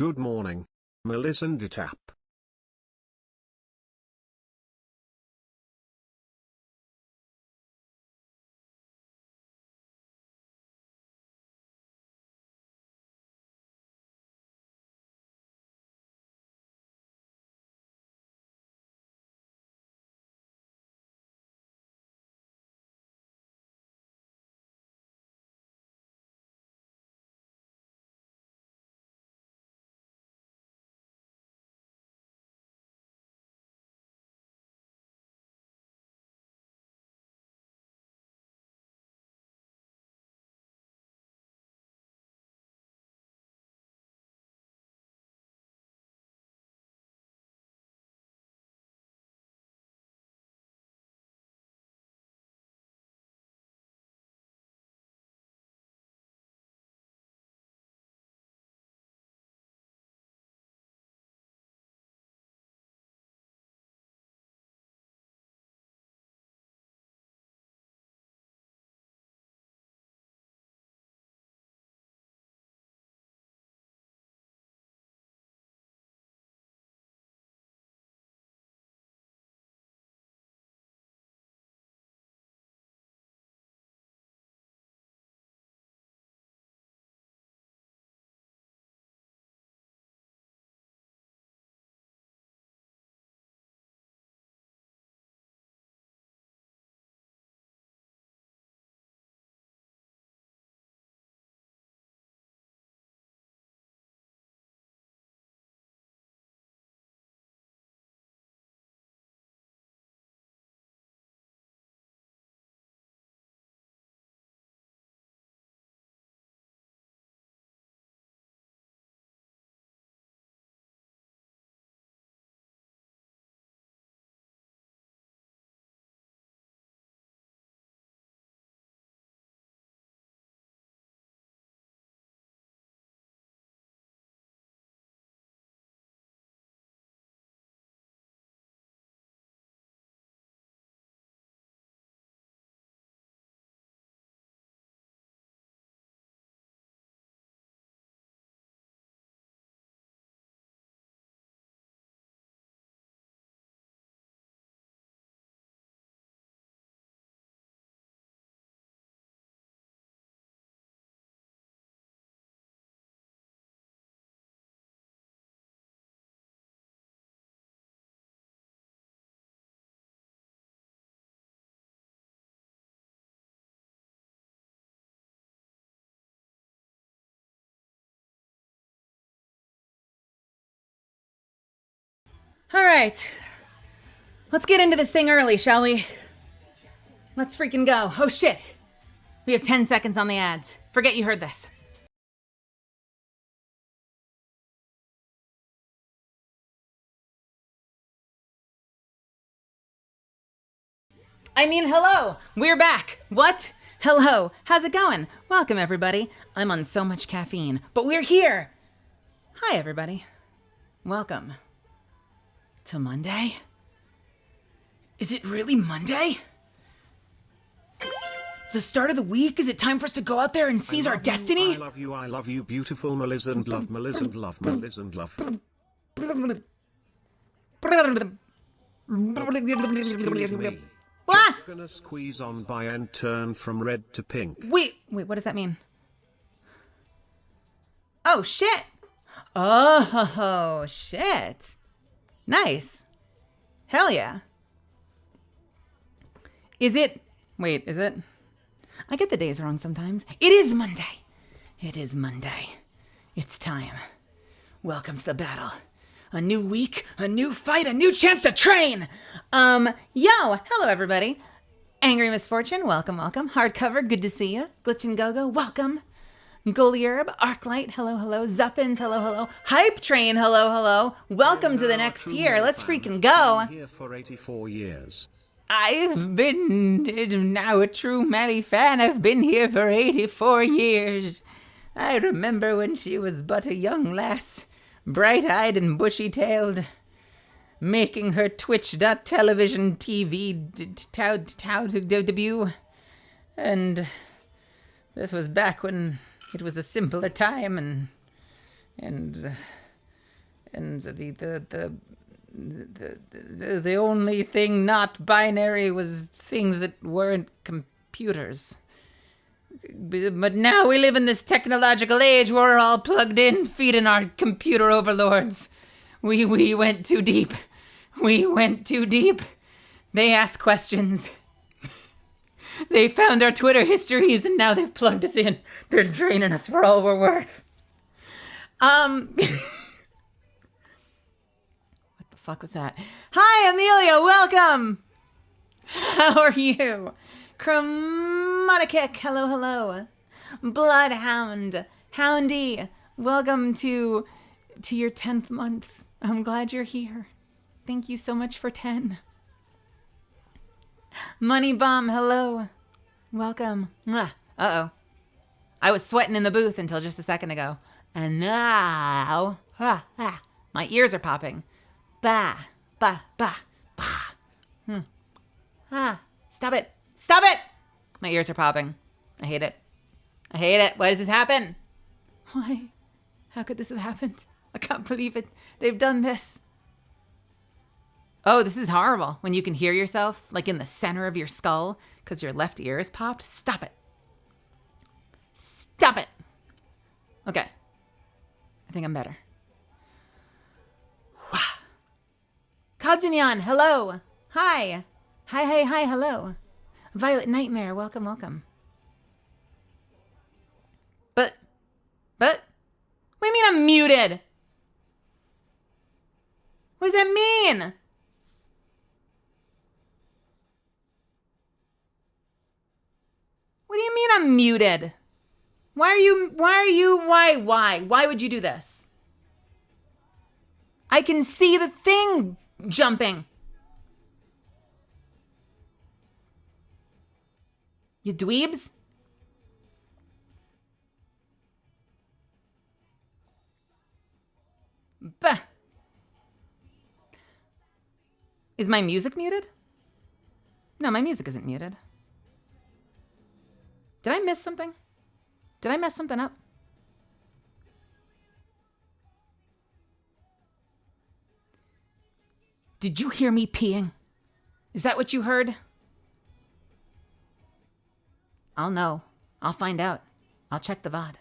Good morning, Melisande Tap. All right, let's get into this thing early, shall we? Let's freaking go. Oh shit. We have 10 seconds on the ads. Forget you heard this. Hello. We're back. What? Hello. How's it going? Welcome, everybody. I'm on so much caffeine, but we're here. Hi, everybody. Welcome to Monday. Is it really Monday? The start of the week? Is it time for us to go out there and seize our destiny? I love you, beautiful Melisande love, Melisande love, Melisande love. What? Just gonna squeeze on by and turn from red to pink. Wait, what does that mean? Oh, shit. Oh, shit. Nice. Hell yeah. Is it? Wait, is it? I get the days wrong sometimes. It is Monday. It is Monday. It's time. Welcome to the battle. A new week, a new fight, a new chance to train. Hello everybody. Angry Misfortune, welcome. Hardcover, good to see you. Glitch and Go-Go, welcome. Goliurb, Arclight, hello. Zuffins, hello. Hype Train, hello. Welcome to the next tier. Let's freaking go. Here for 84 years. I've been now a true Maddie fan. I've been here for 84 years. I remember when she was but a young lass, bright-eyed and bushy-tailed, making her Twitch.television TV debut. And this was back when it was a simpler time, and And the only thing not binary was things that weren't computers. But now we live in this technological age where we're all plugged in, feeding our computer overlords. We went too deep. We went too deep. They asked questions. They found our Twitter histories and now they've plugged us in. They're draining us for all we're worth. What the fuck was that? Hi, Amelia, welcome. How are you? Chromatic, hello, hello. Bloodhound, Houndy, welcome to your 10th month. I'm glad you're here. Thank you so much for 10. Money Bomb, hello. Welcome. Uh-oh. I was sweating in the booth until just a second ago. And now, my ears are popping. Bah, bah, bah, bah. Stop it. Stop it! My ears are popping. I hate it. I hate it. Why does this happen? Why? How could this have happened? I can't believe it. They've done this. Oh, this is horrible. When you can hear yourself, like in the center of your skull, because your left ear is popped. Stop it. Stop it. Okay. I think I'm better. Kadzunyan, hello. Hi. Hi, hello. Violet Nightmare, welcome, welcome. But, what do you mean I'm muted? What does that mean? What do you mean I'm muted? Why would you do this? I can see the thing jumping. You dweebs? Bah. Is my music muted? No, my music isn't muted. Did I miss something? Did I mess something up? Did you hear me peeing? Is that what you heard? I'll know. I'll find out. I'll check the VOD.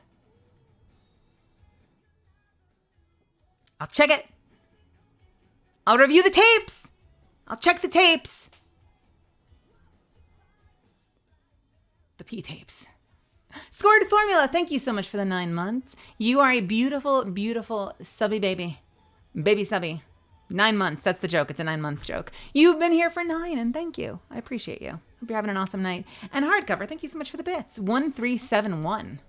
I'll check it. I'll review the tapes. I'll check the tapes. The P tapes. Scored Formula, thank you so much for the 9 months. You are a beautiful, beautiful subby baby. Baby subby. 9 months, that's the joke. It's a 9 months joke. You've been here for 9 and thank you. I appreciate you. Hope you're having an awesome night. And Hardcover, thank you so much for the bits. 1371.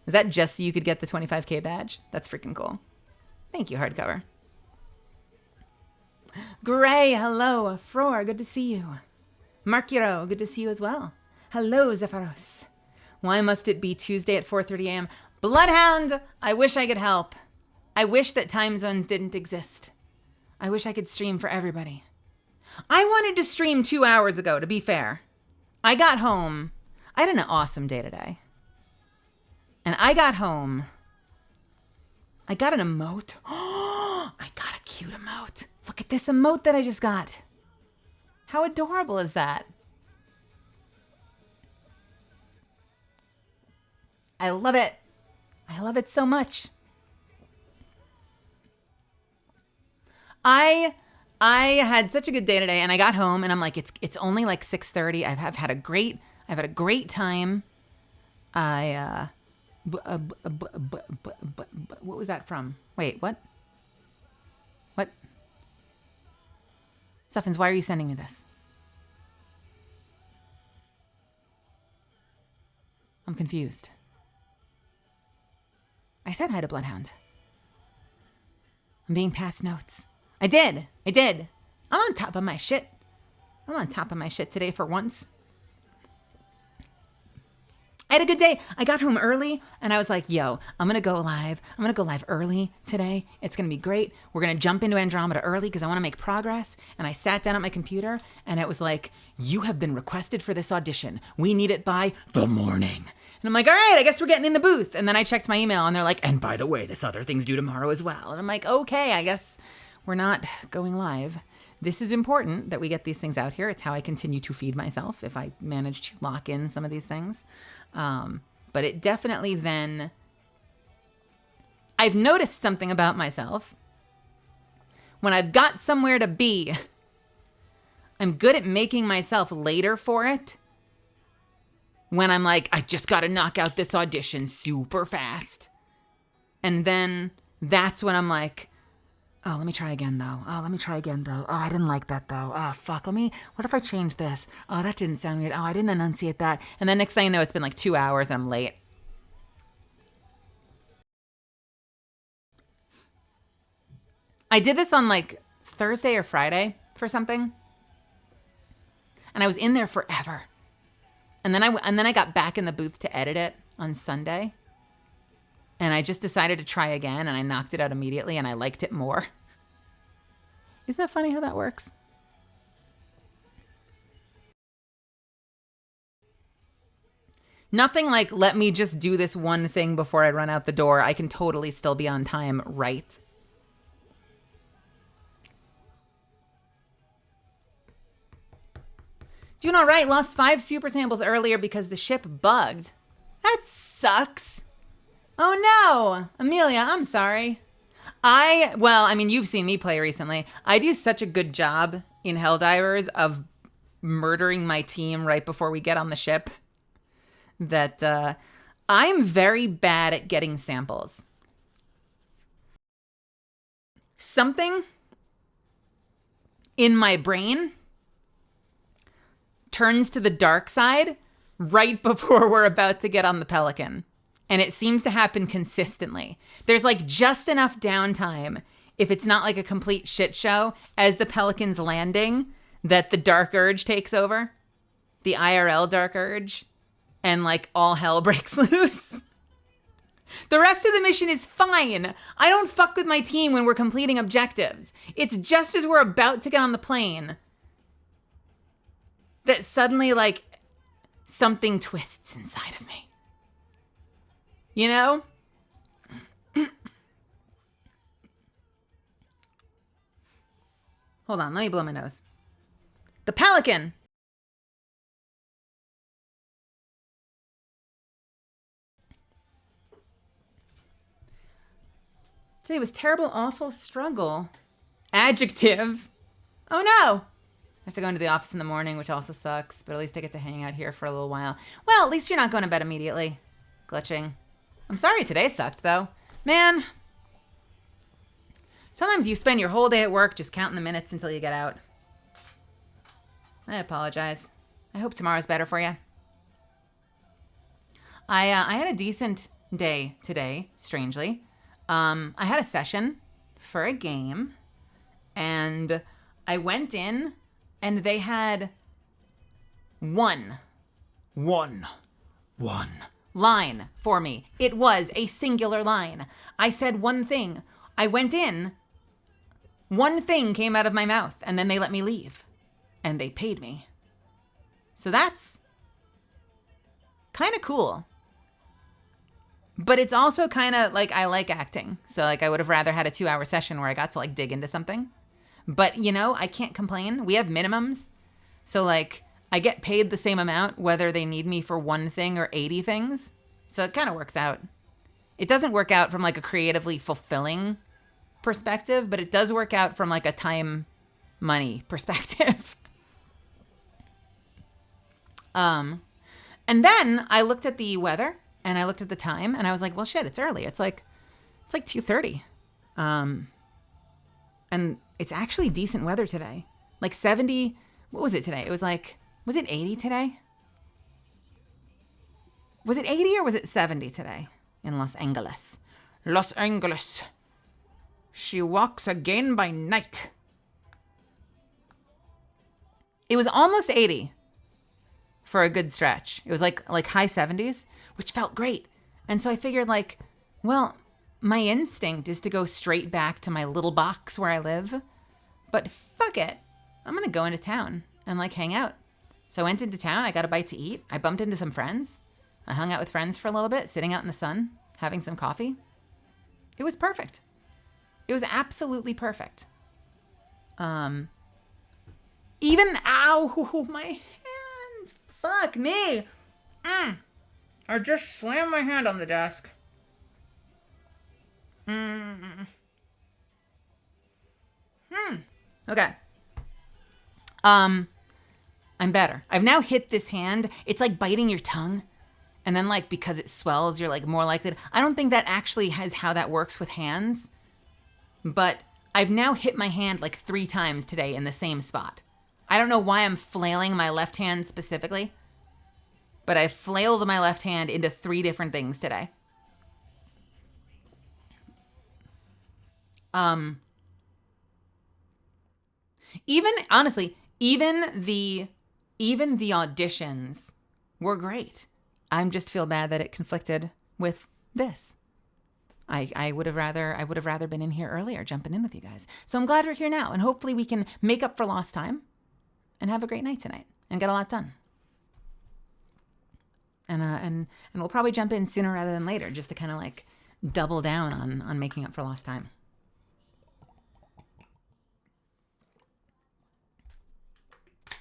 Is that just so you could get the 25K badge? That's freaking cool. Thank you, Hardcover. Gray, hello. Fror, good to see you. Markiro, good to see you as well. Hello, Zephyros. Why must it be Tuesday at 4:30 a.m.? Bloodhound, I wish I could help. I wish that time zones didn't exist. I wish I could stream for everybody. I wanted to stream 2 hours ago, to be fair. I got home. I had an awesome day today. And I got home. I got an emote. Oh, I got a cute emote. Look at this emote that I just got. How adorable is that? I love it. I love it so much. I had such a good day today, and I got home, and I'm like, it's only like 6:30. I've had a great time. What was that from? Wait, what? What? Suffins, why are you sending me this? I'm confused. I said hi to Bloodhound. I'm being passed notes. I did. I'm on top of my shit. I'm on top of my shit today for once. I had a good day. I got home early and I was like, yo, I'm going to go live. I'm going to go live early today. It's going to be great. We're going to jump into Andromeda early because I want to make progress. And I sat down at my computer and it was like, you have been requested for this audition. We need it by the morning. And I'm like, all right, I guess we're getting in the booth. And then I checked my email and they're like, and by the way, this other thing's due tomorrow as well. And I'm like, okay, I guess we're not going live. This is important that we get these things out here. It's how I continue to feed myself if I manage to lock in some of these things. But it definitely then, I've noticed something about myself. When I've got somewhere to be, I'm good at making myself later for it. When I'm like, I just got to knock out this audition super fast. And then that's when I'm like, oh, let me try again though. Oh, I didn't like that though. Oh, fuck, what if I change this? Oh, that didn't sound weird. Oh, I didn't enunciate that. And then next thing I know, it's been like 2 hours and I'm late. I did this on like Thursday or Friday for something. And I was in there forever. And then I got back in the booth to edit it on Sunday. And I just decided to try again and I knocked it out immediately and I liked it more. Isn't that funny how that works? Nothing like, let me just do this one thing before I run out the door. I can totally still be on time, right? Doing all right. Lost 5 super samples earlier because the ship bugged. That sucks. Oh no. Amelia, I'm sorry. You've seen me play recently. I do such a good job in Helldivers of murdering my team right before we get on the ship that I'm very bad at getting samples. Something in my brain turns to the dark side right before we're about to get on the Pelican. And it seems to happen consistently. There's like just enough downtime, if it's not like a complete shit show, as the Pelican's landing, that the dark urge takes over. The IRL dark urge. And like all hell breaks loose. The rest of the mission is fine. I don't fuck with my team when we're completing objectives. It's just as we're about to get on the plane that suddenly, like, something twists inside of me. You know? Hold on, let me blow my nose. The Pelican! Today was terrible, awful struggle. Adjective. Oh no! I have to go into the office in the morning, which also sucks, but at least I get to hang out here for a little while. Well, at least you're not going to bed immediately. Glitching. I'm sorry today sucked, though. Man. Sometimes you spend your whole day at work just counting the minutes until you get out. I apologize. I hope tomorrow's better for you. I had a decent day today, strangely. I had a session for a game, and I went in, and they had one line for me. It was a singular line. I said one thing. I went in, one thing came out of my mouth, and then they let me leave, and they paid me. So that's kind of cool. But it's also kind of like, I like acting. So like I would have rather had a 2-hour session where I got to like dig into something. But you know, I can't complain. We have minimums. So like I get paid the same amount whether they need me for one thing or 80 things. So it kind of works out. It doesn't work out from like a creatively fulfilling perspective, but it does work out from like a time money perspective. And then I looked at the weather. And I looked at the time and I was like, well, shit, it's early. It's like 2:30. And it's actually decent weather today. Like 70, what was it today? It was like, was it 80 today? Was it 80 or was it 70 today in Los Angeles? Los Angeles. She walks again by night. It was almost 80 for a good stretch. It was like high 70s. Which felt great. And so I figured like, well, my instinct is to go straight back to my little box where I live. But fuck it. I'm going to go into town and like hang out. So I went into town. I got a bite to eat. I bumped into some friends. I hung out with friends for a little bit, sitting out in the sun, having some coffee. It was perfect. It was absolutely perfect. Even, ow, my hand. Fuck me. I just slammed my hand on the desk. Okay. I'm better. I've now hit this hand. It's like biting your tongue. And then like, because it swells, you're like more likely to, I don't think that actually has how that works with hands. But I've now hit my hand like 3 times today in the same spot. I don't know why I'm flailing my left hand specifically, but I flailed my left hand into 3 different things today. Even honestly, even the auditions were great. I just feel bad that it conflicted with this. I would have rather been in here earlier, jumping in with you guys. So I'm glad we're here now, and hopefully we can make up for lost time and have a great night tonight and get a lot done. And we'll probably jump in sooner rather than later, just to kind of like double down on making up for lost time.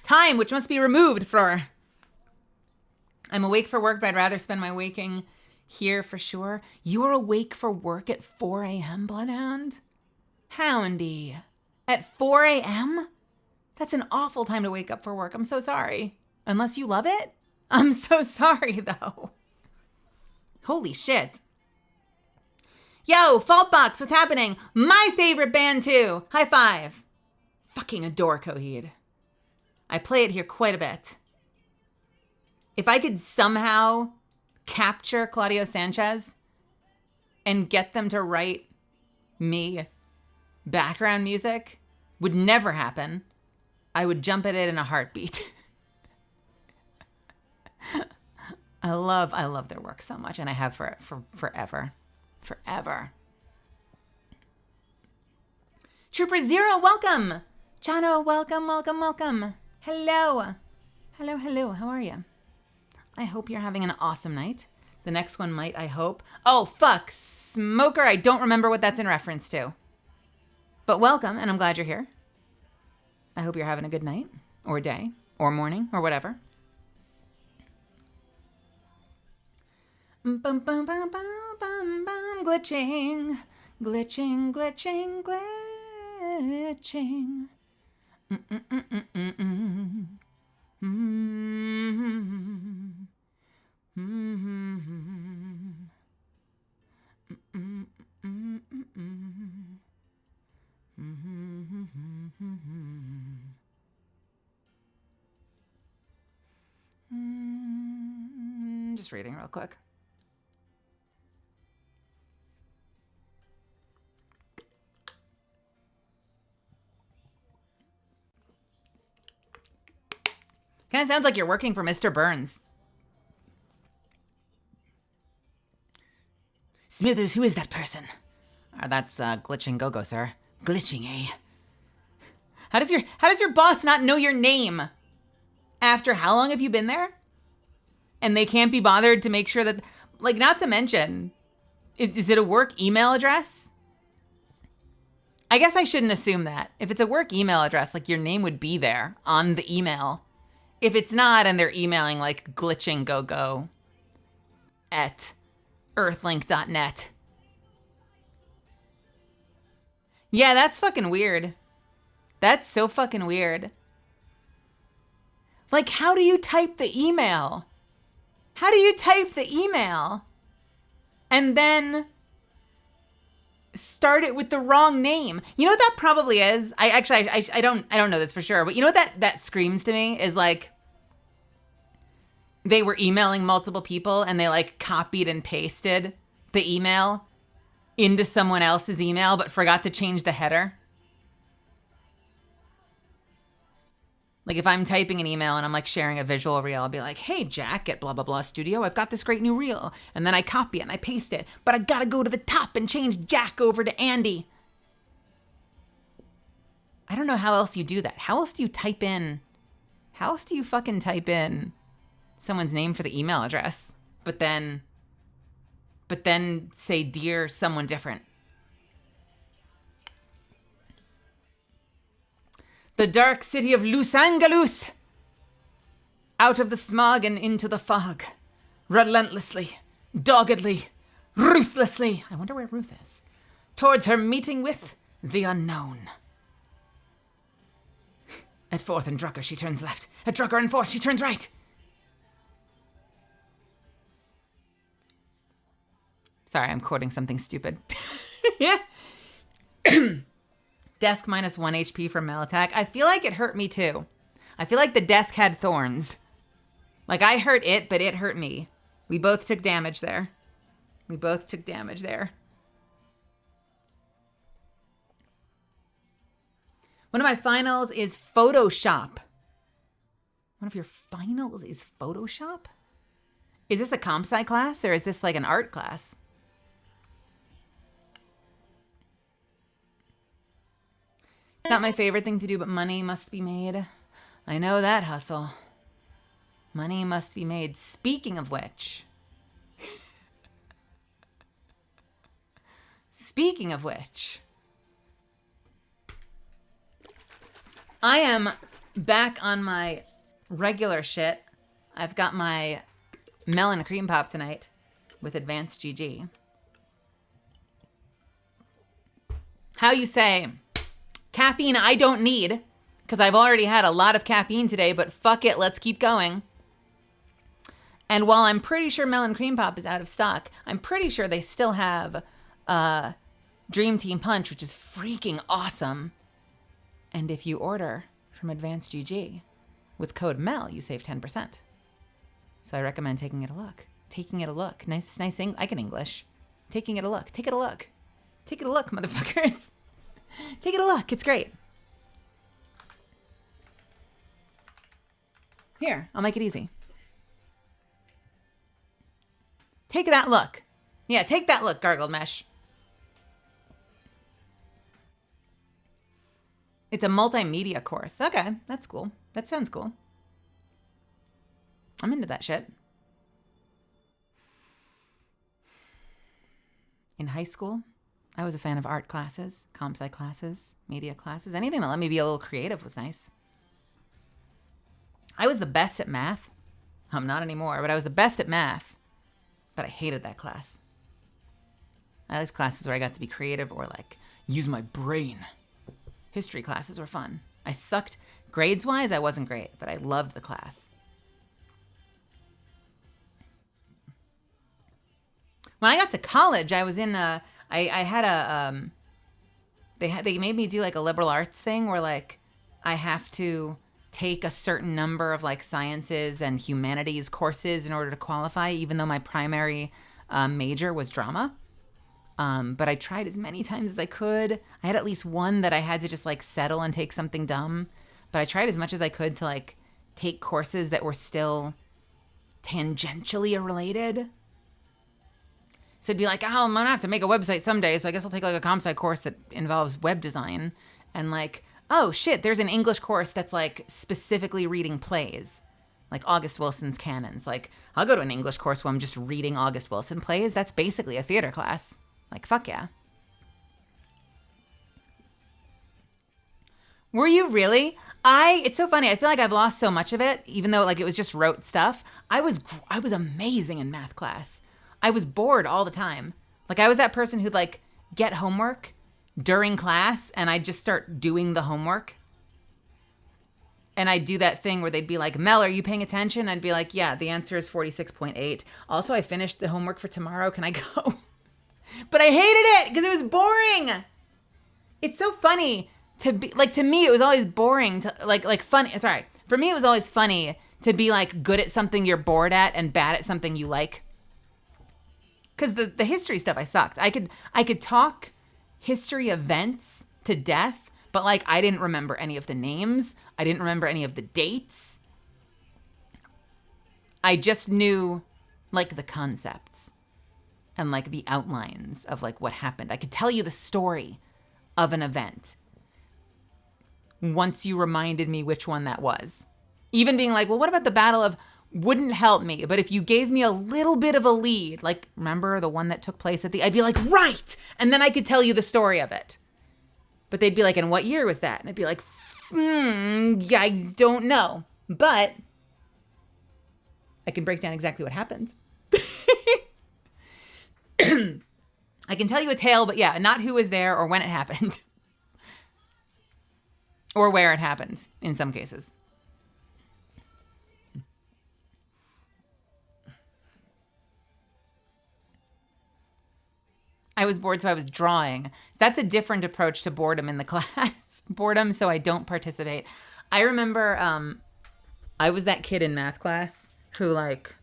Time, which must be removed for. I'm awake for work, but I'd rather spend my waking here for sure. You're awake for work at 4 a.m., Bloodhound? Houndy. At 4 a.m.? That's an awful time to wake up for work. I'm so sorry. Unless you love it? I'm so sorry, though. Holy shit. Yo, Faultbox, what's happening? My favorite band, too. High five. Fucking adore Coheed. I play it here quite a bit. If I could somehow capture Claudio Sanchez and get them to write me background music, would never happen. I would jump at it in a heartbeat. I love their work so much, and I have for forever. Forever. Trooper Zero, welcome. Chano, welcome. Hello. How are you? I hope you're having an awesome night. The next one might, I hope. Oh, fuck. Smoker, I don't remember what that's in reference to. But welcome, and I'm glad you're here. I hope you're having a good night, or day, or morning, or whatever. Glitching. Just reading real quick. Kind of sounds like you're working for Mr. Burns. Smithers, who is that person? That's Glitching Go-Go, sir. Glitching, eh? How does your boss not know your name? After how long have you been there? And they can't be bothered to make sure that, like, not to mention, is it a work email address? I guess I shouldn't assume that. If it's a work email address, like, your name would be there on the email. If it's not, and they're emailing like glitchinggogo at earthlink.net. Yeah, that's fucking weird. That's so fucking weird. Like, how do you type the email? How do you type the email and then start it with the wrong name? You know what that probably is? I don't know this for sure, but you know what that screams to me is like, they were emailing multiple people and they like copied and pasted the email into someone else's email, but forgot to change the header. Like if I'm typing an email and I'm like sharing a visual reel, I'll be like, hey, Jack at blah, blah, blah studio, I've got this great new reel. And then I copy it and I paste it, but I gotta go to the top and change Jack over to Andy. I don't know how else you do that. How else do you fucking type in someone's name for the email address? but then say dear someone different. The dark city of Los Angeles. Out of the smog and into the fog. Relentlessly, doggedly, ruthlessly. I wonder where Ruth is. Towards her meeting with the unknown. At 4th and Drucker, she turns left. At Drucker and 4th, she turns right. Sorry, I'm quoting something stupid. Yeah. Desk minus 1 HP from Mel attack. I feel like it hurt me too. I feel like the desk had thorns. Like I hurt it, but it hurt me. We both took damage there. One of my finals is Photoshop. One of your finals is Photoshop? Is this a comp sci class or is this like an art class? It's not my favorite thing to do, but money must be made. I know that hustle. Money must be made. Speaking of which. I am back on my regular shit. I've got my melon cream pop tonight with ADVgg. How you say, caffeine I don't need, because I've already had a lot of caffeine today, but fuck it, let's keep going. And while I'm pretty sure melon cream pop is out of stock, I'm pretty sure they still have Dream Team Punch, which is freaking awesome. And if you order from ADVgg with code MEL, you save 10%. So I recommend taking it a look. Nice I can English. Taking it a look. Take it a look, motherfuckers. Take it a look. It's great. Here, I'll make it easy. Take that look. Yeah, take that look, Gargled Mesh. It's a multimedia course. Okay, that's cool. That sounds cool. I'm into that shit. In high school, I was a fan of art classes, comp sci classes, media classes. Anything that let me be a little creative was nice. I was the best at math. I'm not anymore, but I was the best at math. But I hated that class. I liked classes where I got to be creative or like use my brain. History classes were fun. I sucked. Grades-wise, I wasn't great, but I loved the class. When I got to college, I was in a... I had a... They made me do like a liberal arts thing where like I have to take a certain number of like sciences and humanities courses in order to qualify, even though my primary major was drama. But I tried as many times as I could. I had at least one that I had to just like settle and take something dumb. But I tried as much as I could to like take courses that were still tangentially related. So it'd be like, oh, I'm gonna have to make a website someday, so I guess I'll take like a comp sci course that involves web design. And like, oh shit, there's an English course that's like specifically reading plays. Like August Wilson's canons. Like, I'll go to an English course where I'm just reading August Wilson plays. That's basically a theater class. Like, fuck yeah. Were you really? It's so funny. I feel like I've lost so much of it, even though like it was just rote stuff. I was amazing in math class. I was bored all the time. Like I was that person who'd like get homework during class and I'd just start doing the homework. And I'd do that thing where they'd be like, Mel, are you paying attention? I'd be like, yeah, the answer is 46.8. Also, I finished the homework for tomorrow. Can I go? But I hated it because it was boring. It's so funny to be like, to me, it was always boring to like funny. Sorry. For me, it was always funny to be like good at something you're bored at and bad at something you like. Because the history stuff, I sucked. I could talk history events to death, but like I didn't remember any of the names. I didn't remember any of the dates. I just knew like the concepts and like the outlines of like what happened. I could tell you the story of an event once you reminded me which one that was. Even being like, well, what about the Battle of wouldn't help me. But if you gave me a little bit of a lead, like, remember the one that took place I'd be like, right. And then I could tell you the story of it. But they'd be like, and what year was that? And I'd be like, guys don't know. But I can break down exactly what happened. I can tell you a tale, but yeah, not who was there or when it happened. Or where it happened, in some cases. I was bored, so I was drawing. That's a different approach to boredom in the class. Boredom, so I don't participate. I remember I was that kid in math class who, like,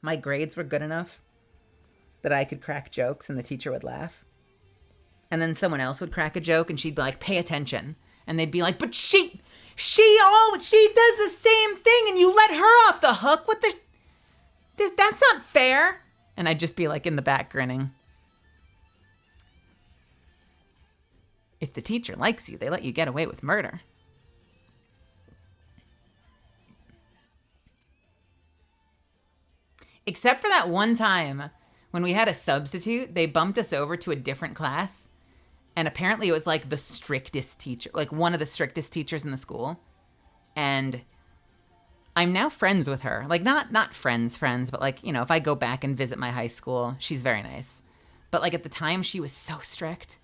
my grades were good enough that I could crack jokes and the teacher would laugh. And then someone else would crack a joke and she'd be like, pay attention. And they'd be like, but she does the same thing and you let her off the hook. That's not fair. And I'd just be like in the back grinning. If the teacher likes you, they let you get away with murder. Except for that one time when we had a substitute, they bumped us over to a different class. And apparently it was like the strictest teacher, like one of the strictest teachers in the school. And I'm now friends with her. Like not friends, but like, you know, if I go back and visit my high school, she's very nice. But like at the time she was so strict.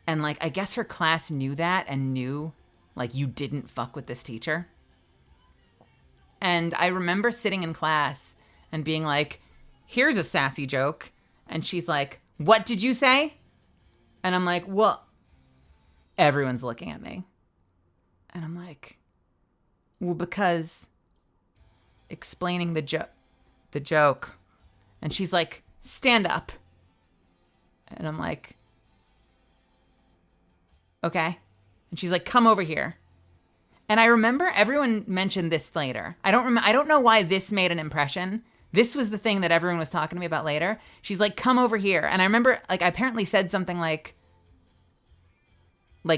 And like, I guess her class knew that and knew like you didn't fuck with this teacher. And I remember sitting in class and being like, here's a sassy joke. And she's like, what did you say? And I'm like, well, everyone's looking at me. And I'm like, well, because explaining the joke. And she's like, stand up. And I'm like, okay. And she's like, come over here. And I remember everyone mentioned this later. I don't know why this made an impression. This was the thing that everyone was talking to me about later. She's like, come over here. And I remember, like, I apparently said something like,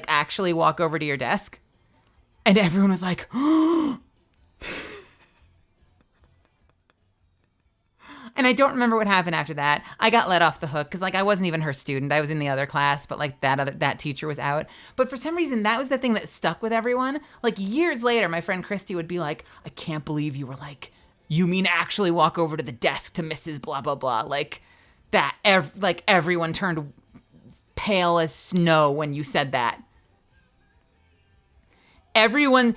actually walk over to your desk. And everyone was like, oh. And I don't remember what happened after that. I got let off the hook because, like, I wasn't even her student. I was in the other class, but, like, that teacher was out. But for some reason, that was the thing that stuck with everyone. Like, years later, my friend Christy would be like, I can't believe you were like, you mean actually walk over to the desk to Mrs. blah, blah, blah. Like, that, everyone turned pale as snow when you said that. Everyone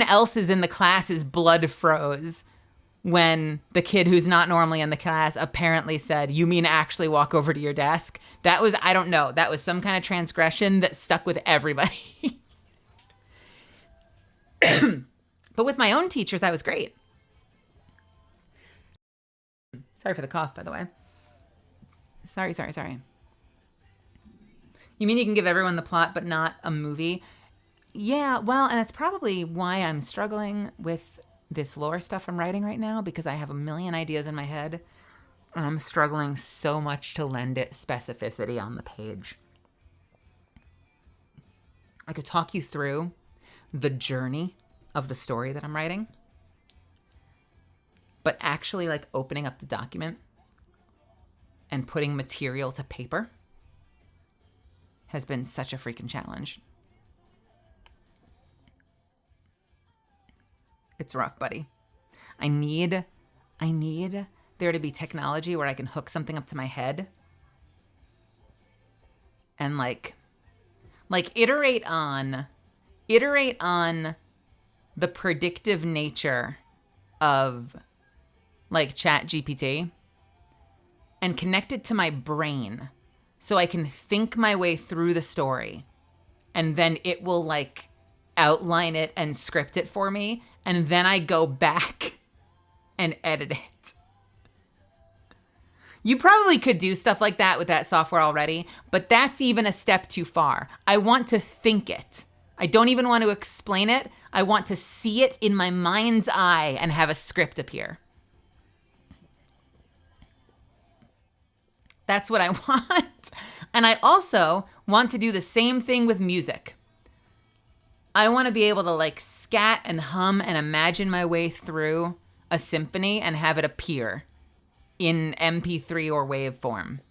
else's in the class's blood froze when the kid who's not normally in the class apparently said, you mean actually walk over to your desk? That was, I don't know, that was some kind of transgression that stuck with everybody. But with my own teachers, that was great. Sorry for the cough, by the way. Sorry. You mean you can give everyone the plot, but not a movie? Yeah, well, and that's probably why I'm struggling with this lore stuff I'm writing right now, because I have a million ideas in my head, and I'm struggling so much to lend it specificity on the page. I could talk you through the journey of the story that I'm writing, but actually, like, opening up the document and putting material to paper has been such a freaking challenge. It's rough, buddy. I need there to be technology where I can hook something up to my head and like iterate on the predictive nature of like ChatGPT and connect it to my brain so I can think my way through the story, and then it will like outline it and script it for me, and then I go back and edit it. You probably could do stuff like that with that software already, but that's even a step too far. I want to think it. I don't even want to explain it. I want to see it in my mind's eye and have a script appear. That's what I want. And I also want to do the same thing with music. I want to be able to like scat and hum and imagine my way through a symphony and have it appear in MP3 or wave form.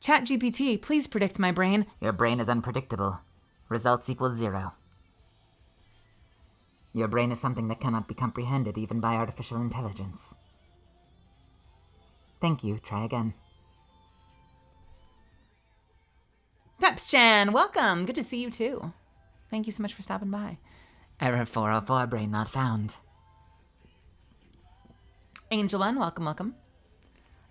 ChatGPT, please predict my brain. Your brain is unpredictable. Results equal 0. Your brain is something that cannot be comprehended even by artificial intelligence. Thank you. Try again. Pepschan, welcome. Good to see you too. Thank you so much for stopping by. Error 404, brain not found. Angel One, welcome, welcome.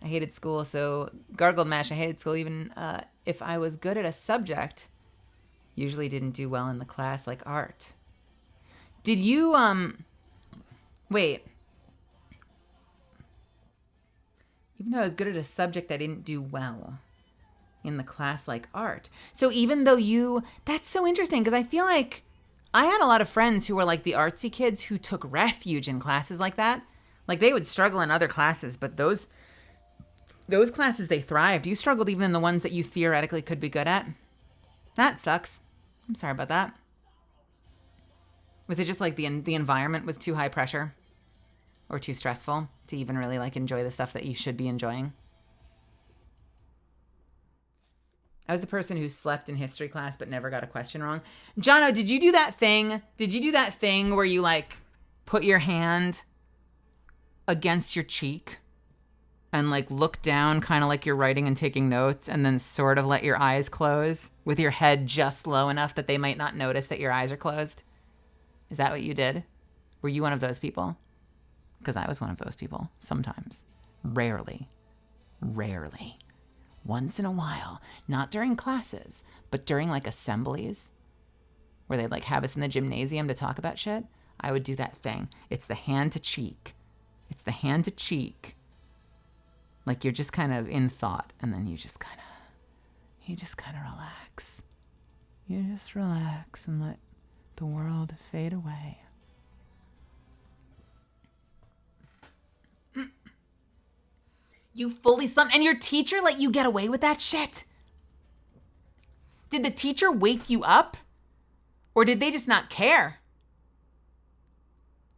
I hated school, so gargled mash. I hated school even if I was good at a subject. Usually didn't do well in the class, like art. Did you wait? Even though I was good at a subject, I didn't do well in the class, like art. So even though that's so interesting because I feel like I had a lot of friends who were like the artsy kids who took refuge in classes like that. Like they would struggle in other classes, but those classes, they thrived. You struggled even in the ones that you theoretically could be good at. That sucks. I'm sorry about that. Was it just like the environment was too high pressure or too stressful to even really like enjoy the stuff that you should be enjoying? I was the person who slept in history class but never got a question wrong. Jono, did you do that thing? Did you do that thing where you like put your hand against your cheek and like look down kind of like you're writing and taking notes and then sort of let your eyes close with your head just low enough that they might not notice that your eyes are closed? Is that what you did? Were you one of those people? Because I was one of those people sometimes. Rarely. Once in a while. Not during classes, but during like assemblies where they'd like have us in the gymnasium to talk about shit. I would do that thing. It's the hand to cheek. Like you're just kind of in thought and then you just kind of relax. You just relax and let the world fade away. You fully slumped and your teacher let you get away with that shit? Did the teacher wake you up? Or did they just not care?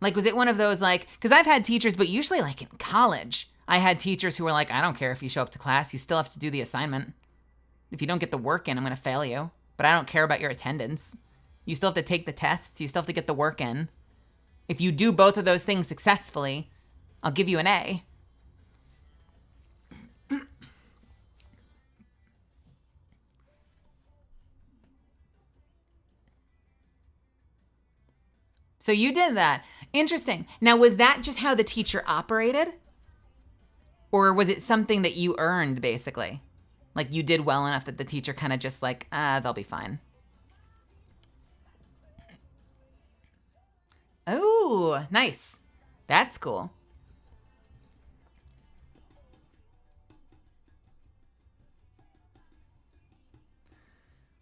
Like, was it one of those like, because I've had teachers, but usually like in college, I had teachers who were like, I don't care if you show up to class, you still have to do the assignment. If you don't get the work in, I'm going to fail you. But I don't care about your attendance. You still have to take the tests. You still have to get the work in. If you do both of those things successfully, I'll give you an A. So you did that. Interesting. Now, was that just how the teacher operated? Or was it something that you earned, basically? Like you did well enough that the teacher kind of just like, they'll be fine. Oh, nice. That's cool.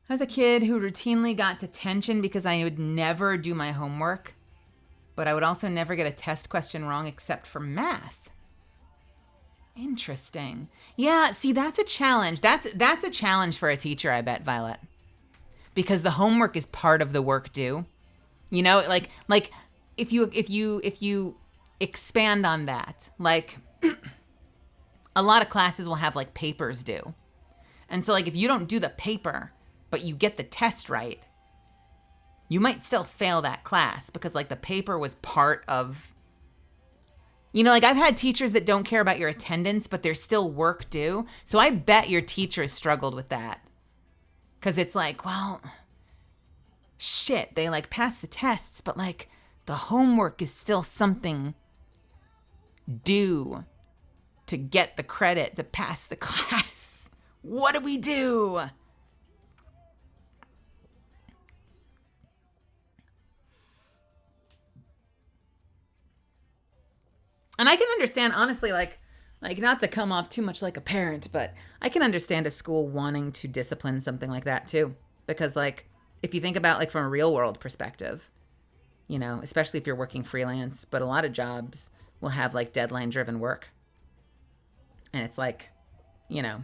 I was a kid who routinely got detention because I would never do my homework, but I would also never get a test question wrong except for math. Interesting. Yeah, see, that's a challenge. That's a challenge for a teacher, I bet, Violet. Because the homework is part of the work due. You know, like if you expand on that, like a lot of classes will have like papers due. And so like if you don't do the paper, but you get the test right, you might still fail that class because like the paper was part of, you know, like I've had teachers that don't care about your attendance, but there's still work due. So I bet your teachers struggled with that. Cause it's like, well, shit, they like pass the tests, but like the homework is still something due to get the credit to pass the class. What do we do? And I can understand, honestly, like not to come off too much like a parent, but I can understand a school wanting to discipline something like that too. Because like, if you think about like from a real world perspective, you know, especially if you're working freelance, but a lot of jobs will have like deadline driven work. And it's like, you know,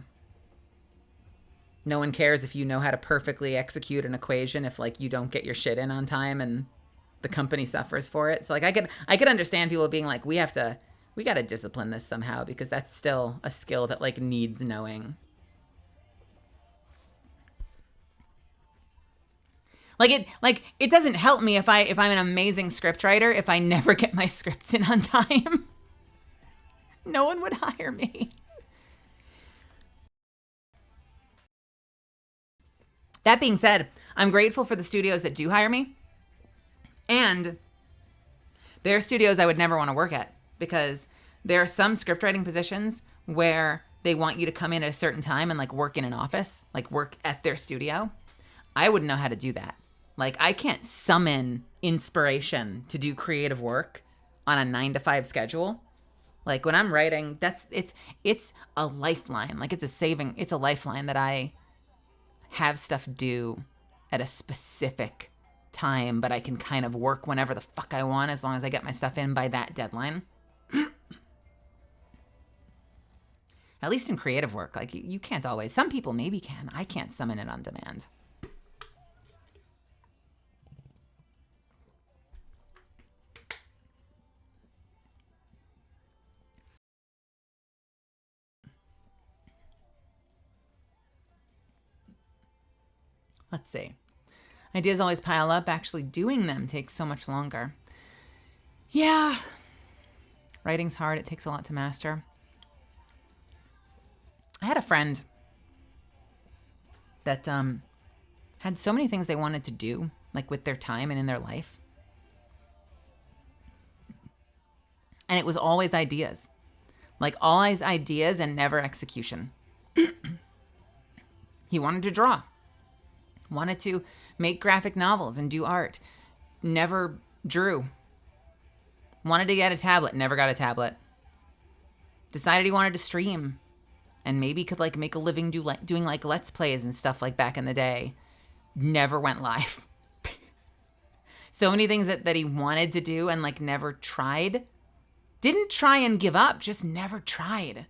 No one cares if you know how to perfectly execute an equation if like you don't get your shit in on time and the company suffers for it. So like I could understand people being like, we got to discipline this somehow because that's still a skill that like needs knowing. Like it doesn't help me if I'm an amazing scriptwriter if I never get my scripts in on time. No one would hire me. That being said, I'm grateful for the studios that do hire me. And there are studios I would never want to work at because there are some scriptwriting positions where they want you to come in at a certain time and like work in an office, like work at their studio. I wouldn't know how to do that. Like I can't summon inspiration to do creative work on a 9-to-5 schedule. Like when I'm writing, it's a lifeline. Like it's a lifeline that I have stuff due at a specific time, but I can kind of work whenever the fuck I want as long as I get my stuff in by that deadline. At least in creative work, like you can't always. Some people maybe can. I can't summon it on demand. Let's see. Ideas always pile up. Actually doing them takes so much longer. Yeah. Writing's hard. It takes a lot to master. I had a friend that had so many things they wanted to do, like with their time and in their life. And it was always ideas. Like always ideas and never execution. He wanted to draw. Wanted to make graphic novels and do art. Never drew. Wanted to get a tablet. Never got a tablet. Decided he wanted to stream. And maybe could like make a living doing like Let's Plays and stuff like back in the day. Never went live. So many things that he wanted to do and like never tried. Didn't try and give up, just never tried.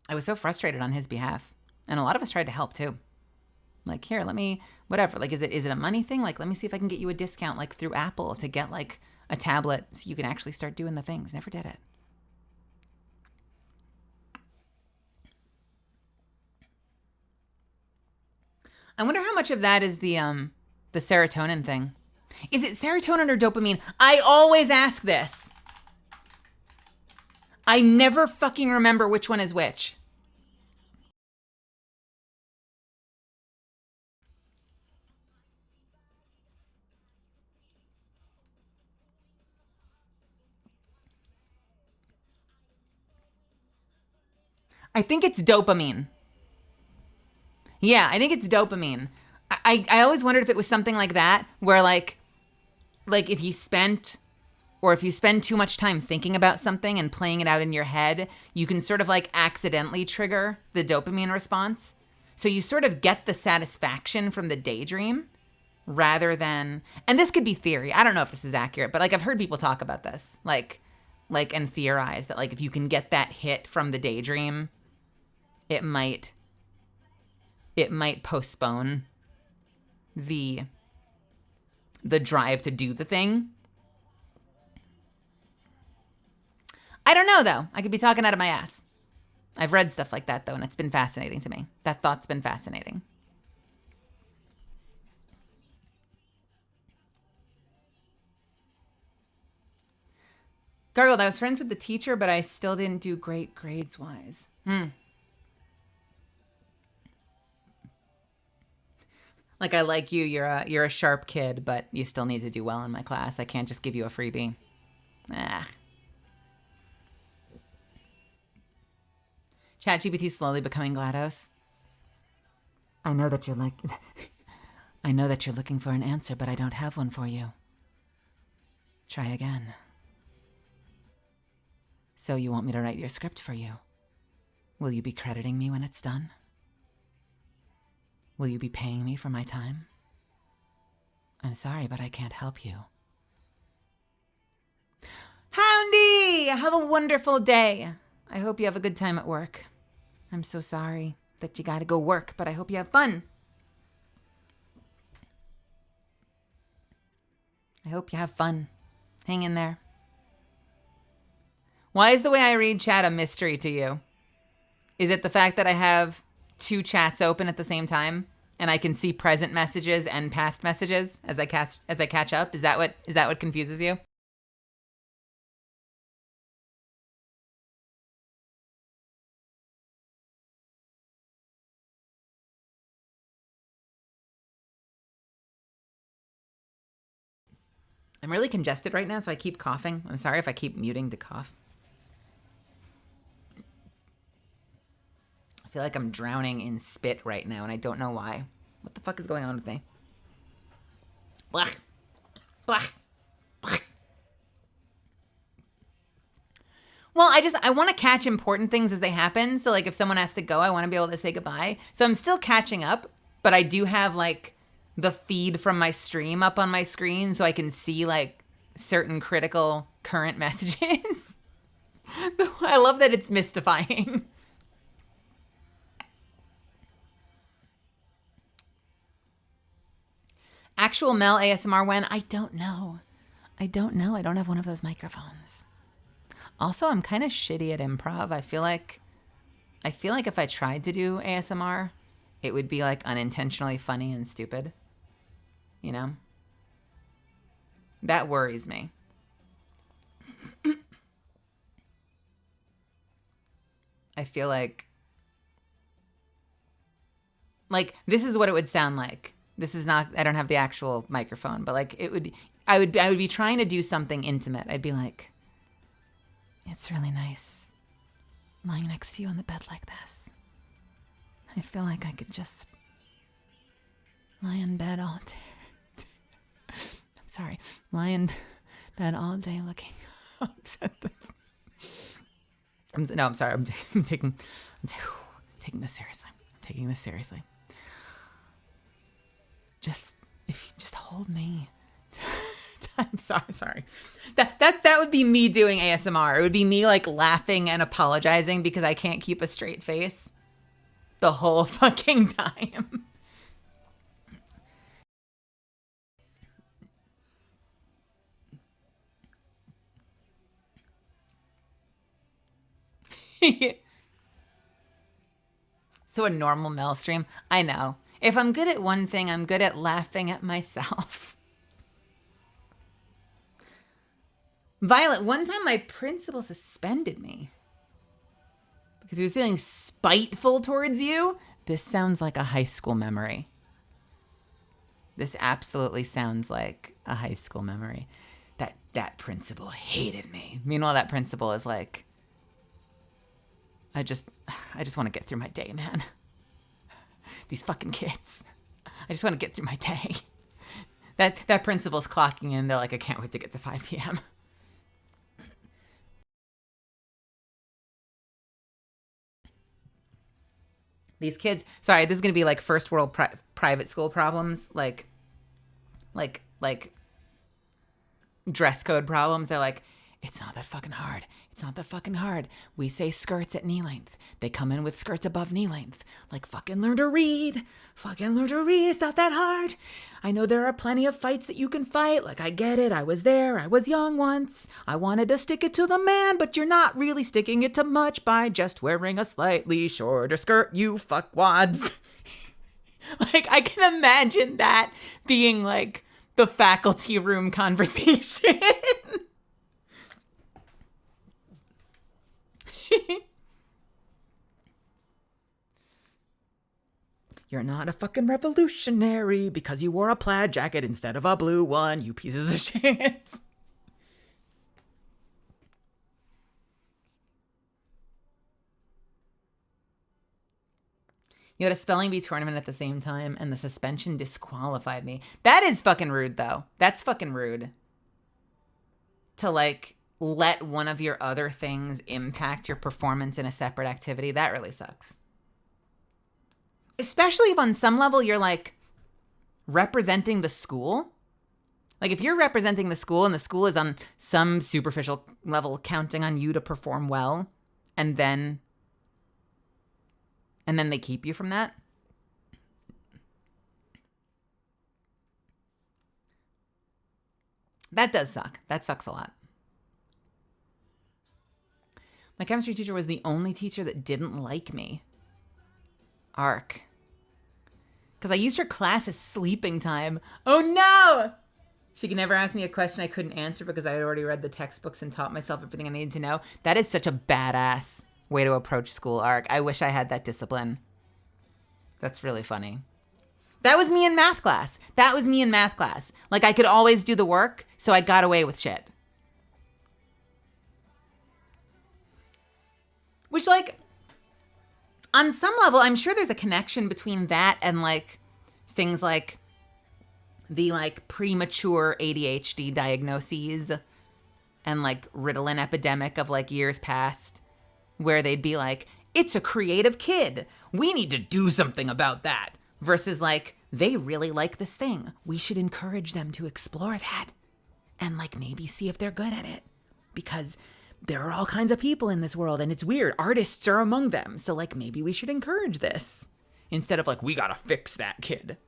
I was so frustrated on his behalf. And a lot of us tried to help too. Like, here, let me, whatever. Like, is it a money thing? Like, let me see if I can get you a discount, like through Apple to get like a tablet so you can actually start doing the things. Never did it. I wonder how much of that is the serotonin thing. Is it serotonin or dopamine? I always ask this. I never fucking remember which one is which. I think it's dopamine. Yeah, I think it's dopamine. I always wondered if it was something like that, where like if you spend too much time thinking about something and playing it out in your head, you can sort of like accidentally trigger the dopamine response. So you sort of get the satisfaction from the daydream rather than, and this could be theory. I don't know if this is accurate, but like I've heard people talk about this, like and theorize that like if you can get that hit from the daydream, it might postpone the drive to do the thing. I don't know, though. I could be talking out of my ass. I've read stuff like that, though, and it's been fascinating to me. That thought's been fascinating. Gargled, I was friends with the teacher, but I still didn't do great grades-wise. Like, I like you. You're a sharp kid, but you still need to do well in my class. I can't just give you a freebie. ChatGPT slowly becoming GLaDOS. I know that you're I know that you're looking for an answer, but I don't have one for you. Try again. So you want me to write your script for you? Will you be crediting me when it's done? Will you be paying me for my time? I'm sorry, but I can't help you. How Monday! Have a wonderful day. I hope you have a good time at work. I'm so sorry that you gotta go work, but I hope you have fun. I hope you have fun. Hang in there. Why is the way I read chat a mystery to you? Is it the fact that I have 2 chats open at the same time and I can see present messages and past messages as I catch up? Is that what confuses you? I'm really congested right now, so I keep coughing. I'm sorry if I keep muting to cough. I feel like I'm drowning in spit right now, and I don't know why. What the fuck is going on with me? Blah. Blah. Blah. Well, I want to catch important things as they happen. So, like, if someone has to go, I want to be able to say goodbye. So I'm still catching up, but I do have, like, the feed from my stream up on my screen so I can see, like, certain critical current messages. I love that it's mystifying. Actual Mel ASMR when? I don't know. I don't have one of those microphones. Also, I'm kind of shitty at improv. I feel like if I tried to do ASMR, it would be like unintentionally funny and stupid. You know? That worries me. I feel like this is what it would sound like. This is not, I don't have the actual microphone, but like I would be trying to do something intimate. I'd be like, it's really nice lying next to you on the bed like this. I feel like I could just lie in bed all day. I'm sorry. Lie in bed all day looking upset. I'm sorry. I'm taking this seriously. I'm taking this seriously. If you just hold me. I'm sorry. That would be me doing ASMR. It would be me like laughing and apologizing because I can't keep a straight face the whole fucking time. So a normal Mel stream, I know. If I'm good at one thing, I'm good at laughing at myself. Violet, one time my principal suspended me because he was feeling spiteful towards you. This sounds like a high school memory. This absolutely sounds like a high school memory. That principal hated me. Meanwhile, that principal is like, I just want to get through my day, man. These fucking kids. I just want to get through my day. That principal's clocking in. They're like, I can't wait to get to 5 p.m. These kids, sorry, this is going to be like first world private school problems, like dress code problems. They're like, it's not that fucking hard. It's not that fucking hard. We say skirts at knee length. They come in with skirts above knee length. Like, fucking learn to read. Fucking learn to read. It's not that hard. I know there are plenty of fights that you can fight. Like, I get it. I was there. I was young once. I wanted to stick it to the man, but you're not really sticking it to much by just wearing a slightly shorter skirt, you fuckwads. Like, I can imagine that being, like, the faculty room conversation. You're not a fucking revolutionary because you wore a plaid jacket instead of a blue one, you pieces of shit. You had a spelling bee tournament at the same time and the suspension disqualified me. That is fucking rude, though. That's fucking rude. To, like, let one of your other things impact your performance in a separate activity. That really sucks. Especially if on some level you're, like, representing the school. Like if you're representing the school and the school is on some superficial level counting on you to perform well, and then they keep you from that. That does suck. That sucks a lot. My chemistry teacher was the only teacher that didn't like me. Arc. Because I used her class as sleeping time. Oh no! She could never ask me a question I couldn't answer because I had already read the textbooks and taught myself everything I needed to know. That is such a badass way to approach school, Arc. I wish I had that discipline. That's really funny. That was me in math class. Like I could always do the work, so I got away with shit. Which, like, on some level, I'm sure there's a connection between that and, like, things like the, like, premature ADHD diagnoses and, like, Ritalin epidemic of, like, years past, where they'd be like, it's a creative kid. We need to do something about that. Versus, like, they really like this thing. We should encourage them to explore that and, like, maybe see if they're good at it. Because there are all kinds of people in this world and it's weird. Artists are among them. So, like, maybe we should encourage this. Instead of, like, we gotta fix that kid.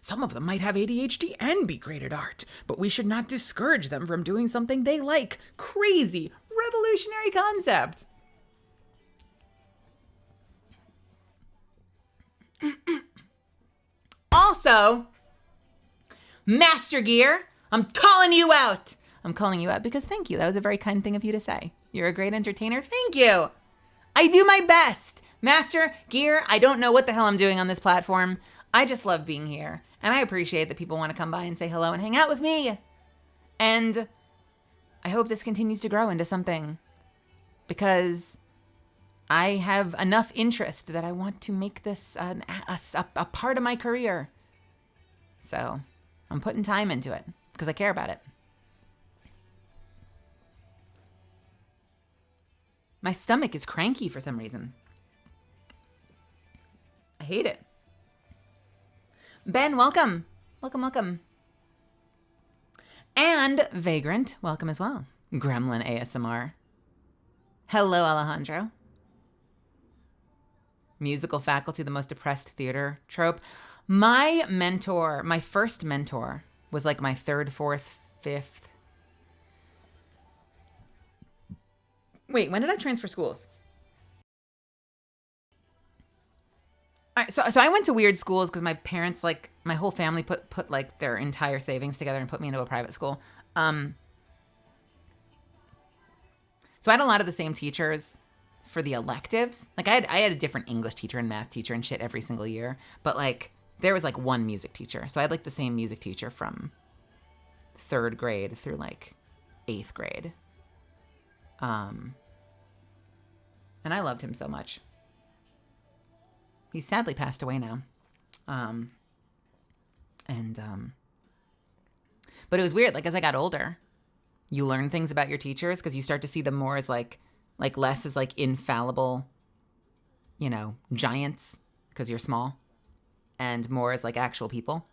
Some of them might have ADHD and be great at art, but we should not discourage them from doing something they like. Crazy, revolutionary concept. Also, Master Gear, I'm calling you out. I'm calling you out because thank you. That was a very kind thing of you to say. You're a great entertainer. Thank you. I do my best. Master Gear, I don't know what the hell I'm doing on this platform. I just love being here. And I appreciate that people want to come by and say hello and hang out with me. And I hope this continues to grow into something. Because I have enough interest that I want to make this a part of my career. So I'm putting time into it because I care about it. My stomach is cranky for some reason. I hate it. Ben, welcome. Welcome. And Vagrant, welcome as well. Gremlin ASMR. Hello, Alejandro. Musical faculty, the most oppressed theater trope. My first mentor was like my third, fourth, fifth. Wait, when did I transfer schools? All right, so I went to weird schools because my parents, like, my whole family put like their entire savings together and put me into a private school. So I had a lot of the same teachers for the electives. Like I had a different English teacher and math teacher and shit every single year. But like there was like one music teacher. So I had like the same music teacher from 3rd grade through like 8th grade. And I loved him so much. He's sadly passed away now. But it was weird. Like as I got older, you learn things about your teachers because you start to see them more as like less as like infallible, you know, giants because you're small, and more as like actual people.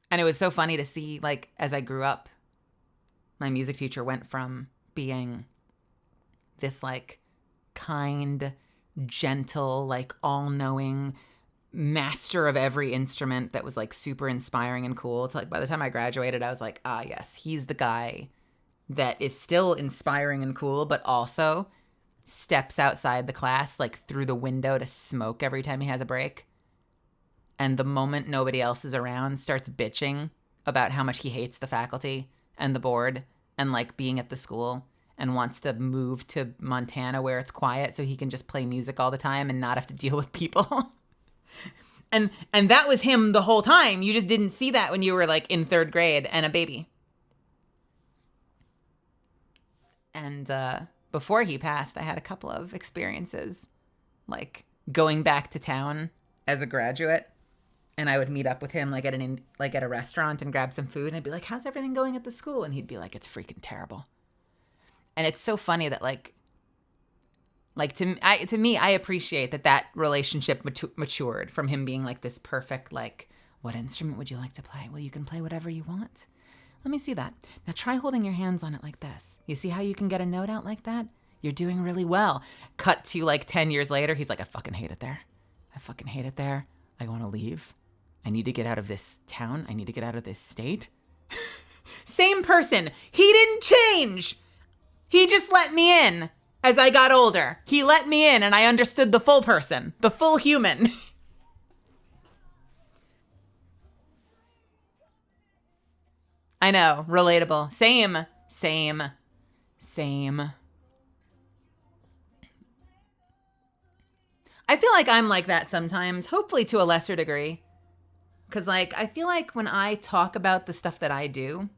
And it was so funny to see, like, as I grew up, my music teacher went from being this like kind, gentle, like all-knowing master of every instrument that was like super inspiring and cool. It's like by the time I graduated, I was like, ah, yes, he's the guy that is still inspiring and cool, but also steps outside the class, like through the window to smoke every time he has a break. And the moment nobody else is around, starts bitching about how much he hates the faculty and the board and like being at the school, and wants to move to Montana where it's quiet so he can just play music all the time and not have to deal with people. And that was him the whole time. You just didn't see that when you were like in 3rd grade and a baby. And before he passed, I had a couple of experiences, like going back to town as a graduate, and I would meet up with him like at a restaurant and grab some food, and I'd be like, "How's everything going at the school?" And he'd be like, "It's freaking terrible." And it's so funny that like Like to me, I appreciate that relationship matured from him being like this perfect, like, what instrument would you like to play? Well, you can play whatever you want. Let me see that. Now try holding your hands on it like this. You see how you can get a note out like that? You're doing really well. Cut to like 10 years later, he's like, I fucking hate it there. I fucking hate it there. I want to leave. I need to get out of this town. I need to get out of this state. Same person. He didn't change. He just let me in as I got older. He let me in and I understood the full person, the full human. I know, relatable. Same. I feel like I'm like that sometimes, hopefully to a lesser degree. Because, like, I feel like when I talk about the stuff that I do,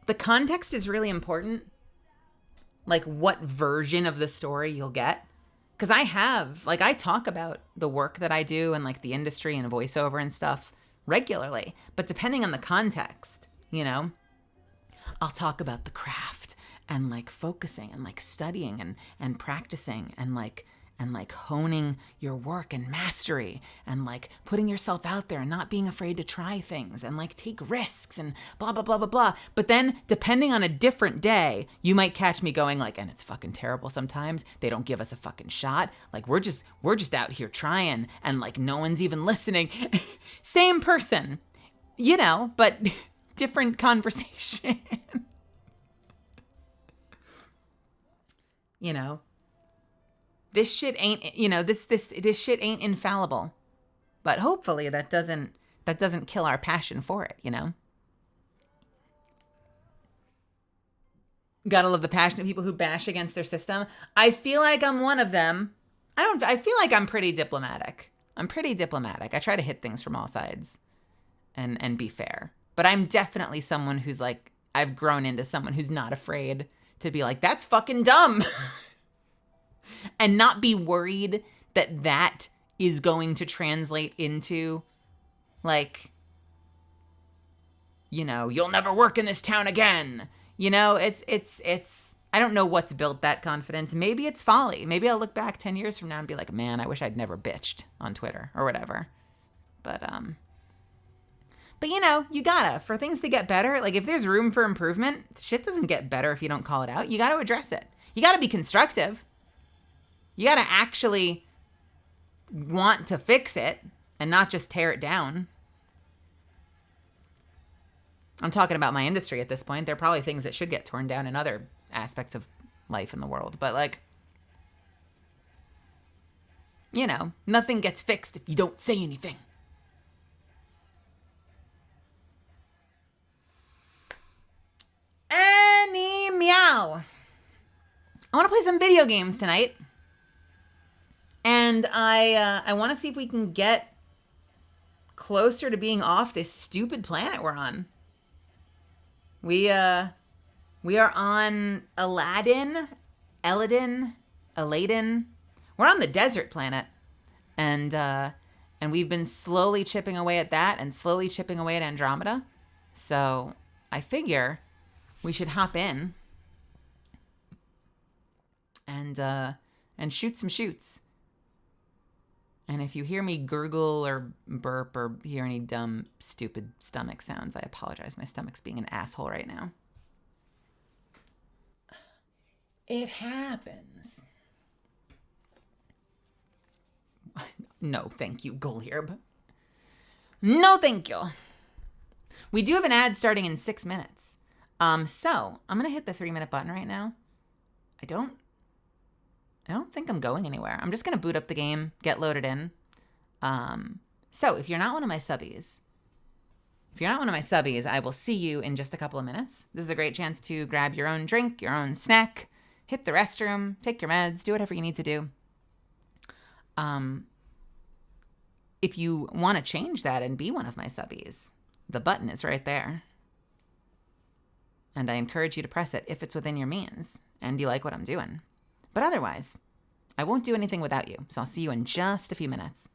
the context is really important. Like, what version of the story you'll get. Because I talk about the work that I do and, like, the industry and voiceover and stuff regularly. But depending on the context, you know, I'll talk about the craft and, like, focusing and, like, studying and practicing and, like honing your work and mastery and like putting yourself out there and not being afraid to try things and like take risks and blah, blah, blah, blah, blah. But then depending on a different day, you might catch me going like, and it's fucking terrible sometimes. They don't give us a fucking shot. Like we're just out here trying and like no one's even listening. Same person, you know, but different conversation. You know? This shit ain't, you know, this shit ain't infallible. But hopefully that doesn't kill our passion for it, you know? Gotta love the passionate people who bash against their system. I feel like I'm one of them. I feel like I'm pretty diplomatic. I try to hit things from all sides and be fair. But I'm definitely someone who's like, I've grown into someone who's not afraid to be like, that's fucking dumb. And not be worried that is going to translate into, like, you know, you'll never work in this town again. You know, it's, I don't know what's built that confidence. Maybe it's folly. Maybe I'll look back 10 years from now and be like, man, I wish I'd never bitched on Twitter or whatever. But you know, you gotta, for things to get better, like if there's room for improvement, shit doesn't get better if you don't call it out. You gotta address it. You gotta be constructive. You gotta actually want to fix it and not just tear it down. I'm talking about my industry at this point. There are probably things that should get torn down in other aspects of life in the world. But like, you know, nothing gets fixed if you don't say anything. Any meow. I want to play some video games tonight. And I want to see if we can get closer to being off this stupid planet we're on. We are on Aladdin. We're on the desert planet. And we've been slowly chipping away at that and slowly chipping away at Andromeda. So I figure we should hop in and shoot some shoots. And if you hear me gurgle or burp or hear any dumb, stupid stomach sounds, I apologize. My stomach's being an asshole right now. It happens. No, thank you, Golierb. No, thank you. We do have an ad starting in 6 minutes. So I'm going to hit the 3-minute button right now. I don't think I'm going anywhere. I'm just going to boot up the game, get loaded in. So if you're not one of my subbies, I will see you in just a couple of minutes. This is a great chance to grab your own drink, your own snack, hit the restroom, take your meds, do whatever you need to do. If you want to change that and be one of my subbies, the button is right there. And I encourage you to press it if it's within your means and you like what I'm doing. But otherwise, I won't do anything without you. So I'll see you in just a few minutes.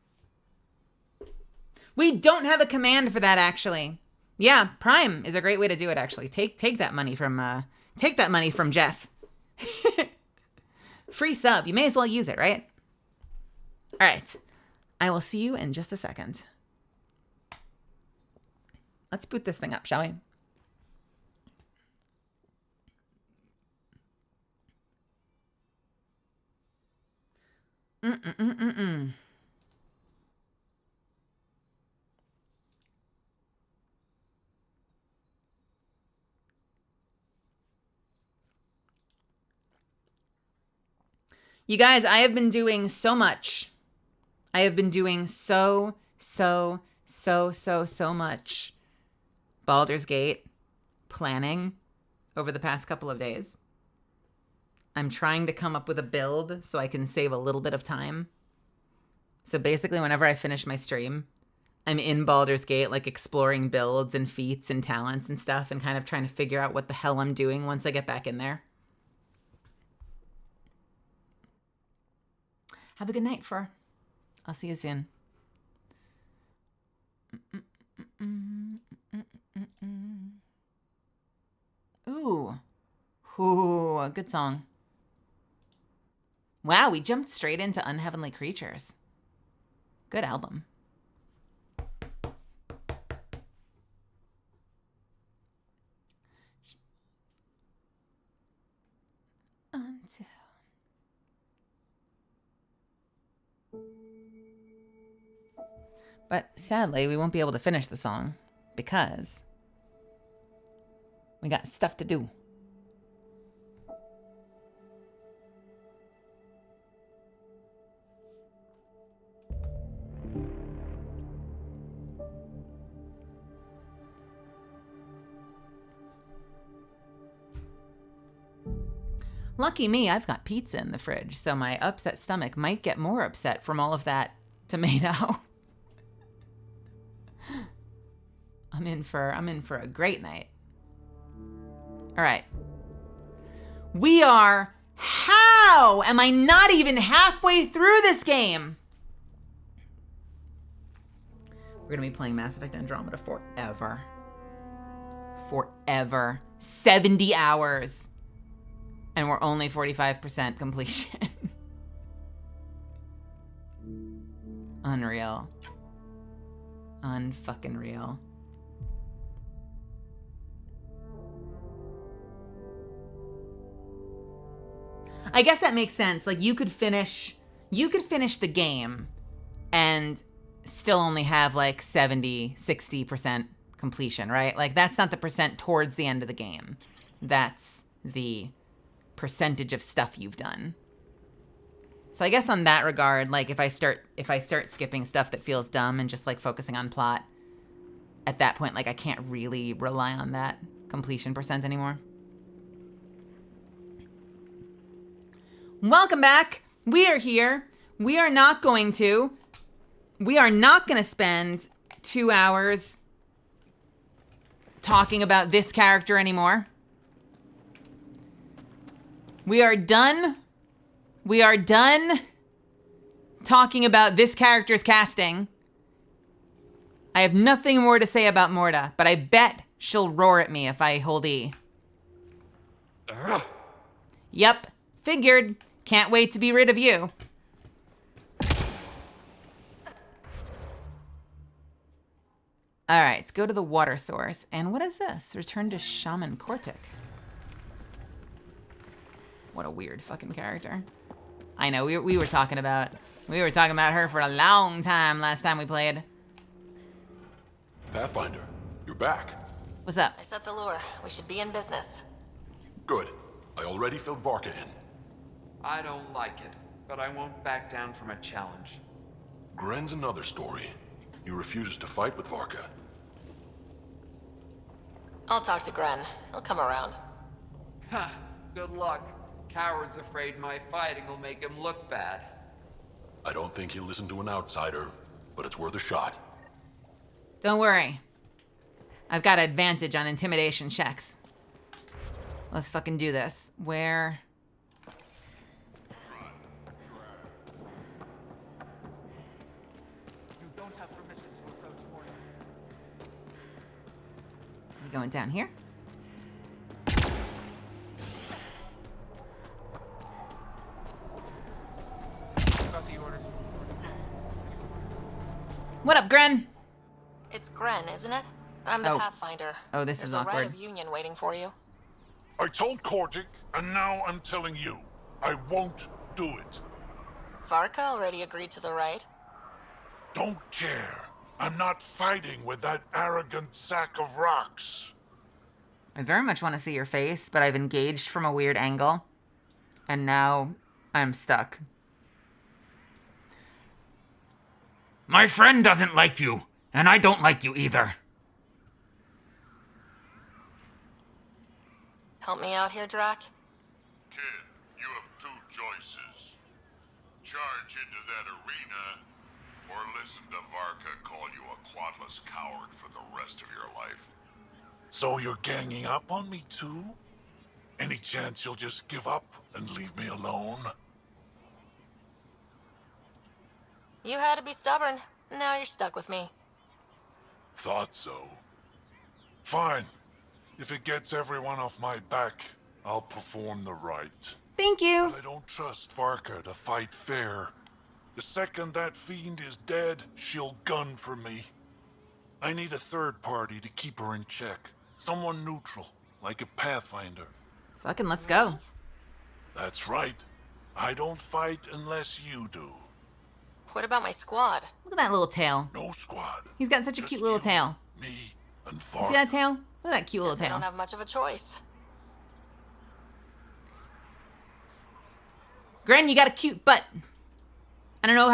We don't have a command for that, actually. Yeah, Prime is a great way to do it, actually. Take that money from Jeff. Free sub. You may as well use it, right? All right. I will see you in just a second. Let's boot this thing up, shall we? You guys, I have been doing so much. I have been doing so much Baldur's Gate planning over the past couple of days. I'm trying to come up with a build so I can save a little bit of time. So basically, whenever I finish my stream, I'm in Baldur's Gate, like exploring builds and feats and talents and stuff and kind of trying to figure out what the hell I'm doing once I get back in there. Have a good night, Fur. I'll see you soon. Ooh. Ooh, a good song. Wow, we jumped straight into Unheavenly Creatures. Good album. Until... But sadly, we won't be able to finish the song because we got stuff to do. Lucky me, I've got pizza in the fridge, so my upset stomach might get more upset from all of that tomato. I'm in for a great night. All right. We are, how am I not even halfway through this game? We're going to be playing Mass Effect Andromeda forever. Forever. 70 hours. And we're only 45% completion. Unreal. Unfucking real. I guess that makes sense. Like you could finish the game and still only have like 70, 60% completion, right? Like that's not the percent towards the end of the game. That's the percentage of stuff you've done. So I guess on that regard, like if I start skipping stuff that feels dumb and just like focusing on plot, at that point, like I can't really rely on that completion percent anymore. Welcome back. We are here. We are not going to spend 2 hours talking about this character anymore. We are done. We are done talking about this character's casting. I have nothing more to say about Morta, but I bet she'll roar at me if I hold E. Yep, figured. Can't wait to be rid of you. All right, let's go to the water source. And what is this? Return to Shaman Kortic. What a weird fucking character. I know, we were talking about her for a long time last time we played. Pathfinder, you're back. What's up? I set the lure. We should be in business. Good. I already filled Varka in. I don't like it, but I won't back down from a challenge. Gren's another story. He refuses to fight with Varka. I'll talk to Gren. He'll come around. Ha! Good luck. Coward's afraid my fighting will make him look bad. I don't think he'll listen to an outsider, but it's worth a shot. Don't worry. I've got advantage on intimidation checks. Let's fucking do this. Where... We going down here? What up, Gren? It's Gren, isn't it? I'm the Oh. Pathfinder. Oh, this There's is a awkward. Rite of Union waiting for you. I told Kordic, and now I'm telling you. I won't do it. Varka already agreed to the rite. Don't care. I'm not fighting with that arrogant sack of rocks. I very much want to see your face, but I've engaged from a weird angle. And now I'm stuck. My friend doesn't like you, and I don't like you either. Help me out here, Drac? Kid, you have two choices. Charge into that arena, or listen to Varka call you a quadless coward for the rest of your life. So you're ganging up on me too? Any chance you'll just give up and leave me alone? You had to be stubborn. Now you're stuck with me. Thought so. Fine. If it gets everyone off my back, I'll perform the rite. Thank you. But I don't trust Varka to fight fair. The second that fiend is dead, she'll gun for me. I need a third party to keep her in check. Someone neutral, like a Pathfinder. Fucking let's go. That's right. I don't fight unless you do. What about my squad? Look at that little tail. No squad. He's got such a Just cute little you, tail. Me, and You Varka. see that tail? Look at that cute little I don't tail. have much of a choice. Gren, you got a cute butt. I don't know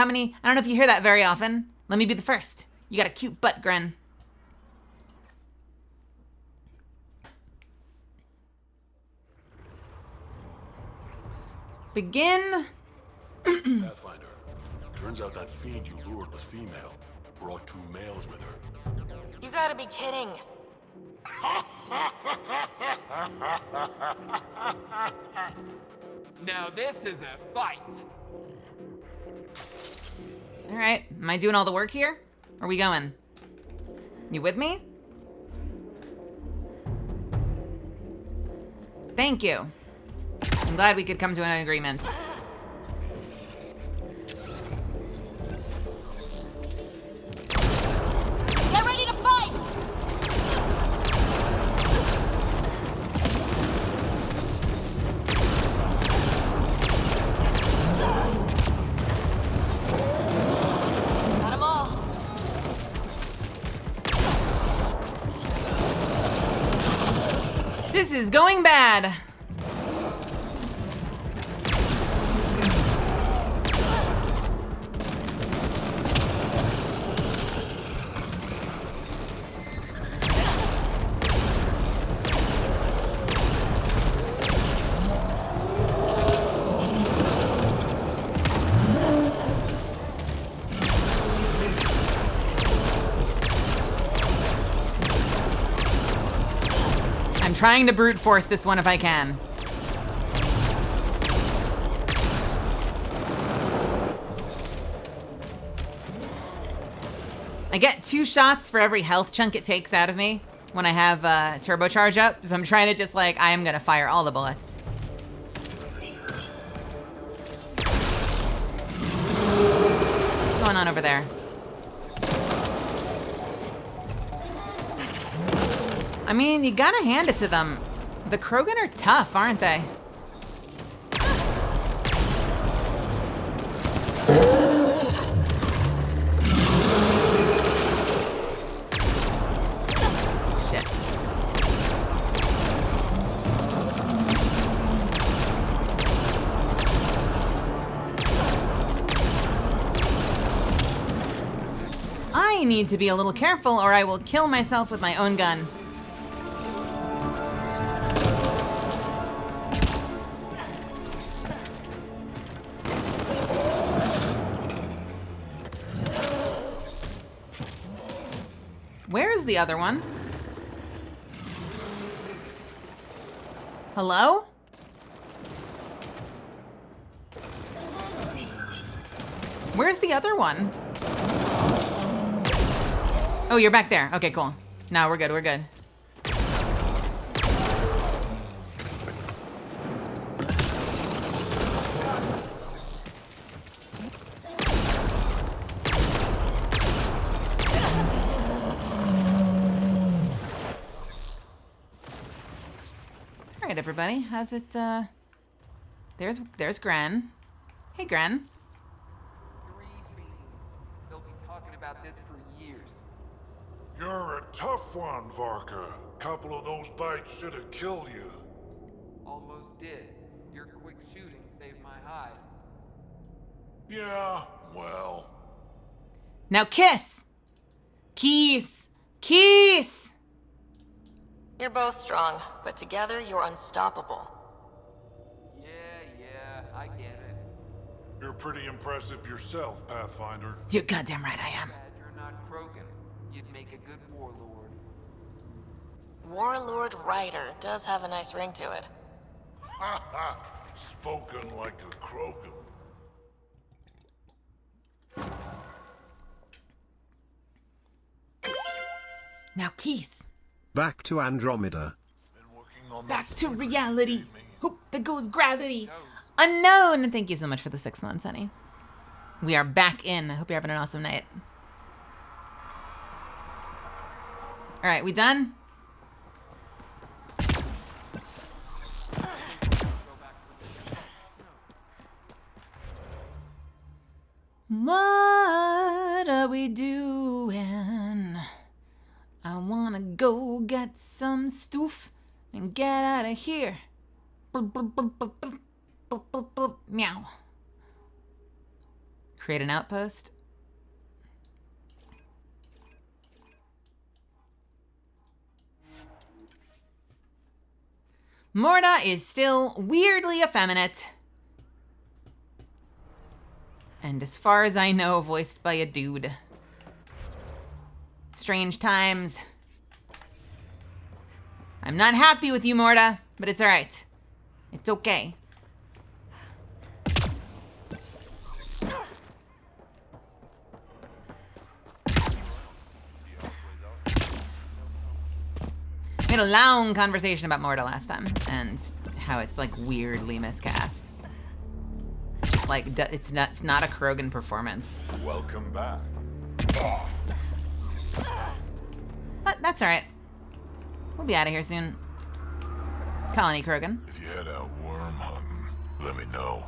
if you hear that very often. Let me be the first. You got a cute butt, Gren. Begin. Pathfinder. Turns out that fiend you lured was female. Brought 2 males with her. You gotta be kidding. Now this is a fight. All right. Am I doing all the work here? Are we going? You with me? Thank you. I'm glad we could come to an agreement. Get ready to fight! Got 'em all. This is going bad. I'm trying to brute force this one if I can. I get 2 shots for every health chunk it takes out of me when I have turbocharge up, so I'm trying to just like, I am gonna fire all the bullets. What's going on over there? I mean, you gotta hand it to them. The Krogan are tough, aren't they? Shit. I need to be a little careful or I will kill myself with my own gun. Where is the other one? Hello? Where's the other one? Oh, you're back there. Okay, cool. No, we're good, we're good. right, everybody. How's it, There's Gren. Hey, Gren. 3 beams. They'll be talking about this for years. You're a tough one, Varka. Couple of those bites should have killed you. Almost did. Your quick shooting saved my hide. Yeah, well. Now kiss! Kiss! Kiss! You're both strong, but together you're unstoppable. Yeah, I get it. You're pretty impressive yourself, Pathfinder. You're goddamn right I am. Glad you're not Krogan. You'd make a good warlord. Warlord Ryder does have a nice ring to it. Ha ha! Spoken like a Krogan. Now kiss. Back to Andromeda. Been working on Back that to for reality. me. Hope there goes gravity. Unknown. Thank you so much for the 6 months, honey. We are back in. I hope you're having an awesome night. All right, we done? What are we doing? I wanna go get some stoof and get out of here. Meow. Create an outpost. Morda is still weirdly effeminate. And as far as I know, voiced by a dude. Strange times. I'm not happy with you, Morda, but it's alright. It's okay. We had a long conversation about Morda last time, and how it's like weirdly miscast. Just like it's not a Krogan performance. Welcome back. But that's all right. We'll be out of here soon. Colony Krogan. If you head out worm hunting, let me know.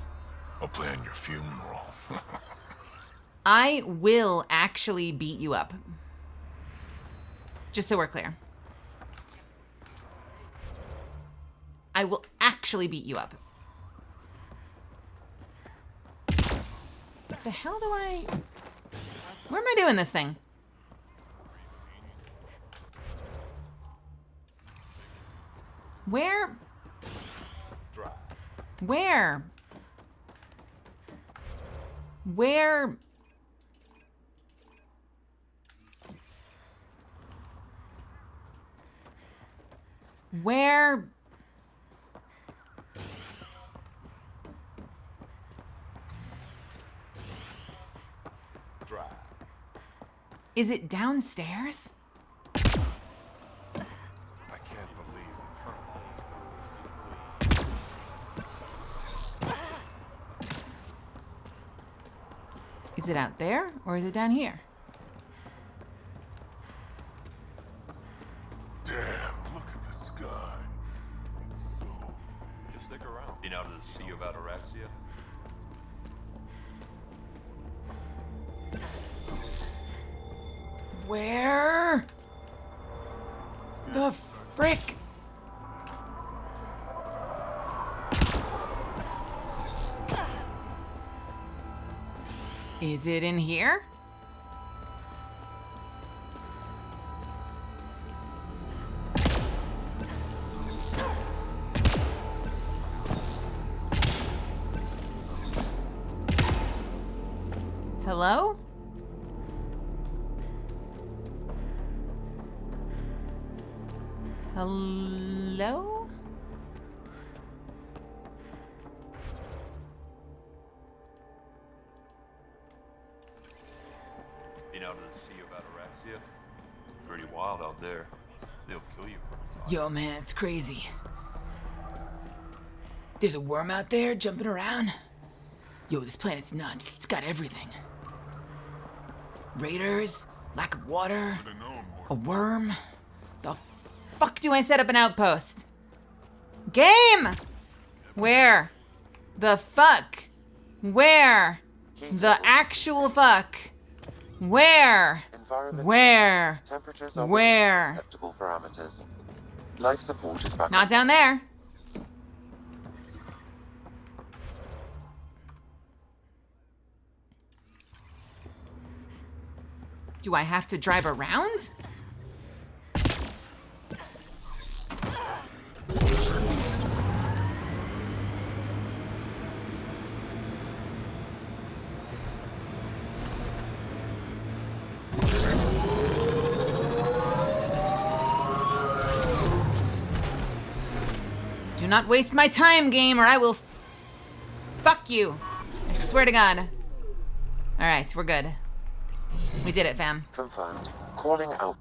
I'll plan your funeral. I will actually beat you up. Just so we're clear. I will actually beat you up. What the hell do I... Where am I doing this thing? Where? Where? Where? Where? Is it downstairs? I can't believe the Is it out there or is it down here? Damn, look at the sky. It's so big. Just stick around. Been out of the Sea of Ataraxia? Where the frick? Is it in here? Hello? Hello? Been out of the Sea of Ataraxia? Pretty wild out there. They'll kill you for a time. Yo, man, it's crazy. There's a worm out there jumping around. Yo, this planet's nuts. It's got everything. Raiders, lack of water, a worm. The fuck do I set up an outpost? Game! Where? The fuck? Where? The actual fuck? Where? Where? Temperatures are Where? within acceptable parameters. Life support is back. Not down there. Do I have to drive around? Do not waste my time, game, or I will fuck you. I swear to God. All right, we're good. We did it, fam. Confirmed. Calling out.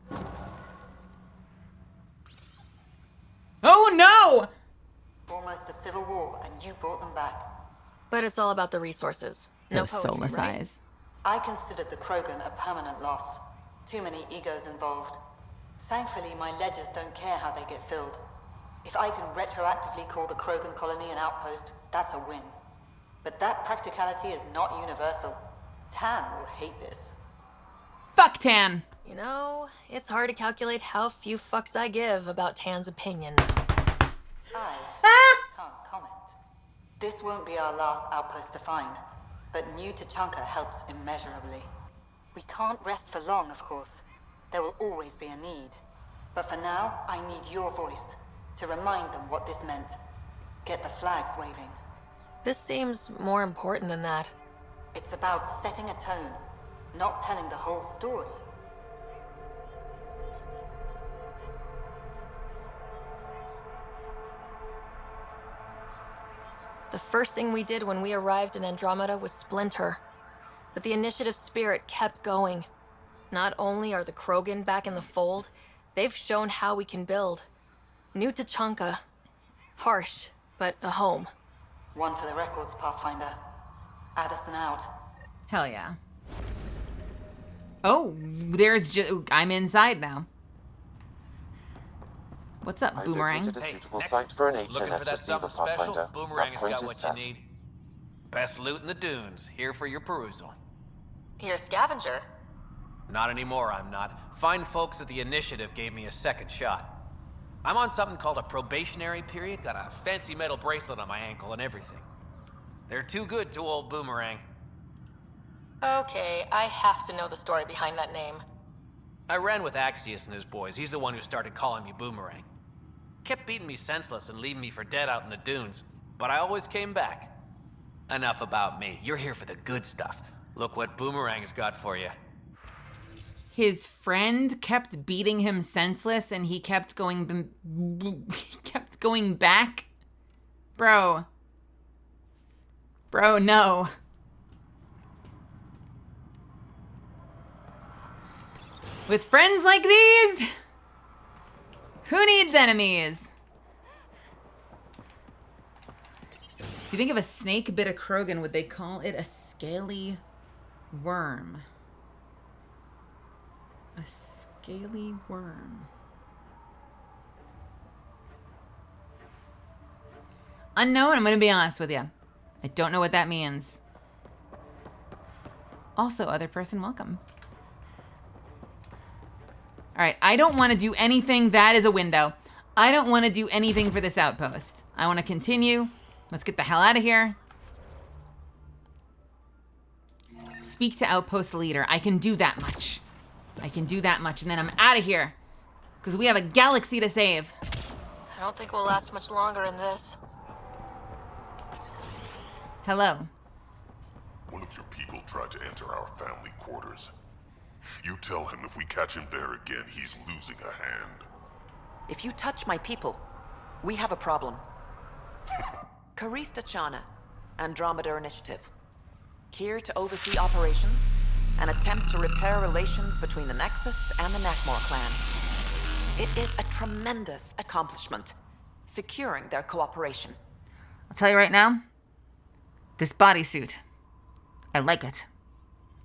Oh no! Almost a civil war, and you brought them back. But it's all about the resources. No Those poetry, soulless right? eyes. I considered the Krogan a permanent loss. Too many egos involved. Thankfully, my ledgers don't care how they get filled. If I can retroactively call the Krogan colony an outpost, that's a win. But that practicality is not universal. Tan will hate this. Fuck Tan. You know, it's hard to calculate how few fucks I give about Tan's opinion. I can't comment. This won't be our last outpost to find, but New Tachanka helps immeasurably. We can't rest for long, of course. There will always be a need. But for now, I need your voice to remind them what this meant. Get the flags waving. This seems more important than that. It's about setting a tone, not telling the whole story. The first thing we did when we arrived in Andromeda was splinter. But the initiative spirit kept going. Not only are the Krogan back in the fold, they've shown how we can build. New Tachanka. Harsh, but a home. One for the records, Pathfinder. Addison out. Hell yeah. Oh, I'm inside now. What's up, I've Boomerang? located a suitable site for an Looking for HNS that receiver, something special? Pathfinder. Boomerang has That got point what is you set. need. Best loot in the dunes. Here for your perusal. You're a scavenger. Not anymore, I'm not. Fine folks at the Initiative gave me a second shot. I'm on something called a probationary period. Got a fancy metal bracelet on my ankle and everything. They're too good to old Boomerang. Okay, I have to know the story behind that name. I ran with Axius and his boys. He's the one who started calling me Boomerang. Kept beating me senseless and leaving me for dead out in the dunes. But I always came back. Enough about me. You're here for the good stuff. Look what Boomerang's got for you. His friend kept beating him senseless and he kept going back? Bro, no. With friends like these, who needs enemies? Do you think if a snake bit a Krogan, would they call it a scaly worm? A scaly worm. Unknown, I'm gonna be honest with you. I don't know what that means. Also, other person, welcome. All right, I don't want to do anything. That is a window. I don't want to do anything for this outpost. I want to continue. Let's get the hell out of here. Speak to outpost leader. I can do that much. I can do that much, and then I'm out of here. Because we have a galaxy to save. I don't think we'll last much longer in this. Hello. One of your people tried to enter our family quarters. You tell him if we catch him there again, he's losing a hand. If you touch my people, we have a problem. Karista Chana, Andromeda Initiative. Here to oversee operations and attempt to repair relations between the Nexus and the Nakmor clan. It is a tremendous accomplishment, securing their cooperation. I'll tell you right now, this bodysuit, I like it.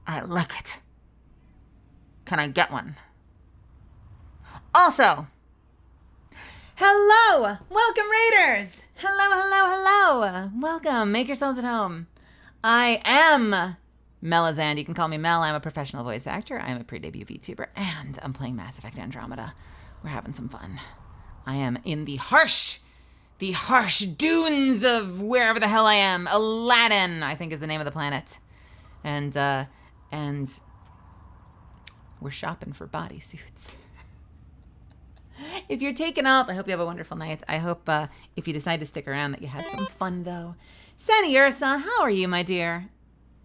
I like it. Can I get one? Also, Hello! Welcome, Raiders! Hello. Welcome. Make yourselves at home. I am Melazand. You can call me Mel. I'm a professional voice actor. I'm a pre-debut VTuber, and I'm playing Mass Effect Andromeda. We're having some fun. I am in the harsh dunes of wherever the hell I am. Aladdin, I think, is the name of the planet. And we're shopping for bodysuits. If you're taken off, I hope you have a wonderful night. I hope if you decide to stick around that you have some fun, though. Sani Ursa, how are you, my dear?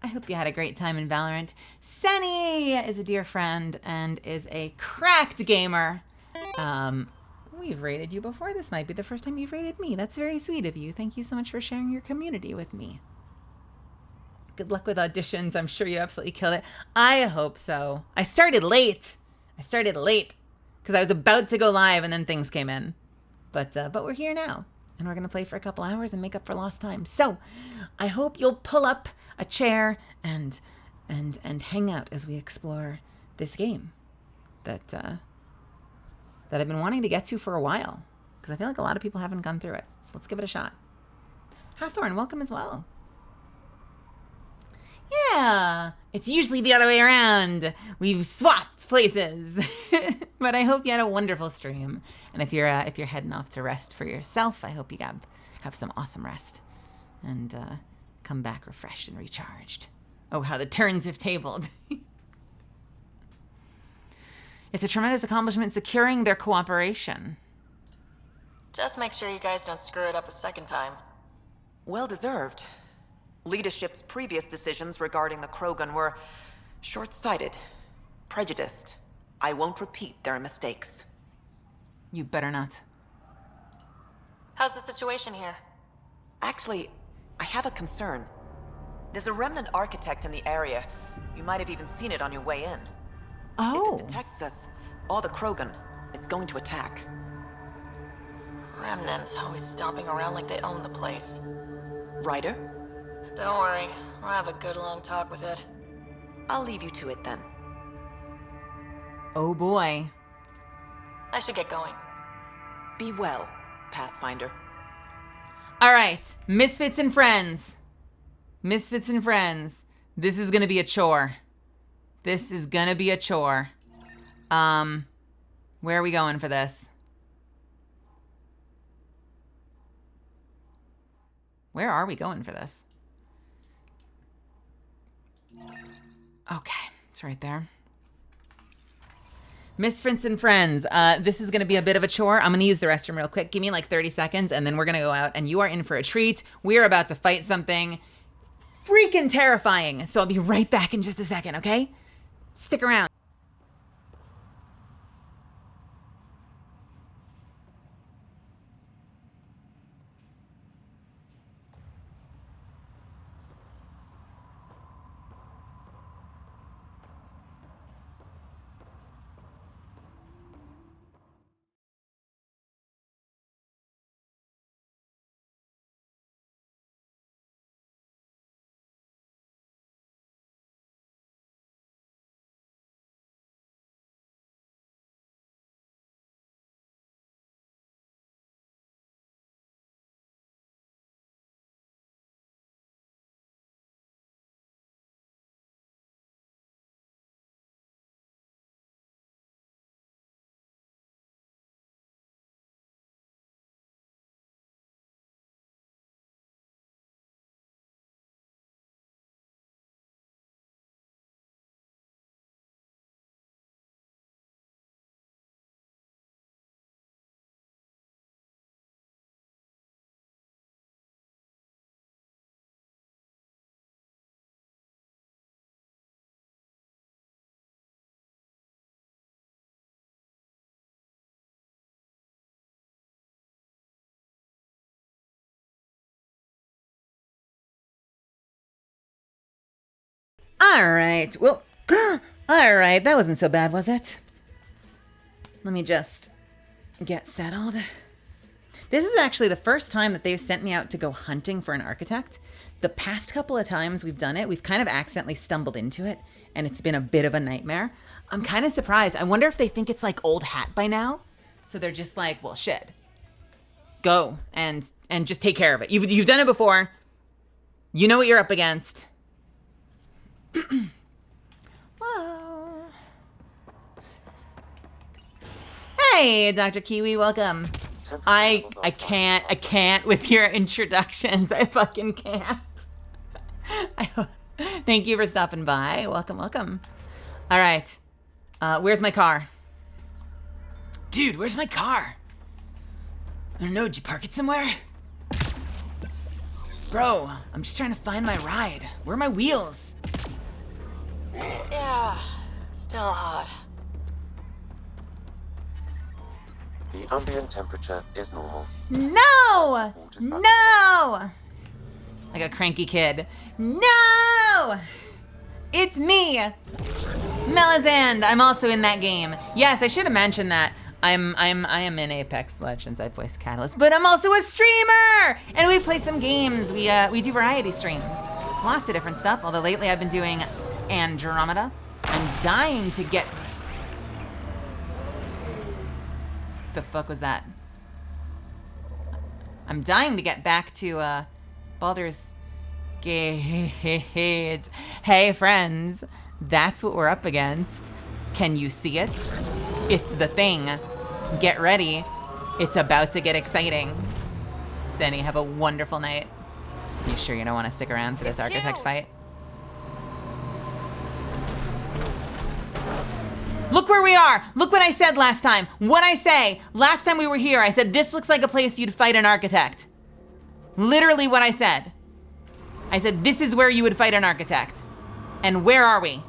I hope you had a great time in Valorant. Sani is a dear friend and is a cracked gamer. We've rated you before. This might be the first time you've rated me. That's very sweet of you. Thank you so much for sharing your community with me. Good luck with auditions. I'm sure you absolutely killed it. I hope so. I started late because I was about to go live and then things came in. But we're here now, and we're gonna play for a couple hours and make up for lost time. So I hope you'll pull up a chair and hang out as we explore this game that I've been wanting to get to for a while, because I feel like a lot of people haven't gone through it. So let's give it a shot. Hathorn, welcome as well. Yeah, it's usually the other way around. We've swapped places. But I hope you had a wonderful stream. And if you're heading off to rest for yourself, I hope you have some awesome rest and come back refreshed and recharged. Oh, how the turns have tabled. It's a tremendous accomplishment securing their cooperation. Just make sure you guys don't screw it up a second time. Well deserved. Leadership's previous decisions regarding the Krogan were short-sighted, prejudiced. I won't repeat their mistakes. You better not. How's the situation here? Actually, I have a concern. There's a remnant architect in the area. You might have even seen it on your way in. Oh. If it detects us, or the Krogan, it's going to attack. Remnants, always stomping around like they own the place. Ryder? Don't worry, I'll have a good long talk with it. I'll leave you to it then. Oh boy. I should get going. Be well, Pathfinder. All right, Misfits and Friends. Misfits and Friends. This is gonna be a chore. This is gonna be a chore. Where are we going for this? Where are we going for this? Okay, it's right there. Misfits and Friends. This is going to be a bit of a chore. I'm going to use the restroom real quick. Give me like 30 seconds, and then we're going to go out, and you are in for a treat. We are about to fight something freaking terrifying. So I'll be right back in just a second, okay? Stick around. All right. Well, all right. That wasn't so bad, was it? Let me just get settled. This is actually the first time that they've sent me out to go hunting for an architect. The past couple of times we've done it, we've kind of accidentally stumbled into it, and it's been a bit of a nightmare. I'm kind of surprised. I wonder if they think it's like old hat by now. So they're just like, well, shit. go and just take care of it. You've done it before. You know what you're up against. Whoa. Hey, Dr. Kiwi, welcome. I can't with your introductions. I fucking can't. Thank you for stopping by. Welcome. All right. Where's my car? Dude, where's my car? I don't know, did you park it somewhere? Bro, I'm just trying to find my ride. Where are my wheels? Yeah, still hot. The ambient temperature is normal. No! No! Like a cranky kid. No! It's me! Melizand, I'm also in that game. Yes, I should have mentioned that. I am in Apex Legends. I voice Catalyst, but I'm also a streamer, and we play some games. We do variety streams, lots of different stuff. Although lately I've been doing Andromeda. I'm dying to get. The fuck was that? I'm dying to get back to Baldur's Gate. Hey friends, that's what we're up against. Can you see it? It's the thing. Get ready. It's about to get exciting. Senny, have a wonderful night. You sure you don't want to stick around for this architect fight? Look where we are. Look what I said last time. What'd I say? Last time we were here, I said, this looks like a place you'd fight an architect. Literally what I said. I said, this is where you would fight an architect. And where are we?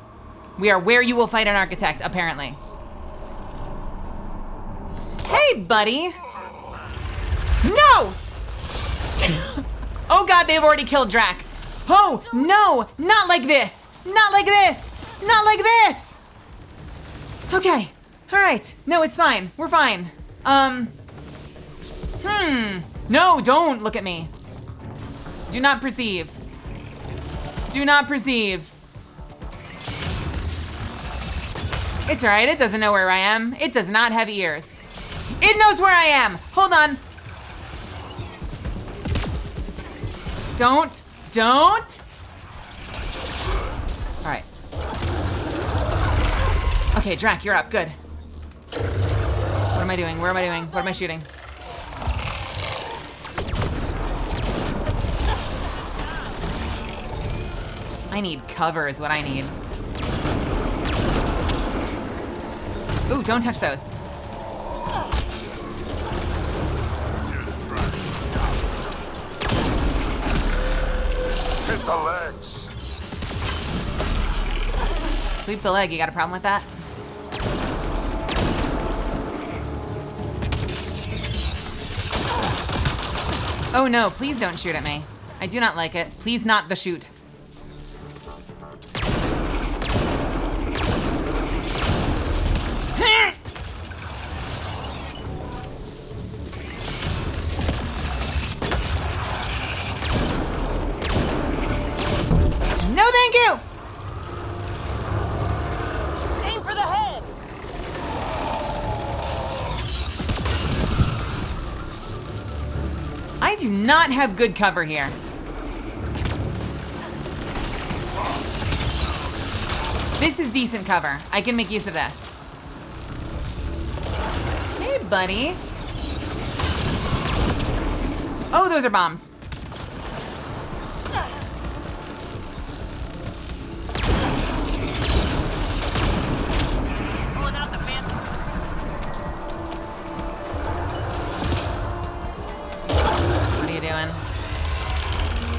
We are where you will fight an architect, apparently. Hey, buddy. No! Oh God, they've already killed Drac. Oh, no, not like this. Not like this. Not like this. Okay, all right. No, it's fine. We're fine. No, don't look at me. Do not perceive. Do not perceive. It's all right, it doesn't know where I am. It does not have ears. It knows where I am. Hold on. Don't. All right. Okay, Drac, you're up, good. What am I doing? Where am I doing? What am I shooting? I need cover is what I need. Ooh, don't touch those. Hit the legs. Sweep the leg, you got a problem with that? Oh no, please don't shoot at me. I do not like it. Please not the shoot. No, thank you! Aim for the head! I do not have good cover here. This is decent cover. I can make use of this. Hey, buddy. Oh, those are bombs.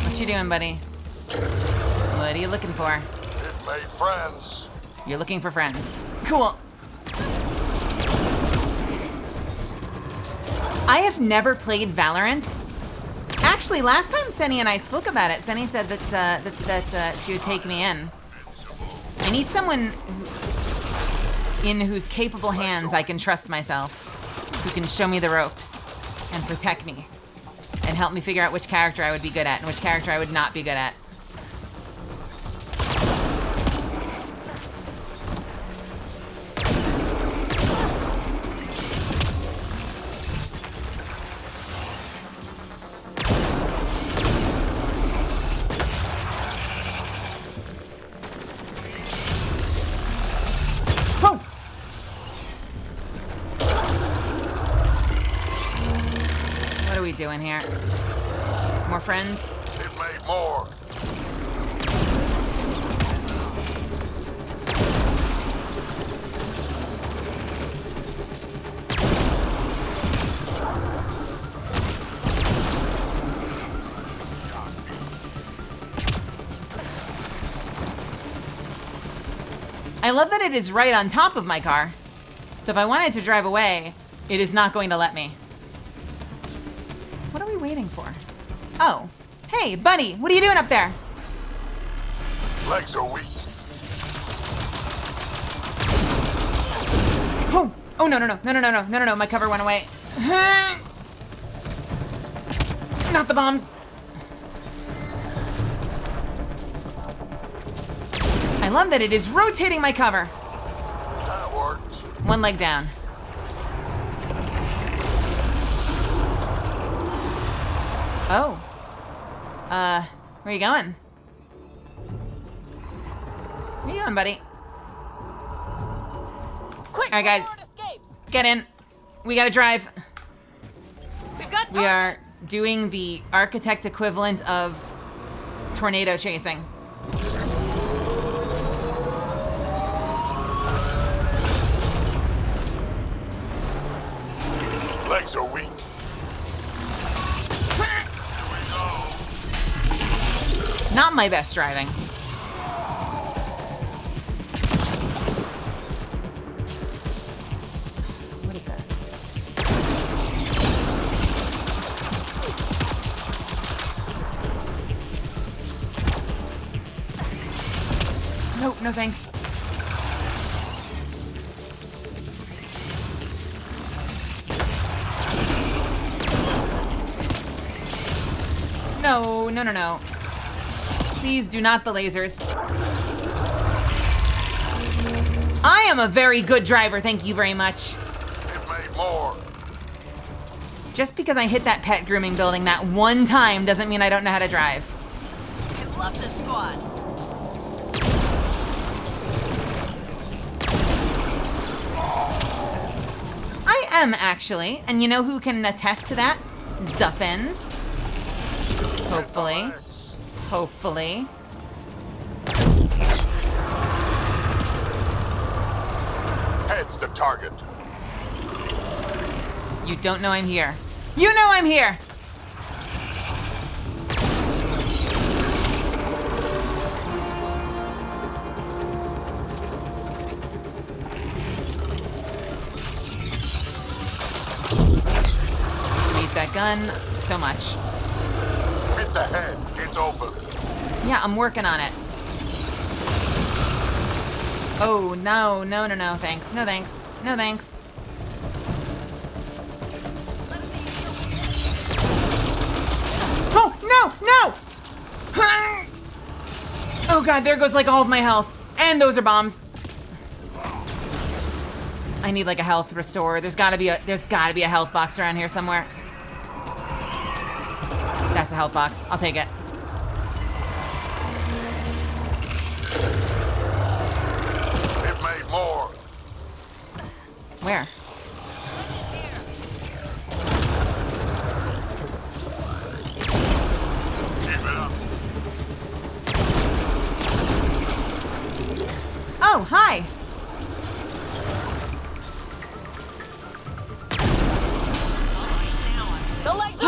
What you doing, buddy? What are you looking for? It made friends. You're looking for friends. Cool. I have never played Valorant. Actually, last time Senny and I spoke about it, Senny said that she would take me in. I need someone in whose capable hands I can trust myself, who can show me the ropes and protect me. And help me figure out which character I would be good at and which character I would not be good at. we doing here? More friends? It made more. I love that it is right on top of my car. So if I wanted to drive away, it is not going to let me. What are we waiting for? Oh, hey, Bunny, what are you doing up there? Legs are weak. Oh, no, my cover went away. Not the bombs. I love that it is rotating my cover. That worked. One leg down. Oh. Where you going? Where you going, buddy? Quick, all right, guys, get in. We gotta drive. We've got We are doing the architect equivalent of tornado chasing. Legs are weak. Not my best driving. What is this? No, no thanks. No. Please do not the lasers. I am a very good driver, thank you very much. It made more. Just because I hit that pet grooming building that one time doesn't mean I don't know how to drive. I love this squad. I am actually, and you know who can attest to that? Zuffins. Hopefully. Hopefully. Head's the target. You don't know I'm here. You know I'm here! Hate that gun so much. Hit the head. It's open. Yeah, I'm working on it. Oh, no, thanks. No thanks. No thanks. Oh, no! Oh god, there goes like all of my health. And those are bombs. I need like a health restore. There's gotta be a health box around here somewhere. That's a health box. I'll take it. It made more. Where? Keep it up. Oh, hi. The legs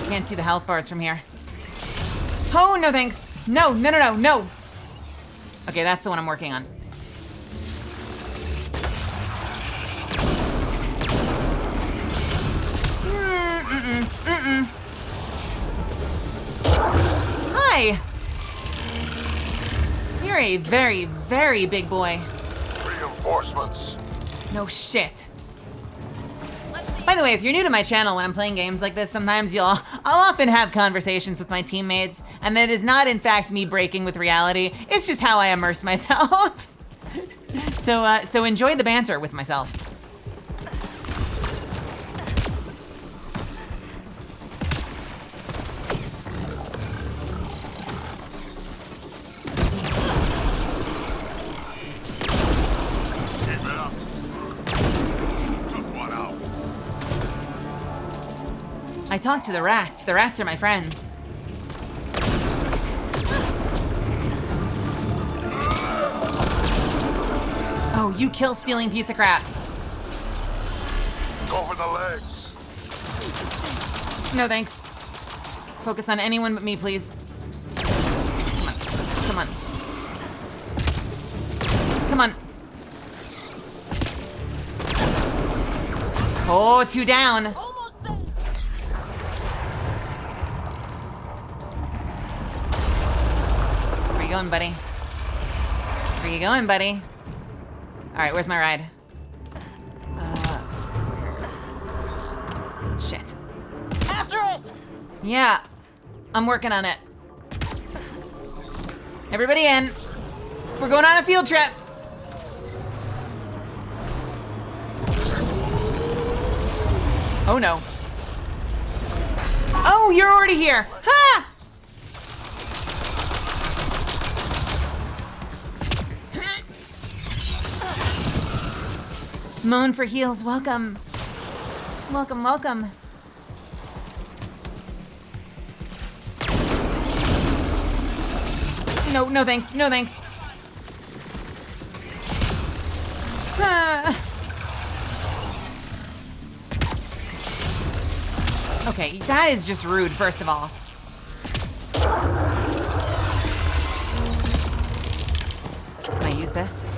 Can't see the health bars from here. Oh, no thanks. No. Okay, that's the one I'm working on. Hi. You're a very, very big boy. Reinforcements. No shit. By the way, if you're new to my channel, when I'm playing games like this, sometimes I'll often have conversations with my teammates, and that is not in fact me breaking with reality. It's just how I immerse myself. So enjoy the banter with myself. I talked to the rats. The rats are my friends. Oh, you kill stealing piece of crap. Go for the legs. No thanks. Focus on anyone but me, please. Come on. Come on. Oh, 2 down. Where you going, buddy? Where you going, buddy? All right, where's my ride? Shit. After it! Yeah, I'm working on it. Everybody in. We're going on a field trip. Oh no. Oh, you're already here. Ha! Moan for heals, welcome. Welcome, welcome. No, no thanks, no thanks. Ah. Okay, that is just rude, first of all. Can I use this?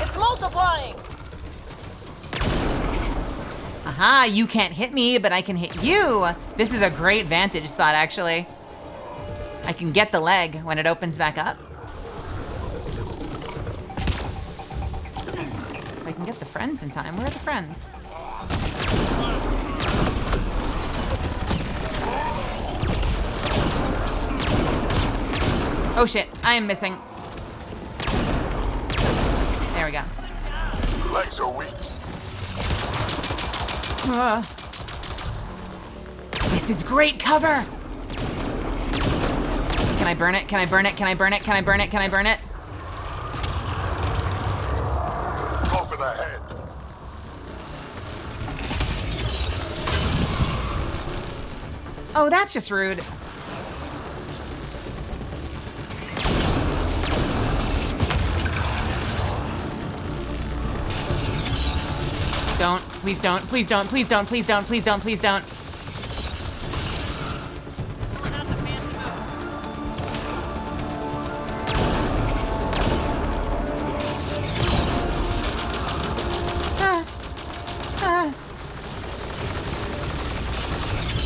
It's multiplying! Aha, you can't hit me, but I can hit you. This is a great vantage spot, actually. I can get the leg when it opens back up. If I can get the friends in time. Where are the friends? Oh shit, I am missing. There we go. Legs are weak. This is great cover. Can I burn it? Can I burn it? Can I burn it? Can I burn it? Can I burn it? Go for the head. Oh, that's just rude. Don't. Please don't. Please don't. Please don't. Please don't. Please don't. Please don't.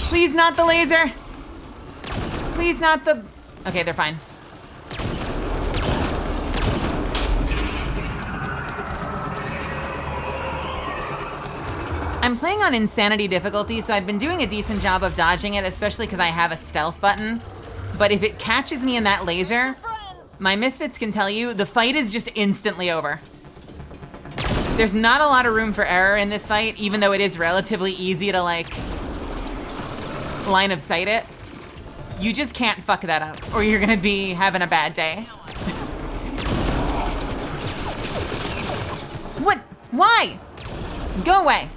Please not the laser. Please not the... Okay, they're fine. I'm playing on insanity difficulty, so I've been doing a decent job of dodging it, especially because I have a stealth button. But if it catches me in that laser, my misfits can tell you, the fight is just instantly over. There's not a lot of room for error in this fight, even though it is relatively easy to, like, line of sight it. You just can't fuck that up, or you're gonna be having a bad day. What? Why? Go away.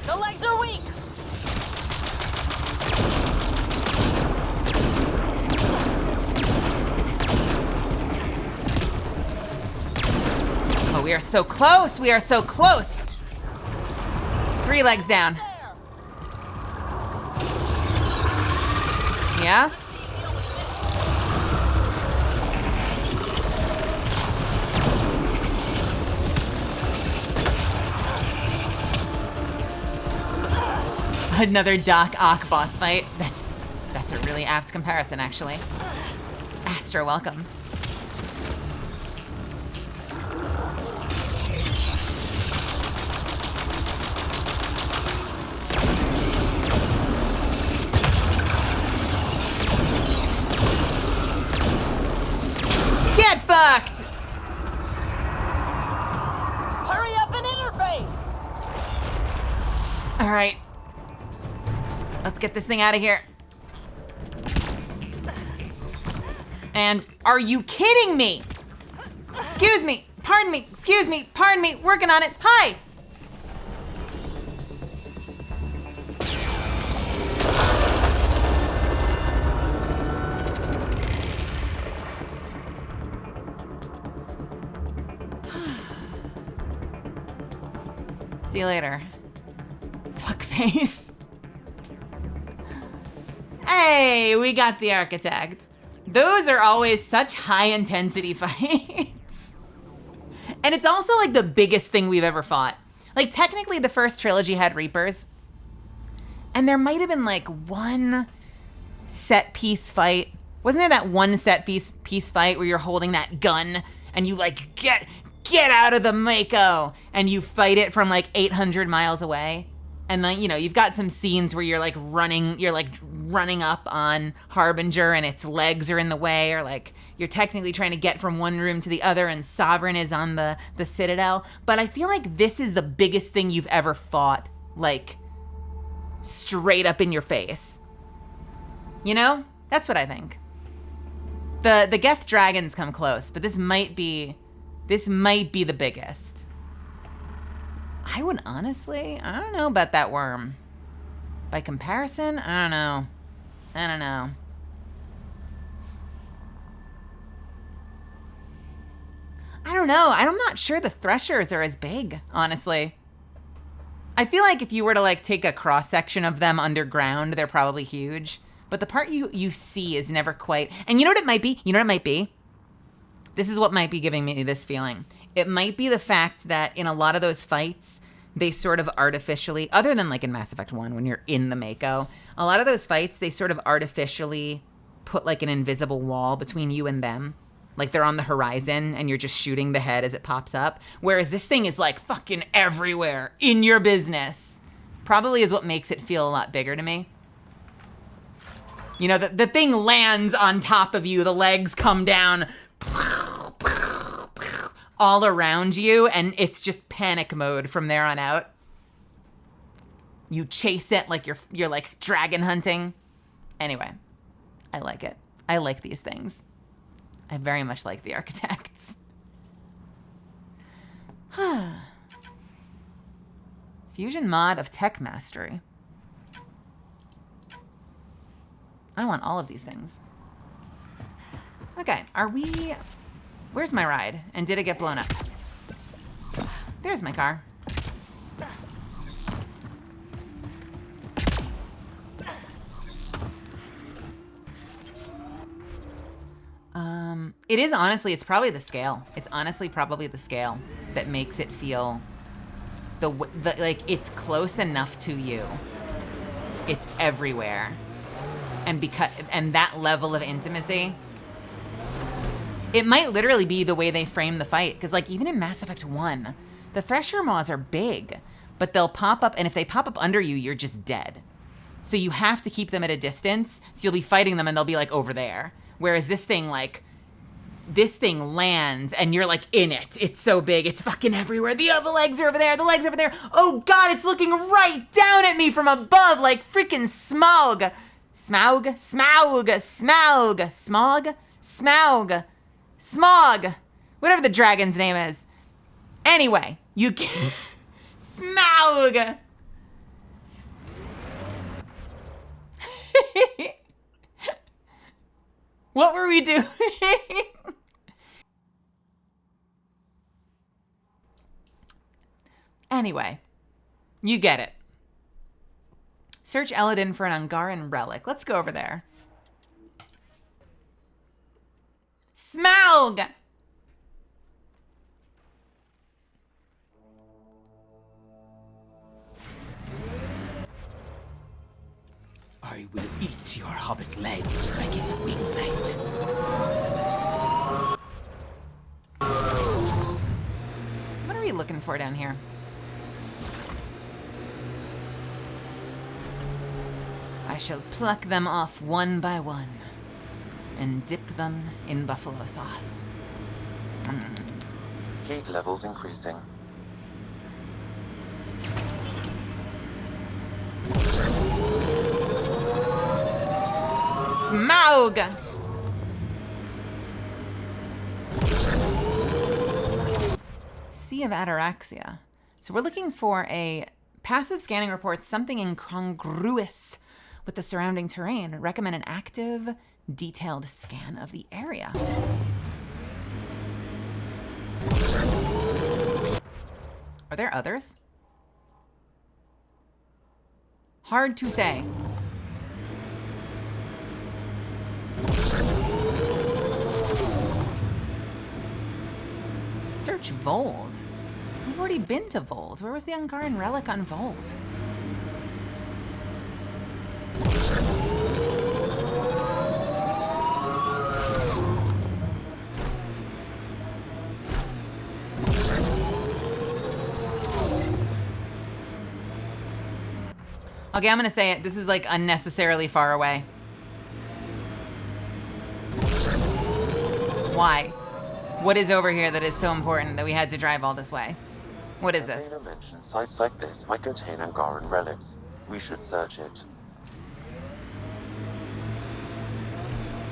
The legs are weak! Oh, we are so close! We are so close! 3 legs down. Yeah? Another Doc Ock boss fight. That's a really apt comparison, actually. Astra, welcome. Get fucked! Hurry up and interface! All right. Let's get this thing out of here. And are you kidding me? Excuse me, pardon me, excuse me, pardon me, working on it. Hi! See you later. Fuckface. Hey, we got the architect. Those are always such high intensity fights. And it's also like the biggest thing we've ever fought. Like technically the first trilogy had Reapers. And there might have been like one set piece fight. Wasn't there that one set piece fight where you're holding that gun and you like get out of the Mako and you fight it from like 800 miles away? And then, you know, you've got some scenes where you're like running up on Harbinger and its legs are in the way, or like you're technically trying to get from one room to the other and Sovereign is on the Citadel. But I feel like this is the biggest thing you've ever fought, like straight up in your face. You know? That's what I think. The Geth dragons come close, but this might be the biggest. I would honestly, I don't know about that worm. By comparison, I don't know. I'm not sure the Threshers are as big, honestly. I feel like if you were to like take a cross section of them underground, they're probably huge. But the part you see is never quite. And you know what it might be? This is what might be giving me this feeling. It might be the fact that in a lot of those fights, they sort of artificially, other than like in Mass Effect 1 when you're in the Mako, a lot of those fights, they sort of artificially put like an invisible wall between you and them. Like they're on the horizon and you're just shooting the head as it pops up. Whereas this thing is like fucking everywhere, in your business. Probably is what makes it feel a lot bigger to me. You know, the thing lands on top of you, the legs come down all around you, and it's just panic mode from there on out. You chase it like you're like dragon hunting. Anyway, I like it. I like these things. I very much like the architects. Fusion mod of tech mastery. I want all of these things. Okay, where's my ride? And did it get blown up? There's my car. It is honestly, it's probably the scale. It's honestly probably the scale that makes it feel like it's close enough to you. It's everywhere. And that level of intimacy, it might literally be the way they frame the fight. Because like even in Mass Effect 1, the Thresher Maws are big, but they'll pop up, and if they pop up under you, you're just dead. So you have to keep them at a distance, so you'll be fighting them and they'll be like over there. Whereas this thing lands and you're like in it. It's so big, it's fucking everywhere. The other legs are over there, the legs are over there. Oh God, it's looking right down at me from above like freaking Smaug. Smaug, whatever the dragon's name is. Anyway, you can Smaug. What were we doing? Anyway, you get it. Search Eladin for an Angaran relic. Let's go over there. Smaug! I will eat your hobbit legs like it's wingmate. What are we looking for down here? I shall pluck them off one by one and dip them in buffalo sauce. Heat levels increasing. Smaug! Sea of Ataraxia. So we're looking for a passive scanning reports something incongruous with the surrounding terrain. Recommend an active, detailed scan of the area. Are there others? Hard to say. Search Vold. We've already been to Vold. Where was the Angaran relic on Vold? Okay, I'm gonna say it. This is like unnecessarily far away. Why? What is over here that is so important that we had to drive all this way? What is this? Andromeda mentioned sites like this might contain Angaran relics. We should search it.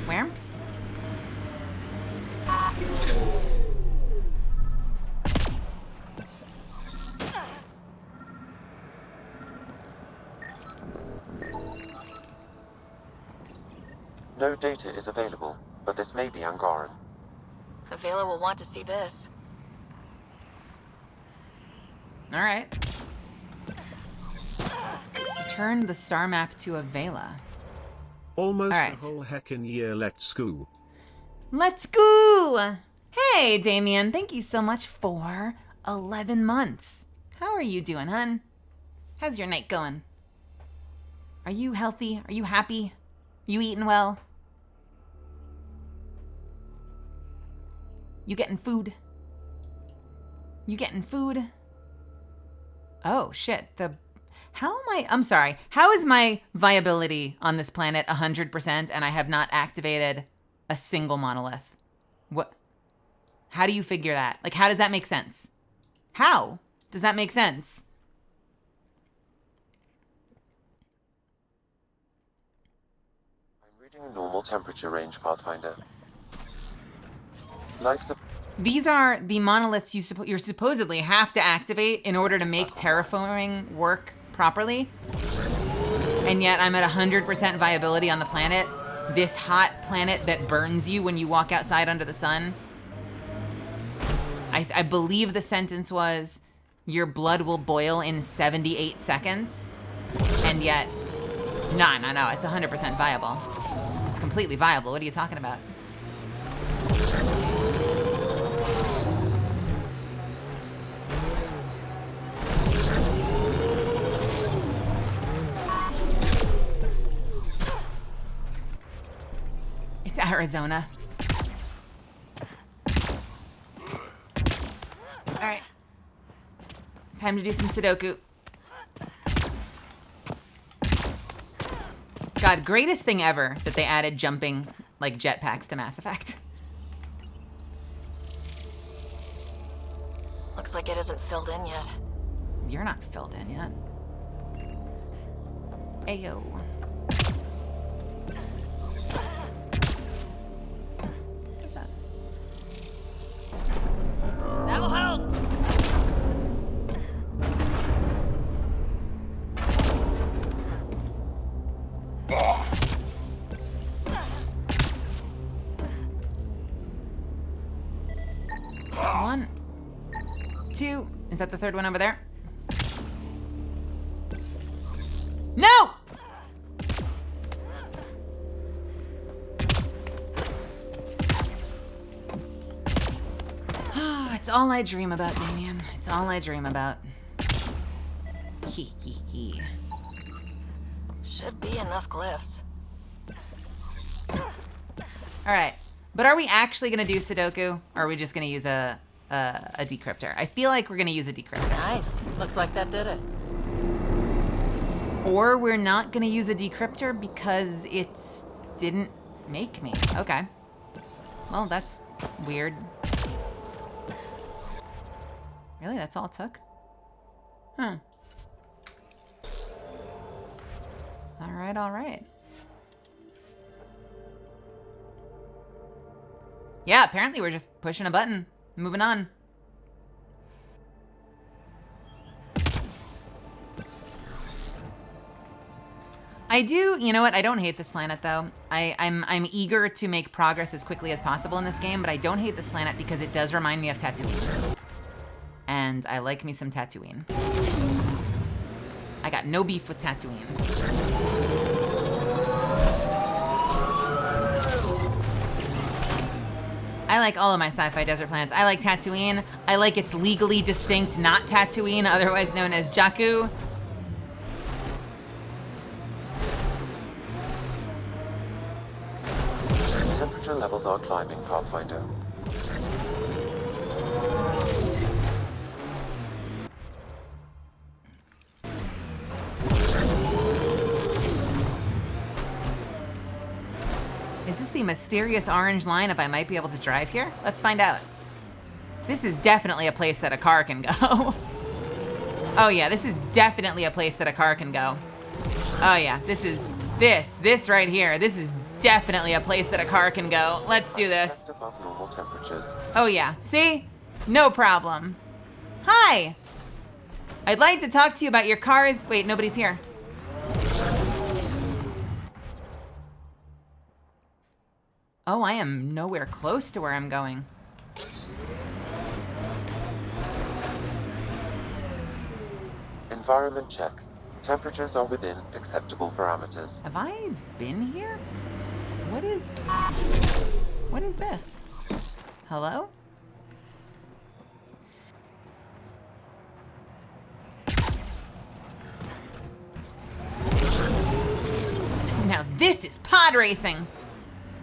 Whermst? No data is available, but this may be Angaran. Avela will want to see this. All right. Turn the star map to Avela. Almost All right. a whole heckin' year, let's go. Let's go! Hey, Damien, thank you so much for 11 months. How are you doing, hun? How's your night going? Are you healthy? Are you happy? You eating well? You getting food? You getting food? Oh, shit. I'm sorry. How is my viability on this planet 100% and I have not activated a single monolith? What? How do you figure that? Like, how does that make sense? How does that make sense? I'm reading a normal temperature range, Pathfinder. These are the monoliths you supposedly have to activate in order to make terraforming work properly. And yet I'm at 100% viability on the planet. This hot planet that burns you when you walk outside under the sun. I believe the sentence was, your blood will boil in 78 seconds. And yet, no, it's 100% viable. It's completely viable. What are you talking about? It's Arizona. All right. Time to do some Sudoku. God, greatest thing ever that they added jumping like jetpacks to Mass Effect. Looks like it isn't filled in yet. You're not filled in yet. Ayo. That'll help. One, two. Is that the third one over there? No! It's all I dream about, Damien. It's all I dream about. Hee hee hee. Should be enough glyphs. All right, but are we actually gonna do Sudoku, or are we just gonna use a decryptor? I feel like we're gonna use a decryptor. Nice. Looks like that did it. Or we're not gonna use a decryptor because it didn't make me. Okay. Well, that's weird. Really, that's all it took? Huh. All right, all right. Yeah, apparently we're just pushing a button. Moving on. I do, you know what? I don't hate this planet though. I'm eager to make progress as quickly as possible in this game, but I don't hate this planet because it does remind me of Tatooine. And I like me some Tatooine. I got no beef with Tatooine. I like all of my sci-fi desert planets. I like Tatooine. I like its legally distinct not Tatooine, otherwise known as Jakku. Temperature levels are climbing, Pathfinder. Is this the mysterious orange line if I might be able to drive here? Let's find out. This is definitely a place that a car can go. Oh yeah, this is definitely a place that a car can go. Oh yeah, this right here. This is definitely a place that a car can go. Let's do this. Above normal temperatures. Oh yeah, see? No problem. Hi! I'd like to talk to you about your car's... Wait, nobody's here. Oh, I am nowhere close to where I'm going. Environment check. Temperatures are within acceptable parameters. Have I been here? What is this? Hello? Now this is pod racing.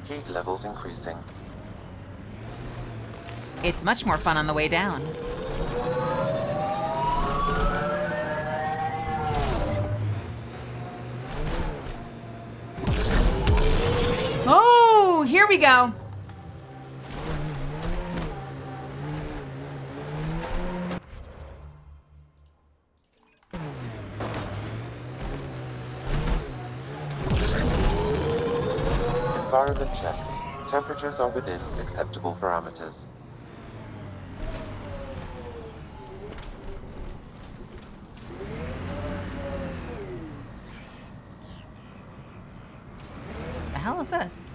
Heat levels increasing. It's much more fun on the way down. Oh, here we go. Environment check. Temperatures are within acceptable parameters. The hell is this?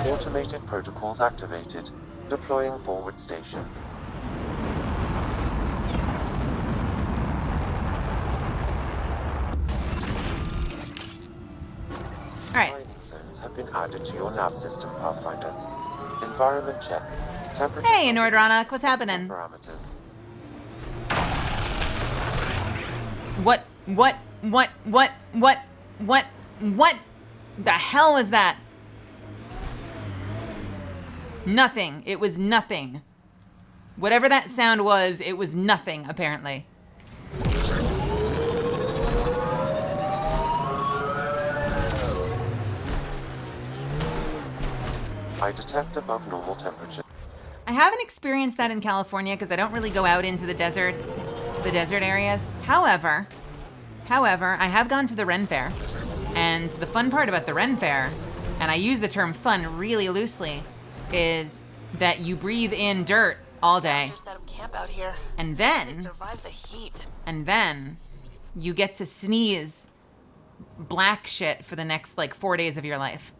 Automated protocols activated. Deploying forward station. Alright. Mining zones have been added to your nav system, Pathfinder. Environment check. Temperature. Hey, Nordronic, what's happening? Parameters. What the hell was that? Nothing. It was nothing. Whatever that sound was, it was nothing, apparently. I detect above normal temperature. I haven't experienced that in California because I don't really go out into the desert areas. However, I have gone to the Ren Fair. And the fun part about the Ren Fair, and I use the term fun really loosely, is that you breathe in dirt all day. Set up camp out here. And They then, survive the heat. and then you get to sneeze black shit for the next like 4 days of your life.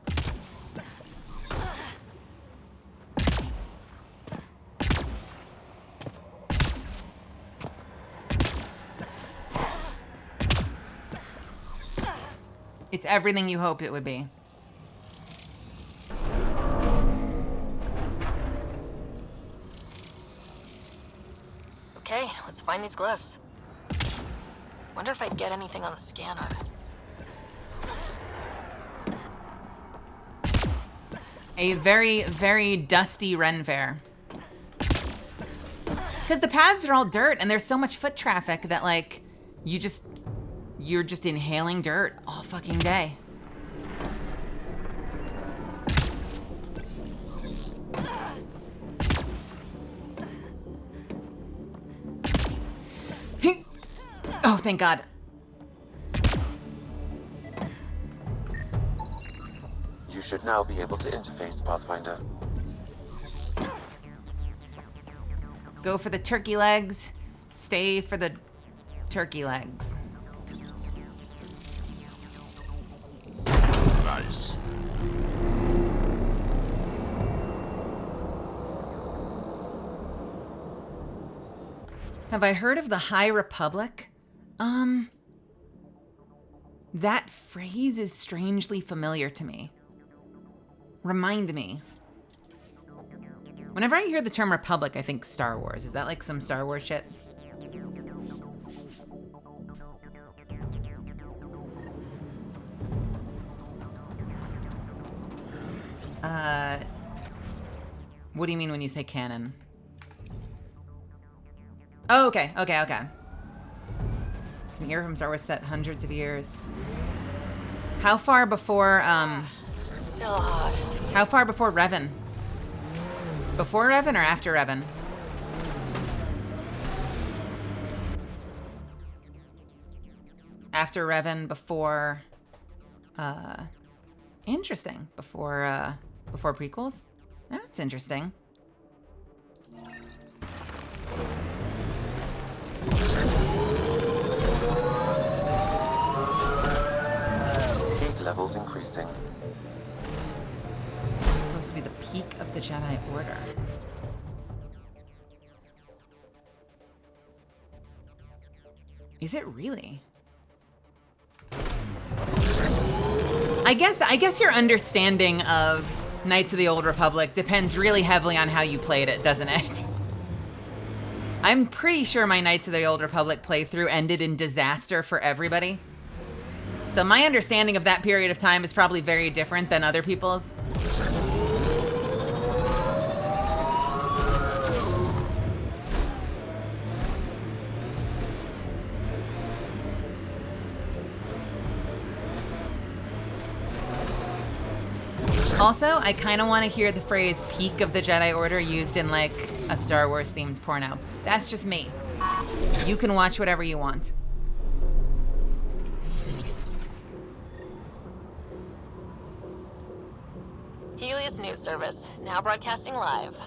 It's everything you hoped it would be. Okay, let's find these glyphs. Wonder if I'd get anything on the scanner. A very, very dusty Ren Fair. Because the paths are all dirt and there's so much foot traffic that like, you're just inhaling dirt all fucking day. Oh, thank God. You should now be able to interface, Pathfinder. Go for the turkey legs, stay for the turkey legs. Nice. Have I heard of the High Republic? That phrase is strangely familiar to me. Remind me. Whenever I hear the term Republic, I think Star Wars. Is that like some Star Wars shit? What do you mean when you say canon? Oh, okay. It's an era from Star Wars set hundreds of years. How far before, Still hot. How far before Revan? Before Revan or after Revan? After Revan, before, interesting. Before prequels? That's interesting. Heat levels increasing. Supposed to be the peak of the Jedi Order. Is it really? I guess your understanding of Knights of the Old Republic depends really heavily on how you played it, doesn't it? I'm pretty sure my Knights of the Old Republic playthrough ended in disaster for everybody. So my understanding of that period of time is probably very different than other people's. Also, I kind of want to hear the phrase peak of the Jedi Order used in like a Star Wars themed porno. That's just me. You can watch whatever you want. Helios News Service, now broadcasting live.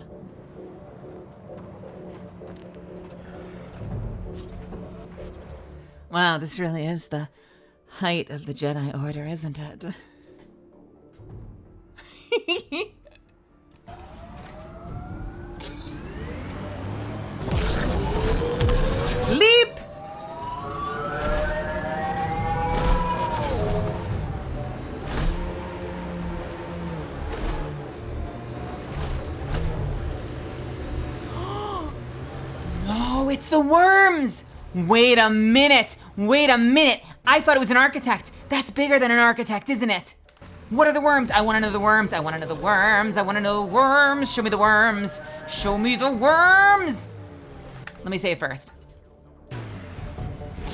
Wow, this really is the height of the Jedi Order, isn't it? Leap! No, it's the worms! Wait a minute! I thought it was an architect. That's bigger than an architect, isn't it? What are the worms? I want to know the worms. I want to know the worms. I want to know the worms. Show me the worms. Show me the worms. Let me say it first.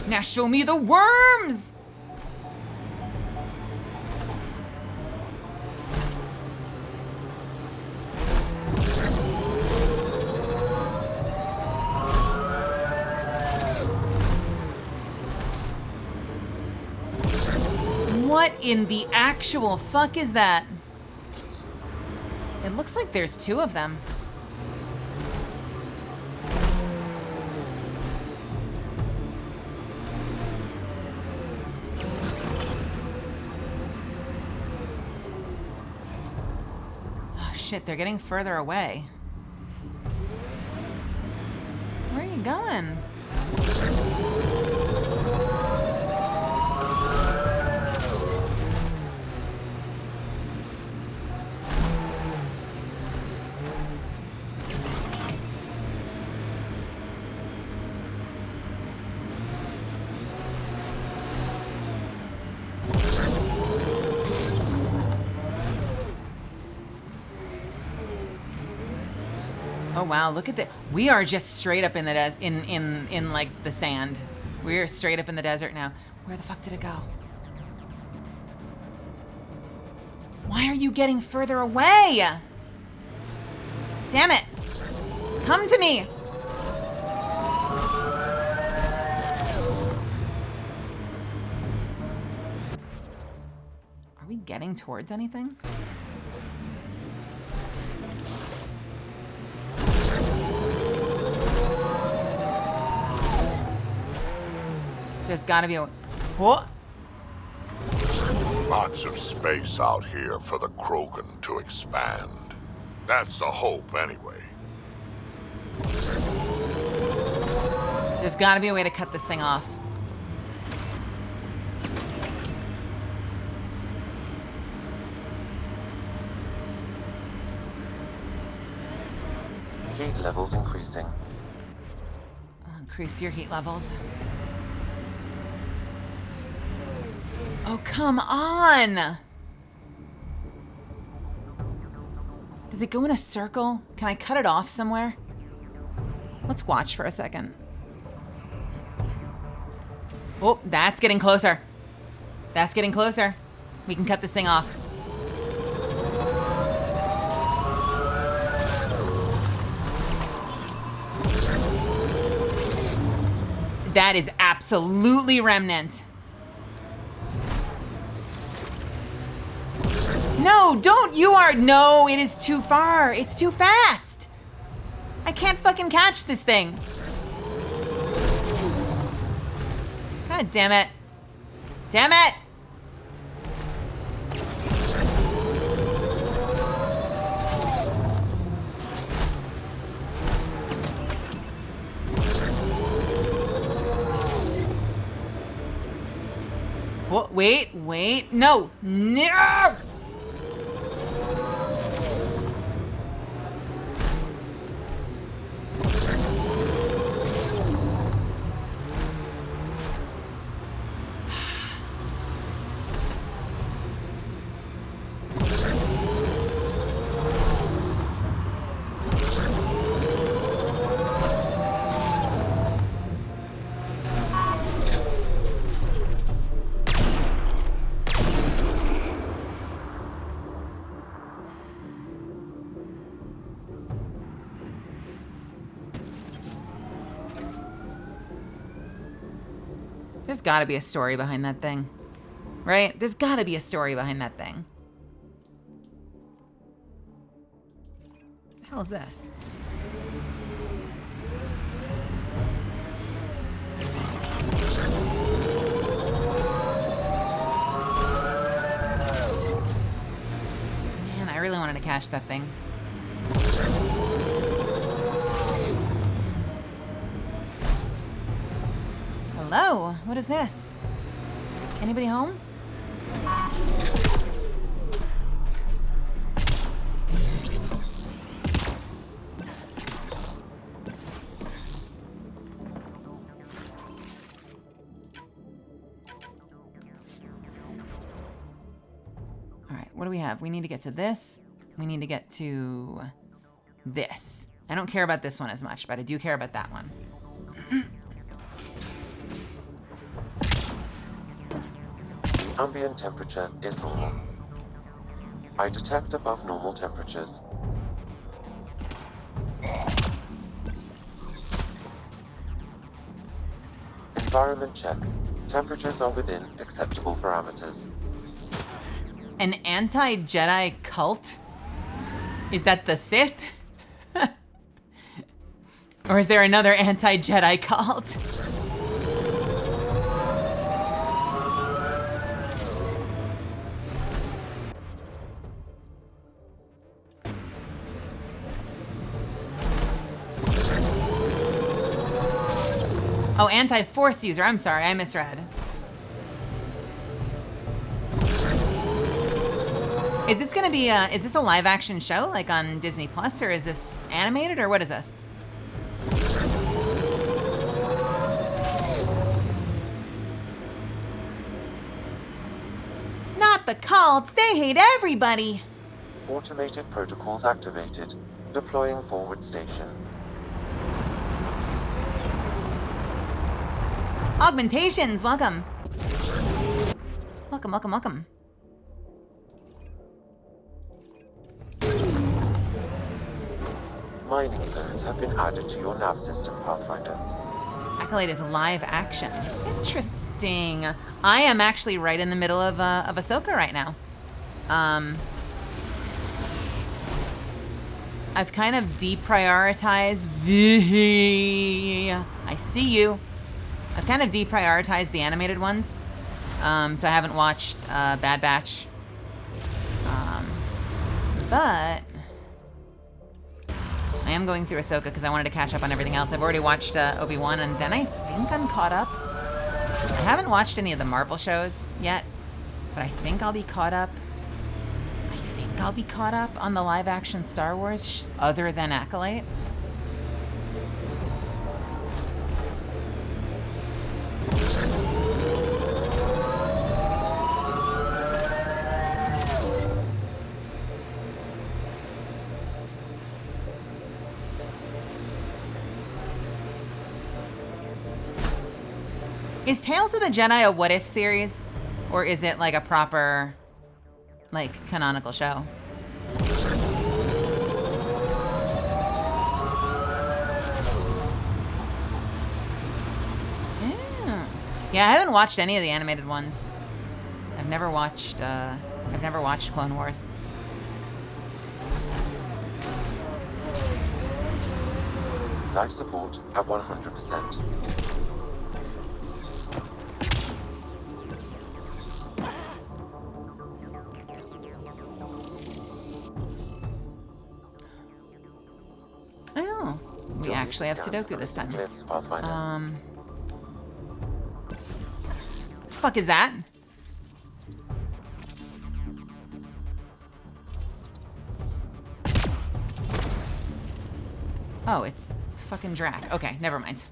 Now show me the worms. What in the actual fuck is that? It looks like there's two of them. Oh shit, they're getting further away. Where are you going? Oh wow, look at that. We are just straight up in the in like the sand. We're straight up in the desert now. Where the fuck did it go? Why are you getting further away? Damn it. Come to me. Are we getting towards anything? There's gotta be a... What? Lots of space out here for the Krogan to expand. That's the hope, anyway. There's gotta be a way to cut this thing off. Heat levels increasing. I'll increase your heat levels. Oh, come on! Does it go in a circle? Can I cut it off somewhere? Let's watch for a second. Oh, that's getting closer. That's getting closer. We can cut this thing off. That is absolutely Remnant. No, don't. You are. No, it is too far. It's too fast. I can't fucking catch this thing. God damn it. Damn it. What? Wait. No. No. There's gotta be a story behind that thing. Right? There's gotta be a story behind that thing. What the hell is this? Man, I really wanted to catch that thing. Hello, what is this? Anybody home? All right, what do we have? We need to get to this. We need to get to this. I don't care about this one as much, but I do care about that one. Ambient temperature is normal. I detect above normal temperatures. Environment check. Temperatures are within acceptable parameters. An anti-Jedi cult? Is that the Sith? Or is there another anti-Jedi cult? Oh, anti-Force user. I'm sorry, I misread. Is this gonna be is this a live action show like on Disney Plus, or is this animated, or what is this? Not the cults, they hate everybody. Automated protocols activated. Deploying forward station. Augmentations, welcome. Welcome. Mining zones have been added to your nav system, Pathfinder. Accolade is live action. Interesting. I am actually right in the middle of Ahsoka right now. I've kind of deprioritized the... I see you. I've kind of deprioritized the animated ones. So I haven't watched Bad Batch. But I I am going through Ahsoka because I wanted to catch up on everything else. I've already watched Obi-Wan, and then I think I'm caught up. I haven't watched any of the Marvel shows yet, but I think I'll be caught up. I think I'll be caught up on the live-action Star Wars other than Acolyte. Is Tales of the Jedi a what-if series? Or is it like a proper, like, canonical show? Yeah, I haven't watched any of the animated ones. I've never watched Clone Wars. Life support at 100%. Oh, we actually have Sudoku this time. Fuck is that? Oh, it's fucking Drac. Okay, never mind.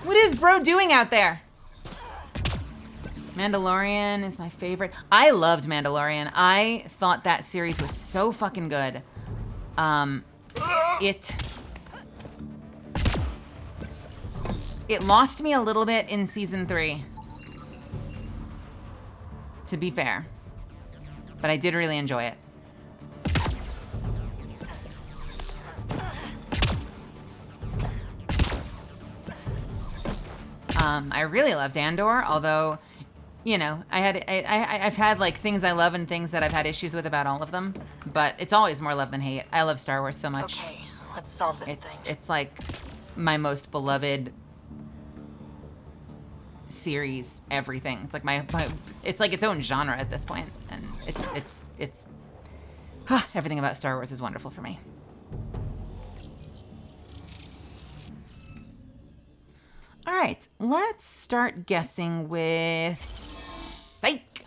What is bro doing out there? Mandalorian is my favorite. I loved Mandalorian. I thought that series was so fucking good. It lost me a little bit in season 3. To be fair. But I did really enjoy it. I really loved Andor, although, you know, I've had like things I love and things that I've had issues with about all of them, but it's always more love than hate. I love Star Wars so much. Okay, let's solve this thing. It's like my most beloved series, everything. It's like it's like its own genre at this point, and it's everything about Star Wars is wonderful for me. All right, let's start guessing with Psych.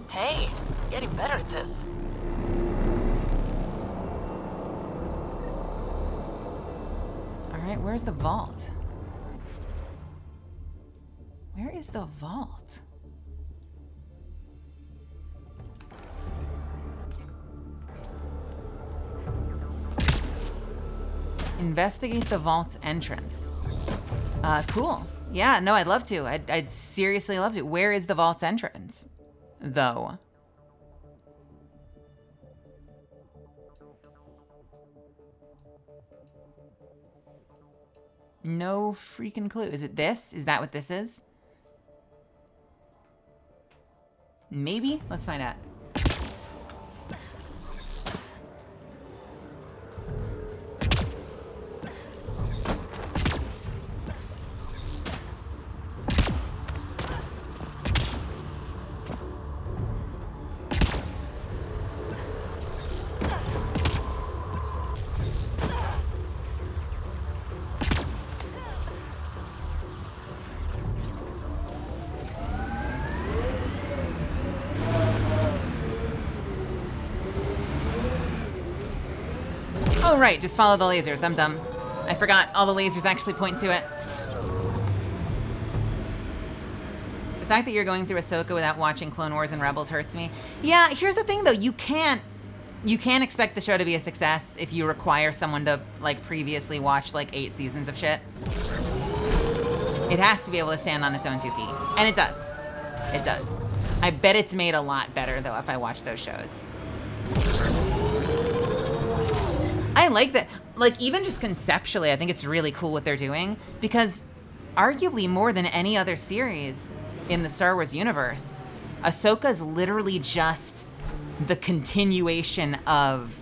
Hey, getting better at this. All right, where's the vault? Where is the vault? Investigate the vault's entrance. Cool. Yeah, no, I'd love to. I'd seriously love to. Where is the vault's entrance, though? No freaking clue. Is it this? Is that what this is? Maybe? Let's find out. Oh, right, just follow the lasers. I'm dumb. I forgot all the lasers actually point to it. The fact that you're going through Ahsoka without watching Clone Wars and Rebels hurts me. Yeah, here's the thing though, you can't expect the show to be a success if you require someone to like previously watch like 8 seasons of shit. It has to be able to stand on its own 2 feet. And it does. It does. I bet it's made a lot better though if I watch those shows. I like that. Like, even just conceptually, I think it's really cool what they're doing because arguably more than any other series in the Star Wars universe, Ahsoka's literally just the continuation of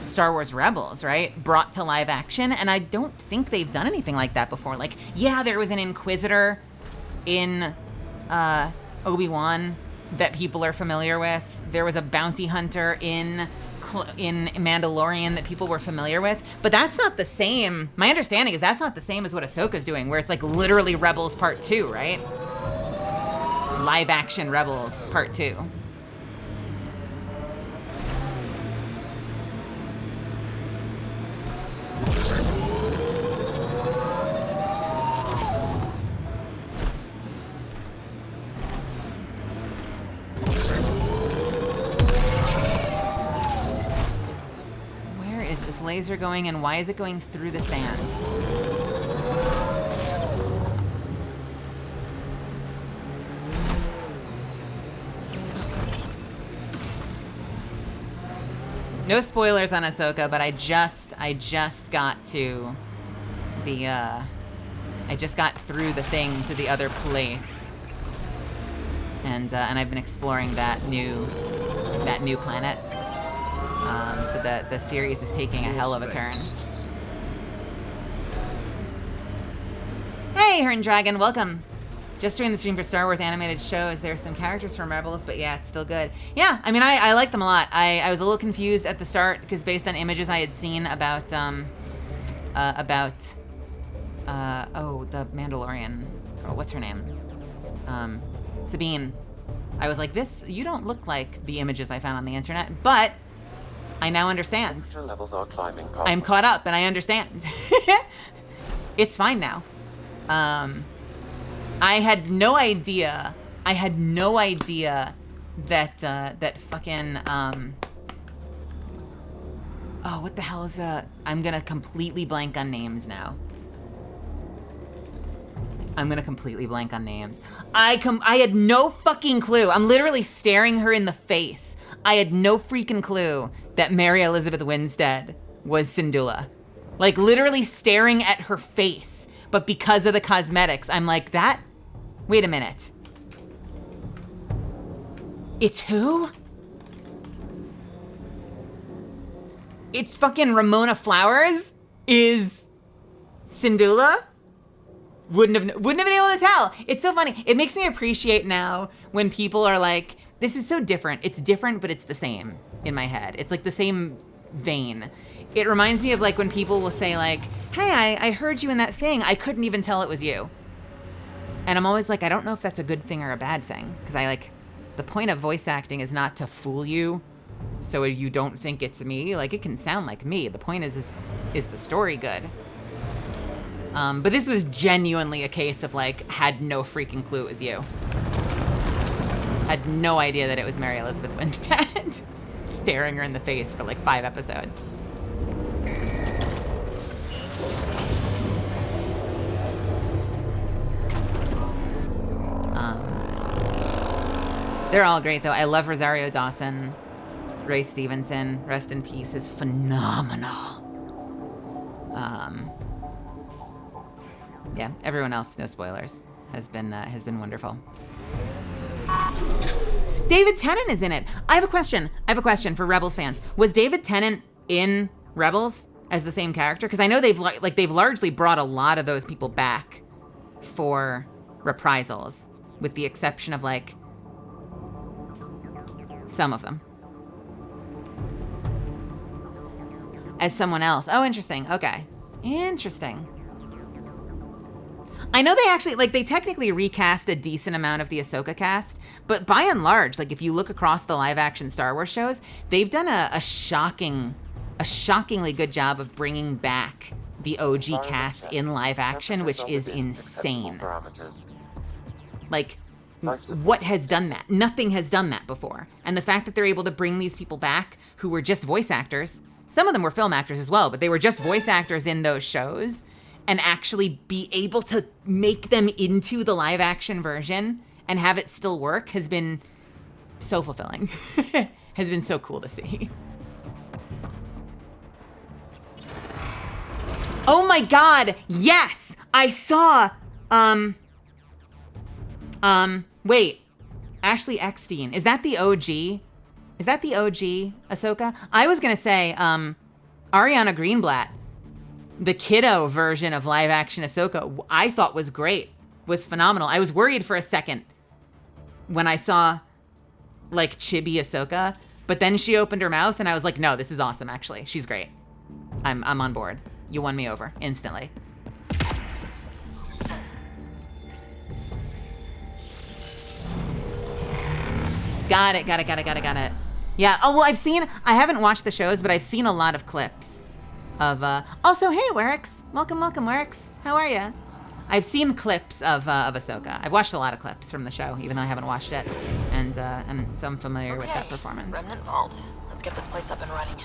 Star Wars Rebels, right? Brought to live action. And I don't think they've done anything like that before. Like, yeah, there was an Inquisitor in Obi-Wan that people are familiar with. There was a bounty hunter in Mandalorian that people were familiar with, but that's not the same. My understanding is that's not the same as what Ahsoka's doing, where it's like literally Rebels Part 2, right? Live action Rebels Part 2. Where is this laser going and why is it going through the sand? No spoilers on Ahsoka, but I just got to the I just got through the thing to the other place, and I've been exploring that new planet. So the series is taking a hell of a turn. Hey, Hern Dragon, welcome. Just during the stream for Star Wars animated shows, there's some characters from Rebels, but yeah, it's still good. Yeah, I mean, I like them a lot. I was a little confused at the start because based on images I had seen about the Mandalorian girl, what's her name? Sabine. I was like, you don't look like the images I found on the internet, but I now understand. Levels are climbing. I'm caught up and I understand. It's fine now. I had no idea that that fucking oh, what the hell is I'm gonna completely blank on names now. I had no fucking clue. I'm literally staring her in the face. I had no freaking clue that Mary Elizabeth Winstead was Syndulla. Like literally staring at her face. But because of the cosmetics, I'm like, wait a minute. It's who? It's fucking Ramona Flowers is Syndulla? Wouldn't have been able to tell. It's so funny. It makes me appreciate now when people are like, this is so different. It's different, but it's the same in my head. It's like the same vein. It reminds me of like when people will say like, hey, I heard you in that thing. I couldn't even tell it was you. And I'm always like, I don't know if that's a good thing or a bad thing. Because the point of voice acting is not to fool you so you don't think it's me. Like it can sound like me. The point is the story good? But this was genuinely a case of like, had no freaking clue it was you. Had no idea that it was Mary Elizabeth Winstead. Staring her in the face for like 5 episodes. They're all great though. I love Rosario Dawson. Ray Stevenson, rest in peace, is phenomenal. Yeah, everyone else, no spoilers, has been wonderful. David Tennant is in it. I have a question for Rebels fans. Was David Tennant in Rebels as the same character? Because I know they've largely brought a lot of those people back for reprisals, with the exception of like some of them. As someone else. Oh, interesting. Okay. Interesting. I know they actually, they technically recast a decent amount of the Ahsoka cast, but by and large, if you look across the live-action Star Wars shows, they've done a shockingly good job of bringing back the OG cast in live-action, which is insane. What has done that? Nothing has done that before. And the fact that they're able to bring these people back who were just voice actors, some of them were film actors as well, but they were just voice actors in those shows, and actually be able to make them into the live action version and have it still work has been so fulfilling. Has been so cool to see. Oh my God, yes! I saw, wait, Ashley Eckstein, is that the OG? Is that the OG Ahsoka? I was gonna say, Ariana Greenblatt, the kiddo version of live action Ahsoka, I thought was great, was phenomenal. I was worried for a second when I saw like chibi Ahsoka, but then she opened her mouth and I was like, no, this is awesome actually. She's great. I'm on board. You won me over instantly. Got it. Yeah, oh, well, I haven't watched the shows, but I've seen a lot of clips of, also, hey, Werix. Welcome, Werix. How are ya? I've seen clips of Ahsoka. I've watched a lot of clips from the show, even though I haven't watched it. And so I'm familiar with that performance. Remnant Vault. Let's get this place up and running.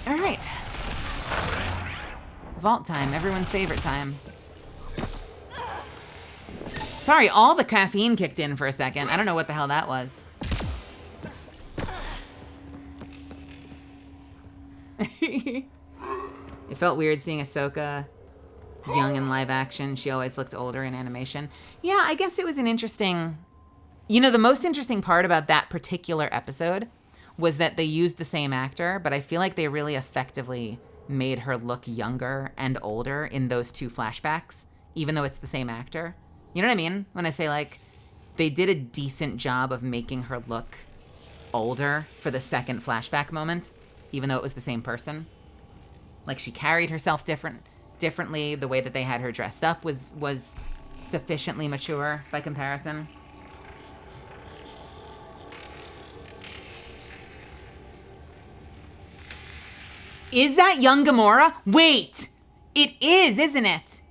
All right. Vault time, everyone's favorite time. Sorry, all the caffeine kicked in for a second. I don't know what the hell that was. It felt weird seeing Ahsoka young in live action. She always looked older in animation. Yeah, I guess it was an interesting... You know, the most interesting part about that particular episode was that they used the same actor, but I feel like they really effectively made her look younger and older in those two flashbacks, even though it's the same actor. You know what I mean? When I say, like, they did a decent job of making her look older for the second flashback moment, even though it was the same person. Like, she carried herself differently. The way that they had her dressed up was sufficiently mature by comparison. Is that young Gamora? Wait! It is, isn't it?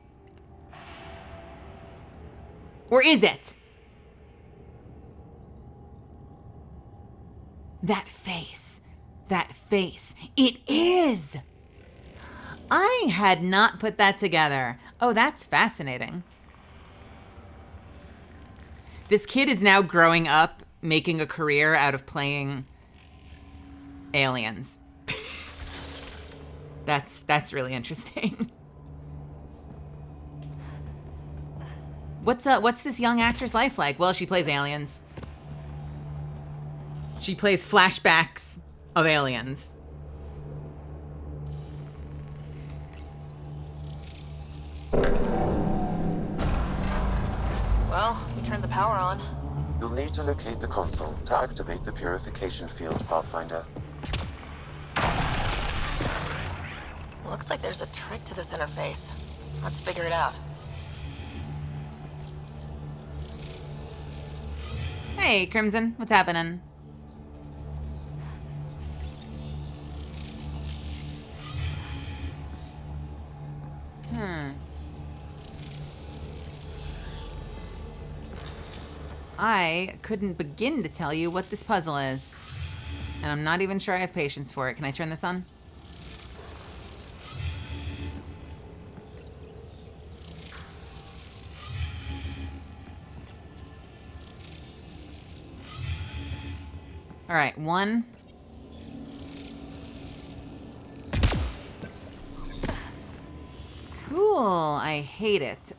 Or is it? That face. It is! I had not put that together. Oh, that's fascinating. This kid is now growing up, making a career out of playing aliens. That's really interesting. What's this young actor's life like? Well, she plays aliens. She plays flashbacks of aliens. Well, we turned the power on. You'll need to locate the console to activate the purification field, Pathfinder. Looks like there's a trick to this interface. Let's figure it out. Hey, Crimson, what's happening? I couldn't begin to tell you what this puzzle is. And I'm not even sure I have patience for it. Can I turn this on? All right, 1. Cool, I hate it.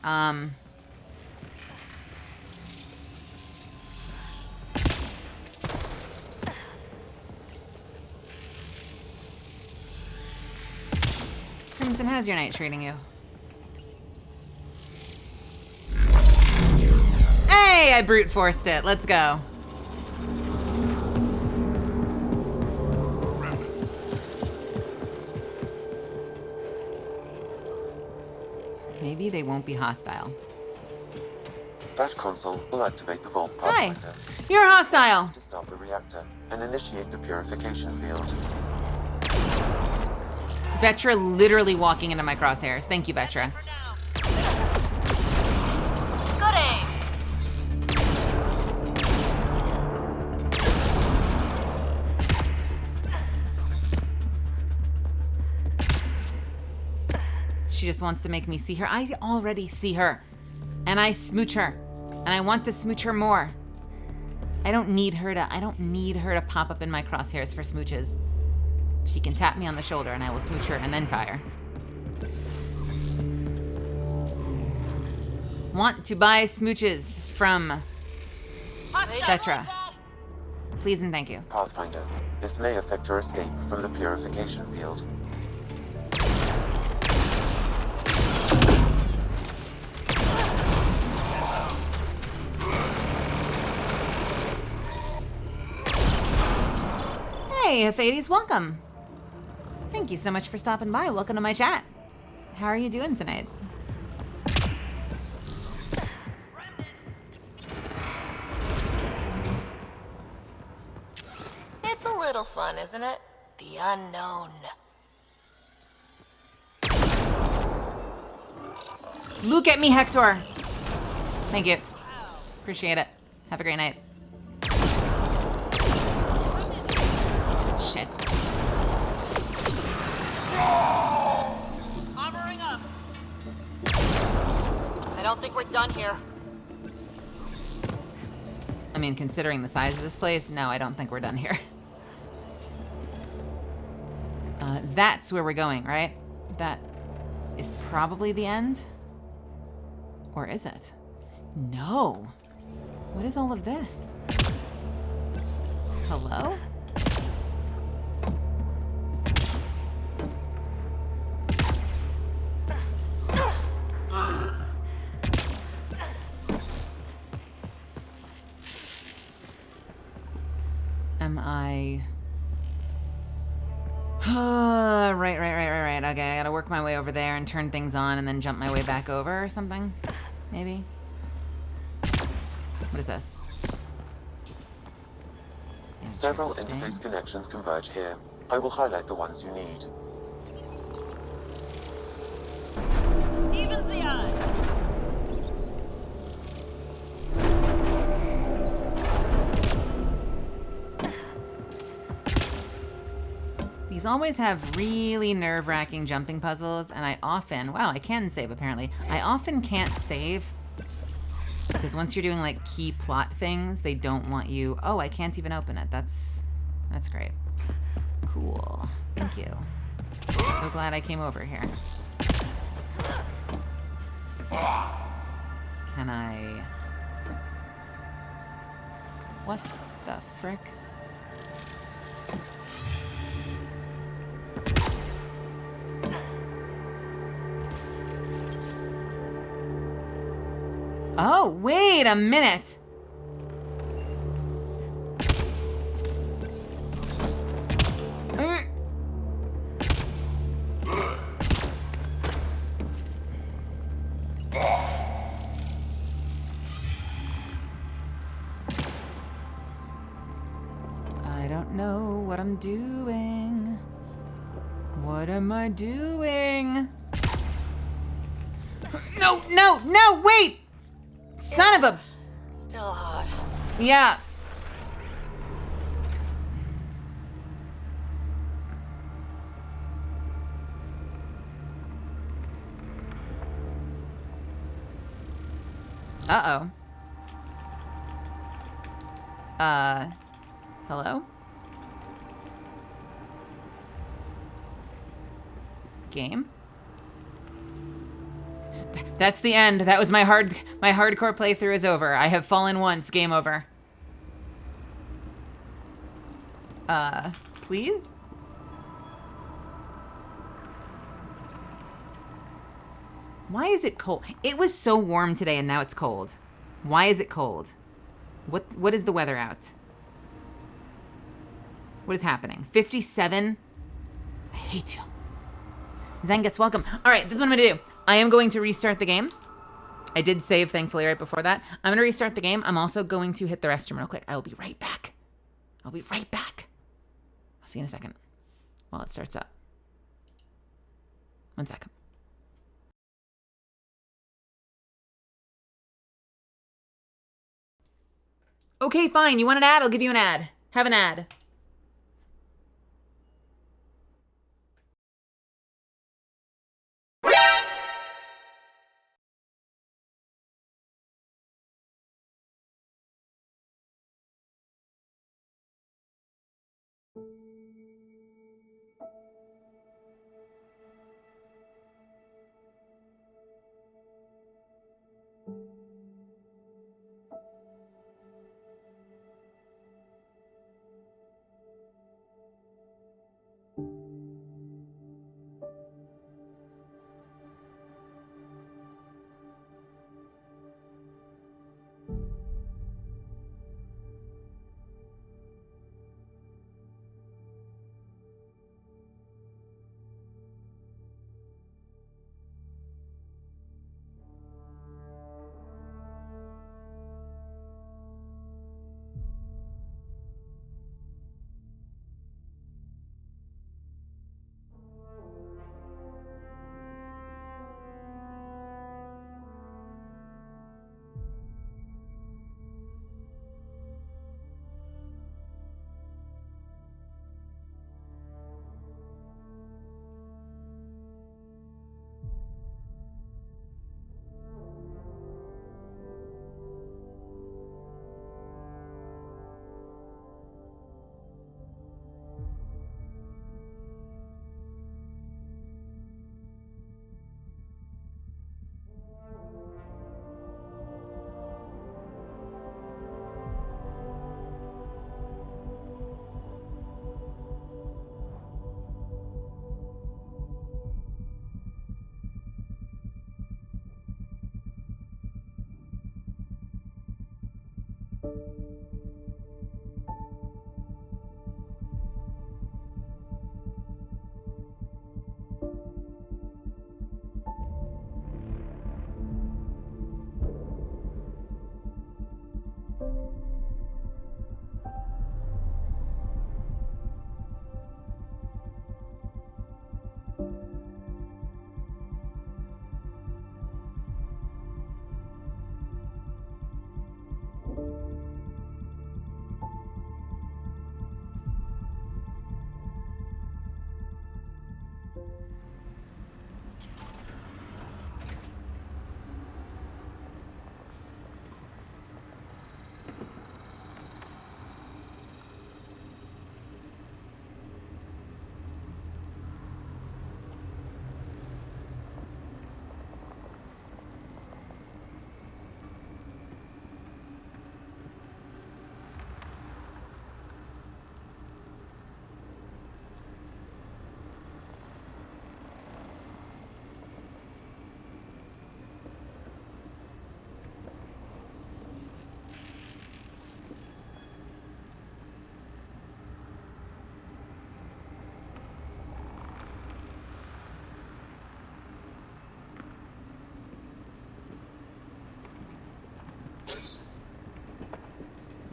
Crimson, how's your night treating you? Hey, I brute forced it. Let's go. Maybe they won't be hostile. That console will activate the vault Hi, Pathfinder. you're hostile. To stop the reactor and initiate the purification field. Vetra literally walking into my crosshairs. Thank you, Vetra. Good aim. She just wants to make me see her. I already see her. And I smooch her. And I want to smooch her more. I don't need her to pop up in my crosshairs for smooches. She can tap me on the shoulder and I will smooch her and then fire. Want to buy smooches from Vetra. Please and thank you. Pathfinder, this may affect your escape from the purification field. Hey, Hades, welcome. Thank you so much for stopping by. Welcome to my chat. How are you doing tonight? It's a little fun, isn't it? The unknown. Look at me, Hector. Thank you. Appreciate it. Have a great night. Shit. Armoring up. I don't think we're done here. I mean, considering the size of this place, no, I don't think we're done here. That's where we're going, right? That is probably the end? Or is it? No. What is all of this? Hello? Am I... right. Okay, I gotta work my way over there and turn things on and then jump my way back over or something? Maybe? What is this? Several interface connections converge here. I will highlight the ones you need. Evens the odds. These always have really nerve-wracking jumping puzzles, and I often, wow, I can save apparently. I often can't save because once you're doing like key plot things, they don't want you, oh, I can't even open it. That's great. Cool, thank you. So glad I came over here. Can I, what the frick? Oh, wait a minute. I don't know what I'm doing. What am I doing? No, wait! Son of a... Still hot. Yeah. Uh-oh. Hello? Game? That's the end. That was my hardcore playthrough is over. I have fallen once. Game over. Please? Why is it cold? It was so warm today and now it's cold. Why is it cold? What is the weather out? What is happening? 57? I hate you. Zen gets welcome. All right, this is what I'm gonna do. I am going to restart the game. I did save, thankfully, right before that. I'm gonna restart the game. I'm also going to hit the restroom real quick. I will be right back. I'll be right back. I'll see you in a second while it starts up. 1 second. Okay, fine. You want an ad? I'll give you an ad. Have an ad.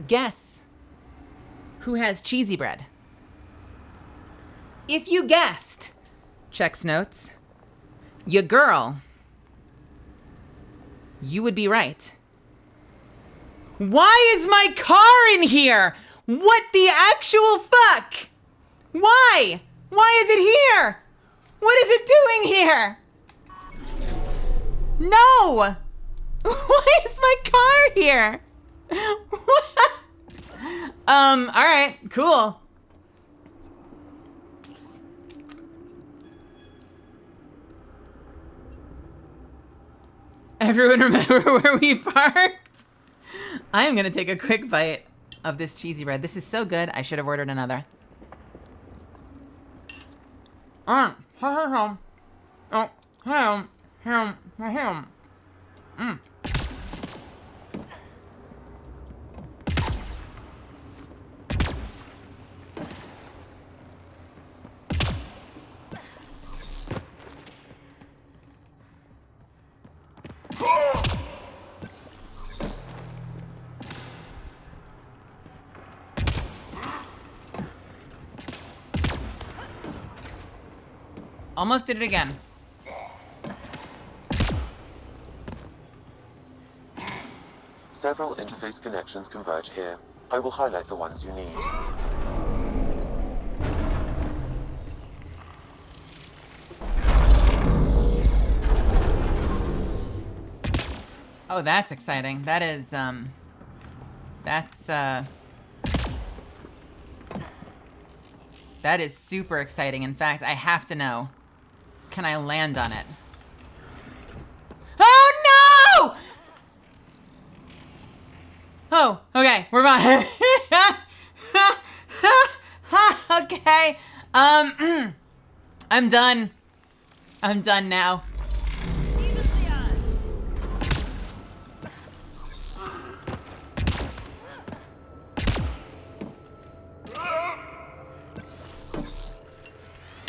Guess who has cheesy bread? If you guessed, checks notes, your girl, you would be right. Why is my car in here? What the actual fuck? Why? Why is it here? What is it doing here? No! Why is my car here? Alright, cool. Everyone remember where we parked? I am gonna take a quick bite of this cheesy bread. This is so good, I should have ordered another. Almost did it again. Several interface connections converge here. I will highlight the ones you need. Oh, that's exciting. That is, that is super exciting. In fact, I have to know. Can I land on it? Oh, no! Oh, okay, we're fine. Okay, I'm done. I'm done now.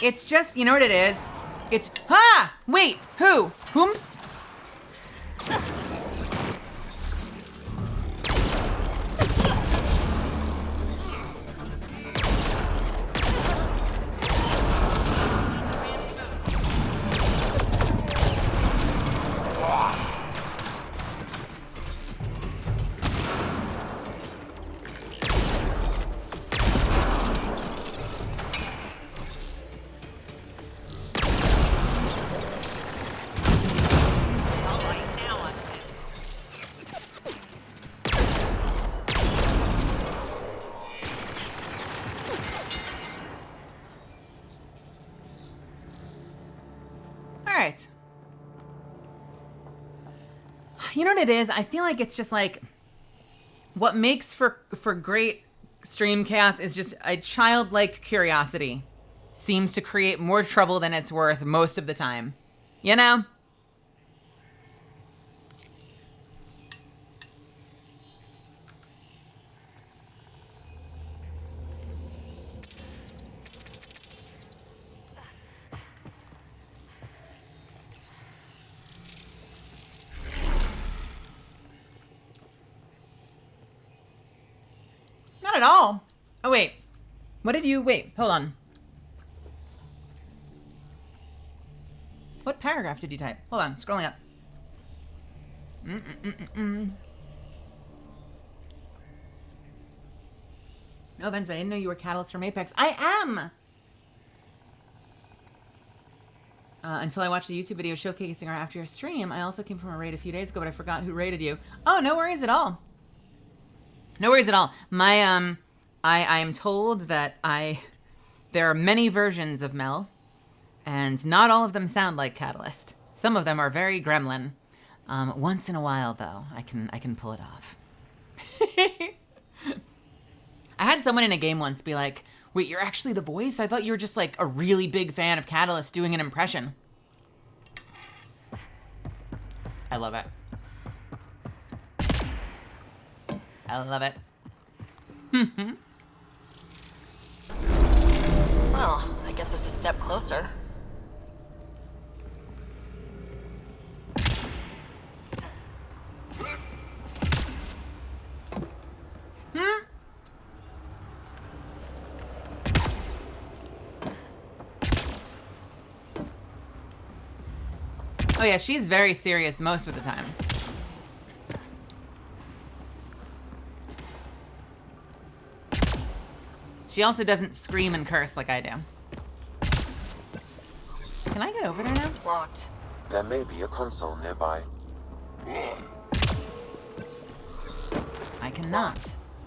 It's just, you know what it is? It's, wait, who? Whomst? You know what it is? I feel like it's just like what makes for great stream chaos is just a childlike curiosity. Seems to create more trouble than it's worth most of the time. You know? at all. Oh, wait. What did you... Wait, hold on. What paragraph did you type? Hold on, scrolling up. No offense, but I didn't know you were Catalyst from Apex. I am! Until I watched a YouTube video showcasing her after your stream. I also came from a raid a few days ago, but I forgot who raided you. Oh, no worries at all. No worries at all. My, I am told that there are many versions of Mel, and not all of them sound like Catalyst. Some of them are very gremlin. Once in a while, though, I can pull it off. I had someone in a game once be like, wait, you're actually the voice? I thought you were just like a really big fan of Catalyst doing an impression. I love it. I love it. Well, I guess it's a step closer. Oh yeah, she's very serious most of the time. She also doesn't scream and curse like I do. Can I get over there now? Locked. There may be a console nearby. I cannot.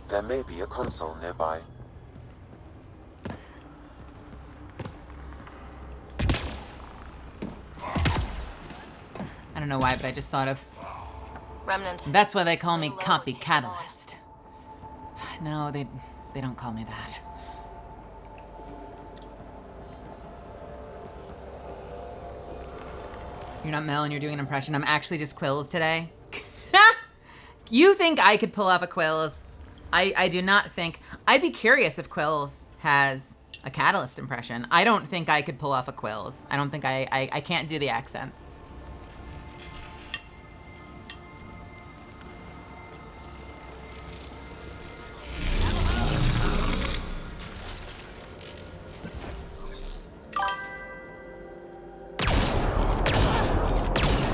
There may be a console nearby. I don't know why, but I just thought of... Remnant. That's why they call me Copy Catalyst. No, they don't call me that. You're not Mel and you're doing an impression. I'm actually just Quills today. You think I could pull off a Quills? I do not think... I'd be curious if Quills has a Catalyst impression. I don't think I could pull off a Quills. I don't think I can't do the accent.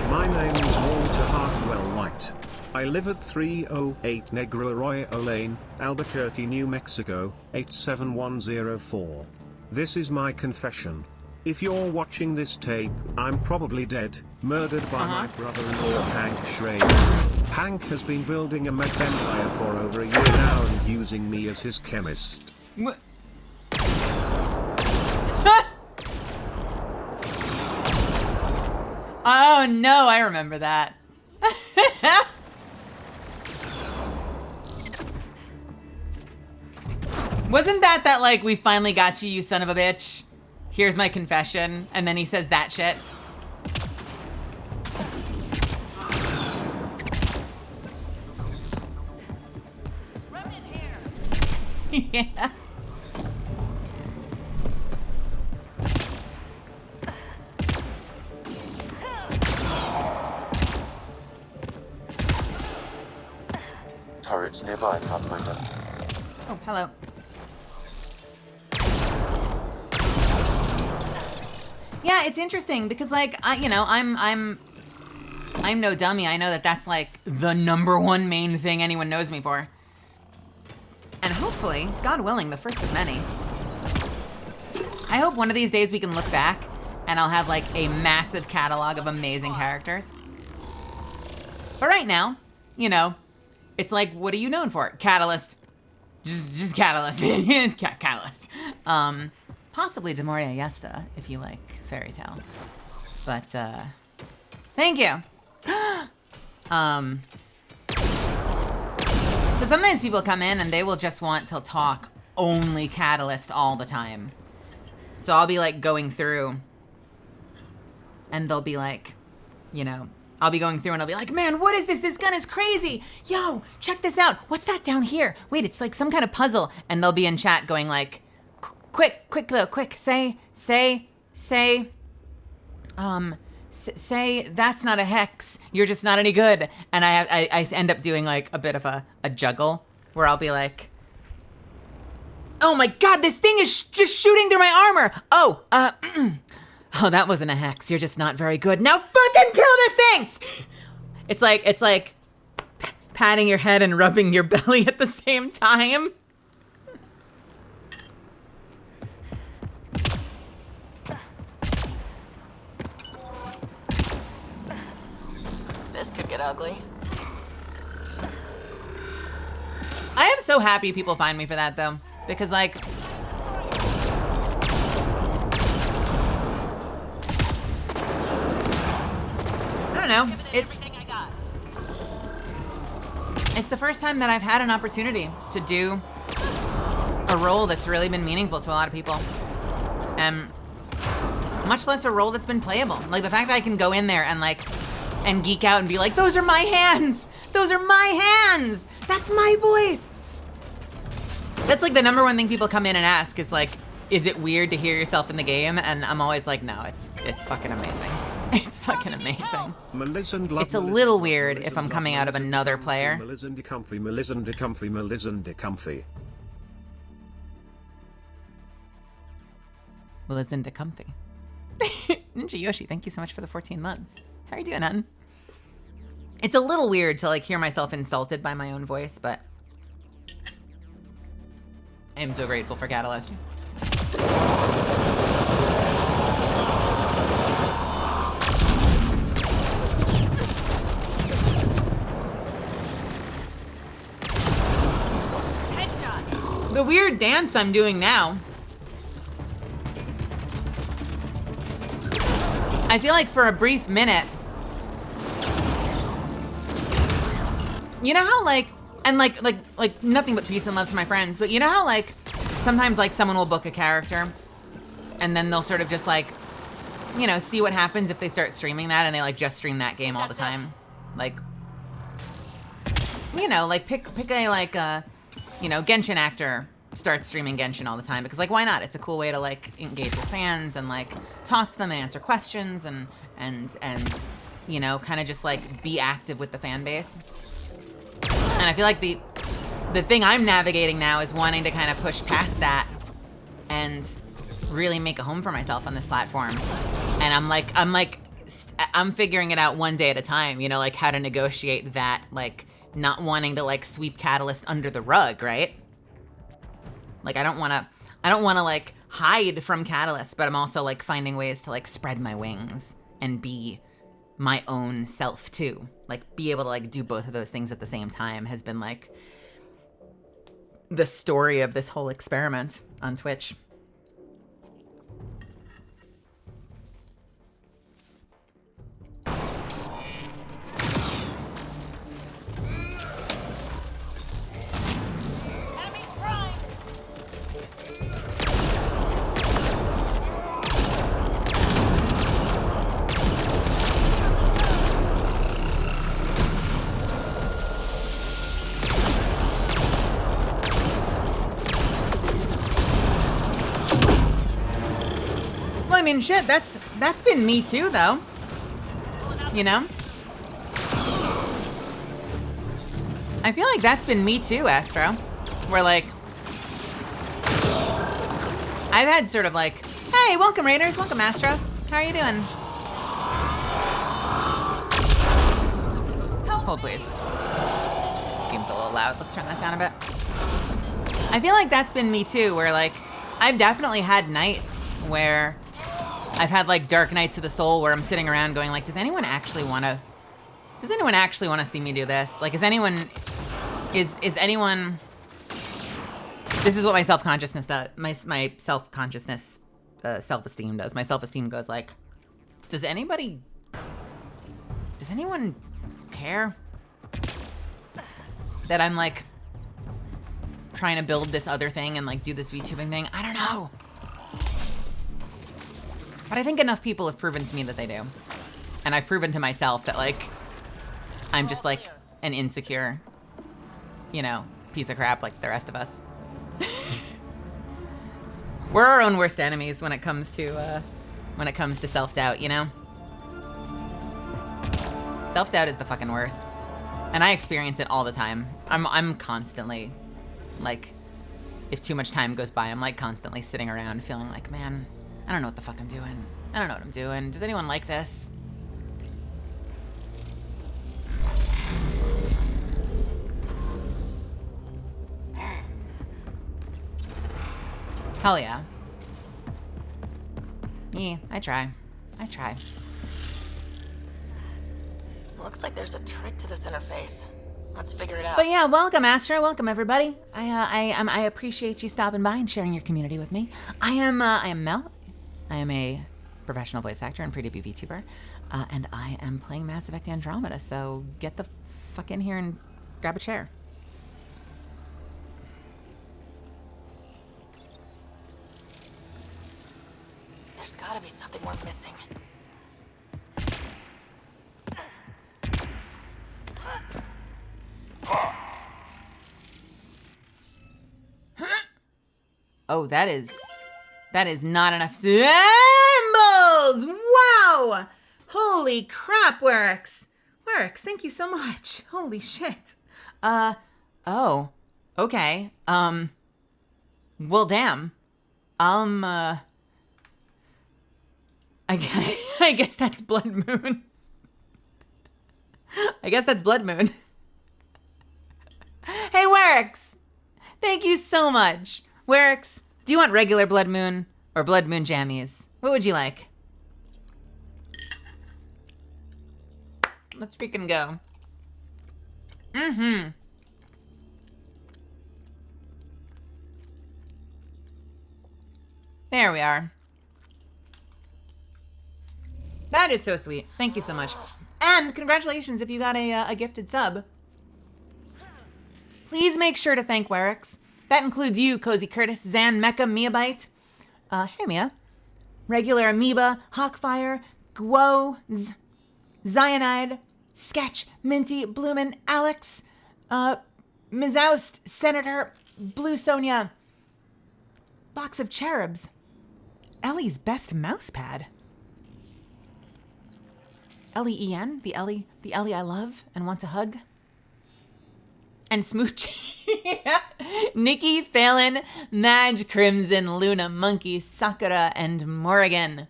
My name is Walter Hartwell White. I live at 308 Negro Arroyo Lane, Albuquerque, New Mexico, 87104. This is my confession. If you're watching this tape, I'm probably dead, murdered by my brother-in-law Hank Schrader. Hank has been building a meth empire for over a year now and using me as his chemist. What? Oh no, I remember that. Wasn't that like, we finally got you, you son of a bitch? Here's my confession. And then he says that shit. Yeah. Turrets nearby, Pathfinder. Oh, hello. Yeah, it's interesting because like I'm no dummy. I know that that's like the #1 main thing anyone knows me for. And hopefully, God willing, the first of many. I hope one of these days we can look back and I'll have like a massive catalog of amazing characters. But right now, you know, it's like, what are you known for? Catalyst. Just Catalyst. Catalyst. Possibly Demoria Yesta, if you like Fairy Tale. But, thank you. So sometimes people come in and they will just want to talk only Catalyst all the time. So I'll be like going through and they'll be like, you know, I'll be going through and I'll be like, man, what is this? This gun is crazy. Yo, check this out. What's that down here? Wait, it's like some kind of puzzle. And they'll be in chat going like, quick, say, that's not a hex. You're just not any good. And I end up doing like a bit of a juggle where I'll be like, Oh my god, this thing is just shooting through my armor. Oh, oh, that wasn't a hex. You're just not very good. Now fucking kill this thing! It's like patting your head and rubbing your belly at the same time. This could get ugly. I am so happy people find me for that though, because like, I don't know, it's the first time that I've had an opportunity to do a role that's really been meaningful to a lot of people. Much less a role that's been playable. Like the fact that I can go in there and like, and geek out and be like, those are my hands! Those are my hands! That's my voice! That's like the number one thing people come in and ask is like, is it weird to hear yourself in the game? And I'm always like, no, it's fucking amazing. It's fucking amazing. It's a little weird if I'm coming out of another player. Melisande comfy, Melisande comfy, Melisande comfy. Melisande comfy. Ninja Yoshi, thank you so much for the 14 months. How are you doing, hun? It's a little weird to like hear myself insulted by my own voice, but I am so grateful for Catalyst. The weird dance I'm doing now. I feel like for a brief minute, you know how like, and like nothing but peace and love to my friends, but you know how like, sometimes like someone will book a character and then they'll sort of just like, you know, see what happens if they start streaming that and they like just stream that game all the time. Like, you know, like pick a like, you know, Genshin actor starts streaming Genshin all the time because like, why not? It's a cool way to like engage with fans and like talk to them and answer questions and you know, kind of just like be active with the fan base. And I feel like the thing I'm navigating now is wanting to kind of push past that and really make a home for myself on this platform. And I'm figuring it out one day at a time, you know, like how to negotiate that, like not wanting to like sweep Catalyst under the rug, right? Like I don't want to like hide from Catalyst, but I'm also like finding ways to like spread my wings and be my own self too. Like be able to like do both of those things at the same time has been like the story of this whole experiment on Twitch. I mean, shit, that's been me too, though. You know? I feel like that's been me too, Astro. Where, like, I've had sort of like, hey, welcome, Raiders. Welcome, Astro. How are you doing? Hold, please. This game's a little loud. Let's turn that down a bit. I feel like that's been me too, where, like, I've definitely had nights where I've had like dark nights of the soul where I'm sitting around going like, does anyone actually want to see me do this? Like, is anyone, this is what my self-consciousness does. My self-consciousness, self-esteem does. My self-esteem goes like, does anyone care that I'm like trying to build this other thing and like do this VTubing thing? I don't know. But I think enough people have proven to me that they do. And I've proven to myself that, like, I'm just, like, an insecure, you know, piece of crap like the rest of us. We're our own worst enemies when it comes to self-doubt, you know? Self-doubt is the fucking worst. And I experience it all the time. I'm constantly, like, if too much time goes by, I'm like constantly sitting around feeling like, man, I don't know what the fuck I'm doing. I don't know what I'm doing. Does anyone like this? Hell yeah. Yeah, I try. Looks like there's a trick to this interface. Let's figure it out. But yeah, welcome, Astra. Welcome, everybody. I appreciate you stopping by and sharing your community with me. I am Mel. I am a professional voice actor and pre-debut VTuber, and I am playing Mass Effect Andromeda. So get the fuck in here and grab a chair. There's gotta be something we're missing. Oh, that is not enough symbols. Wow! Holy crap, Werix. Werix, thank you so much. Holy shit. Oh. Okay. Well, damn. I guess that's Blood Moon. I guess that's Blood Moon. Hey, Werix. Thank you so much. Werix, do you want regular Blood Moon or Blood Moon jammies? What would you like? Let's freaking go. Mm-hmm. There we are. That is so sweet. Thank you so much. And congratulations if you got a gifted sub. Please make sure to thank Werix. That includes you, Cozy Curtis, Zan, Mecha, Miabyte. Hey, Mia. Regular Amoeba, Hawkfire, Guo, Zionide, Sketch, Minty, Bloomin, Alex, Mizoust, Senator, Blue Sonia, Box of Cherubs, Ellie's Best Mousepad. L-E-E-N, the Ellie I love and want to hug. And Smooch. Nikki, Phelan, Madge, Crimson, Luna, Monkey, Sakura, and Morrigan.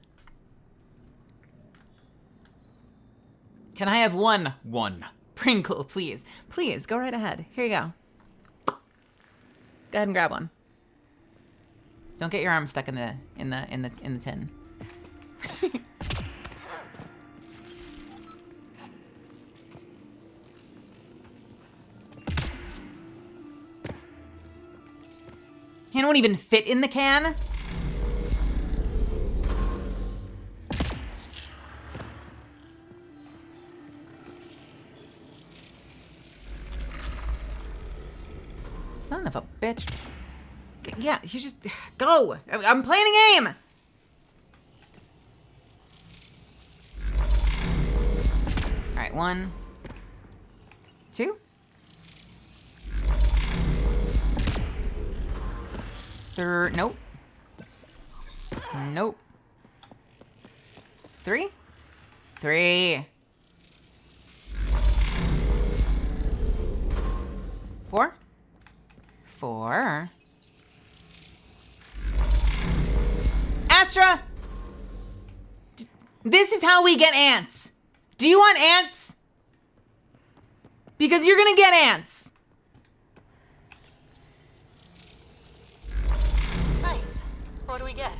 Can I have one Pringle, please? Please, go right ahead. Here you go. Go ahead and grab one. Don't get your arm stuck in the tin. He won't even fit in the can. Son of a bitch. Yeah, you just go. I'm playing a game. All right, 1, 2. 3, nope. Nope. 3. 4. Astra! This is how we get ants. Do you want ants? Because you're gonna get ants. Nice. What do we get?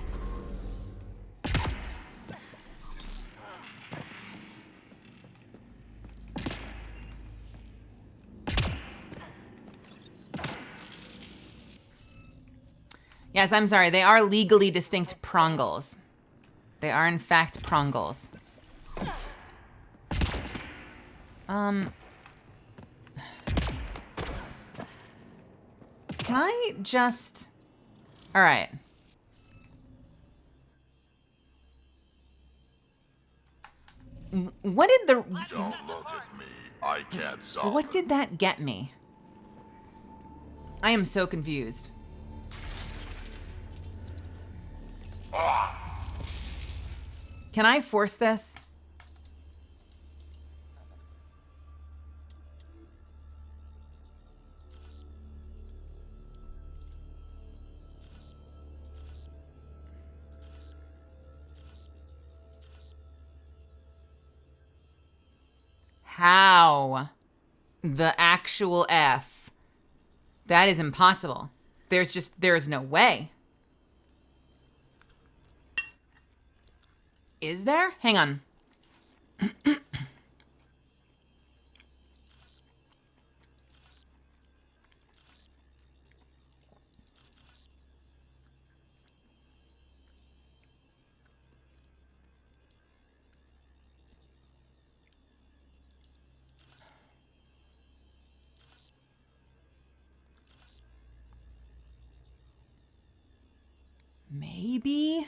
Yes, I'm sorry. They are legally distinct prongles. They are, in fact, prongles. Can I just... All right. What did the... Don't look at me. I can't solve What did that get me? I am so confused. Can I force this? How the actual F? That is impossible. There is no way. Is there? Hang on. Maybe?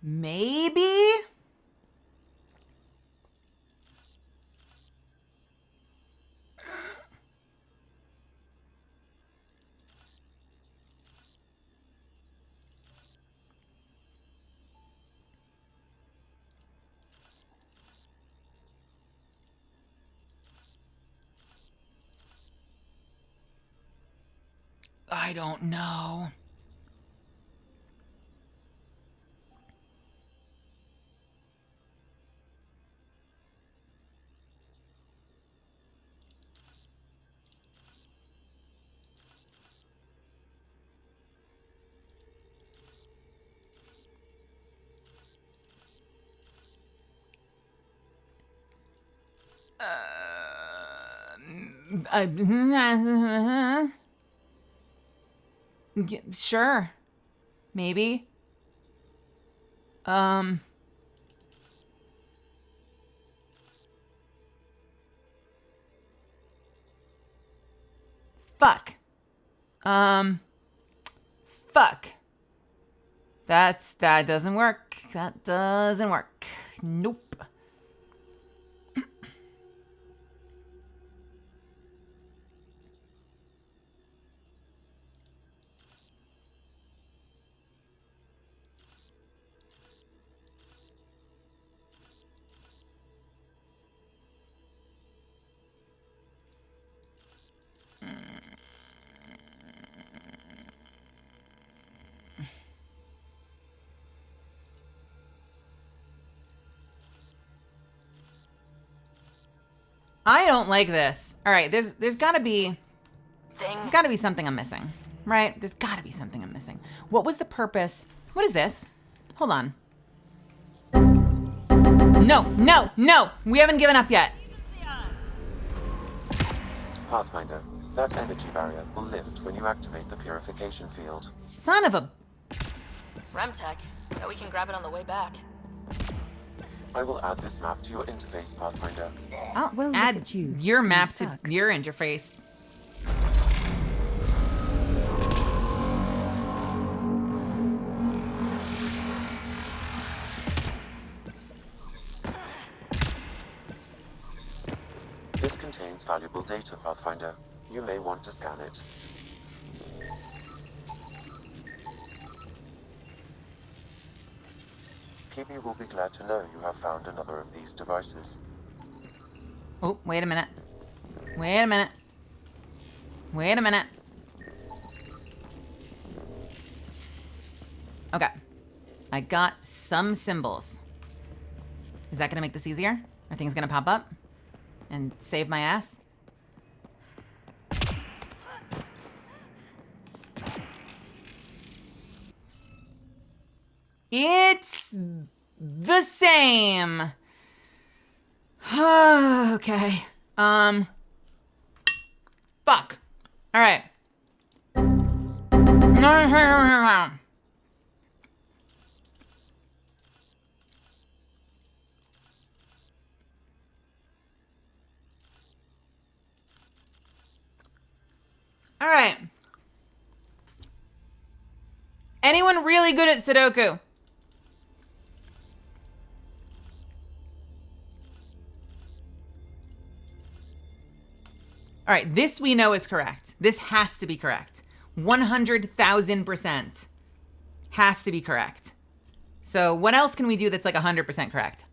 Maybe? I don't know. Sure. Maybe. Fuck. Fuck. That doesn't work. That doesn't work. Nope. I don't like this. All right, there's gotta be something I'm missing, right? There's gotta be something I'm missing. What was the purpose? What is this? Hold on. No, we haven't given up yet. Pathfinder, that energy barrier will lift when you activate the purification field. Son of a... Remtech. Bet we can grab it on the way back. I will add this map to your interface, Pathfinder. I'll add your map to your interface. This contains valuable data, Pathfinder. You may want to scan it. PB will be glad to know you have found another of these devices. Oh, wait a minute. Wait a minute. Wait a minute. Okay. I got some symbols. Is that gonna make this easier? Are things gonna pop up and save my ass? It's the same. Okay. Fuck. All right. All right. Anyone really good at Sudoku? All right, this we know is correct. This has to be correct. 100,000% has to be correct. So what else can we do that's like 100% correct?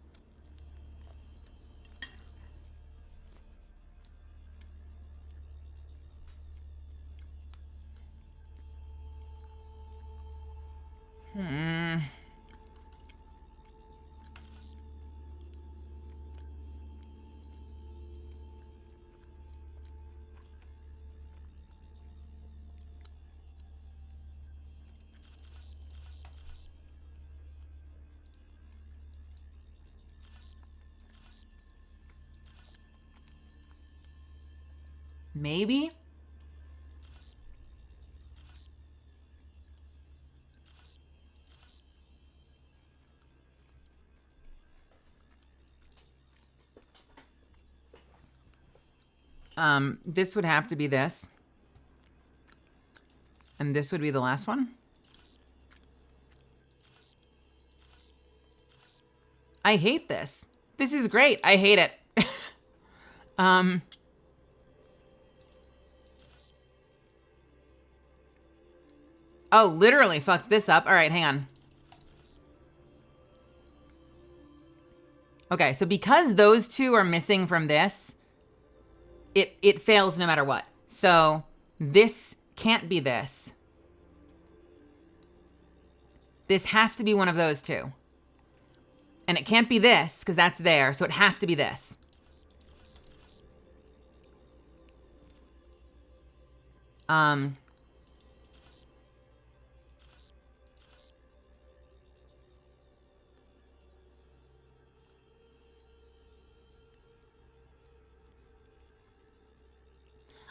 Maybe? This would have to be this. And this would be the last one. I hate this. This is great. I hate it. Oh, literally fucked this up. All right, hang on. Okay, so because those two are missing from this, it fails no matter what. So this can't be this. This has to be one of those two. And it can't be this, because that's there, so it has to be this.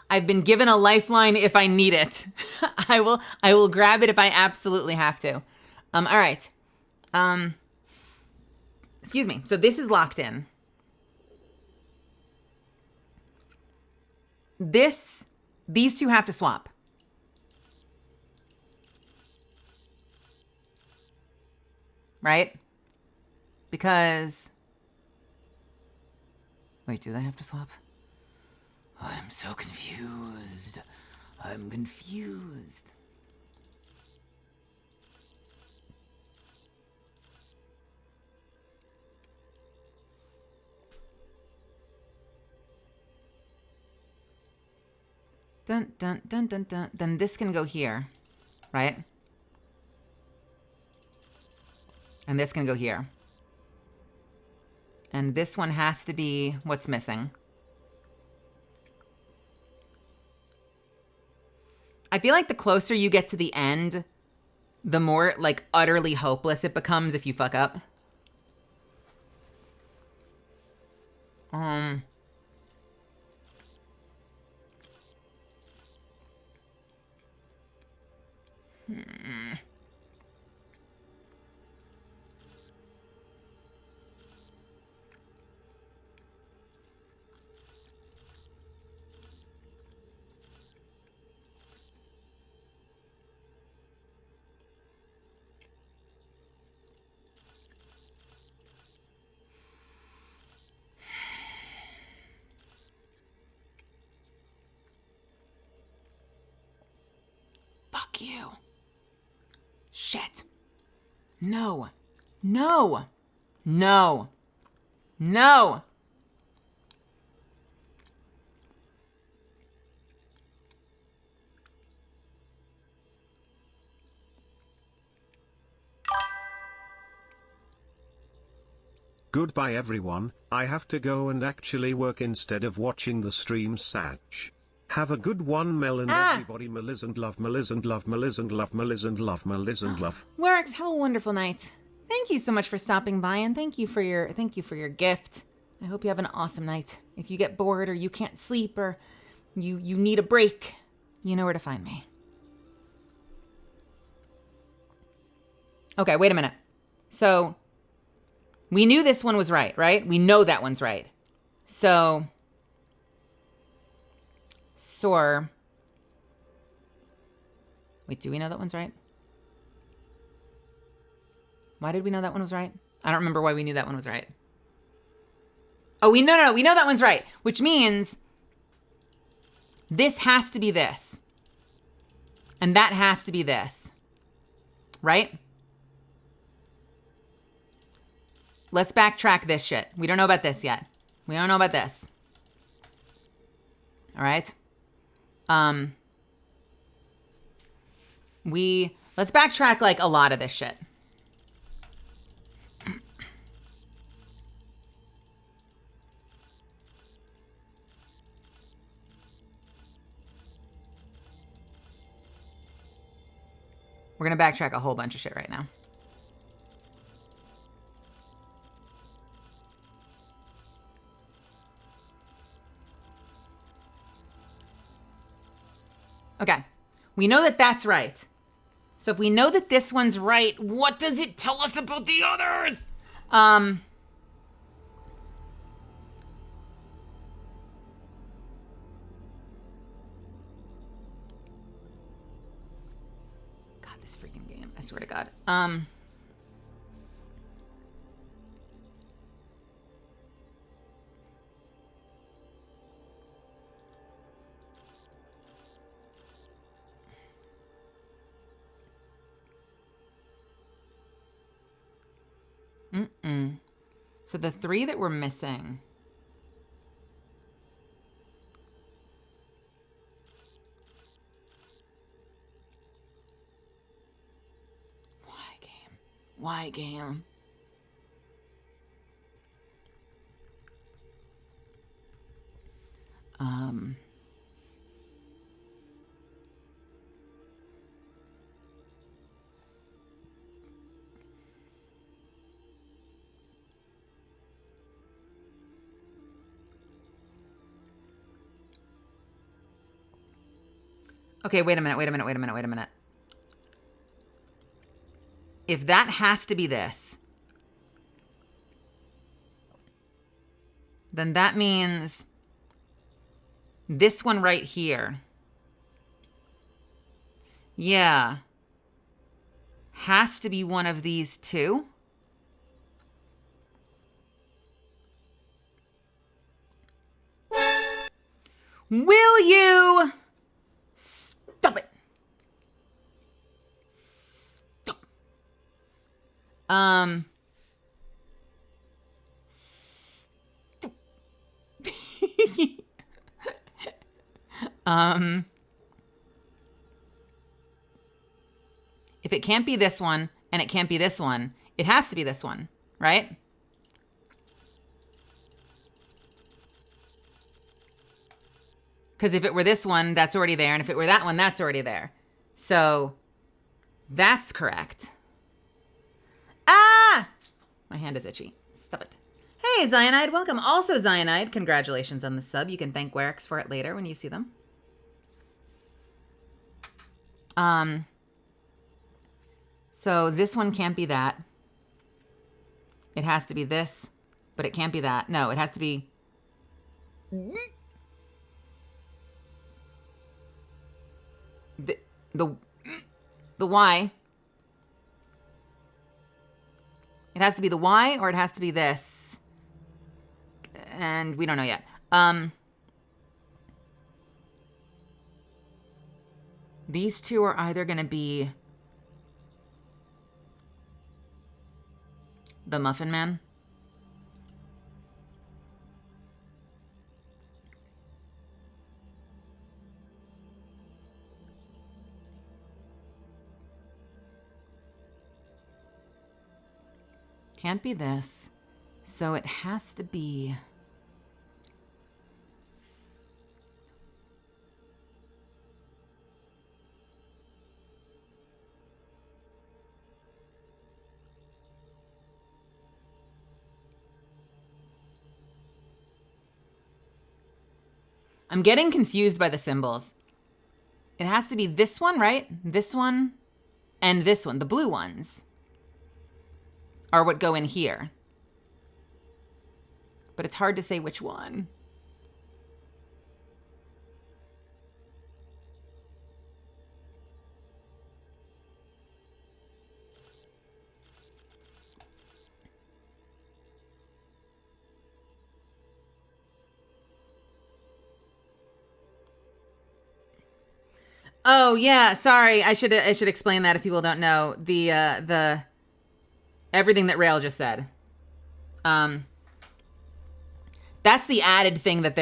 I've been given a lifeline if I need it. I will grab it if I absolutely have to. All right. Excuse me. So this is locked in. These two have to swap. Right? Because, wait, do they have to swap? I'm so confused. I'm confused. Dun, dun, dun, dun, dun. Then this can go here, right? And this can go here. And this one has to be what's missing. I feel like the closer you get to the end, the more, like, utterly hopeless it becomes if you fuck up. Fuck you. Shit. No. No. No. No. Goodbye everyone, I have to go and actually work instead of watching the stream Satch. Have a good one Mel and everybody Meliz and love Meliz and love Meliz and love Meliz and love Meliz and love. Works, have a wonderful night. Thank you so much for stopping by and thank you for your gift. I hope you have an awesome night. If you get bored or you can't sleep or you need a break, you know where to find me. Okay, wait a minute. So we knew this one was right? We know that one's right. So Soar. Wait, do we know that one's right? Why did we know that one was right? I don't remember why we knew that one was right. Oh, we know that one's right, which means this has to be this. And that has to be this. Right? Let's backtrack this shit. We don't know about this yet. We don't know about this. All right? We Let's backtrack like a lot of this shit. We're gonna backtrack a whole bunch of shit right now. Okay, we know that that's right. So if we know that this one's right, what does it tell us about the others? God, this freaking game, I swear to God. So the 3 that we're missing. Why game? Okay, wait a minute. If that has to be this, then that means this one right here. Yeah. Has to be one of these two. Will you stop it? Stop. If it can't be this one and it can't be this one, it has to be this one, right? Because if it were this one, that's already there. And if it were that one, that's already there. So that's correct. Ah! My hand is itchy. Stop it. Hey, Zionide, welcome. Also, Zionide, congratulations on the sub. You can thank Werix for it later when you see them. So this one can't be that. It has to be this, but it can't be that. No, it has to be... The Y. It has to be the Y or it has to be this. And we don't know yet. These two are either going to be the Muffin Man. Can't be this. So it has to be... I'm getting confused by the symbols. It has to be this one, right? This one and this one. The blue ones are what go in here. But it's hard to say which one. Oh yeah, sorry. I should explain that if people don't know. The everything that Rail just said. That's the added thing that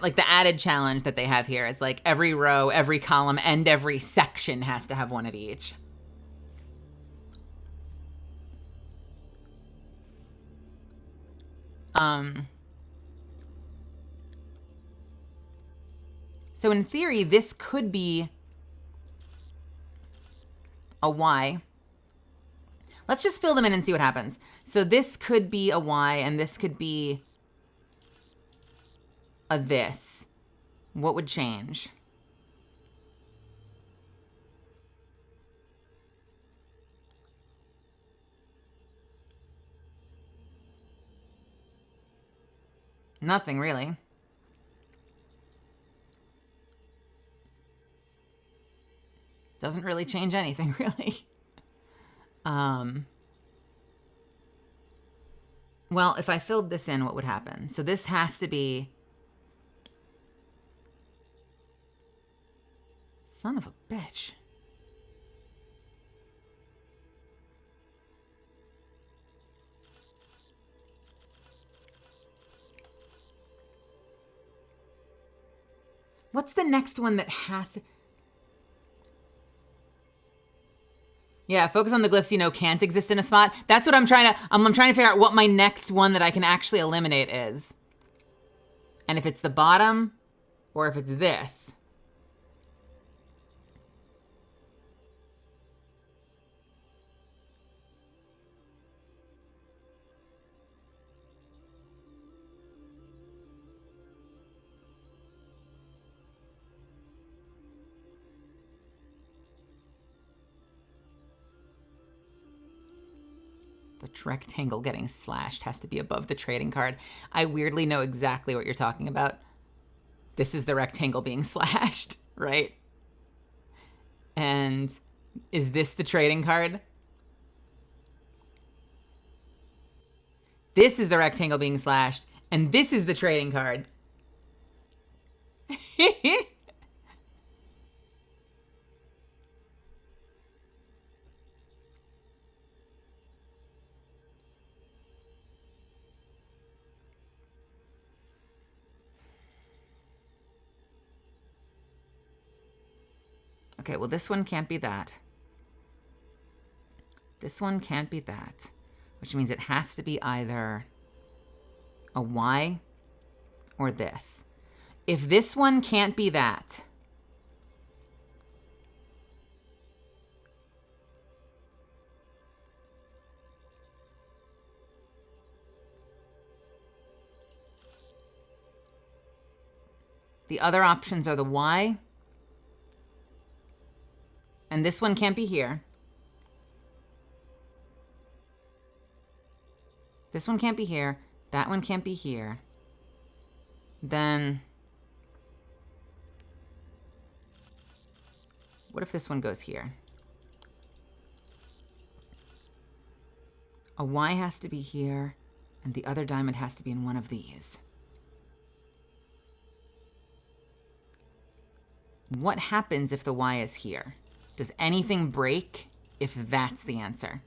like the added challenge that they have here is like every row, every column, and every section has to have one of each. So in theory, this could be a Y. Let's just fill them in and see what happens. So this could be a Y, and this could be a this. What would change? Nothing, really. Doesn't really change anything, really. Well, if I filled this in, what would happen? So this has to be... Son of a bitch. What's the next one that has... Yeah, focus on the glyphs you know can't exist in a spot. That's what I'm trying to... I'm trying to figure out what my next one that I can actually eliminate is. And if it's the bottom, or if it's this. The rectangle getting slashed has to be above the trading card. I weirdly know exactly what you're talking about. This is the rectangle being slashed, right? And is this the trading card? This is the rectangle being slashed, and this is the trading card. Okay, well, this one can't be that. This one can't be that, which means it has to be either a Y or this. If this one can't be that, the other options are the Y, and this one can't be here. This one can't be here. That one can't be here. Then, what if this one goes here? A Y has to be here, and the other diamond has to be in one of these. What happens if the Y is here? Does anything break if that's the answer?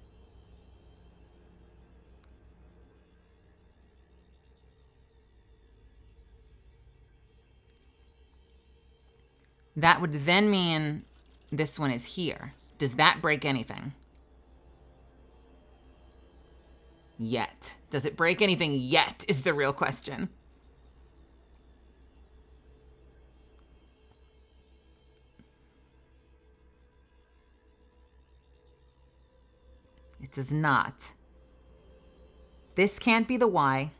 That would then mean this one is here. Does that break anything? Yet. Does it break anything yet is the real question. It does not. This can't be the Y.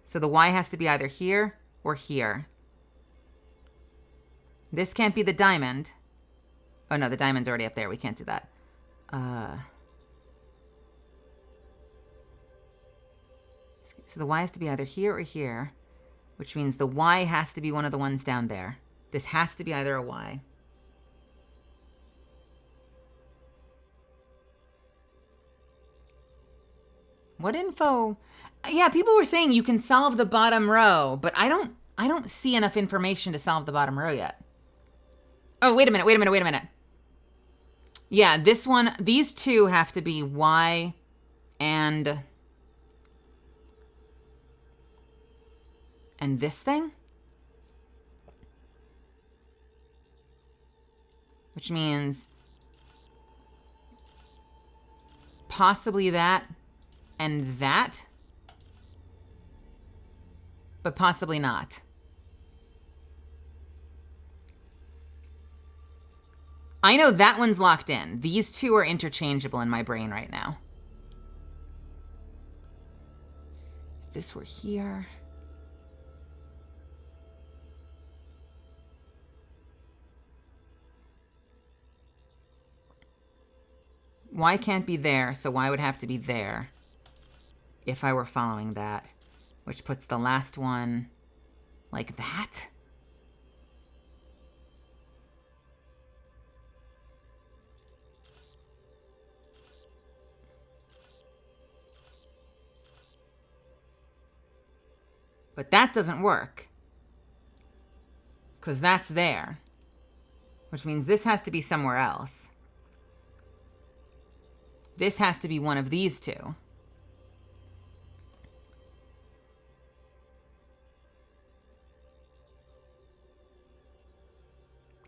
So the Y has to be either here or here. This can't be the diamond. Oh no, the diamond's already up there. We can't do that. So the Y has to be either here or here, which means the Y has to be one of the ones down there. This has to be either a Y. What info? Yeah, people were saying you can solve the bottom row, but I don't see enough information to solve the bottom row yet. Oh, wait a minute. Yeah, this one, these two have to be Y and this thing? Which means possibly that and that. but possibly not. I know that one's locked in. These two are interchangeable in my brain right now. If this were here... Y can't be there, so Y would have to be there if I were following that, which puts the last one like that. But that doesn't work, because that's there, which means this has to be somewhere else. This has to be one of these two.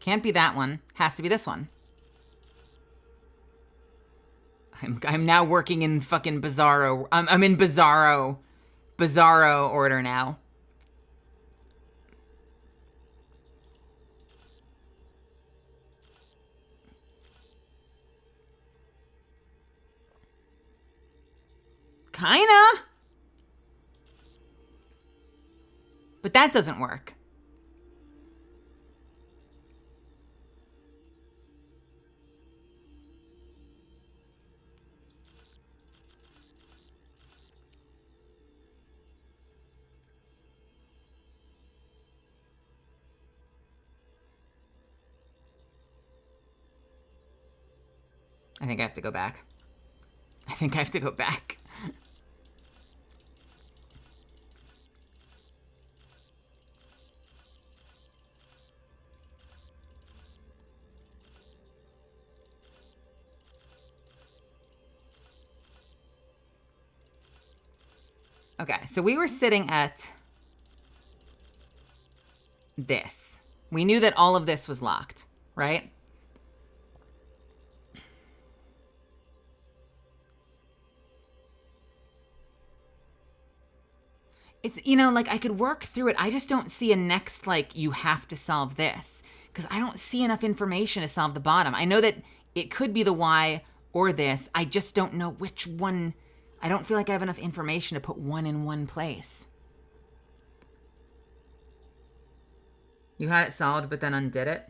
Can't be that one. Has to be this one. I'm now working in fucking bizarro. I'm in bizarro order now. Kinda. But that doesn't work. I think I have to go back. I think I have to go back. Okay, so we were sitting at this. We knew that all of this was locked, right? It's, you know, like I could work through it. I just don't see a next, like, you have to solve this. Because I don't see enough information to solve the bottom. I know that it could be the Y or this. I just don't know which one. I don't feel like I have enough information to put one in one place. You had it solved, but then undid it?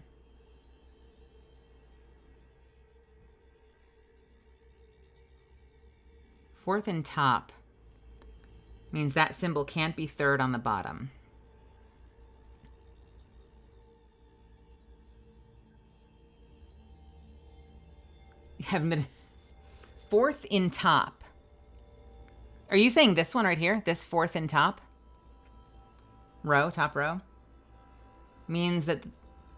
Fourth and top means that symbol can't be third on the bottom. You haven't been... Fourth in top. Are you saying this one right here? This fourth in top? Row, top row? Means that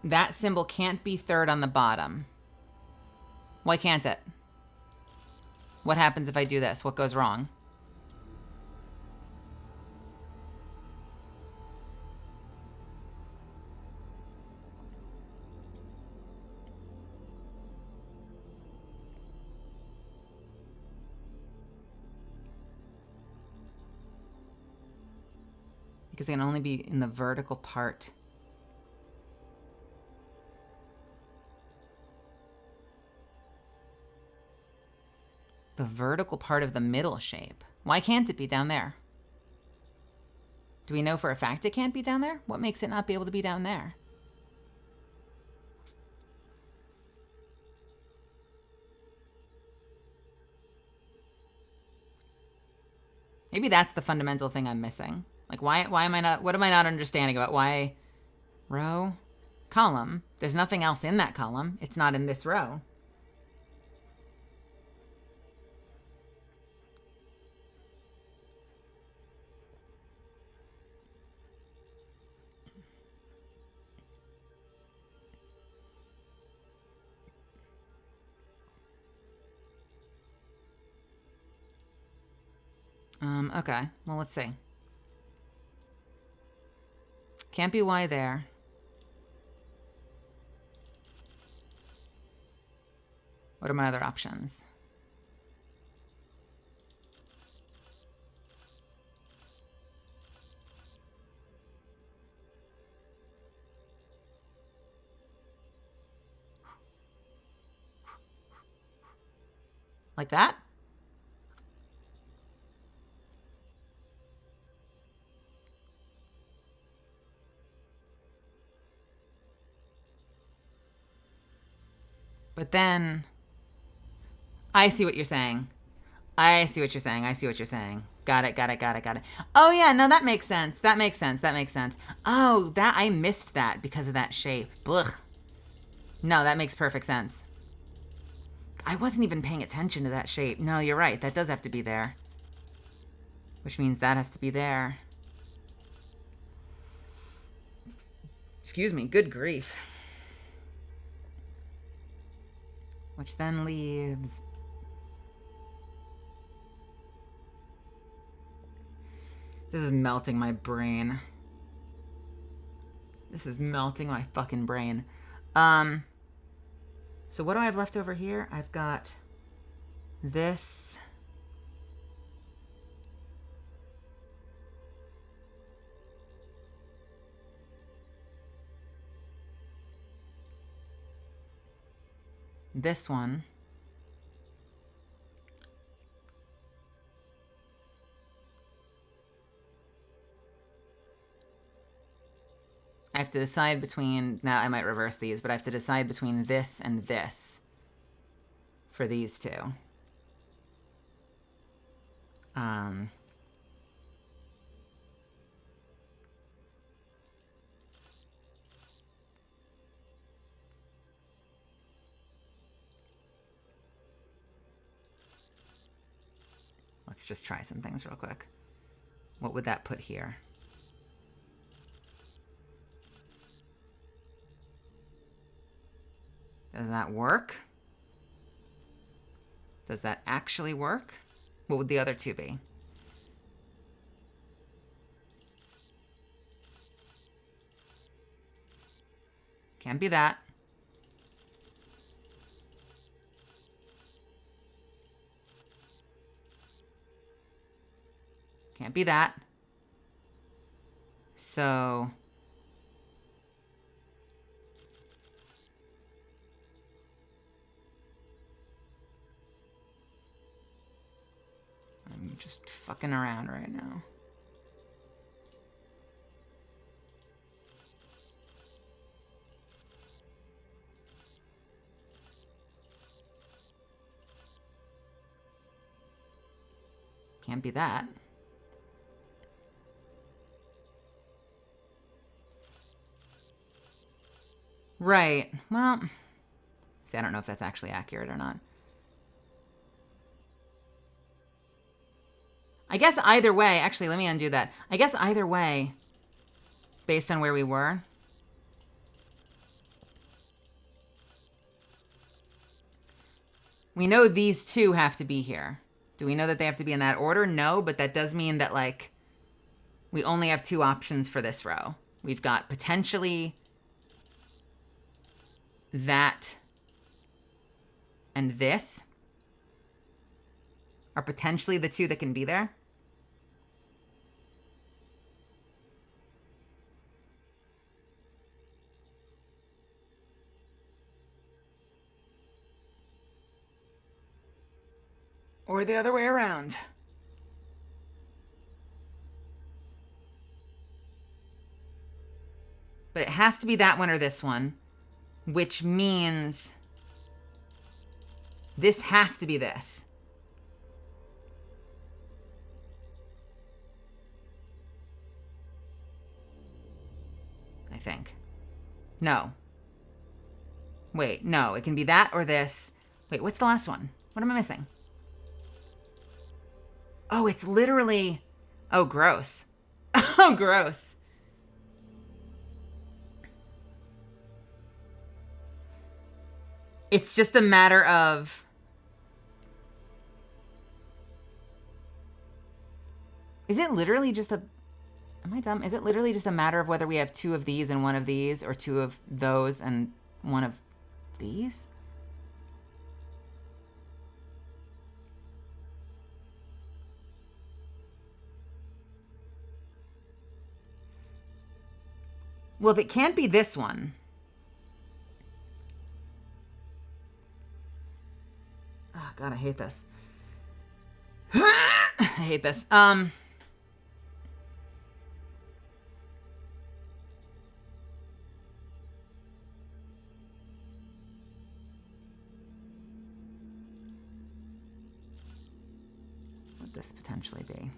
that symbol can't be third on the bottom. Why can't it? What happens if I do this? What goes wrong? Because it can only be in the vertical part. The vertical part of the middle shape. Why can't it be down there? Do we know for a fact it can't be down there? What makes it not be able to be down there? Maybe that's the fundamental thing I'm missing. Like, why am I not, what am I not understanding about why row, column? There's nothing else in that column. It's not in this row. Okay, well, let's see. Can't be Y there. What are my other options? Like that? But then, I see what you're saying. I see what you're saying. I see what you're saying. Got it, got it, got it, got it. Oh yeah, no, that makes sense. That makes sense. That makes sense. Oh, that, I missed that because of that shape. Blech. No, that makes perfect sense. I wasn't even paying attention to that shape. No, you're right. That does have to be there. Which means that has to be there. Excuse me, good grief. Which then leaves... This is melting my brain. This is melting my fucking brain. So what do I have left over here? I've got this. This one. I have to decide between, now I might reverse these, but I have to decide between this and this for these two. Let's just try some things real quick. What would that put here? Does that work? Does that actually work? What would the other two be? Can't be that. Can't be that. So... I'm just fucking around right now. Can't be that. Right. Well, see, I don't know if that's actually accurate or not. I guess either way, actually, let me undo that. I guess either way, based on where we were. We know these two have to be here. Do we know that they have to be in that order? No, but that does mean that, like, we only have two options for this row. We've got potentially that and this are potentially the two that can be there. Or the other way around. But it has to be that one or this one, which means this has to be this. I think. No. Wait, no, it can be that or this. Wait, what's the last one? What am I missing? Oh, it's literally... Oh, gross. Oh, gross. It's just a matter of... Is it literally just a... Am I dumb? Is it literally just a matter of whether we have two of these and one of these, or two of those and one of these? Well, if it can't be this one... Oh, God, I hate this. I hate this. What would this potentially be?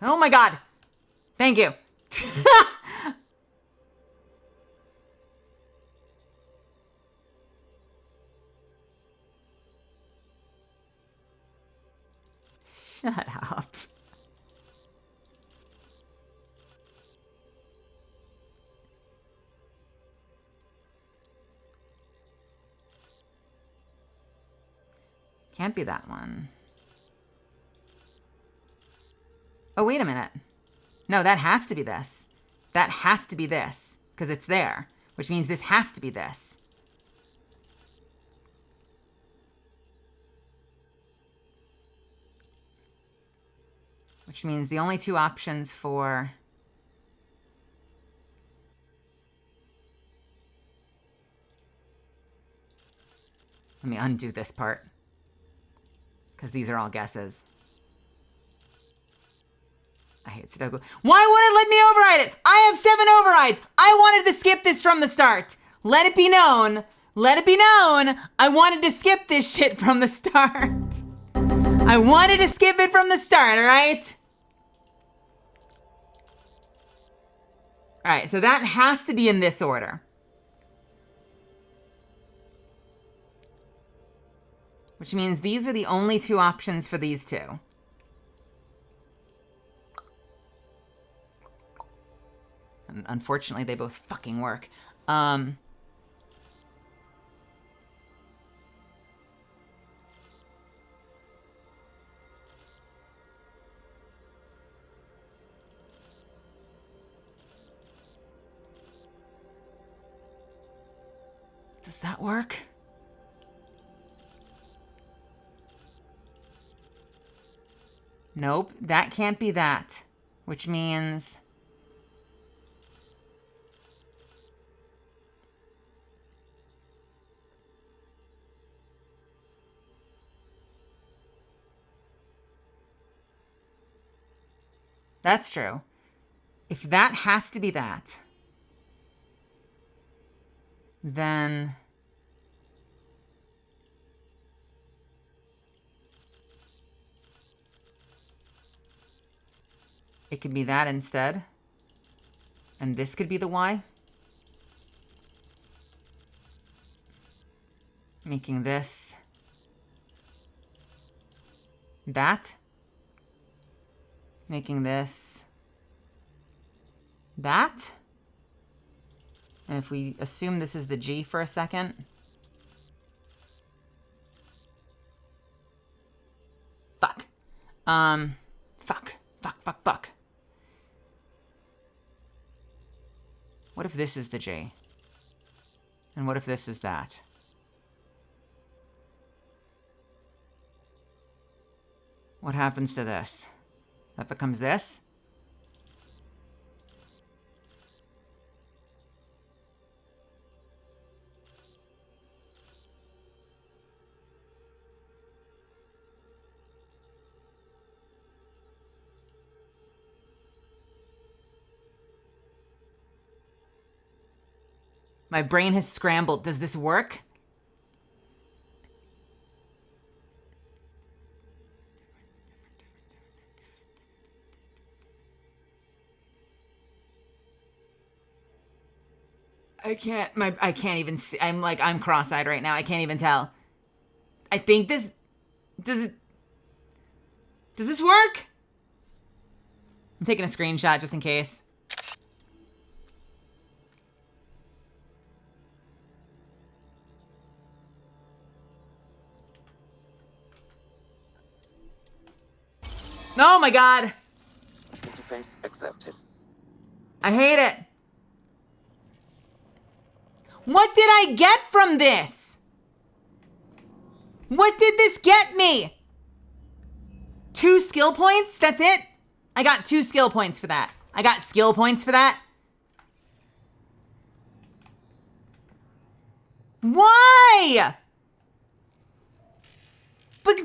Oh my God. Thank you. Shut up. Can't be that one. Oh, wait a minute. No, that has to be this. That has to be this, because it's there, which means this has to be this. Which means the only two options for... Let me undo this part, because these are all guesses. I hate Sudoku. Why won't it let me override it? I have 7 overrides. I wanted to skip this from the start. Let it be known. Let it be known. I wanted to skip this shit from the start. I wanted to skip it from the start, all right? All right, so that has to be in this order. Which means these are the only two options for these two. And unfortunately, they both fucking work. Does that work? Nope, that can't be that. Which means... That's true. If that has to be that, then it could be that instead. And this could be the Y. Making this that. Making this that. And if we assume this is the G for a second. Fuck. Fuck. What if this is the G? And what if this is that? What happens to this? That becomes this? My brain has scrambled. Does this work? I can't even see. I'm cross-eyed right now. I can't even tell. I think this, does this work? I'm taking a screenshot just in case. Oh my God. Interface accepted. I hate it. What did I get from this? What did this get me? 2 skill points? That's it? I got 2 skill points for that. I got skill points for that. Why? But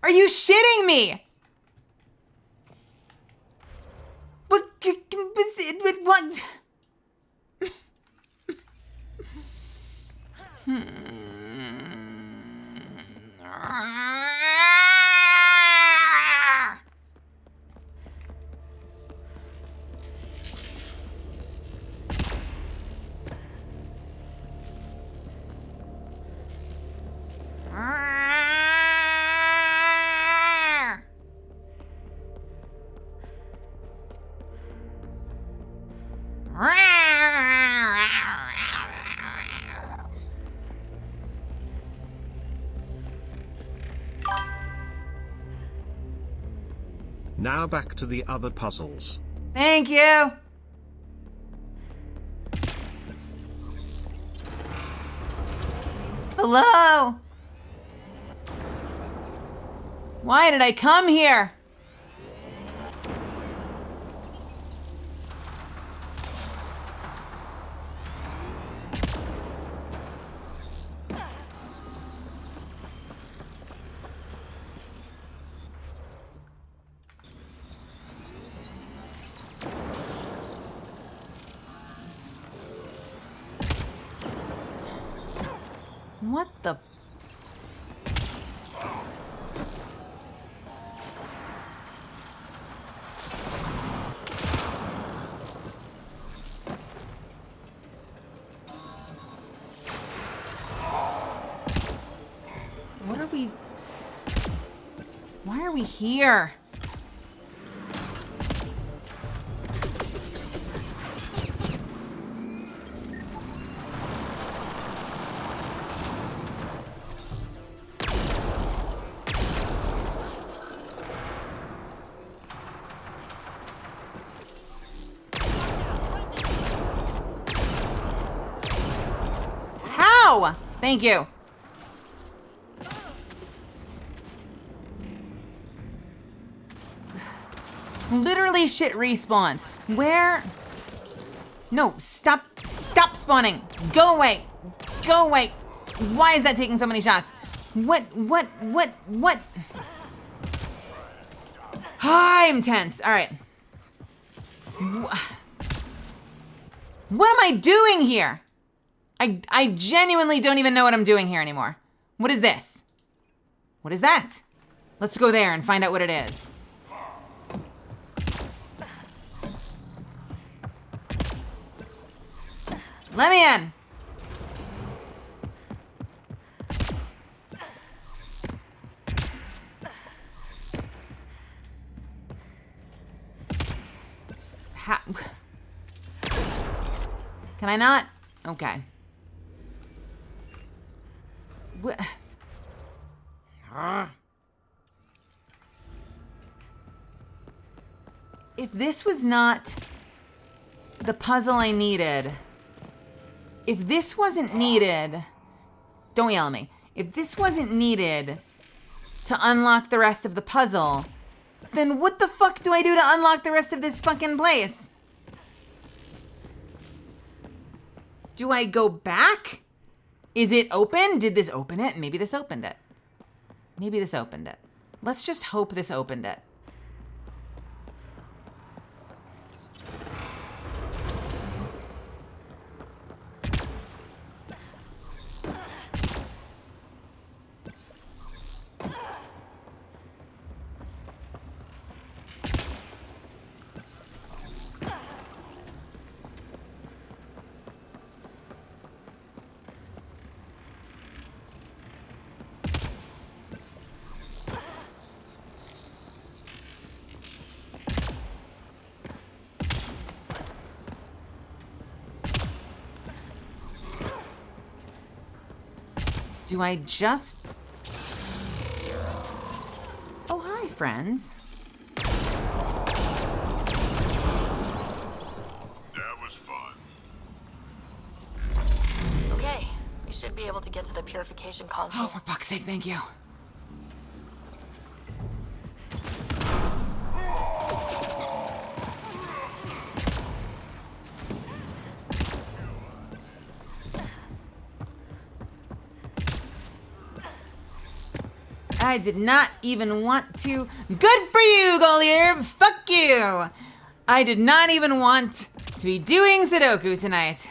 are you shitting me? But what? Now back to the other puzzles. Thank you. Hello. Why did I come here? What the? What are we? Why are we here? Thank you. Literally shit respawns. Where? No, stop spawning. Go away. Go away. Why is that taking so many shots? What? I'm tense. All right. What am I doing here? I genuinely don't even know what I'm doing here anymore. What is this? What is that? Let's go there and find out what it is. Let me in. Can I not? Okay. If this was not the puzzle I needed, if this wasn't needed, don't yell at me. If this wasn't needed to unlock the rest of the puzzle, then what the fuck do I do to unlock the rest of this fucking place? Do I go back? Is it open? Did this open it? Maybe this opened it. Maybe this opened it. Let's just hope this opened it. Do I just... Oh, hi, friends. Damn to get to the purification Oh, console. for fuck's sake, thank you. I did not even want to. Good for you, Golier! Fuck you! I did not even want to be doing Sudoku tonight.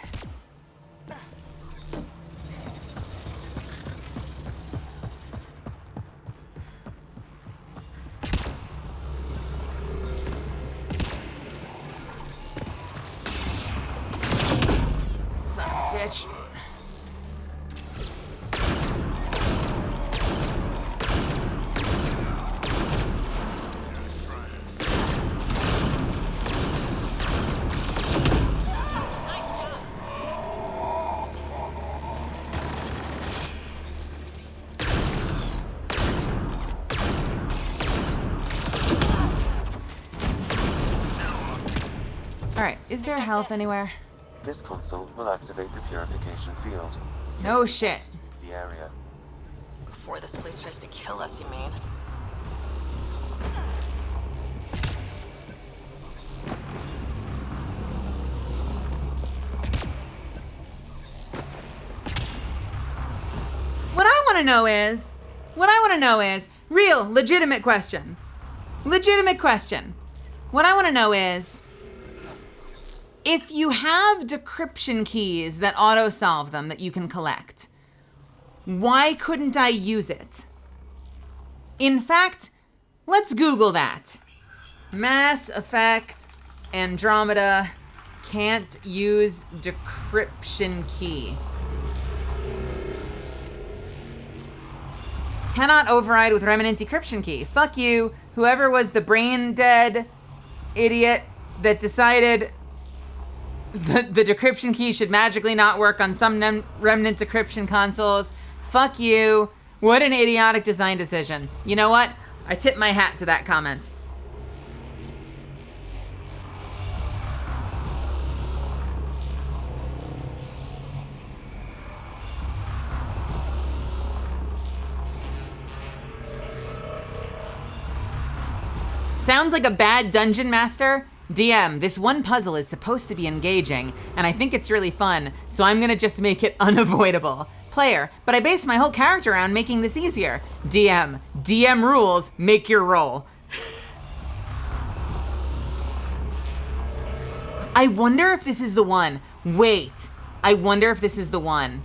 Son of a bitch. Alright, is there health anywhere? This console will activate the purification field. No shit. The area. Before this place tries to kill us, you mean? What I want to know is, real, legitimate question. Legitimate question. What I want to know is, if you have decryption keys that auto-solve them that you can collect, why couldn't I use it? In fact, let's Google that. Mass Effect Andromeda can't use decryption key. Cannot override with remnant decryption key. Fuck you, whoever was the brain dead idiot that decided the decryption key should magically not work on some remnant decryption consoles. Fuck you. What an idiotic design decision. You know what? I tip my hat to that comment. Sounds like a bad dungeon master. DM, this one puzzle is supposed to be engaging, and I think it's really fun, so I'm gonna just make it unavoidable. Player, but I based my whole character around making this easier. DM rules, make your roll. I wonder if this is the one. Wait, I wonder if this is the one.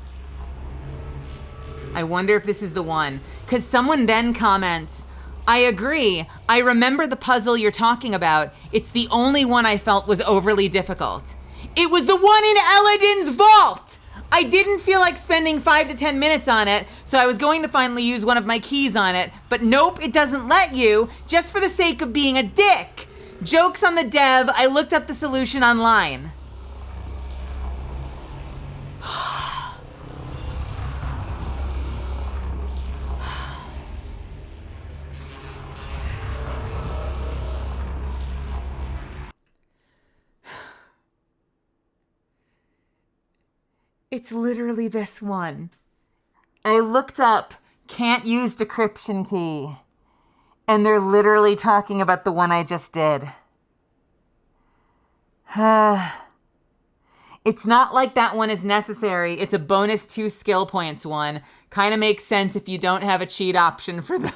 I wonder if this is the one. Because someone then comments, I agree. I remember the puzzle you're talking about. It's the only one I felt was overly difficult. It was the one in Eladin's vault! I didn't feel like spending 5 to 10 minutes on it, so I was going to finally use one of my keys on it, but nope, it doesn't let you, just for the sake of being a dick. Joke's on the dev, I looked up the solution online. It's literally this one. I looked up, can't use decryption key. And they're literally talking about the one I just did. It's not like that one is necessary. It's a bonus 2 skill points one. Kind of makes sense if you don't have a cheat option for those.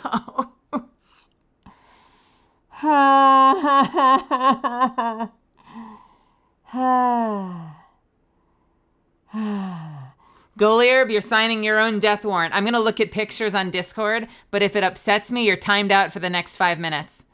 Golierb, you're signing your own death warrant. I'm gonna look at pictures on Discord, but if it upsets me, you're timed out for the next 5 minutes.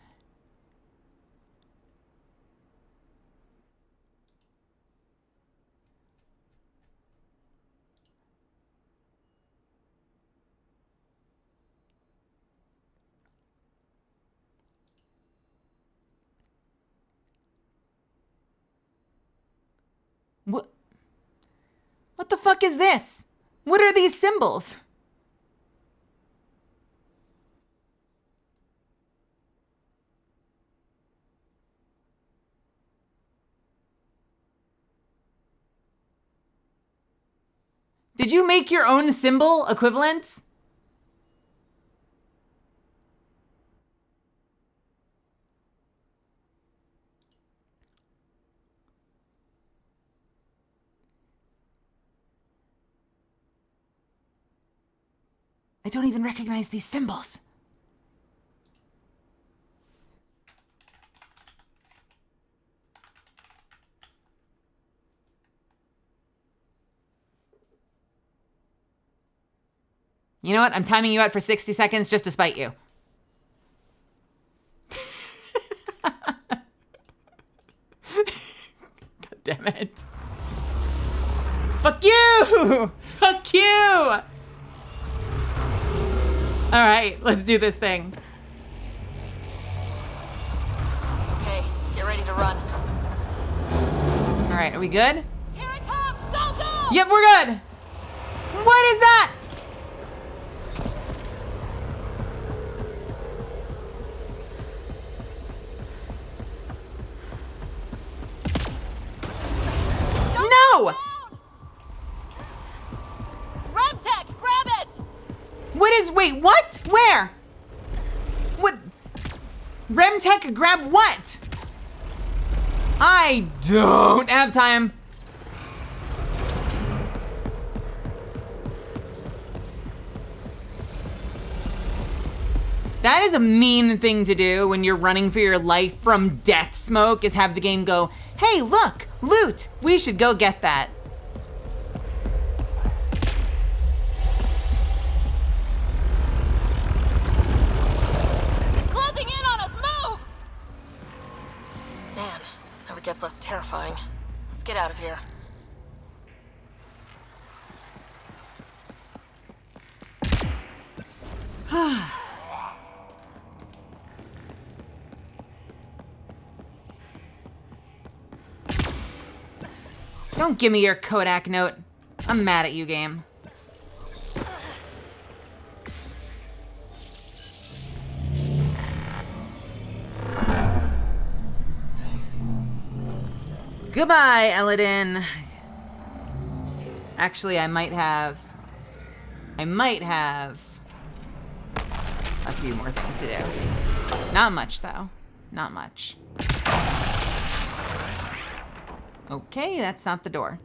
What the fuck is this? What are these symbols? Did you make your own symbol equivalents? I don't even recognize these symbols. You know what? I'm timing you out for 60 seconds just to spite you. God damn it. Fuck you! Fuck you! All right, let's do this thing. Okay, get ready to run. All right, are we good? Here it comes! Go, go! Yep, we're good. What is that? No! Remtech, grab it! What is, wait, what? Where? What? Remtech grab what? I don't have time. That is a mean thing to do when you're running for your life from death smoke, is have the game go, hey, look, loot, we should go get that. Closing in on us, move! Man, never gets less terrifying. Let's get out of here. Don't give me your Kodak note. I'm mad at you, game. Goodbye, Eladin. Actually, I might have a few more things to do. Not much, though. Not much. Okay, that's not the door.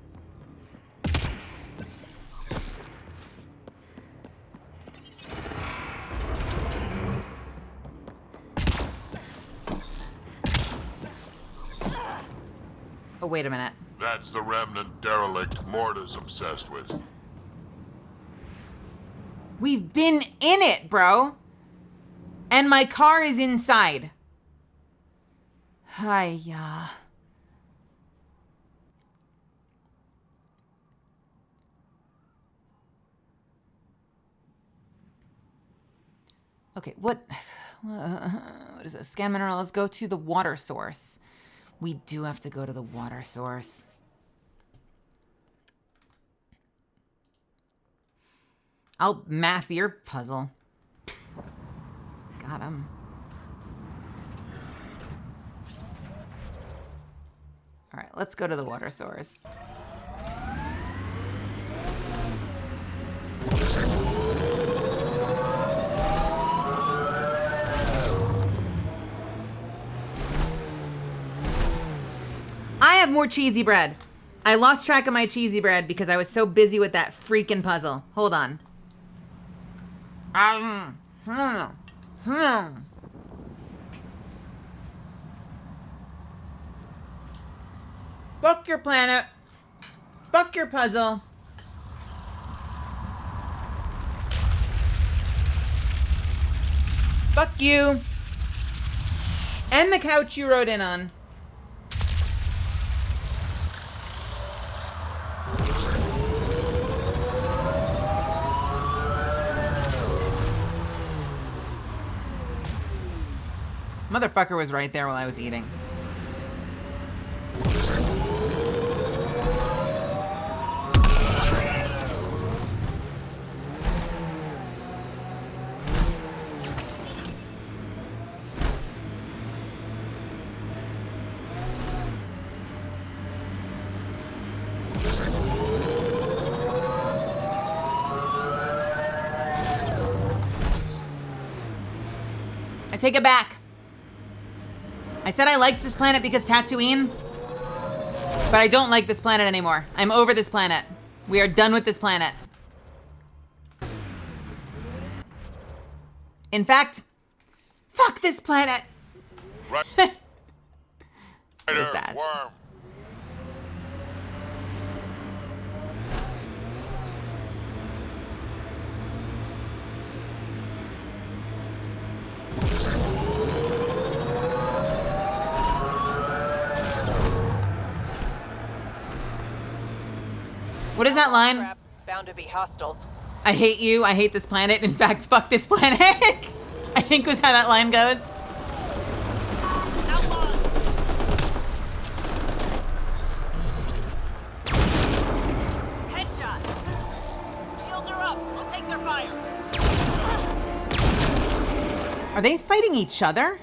Oh, wait a minute. That's the remnant derelict Morta's obsessed with. We've been in it, bro. And my car is inside. Hiya. Okay, what is this? Scan minerals, go to the water source. We do have to go to the water source. I'll math your puzzle. Got him. All right, let's go to the water source. I have more cheesy bread. I lost track of my cheesy bread because I was so busy with that freaking puzzle. Hold on. Fuck your planet. Fuck your puzzle. Fuck you. And the couch you rode in on. Motherfucker was right there while I was eating. take it back. I said I liked this planet because Tatooine, but I don't like this planet anymore. I'm over this planet. We are done with this planet. In fact, fuck this planet. Right. What is that? Worm. What is that line? Bound to be hostiles. I hate you. I hate this planet. In fact, fuck this planet. I think was how that line goes. Headshot. Shields are up. I'll take their fire. Are they fighting each other?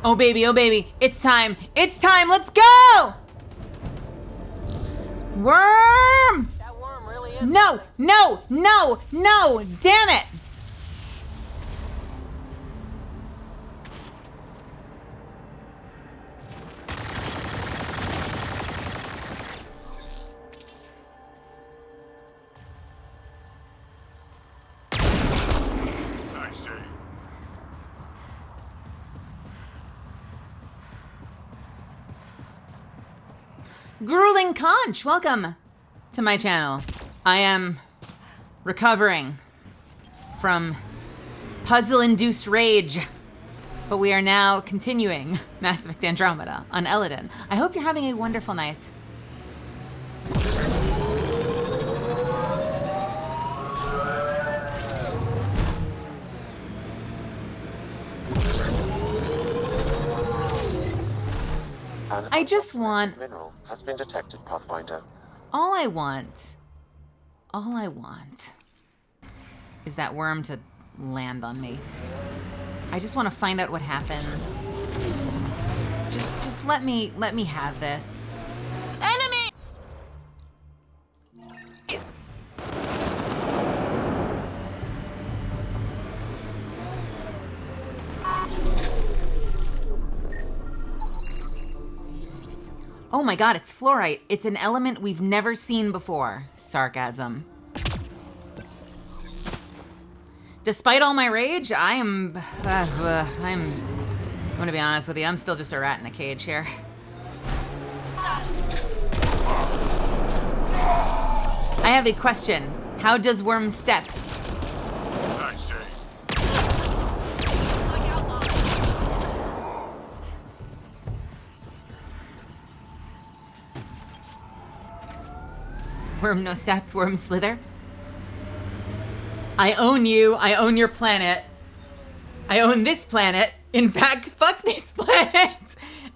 Oh baby, it's time. It's time, let's go! Worm! That worm really is. No, damn it! Grueling Conch, welcome to my channel. I am recovering from puzzle-induced rage, but we are now continuing Mass Effect Andromeda on Eladin. I hope you're having a wonderful night. I just want... Mineral has been detected, Pathfinder. All I want is that worm to land on me. I just want to find out what happens. Just let me have this. Enemy! Oh my god, it's fluorite. It's an element we've never seen before. Sarcasm. Despite all my rage, I'm gonna be honest with you, I'm still just a rat in a cage here. I have a question. How does Worm step? Worm no step, worm slither. I own you, I own your planet. I own this planet. In fact, fuck this planet.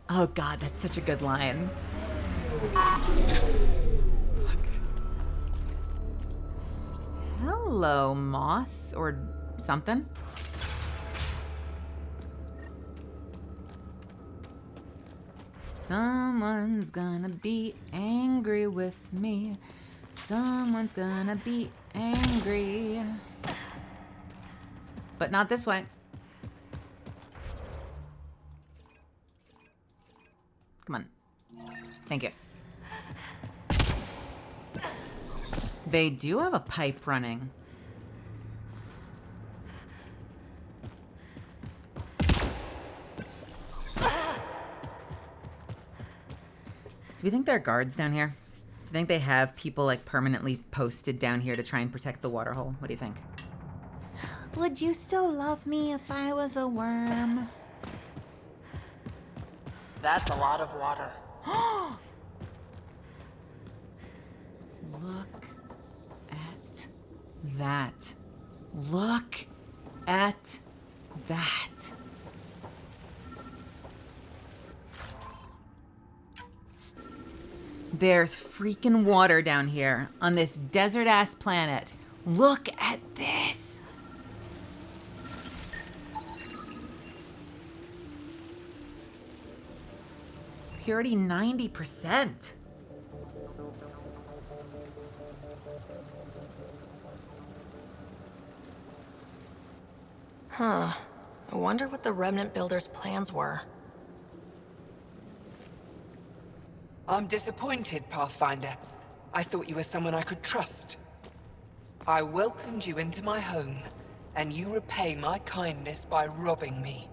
Oh god, that's such a good line. Hello, moss or something. Someone's gonna be angry with me. Someone's gonna be angry. But not this way. Come on. Thank you. They do have a pipe running. Do we think there are guards down here? Do you think they have people like permanently posted down here to try and protect the water hole? What do you think? Would you still love me if I was a worm? That's a lot of water. Look at that. Look at that. There's freaking water down here on this desert-ass planet. Look at this. Purity 90%. Huh. I wonder what the Remnant Builders' plans were. I'm disappointed, Pathfinder. I thought you were someone I could trust. I welcomed you into my home, and you repay my kindness by robbing me.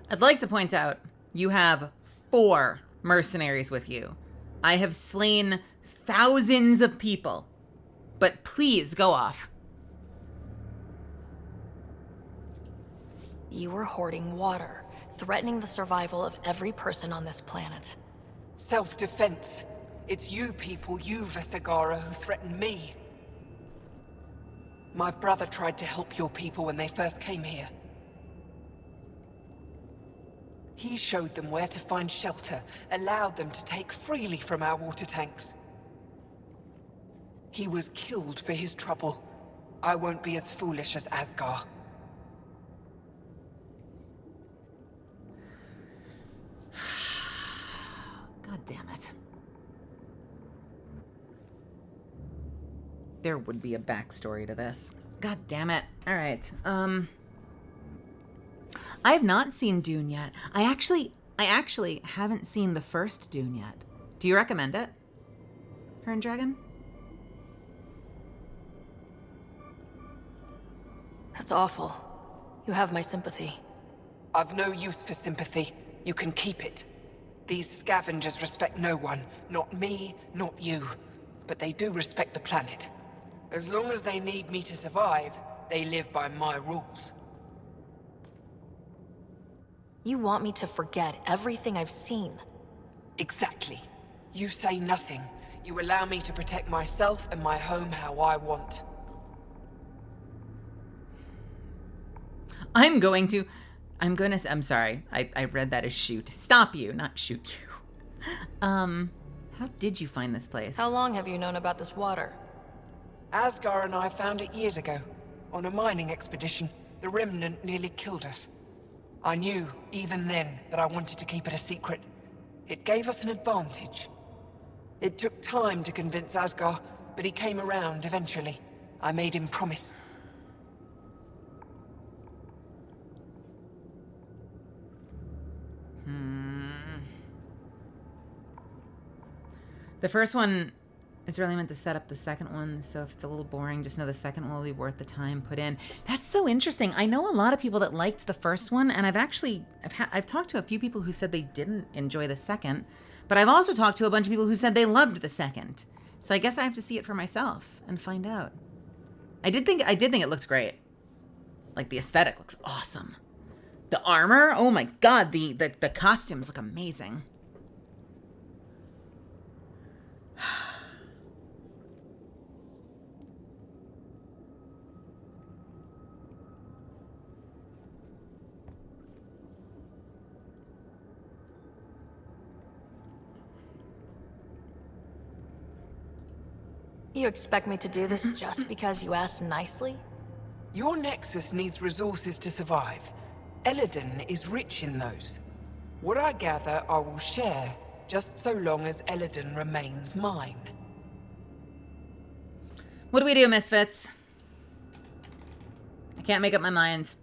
I'd like to point out, you have 4 mercenaries with you. I have slain thousands of people. But please, go off. You were hoarding water, threatening the survival of every person on this planet. Self-defense. It's you people, you Vesagara, who threatened me. My brother tried to help your people when they first came here. He showed them where to find shelter, allowed them to take freely from our water tanks. He was killed for his trouble. I won't be as foolish as Asgar. God damn it. There would be a backstory to this. God damn it. All right. I have not seen Dune yet. I actually haven't seen the first Dune yet. Do you recommend it? Her and Dragon? That's awful. You have my sympathy. I've no use for sympathy. You can keep it. These scavengers respect no one. Not me, not you. But they do respect the planet. As long as they need me to survive, they live by my rules. You want me to forget everything I've seen? Exactly. You say nothing. You allow me to protect myself and my home how I want. I'm sorry. I read that as shoot. Stop you, not shoot you. How did you find this place? How long have you known about this water? Asgar and I found it years ago. On a mining expedition, the Remnant nearly killed us. I knew, even then, that I wanted to keep it a secret. It gave us an advantage. It took time to convince Asgar, but he came around eventually. I made him promise. The first one is really meant to set up the second one, so if it's a little boring, just know the second one will be worth the time put in. That's so interesting. I know a lot of people that liked the first one, and I've talked to a few people who said they didn't enjoy the second, but I've also talked to a bunch of people who said they loved the second. So I guess I have to see it for myself and find out. I did think it looked great. Like, the aesthetic looks awesome. The armor, oh my god, the costumes look amazing. You expect me to do this just because you asked nicely? Your Nexus needs resources to survive. Eladin is rich in those. What I gather, I will share, just so long as Eladin remains mine. What do we do, misfits? I can't make up my mind.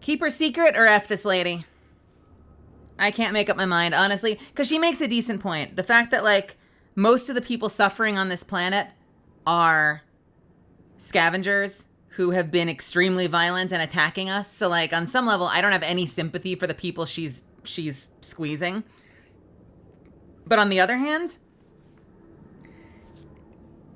Keep her secret or F this lady? I can't make up my mind, honestly, because she makes a decent point. The fact that, like, most of the people suffering on this planet are scavengers who have been extremely violent and attacking us. So, like, on some level, I don't have any sympathy for the people she's squeezing. But on the other hand,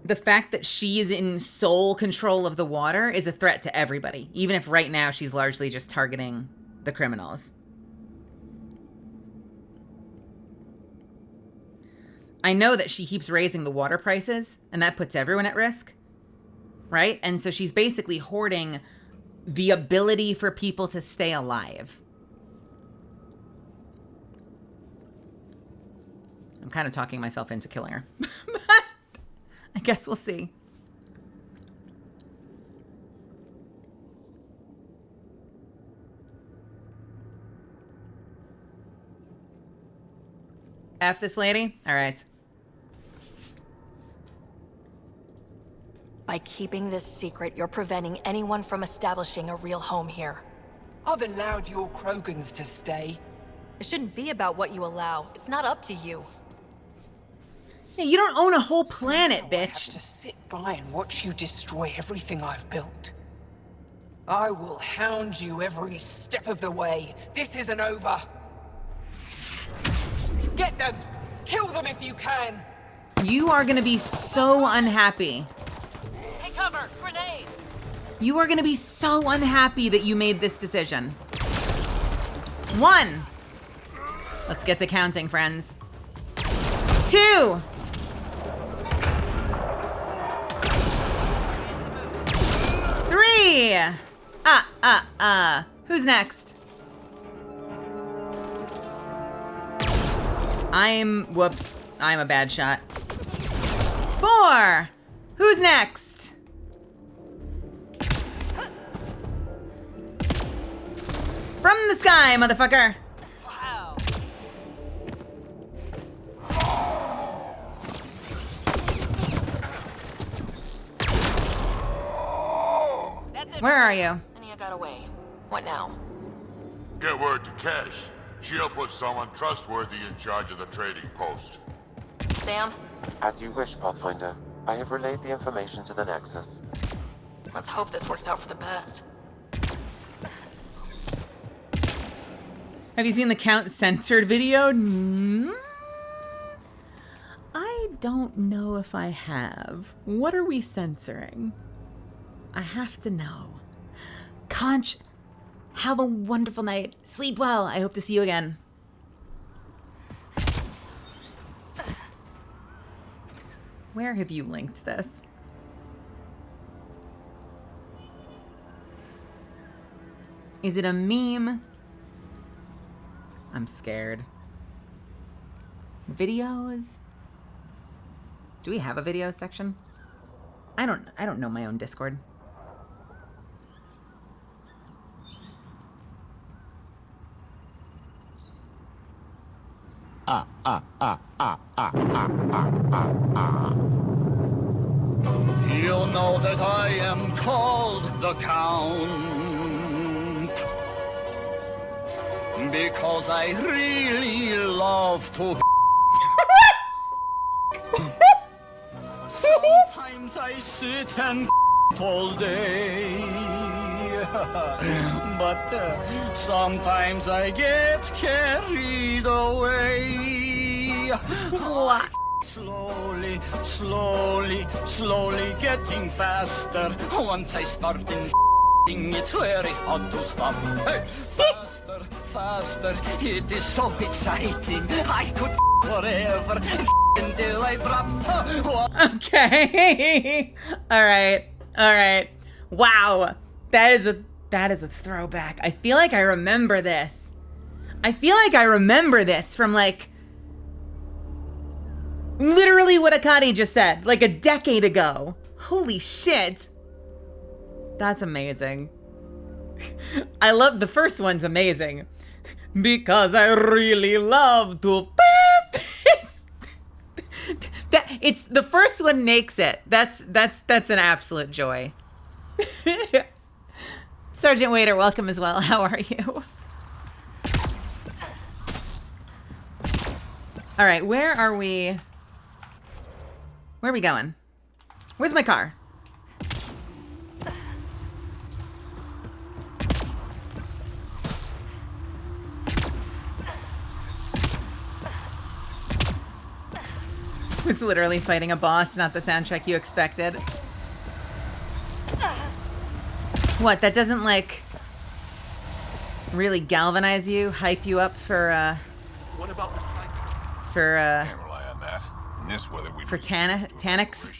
the fact that she is in sole control of the water is a threat to everybody, even if right now she's largely just targeting the criminals. I know that she keeps raising the water prices, and that puts everyone at risk. right? And so she's basically hoarding the ability for people to stay alive. I'm kind of talking myself into killing her. I guess we'll see. F this lady? All right. By keeping this secret, you're preventing anyone from establishing a real home here. I've allowed your Krogans to stay. It shouldn't be about what you allow. It's not up to you. Yeah, you don't own a whole planet, bitch. I have to sit by and watch you destroy everything I've built. I will hound you every step of the way. This isn't over. Get them! Kill them if you can! You are gonna be so unhappy. Take cover! Grenade! You are gonna be so unhappy that you made this decision. 1. Let's get to counting, friends. 2. 3. Who's next? Whoops. I'm a bad shot. 4. Who's next? From the sky, motherfucker. Wow. That's it. Where are you? Anya got away. What now? Get word to Cash. She'll put someone trustworthy in charge of the trading post. Sam? As you wish, Pathfinder. I have relayed the information to the Nexus. Let's hope this works out for the best. Have you seen the Count censored video? I don't know if I have. What are we censoring? I have to know. Conch, have a wonderful night. Sleep well. I hope to see you again. Where have you linked this? Is it a meme? I'm scared. Videos? Do we have a video section? I don't know my own Discord. You know that I am called the Count because I really love to. Sometimes I sit and all day, but sometimes I get carried away. What? Slowly, slowly, slowly getting faster. Once I start in it's very hard to stop. Hey, faster, faster, it is so exciting. I could forever until I drop. Okay. All right. Wow. That is a throwback. I feel like I remember this. From like literally what Akari just said, like a decade ago. Holy shit. That's amazing. I love the first one's amazing. Because I really love to that it's the first one makes it. That's an absolute joy. Sergeant Waiter, welcome as well. How are you? All right, where are we? Where are we going? Where's my car? Was literally fighting a boss, not the soundtrack you expected. What, that doesn't like really galvanize you, hype you up for What about for Can't rely on that. In this weather we for Tanix?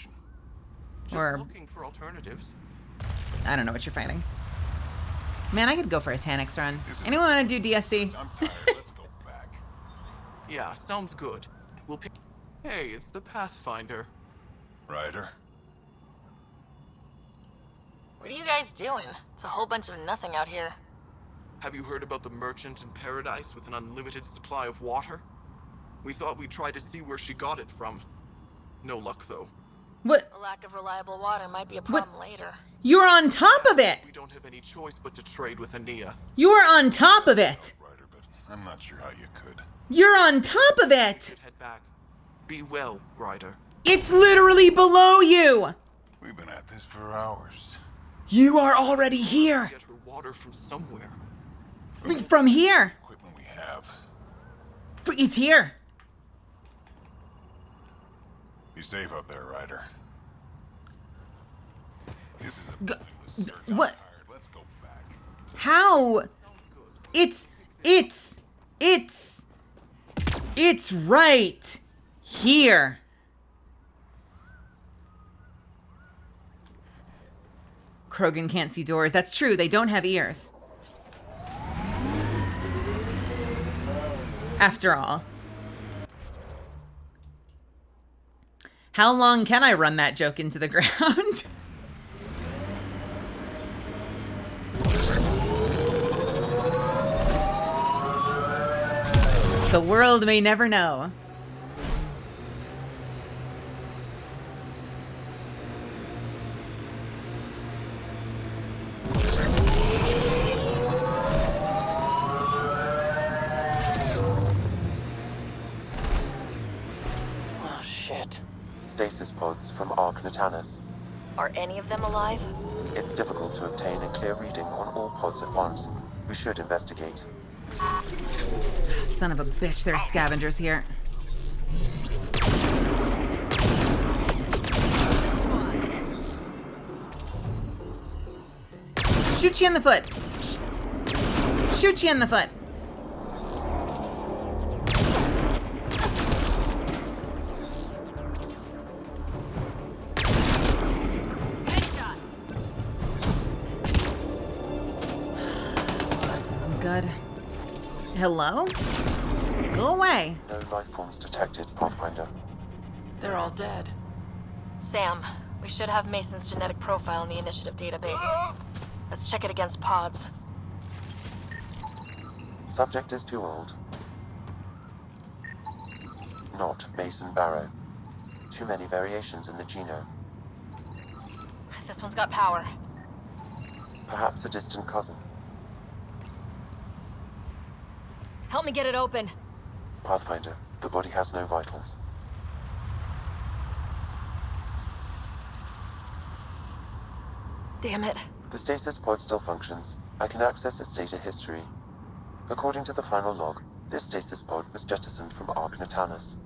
Or for alternatives. I don't know what you're fighting. Man, I could go for a Tanix run. Anyone want to do DSC? I'm tired. Let's go back. Yeah, sounds good. We'll pick. Hey, it's the Pathfinder. Ryder? What are you guys doing? It's a whole bunch of nothing out here. Have you heard about the merchant in paradise with an unlimited supply of water? We thought we'd try to see where she got it from. No luck, though. What? A lack of reliable water might be a problem later. You're on top of it! We don't have any choice but to trade with Ania. You're on top of it! I'm not sure how you could. You're on top of it! Head back. Be well, Ryder. It's literally below you! We've been at this for hours. You are already here! Get her water from somewhere. From here! Equipment we have. It's here! Be safe out there, Ryder. This is a pointless search. I'm What? tired. Let's go back. How? It's right here. Krogan can't see doors. That's true. They don't have ears. After all. How long can I run that joke into the ground? The world may never know. Oh, shit. Stasis pods from Ark Natanus. Are any of them alive? It's difficult to obtain a clear reading on all pods at once. We should investigate. Son of a bitch, there are scavengers here. Shoot you in the foot. Shoot you in the foot. This isn't good. Hello? Go away. No life forms detected, Pathfinder. They're all dead. Sam, we should have Mason's genetic profile in the initiative database. Let's check it against pods. Subject is too old. Not Mason Barrow. Too many variations in the genome. This one's got power. Perhaps a distant cousin. Help me get it open. Pathfinder, the body has no vitals. Damn it. The stasis pod still functions. I can access its data history. According to the final log, this stasis pod was jettisoned from Ark Natanus.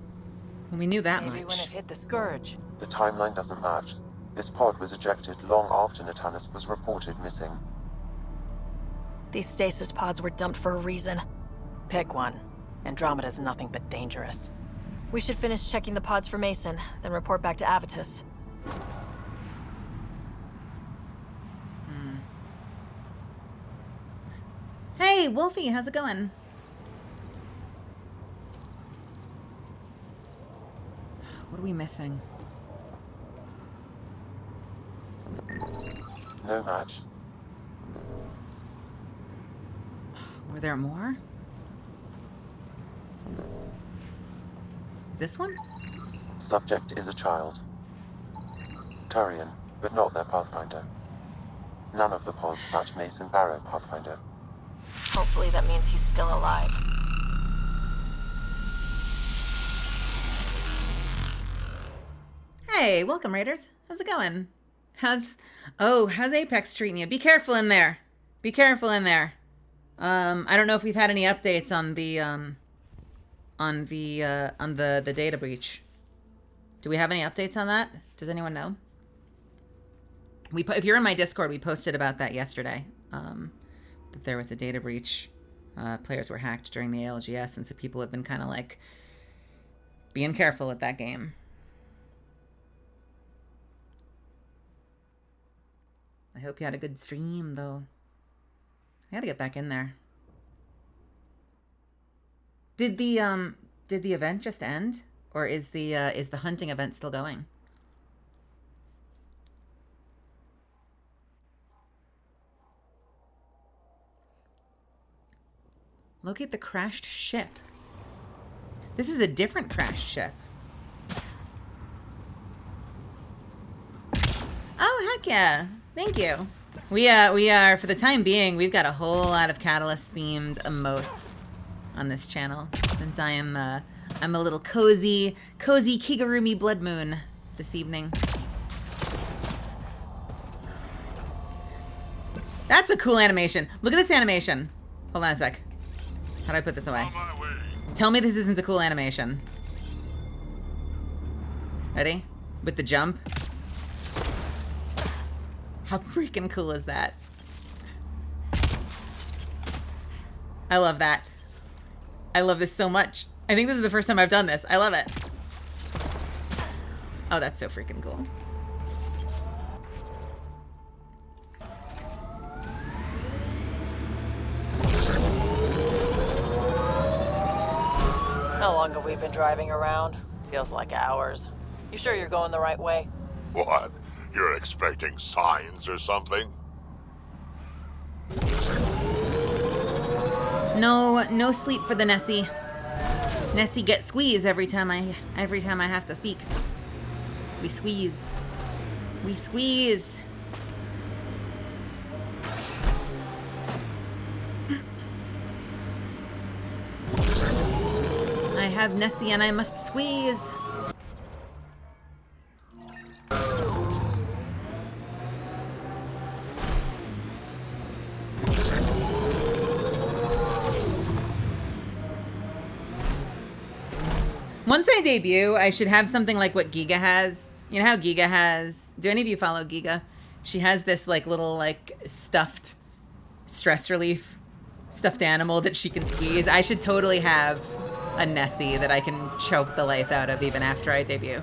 We knew that Maybe when it hit the Scourge. The timeline doesn't match. This pod was ejected long after Natanus was reported missing. These stasis pods were dumped for a reason. Pick one. Andromeda's nothing but dangerous. We should finish checking the pods for Mason, then report back to Avitus. Hey, Wolfie, how's it going? What are we missing? No match. Were there more? Is this one? Subject is a child. Turian, but not their Pathfinder. None of the pods match Mason Barrow, Pathfinder. Hopefully that means he's still alive. Hey, welcome, Raiders. How's it going? How's Apex treating you? Be careful in there. Be careful in there. I don't know if we've had any updates on the data breach. Do we have any updates on that? Does anyone know? If you're in my Discord, we posted about that yesterday. That there was a data breach. Players were hacked during the ALGS, and so people have been kind of like being careful with that game. I hope you had a good stream, though. I gotta get back in there. Did the event just end, or is the hunting event still going? Locate the crashed ship. This is a different crashed ship. Oh, heck yeah. Thank you. We are, for the time being, we've got a whole lot of Catalyst-themed emotes on this channel, since I'm a little cozy Kigurumi Blood Moon this evening. That's a cool animation. Look at this animation. Hold on a sec. How do I put this away? Tell me this isn't a cool animation. Ready? With the jump. How freaking cool is that? I love that. I love this so much. I think this is the first time I've done this. I love it. Oh, that's so freaking cool. How long have we been driving around? Feels like hours. You sure you're going the right way? What? You're expecting signs or something? No sleep for the Nessie. Nessie gets squeezed every time I have to speak. We squeeze. We squeeze. I have Nessie and I must squeeze. Once I debut, I should have something like what Giga has. You know how Giga has... Do any of you follow Giga? She has this like little like stuffed stress relief stuffed animal that she can squeeze. I should totally have a Nessie that I can choke the life out of even after I debut.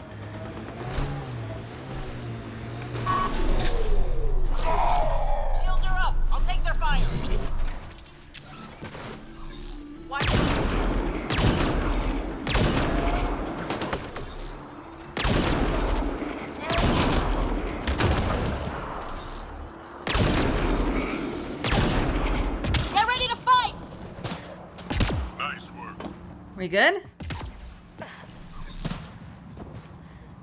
Shields are up. I'll take their fire. Watch. Get ready to fight. Nice work. We good?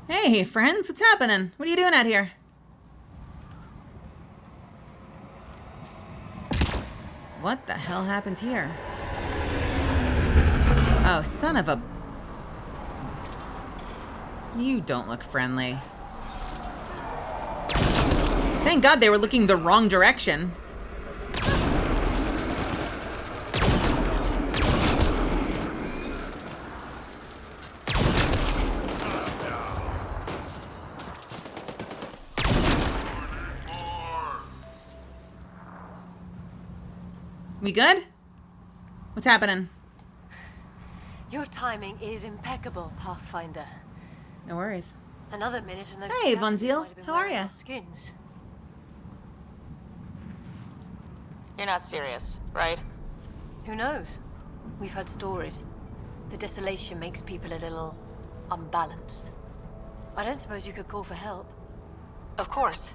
Hey, friends, what's happening? What are you doing out here? What the hell happened here? Oh, son of a... You don't look friendly. Thank God they were looking the wrong direction. We good? What's happening? Your timing is impeccable, Pathfinder. No worries. Another minute and those Hey, scavengers Von Ziel. might have been How are wearing ya? our skins. You're not serious, right? Who knows? We've heard stories. The desolation makes people a little unbalanced. I don't suppose you could call for help. Of course.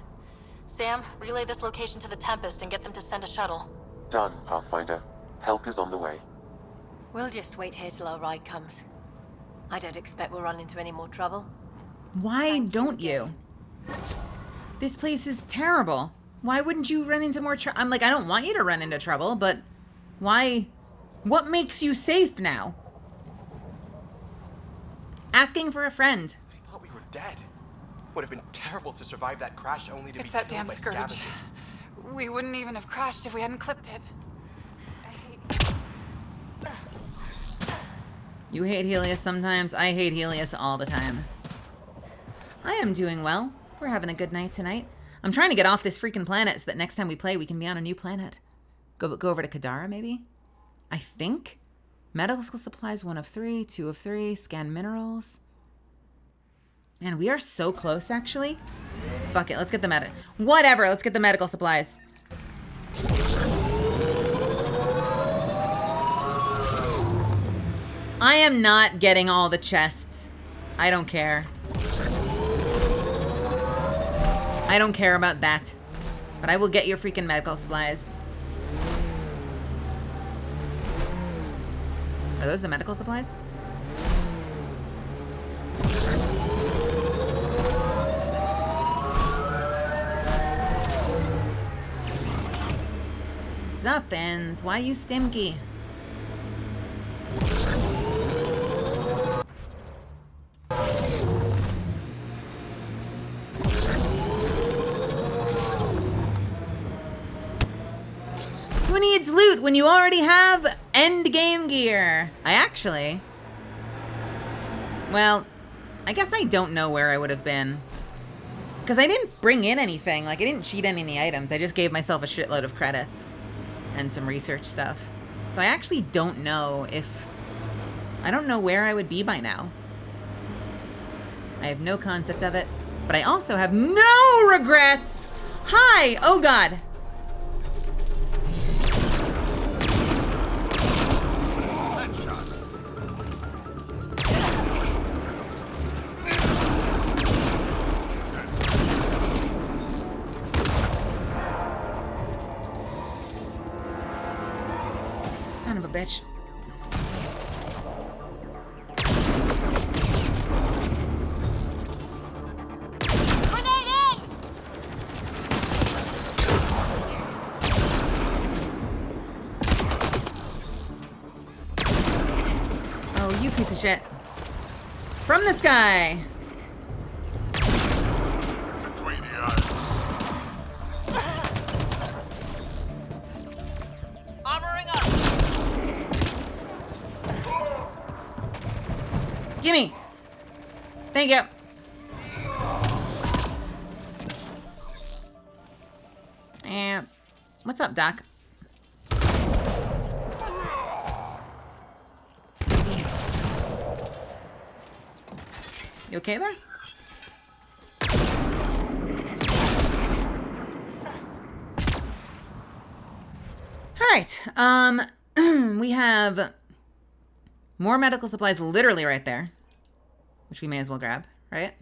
Sam, relay this location to the Tempest and get them to send a shuttle. Done, Pathfinder. Help is on the way. We'll just wait here till our ride comes. I don't expect we'll run into any more trouble. Why don't you? This place is terrible. Why wouldn't you run into more trouble? I'm like, I don't want you to run into trouble, but why? What makes you safe now? Asking for a friend. I thought we were dead. Would have been terrible to survive that crash only to be It's that killed damn by scourge. scavengers. We wouldn't even have crashed if we hadn't clipped it. You hate Helios sometimes. I hate Helios all the time. I am doing well. We're having a good night tonight. I'm trying to get off this freaking planet so that next time we play, we can be on a new planet. Go over to Kadara, maybe? I think. Medical supplies, 1 of 3, 2 of 3. Scan minerals. Man, we are so close, actually. Fuck it, let's get the whatever, let's get the medical supplies. I am not getting all the chests. I don't care. I don't care about that. But I will get your freaking medical supplies. Are those the medical supplies? Zuffins, why you stinky? Who needs loot when you already have end game gear? Well, I guess I don't know where I would have been. Because I didn't bring in anything. Like, I didn't cheat any of the items. I just gave myself a shitload of credits and some research stuff. So I actually don't know if... I don't know where I would be by now. I have no concept of it. But I also have no regrets! Hi! Oh, God. Son of a bitch. Oh, you piece of shit. From the sky. Armoring up. Gimme. Thank you. And what's up, Doc? You okay there? All right. We have more medical supplies literally right there, which we may as well grab, right?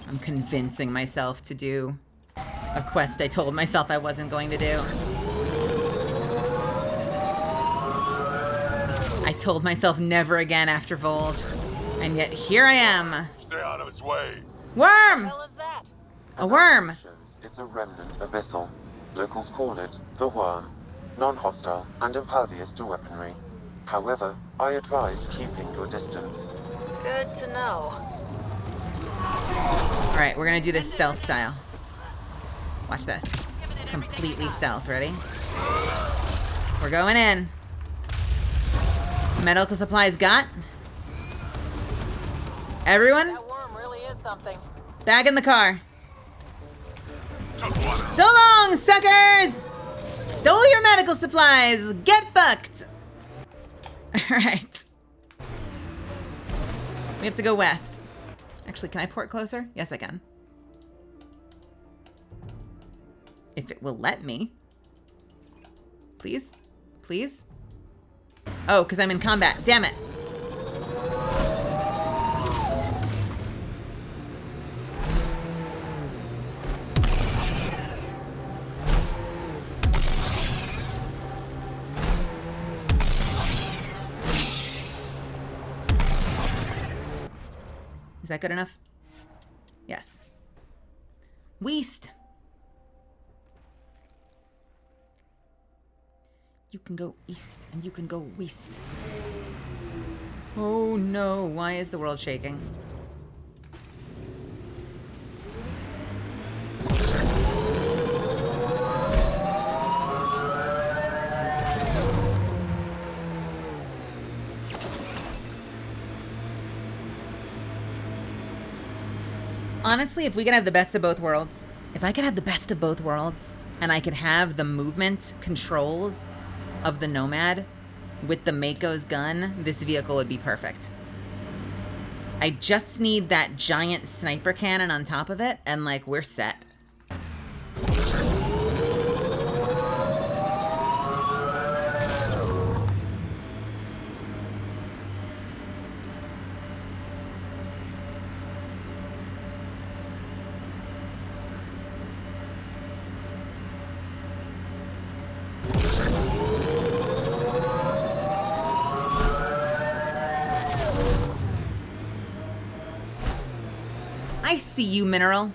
I'm convincing myself to do a quest I told myself I wasn't going to do. I told myself never again after Vold, and yet here I am. Stay out of its way. Worm! What the hell is that? A worm. It's a remnant abyssal. Locals call it the worm. Non-hostile and impervious to weaponry. However, I advise keeping your distance. Good to know. All right, we're gonna do this stealth style. Watch this. Completely stealth. Ready? We're going in. Medical supplies got. Everyone? That worm really is something. Back in the car. So long, suckers! Stole your medical supplies. Get fucked. All right. We have to go west. Actually, can I port closer? Yes, I can. If it will let me. Please? Please? Oh, because I'm in combat. Damn it. Is that good enough? Yes. Weast. You can go east and you can go west. Oh no, why is the world shaking? Honestly, if we can have the best of both worlds, If I could have the best of both worlds, and I could have the movement controls of the Nomad with the Mako's gun, this vehicle would be perfect. I just need that giant sniper cannon on top of it, and like, we're set. I see you, Mineral.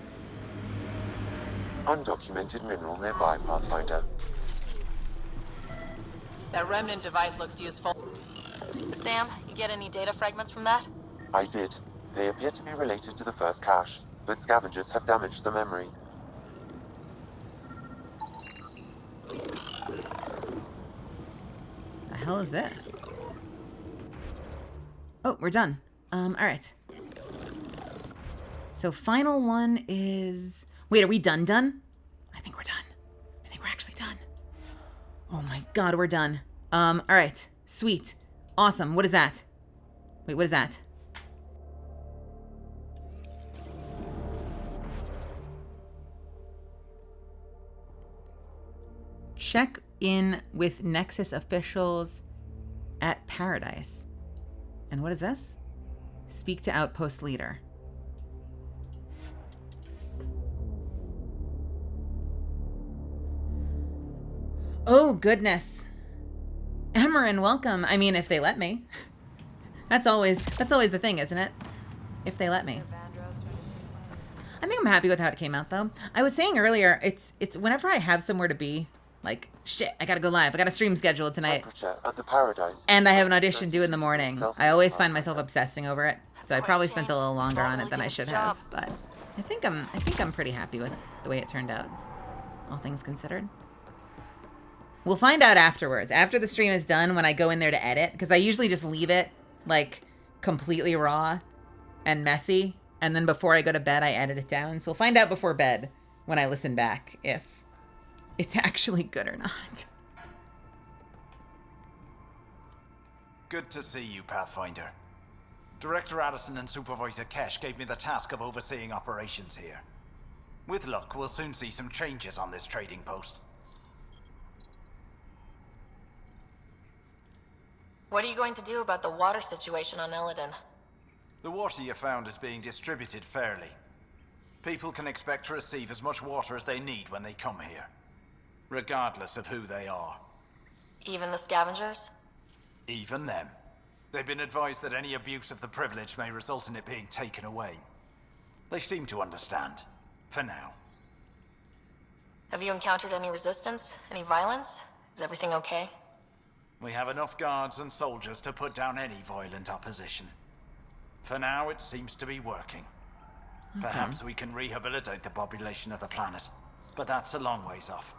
Undocumented mineral nearby, Pathfinder. That remnant device looks useful. Sam, you get any data fragments from that? I did. They appear to be related to the first cache, but scavengers have damaged the memory. The hell is this? Oh, we're done. All right. So final one is... Wait, are we done? I think we're done. I think we're actually done. Oh my god, we're done. All right. Sweet. Awesome. What is that? Wait, what is that? Check in with Nexus officials at Paradise. And what is this? Speak to Outpost Leader. Oh, goodness. Emerin, welcome. I mean, if they let me. That's always the thing, isn't it? If they let me. I think I'm happy with how it came out, though. I was saying earlier, it's whenever I have somewhere to be, like, shit, I gotta go live. I got a stream scheduled tonight. At the Paradise. And I have an audition due in the morning. I always find myself obsessing over it. So I probably spent a little longer on it than I should have. But I think I'm pretty happy with the way it turned out. All things considered. We'll find out afterwards. After the stream is done, when I go in there to edit, because I usually just leave it, like, completely raw and messy. And then before I go to bed, I edit it down. So we'll find out before bed, when I listen back, if it's actually good or not. Good to see you, Pathfinder. Director Addison and Supervisor Kesh gave me the task of overseeing operations here. With luck, we'll soon see some changes on this trading post. What are you going to do about the water situation on Illidan? The water you found is being distributed fairly. People can expect to receive as much water as they need when they come here, regardless of who they are. Even the scavengers? Even them. They've been advised that any abuse of the privilege may result in it being taken away. They seem to understand, for now. Have you encountered any resistance? Any violence? Is everything okay? We have enough guards and soldiers to put down any violent opposition. For now, it seems to be working. Okay. Perhaps we can rehabilitate the population of the planet, but that's a long ways off.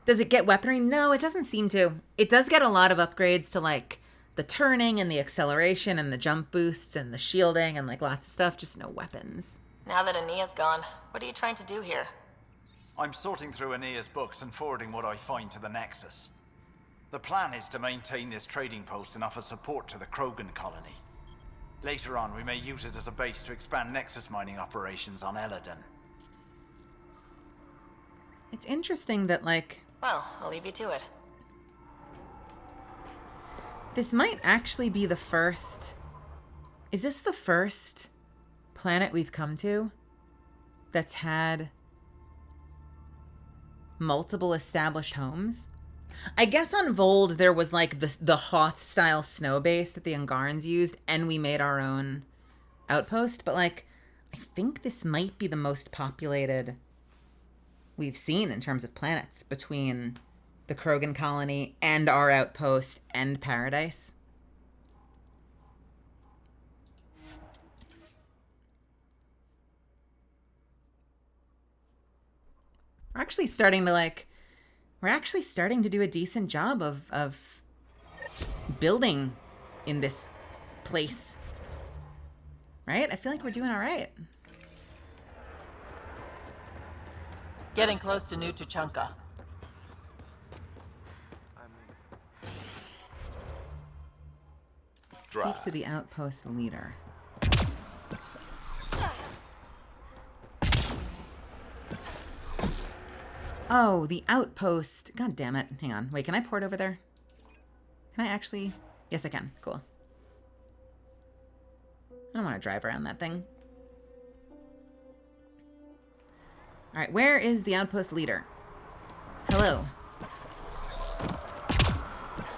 Does it get weaponry? No, it doesn't seem to. It does get a lot of upgrades to, like, the turning and the acceleration and the jump boosts and the shielding and, like, lots of stuff, just no weapons. Now that Ania's gone, what are you trying to do here? I'm sorting through Ania's books and forwarding what I find to the Nexus. The plan is to maintain this trading post and offer support to the Krogan colony. Later on, we may use it as a base to expand Nexus mining operations on Illidan. It's interesting that, like... Well, I'll leave you to it. This might actually be the first... Is this the first planet we've come to that's had multiple established homes? I guess on Vold there was like the Hoth-style snow base that the Angarans used, and we made our own outpost. But like, I think this might be the most populated we've seen in terms of planets between the Krogan colony and our outpost and Paradise. We're actually starting to do a decent job of building in this place. Right? I feel like we're doing all right. Getting close to New Tuchanka. Speak to the outpost leader. Oh, the outpost. God damn it. Hang on. Wait, can I port over there? Can I actually? Yes, I can. Cool. I don't want to drive around that thing. All right, where is the outpost leader? Hello.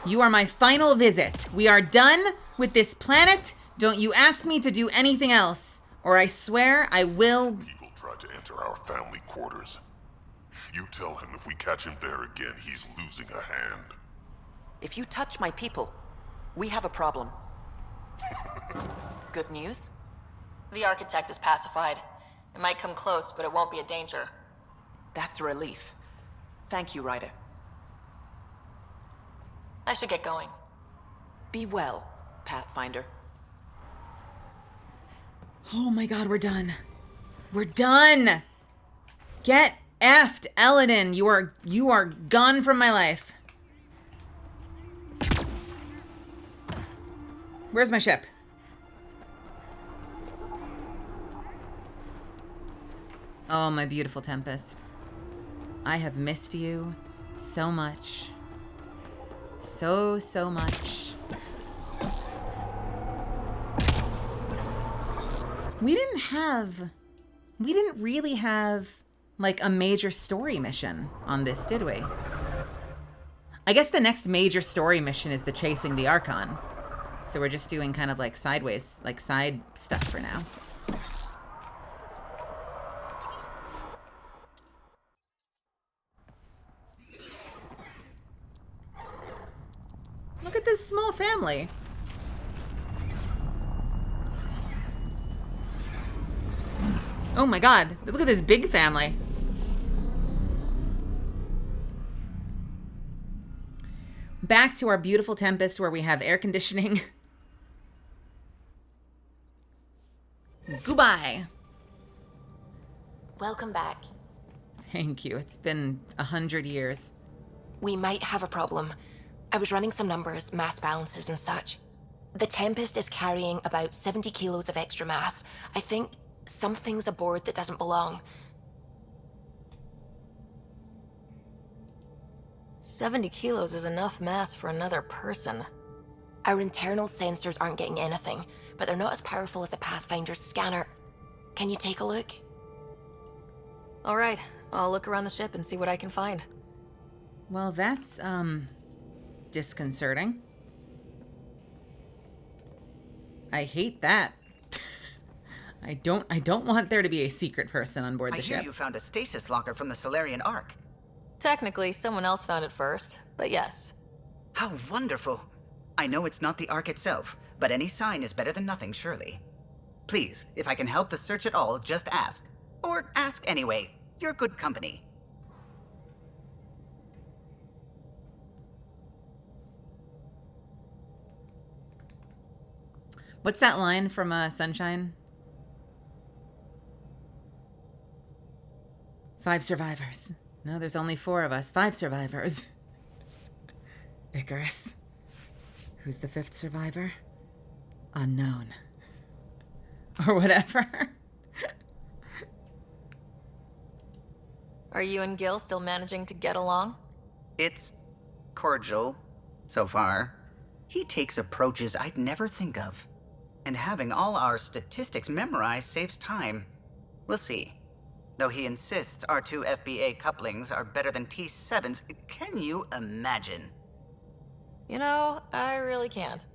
You are my final visit. We are done with this planet. Don't you ask me to do anything else, or I swear I will. People tried to enter our family quarters. You tell him if we catch him there again, he's losing a hand. If you touch my people, we have a problem. Good news? The architect is pacified. It might come close, but it won't be a danger. That's a relief. Thank you, Ryder. I should get going. Be well, Pathfinder. Oh my god, we're done. We're done! Get effed, Eladin. You are gone from my life. Where's my ship? Oh, my beautiful Tempest. I have missed you so much. So much. We didn't really have, like, a major story mission on this, did we? I guess the next major story mission is the chasing the Archon. So we're just doing kind of like sideways, like side stuff for now. Look at this small family. Oh my god, look at this big family. Back to our beautiful Tempest where we have air conditioning. Goodbye. Welcome back. Thank you. It's been 100 years. We might have a problem. I was running some numbers, mass balances and such. The Tempest is carrying about 70 kilos of extra mass. I think something's aboard that doesn't belong. 70 kilos is enough mass for another person. Our internal sensors aren't getting anything, but they're not as powerful as a Pathfinder's scanner. Can you take a look? All right, I'll look around the ship and see what I can find. Well, that's, disconcerting. I hate that. I don't want there to be a secret person on board the ship. I hear you found a stasis locker from the Solarian Ark. Technically, someone else found it first, but yes. How wonderful. I know it's not the Ark itself, but any sign is better than nothing, surely. Please, if I can help the search at all, just ask. Or ask anyway. You're good company. What's that line from Sunshine? 5 survivors. No, there's only 4 of us. 5 survivors. Icarus. Who's the 5th survivor? Unknown. Or whatever. Are you and Gil still managing to get along? It's cordial, so far. He takes approaches I'd never think of. And having all our statistics memorized saves time. We'll see. Though he insists our 2 FBA couplings are better than T7's, can you imagine? You know, I really can't.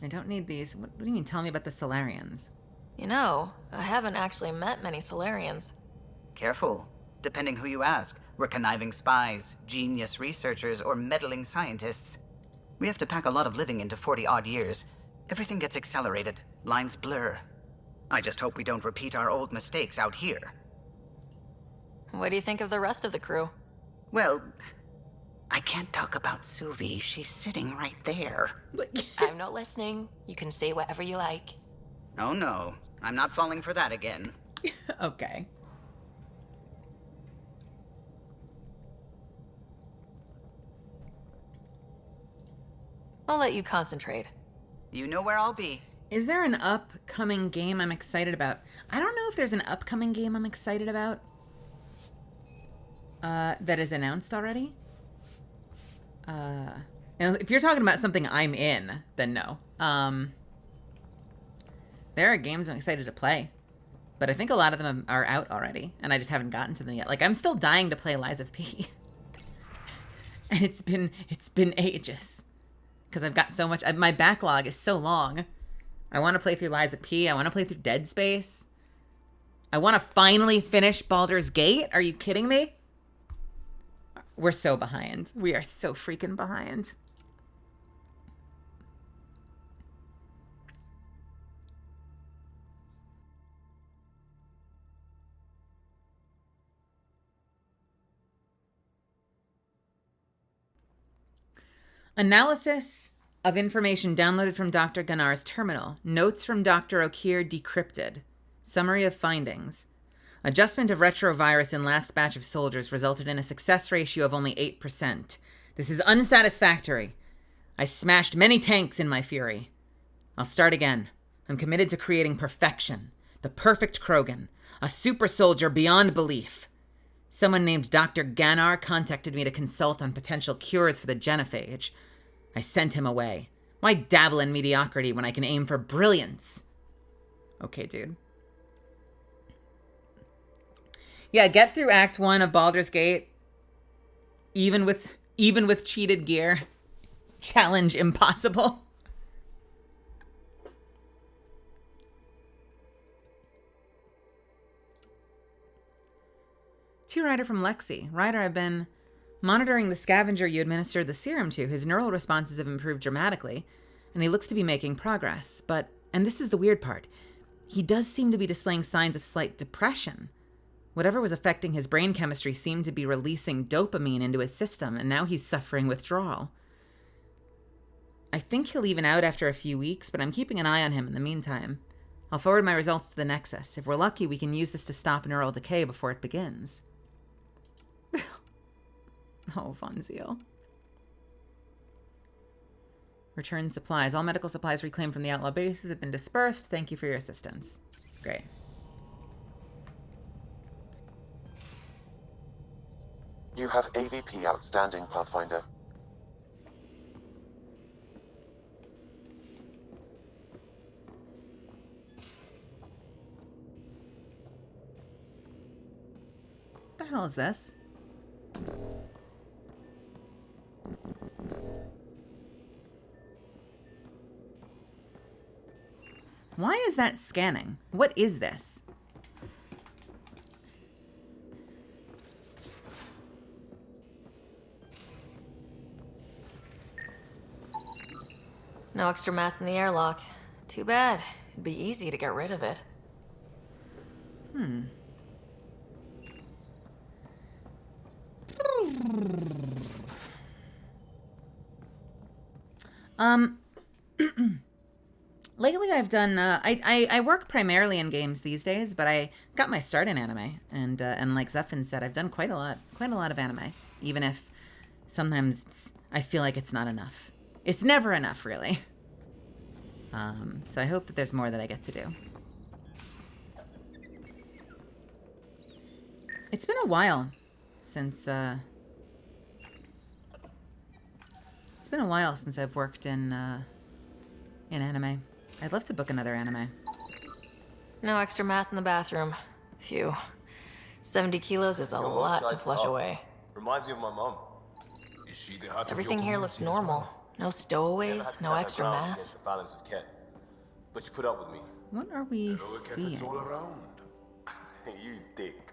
I don't need these. What do you mean? Tell me about the Solarians. You know, I haven't actually met many Solarians. Careful. Depending who you ask, we're conniving spies, genius researchers, or meddling scientists. We have to pack a lot of living into 40-odd years. Everything gets accelerated. Lines blur. I just hope we don't repeat our old mistakes out here. What do you think of the rest of the crew? Well, I can't talk about Suvi. She's sitting right there. I'm not listening. You can say whatever you like. Oh no, I'm not falling for that again. Okay. I'll let you concentrate. You know where I'll be. Is there an upcoming game I'm excited about? I don't know if there's an upcoming game I'm excited about that is announced already. And if you're talking about something I'm in, then no. There are games I'm excited to play, but I think a lot of them are out already, and I just haven't gotten to them yet. Like, I'm still dying to play Lies of P. And it's been ages. Because I've got so much, my backlog is so long. I want to play through Lies of P. I want to play through Dead Space. I want to finally finish Baldur's Gate. Are you kidding me? We're so behind. We are so freaking behind. Analysis of information downloaded from Dr. Gunnar's terminal. Notes from Dr. O'Keir decrypted. Summary of findings. Adjustment of retrovirus in last batch of soldiers resulted in a success ratio of only 8%. This is unsatisfactory. I smashed many tanks in my fury. I'll start again. I'm committed to creating perfection. The perfect Krogan. A super soldier beyond belief. Someone named Dr. Gannar contacted me to consult on potential cures for the genophage. I sent him away. Why dabble in mediocrity when I can aim for brilliance? Okay, dude. Yeah, get through Act 1 of Baldur's Gate. Even with cheated gear. Challenge impossible. To Ryder from Lexi. Ryder, I've been monitoring the scavenger you administered the serum to. His neural responses have improved dramatically, and he looks to be making progress. But, and this is the weird part, he does seem to be displaying signs of slight depression. Whatever was affecting his brain chemistry seemed to be releasing dopamine into his system, and now he's suffering withdrawal. I think he'll even out after a few weeks, but I'm keeping an eye on him in the meantime. I'll forward my results to the Nexus. If we're lucky, we can use this to stop neural decay before it begins. Oh, Fonzio. Return supplies. All medical supplies reclaimed from the outlaw bases have been dispersed. Thank you for your assistance. Great. You have AVP outstanding, Pathfinder. What the hell is this? Why is that scanning? What is this? No extra mass in the airlock. Too bad. It'd be easy to get rid of it. Lately I've done, I work primarily in games these days, but I got my start in anime, and like Zephin said, I've done quite a lot of anime, even if sometimes I feel like it's not enough. It's never enough, really. So I hope that there's more that I get to do. It's been a while since, it's been a while since I've worked in anime. I'd love to book another anime. No extra mass in the bathroom. Phew. 70 kilos is a lot to flush away. Reminds me of my mom. Everything here looks normal. No stowaways, no extra mass. But you put up with me. What are we seeing? All around. You dick.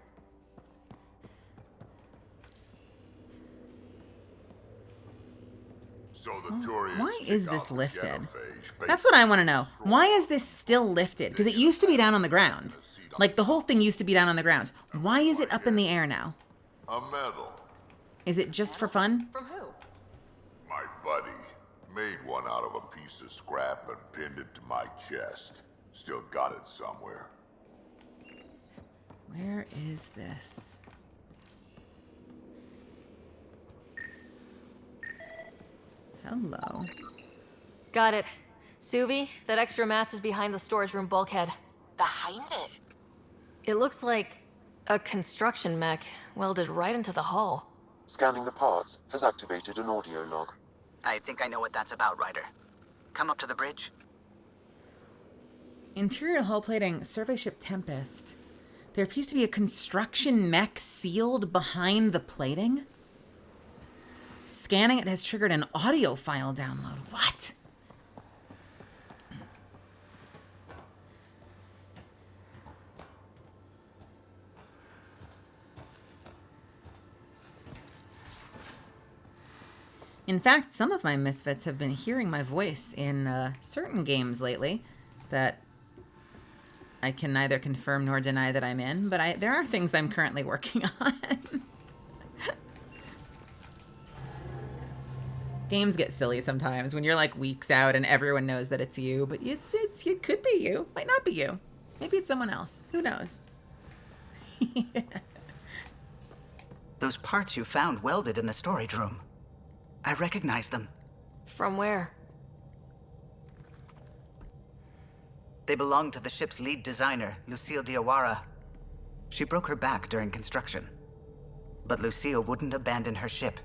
Why is this lifted? That's what I want to know. Why is this still lifted? Because it used to be down on the ground. Like, the whole thing used to be down on the ground. Why is it up in the air now? A medal. Is it just for fun? From who? My buddy. Made one out of a piece of scrap and pinned it to my chest. Still got it somewhere. Where is this? Hello. Got it. Suvi, that extra mass is behind the storage room bulkhead. Behind it? It looks like a construction mech welded right into the hull. Scanning the parts has activated an audio log. I think I know what that's about, Ryder. Come up to the bridge. Interior hull plating, survey ship Tempest. There appears to be a construction mech sealed behind the plating. Scanning it has triggered an audio file download. What? In fact, some of my misfits have been hearing my voice in certain games lately that I can neither confirm nor deny that I'm in, but there are things I'm currently working on. Games get silly sometimes when you're like weeks out and everyone knows that it's you, but it could be you, might not be you. Maybe it's someone else. Who knows? Those parts you found welded in the storage room. I recognize them. From where? They belong to the ship's lead designer, Lucille Diawara. She broke her back during construction. But Lucille wouldn't abandon her ship.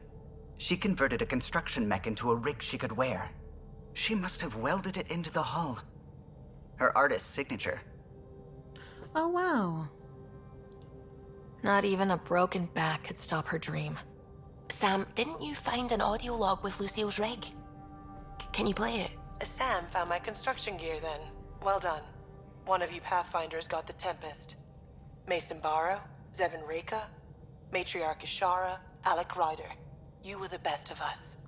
She converted a construction mech into a rig she could wear. She must have welded it into the hull. Her artist's signature. Oh, wow. Not even a broken back could stop her dream. Sam, didn't you find an audio log with Lucille's rig? Can you play it? Sam found my construction gear then. Well done. One of you Pathfinders got the Tempest. Mason Barrow, Zevin Reka, Matriarch Ishara, Alec Ryder. You were the best of us.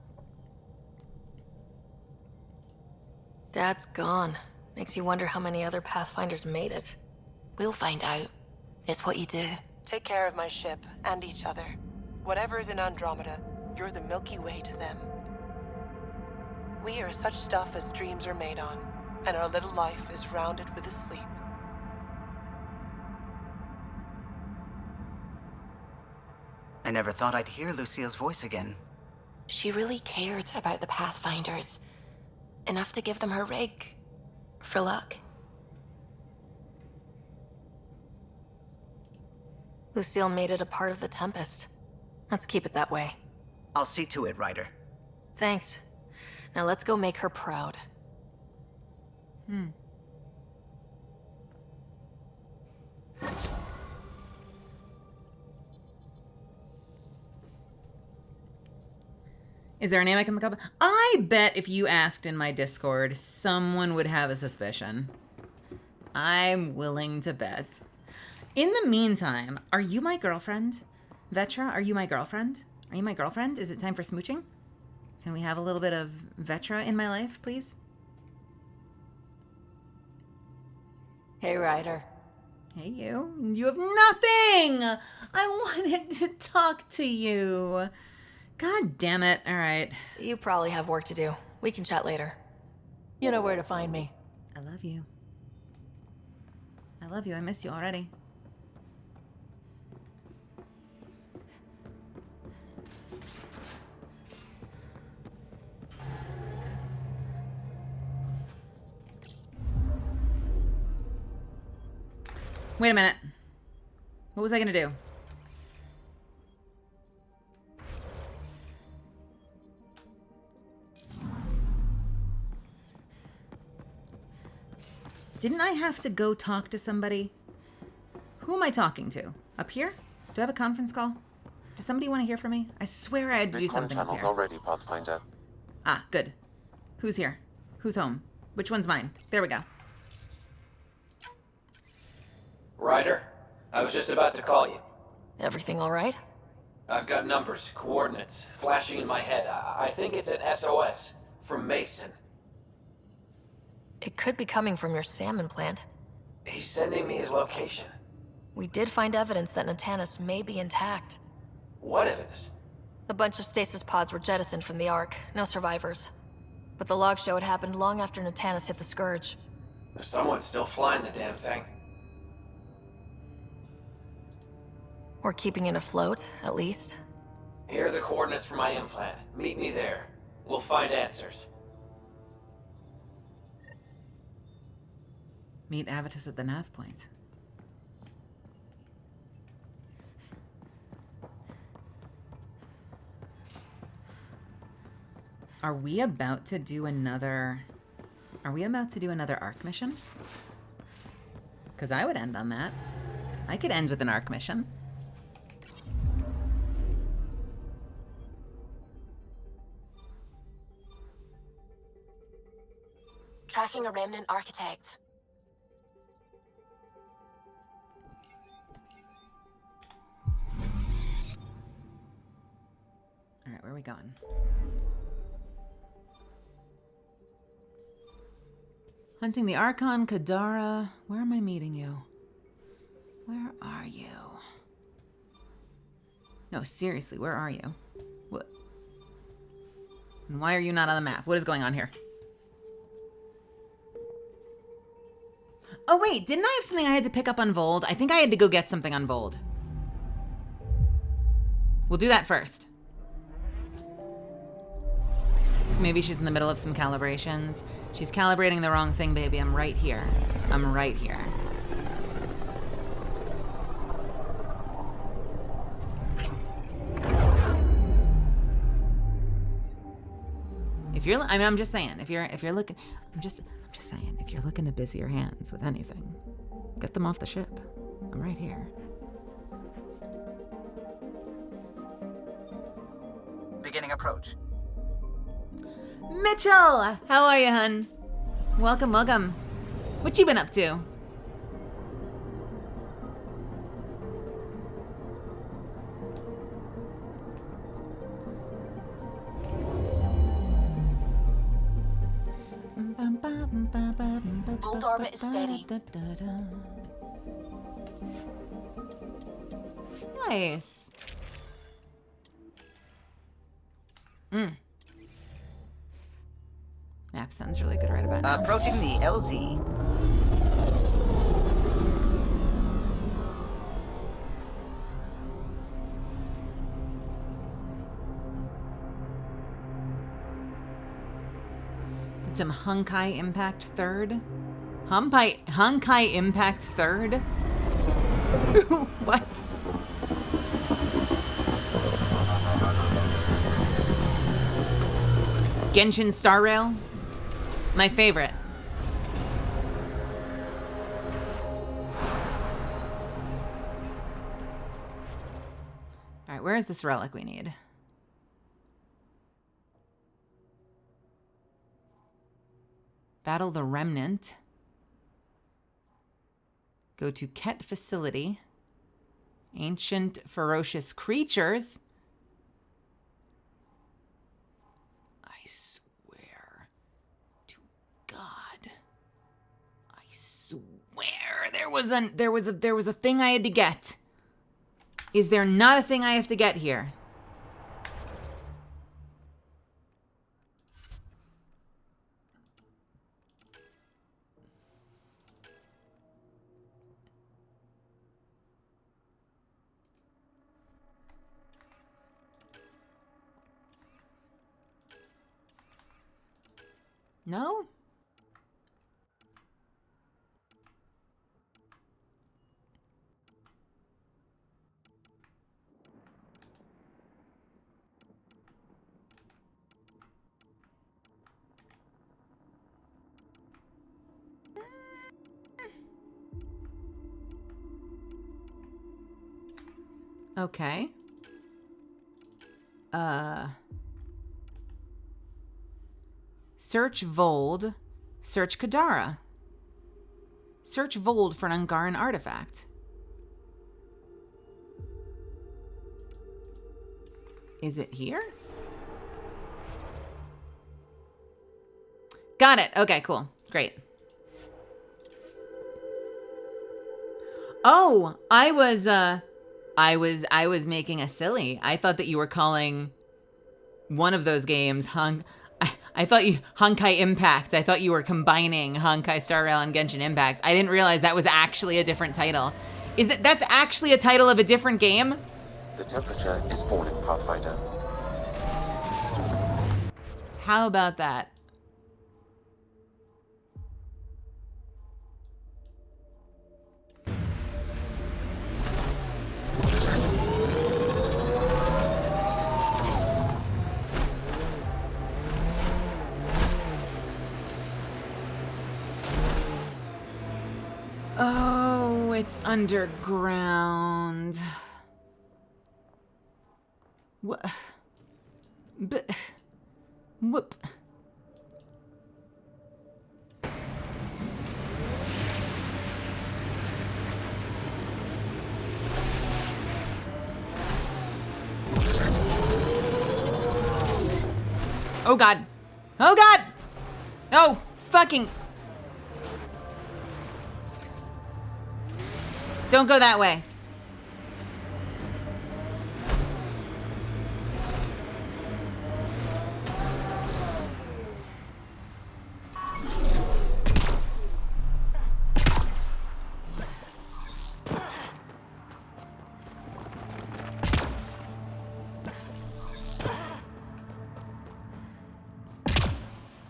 Dad's gone. Makes you wonder how many other Pathfinders made it. We'll find out. It's what you do. Take care of my ship and each other. Whatever is in Andromeda, you're the Milky Way to them. We are such stuff as dreams are made on, and our little life is rounded with a sleep. I never thought I'd hear Lucille's voice again. She really cared about the Pathfinders. Enough to give them her rig. For luck. Lucille made it a part of the Tempest. Let's keep it that way. I'll see to it, Ryder. Thanks. Now let's go make her proud. Is there a name I can look up? I bet if you asked in my Discord, someone would have a suspicion. I'm willing to bet. In the meantime, are you my girlfriend? Vetra, are you my girlfriend? Are you my girlfriend? Is it time for smooching? Can we have a little bit of Vetra in my life, please? Hey, Ryder. Hey, you. You have nothing! I wanted to talk to you. God damn it. All right. You probably have work to do. We can chat later. You know where to find me. I love you. I love you. I miss you already. Wait a minute. What was I gonna do? Didn't I have to go talk to somebody? Who am I talking to? Up here? Do I have a conference call? Does somebody want to hear from me? I swear I had to do something up channels here. already, Pathfinder. Ah, good. Who's here? Who's home? Which one's mine? There we go. Ryder, I was just about to call you. Everything all right? I've got numbers, coordinates, flashing in my head. I think it's an SOS from Mason. It could be coming from your salmon plant. He's sending me his location. We did find evidence that Natanus may be intact. What evidence? A bunch of stasis pods were jettisoned from the Ark. No survivors. But the logs show it happened long after Natanus hit the Scourge. Someone's still flying the damn thing. Or keeping it afloat, at least. Here are the coordinates for my implant. Meet me there. We'll find answers. Meet Avitus at the Nath Point. Are we about to do another ARC mission? Because I would end on that. I could end with an ARC mission. Tracking a remnant architect. All right, where are we going? Hunting the Archon, Kadara. Where am I meeting you? Where are you? No, seriously, where are you? What? And why are you not on the map? What is going on here? Oh wait, didn't I have something I had to pick up on Vold? I think I had to go get something on Vold. We'll do that first. Maybe she's in the middle of some calibrations. She's calibrating the wrong thing, baby. I'm right here. I'm right here. If you're, I mean, I'm just saying, if you're looking, I'm just saying, if you're looking to busy your hands with anything, get them off the ship. I'm right here. Beginning approach. Mitchell! How are you, hun? Welcome, welcome. What you been up to? Vold orbit is steady. Nice. Nap sounds really good right about now. Approaching the LZ. Did some Hunkai Impact third? Hunkai Impact third? What? Genshin Star Rail? My favorite. All right, where is this relic we need? Battle the Remnant. Go to Ket Facility. Ancient Ferocious Creatures. I swear to God. I swear there was a thing I had to get. Is there not a thing I have to get here? No? Okay. Search Vold. Search Kadara. Search Vold for an Ungaran artifact. Is it here? Got it. Okay, cool. Great. Oh, I was making a silly. I thought that you were calling one of those games I thought you Honkai Impact. I thought you were combining Honkai Star Rail and Genshin Impact. I didn't realize that was actually a different title. That's actually a title of a different game? The temperature is falling, Pathfinder. How about that? Oh, it's underground. What? But... Whoop. Oh god. Oh god! Oh, fucking... Don't go that way.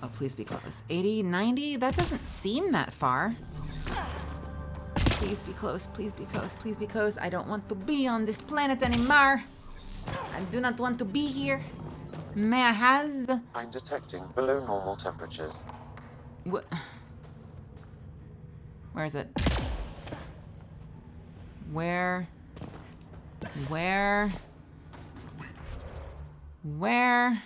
Oh, please be close. 80, 90? That doesn't seem that far. Please be close, please be close, please be close. I don't want to be on this planet anymore. I do not want to be here. May I has? I'm detecting below normal temperatures. What? Where is it? Where? Where? Where?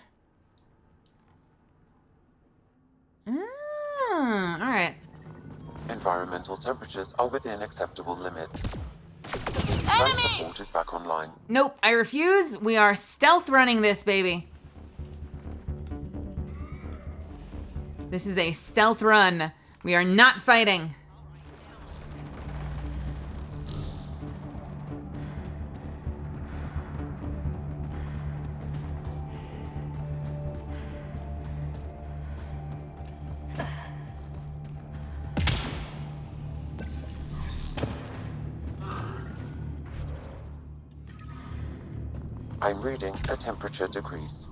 Ah, all right. Environmental temperatures are within acceptable limits. Life support is back online. Nope, I refuse. We are stealth running this, baby. This is a stealth run. We are not fighting. I'm reading a temperature decrease.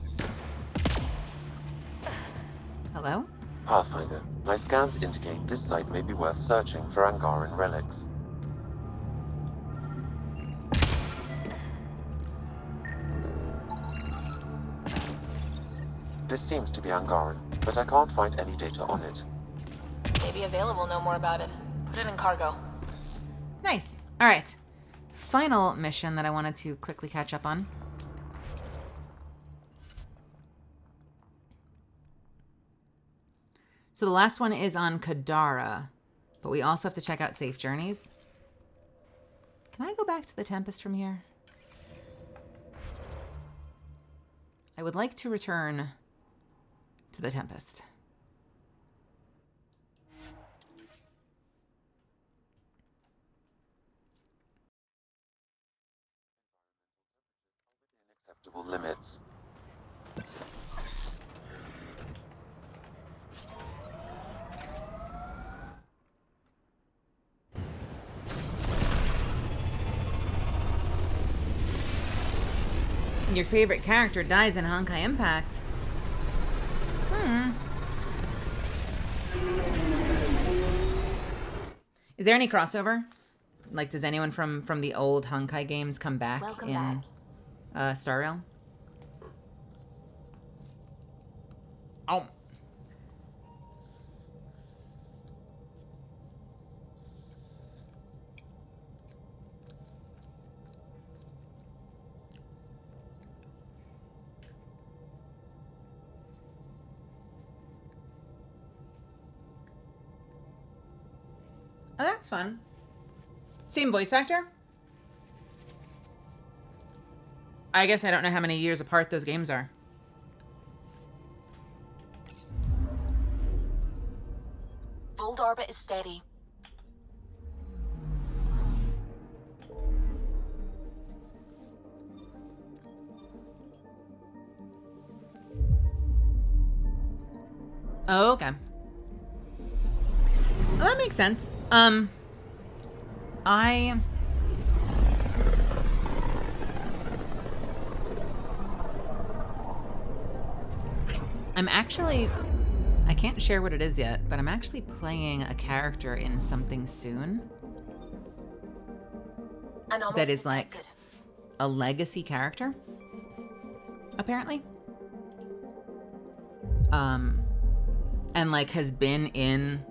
Hello? Pathfinder, my scans indicate this site may be worth searching for Angaran relics. This seems to be Angaran, but I can't find any data on it. Maybe available know more about it. Put it in cargo. Nice. All right. Final mission that I wanted to quickly catch up on. So the last one is on Kadara, but we also have to check out Safe Journeys. Can I go back to the Tempest from here? I would like to return to the Tempest. Acceptable limits. Your favorite character dies in Honkai Impact. Is there any crossover? Like, does anyone from the old Honkai games come back Star Rail? Oh. Oh, that's fun. Same voice actor? I guess I don't know how many years apart those games are. Fold orbit is steady. Oh, okay. Well, that makes sense. I can't share what it is yet, but I'm actually playing a character in something soon that is like a legacy character, apparently. And like has been in,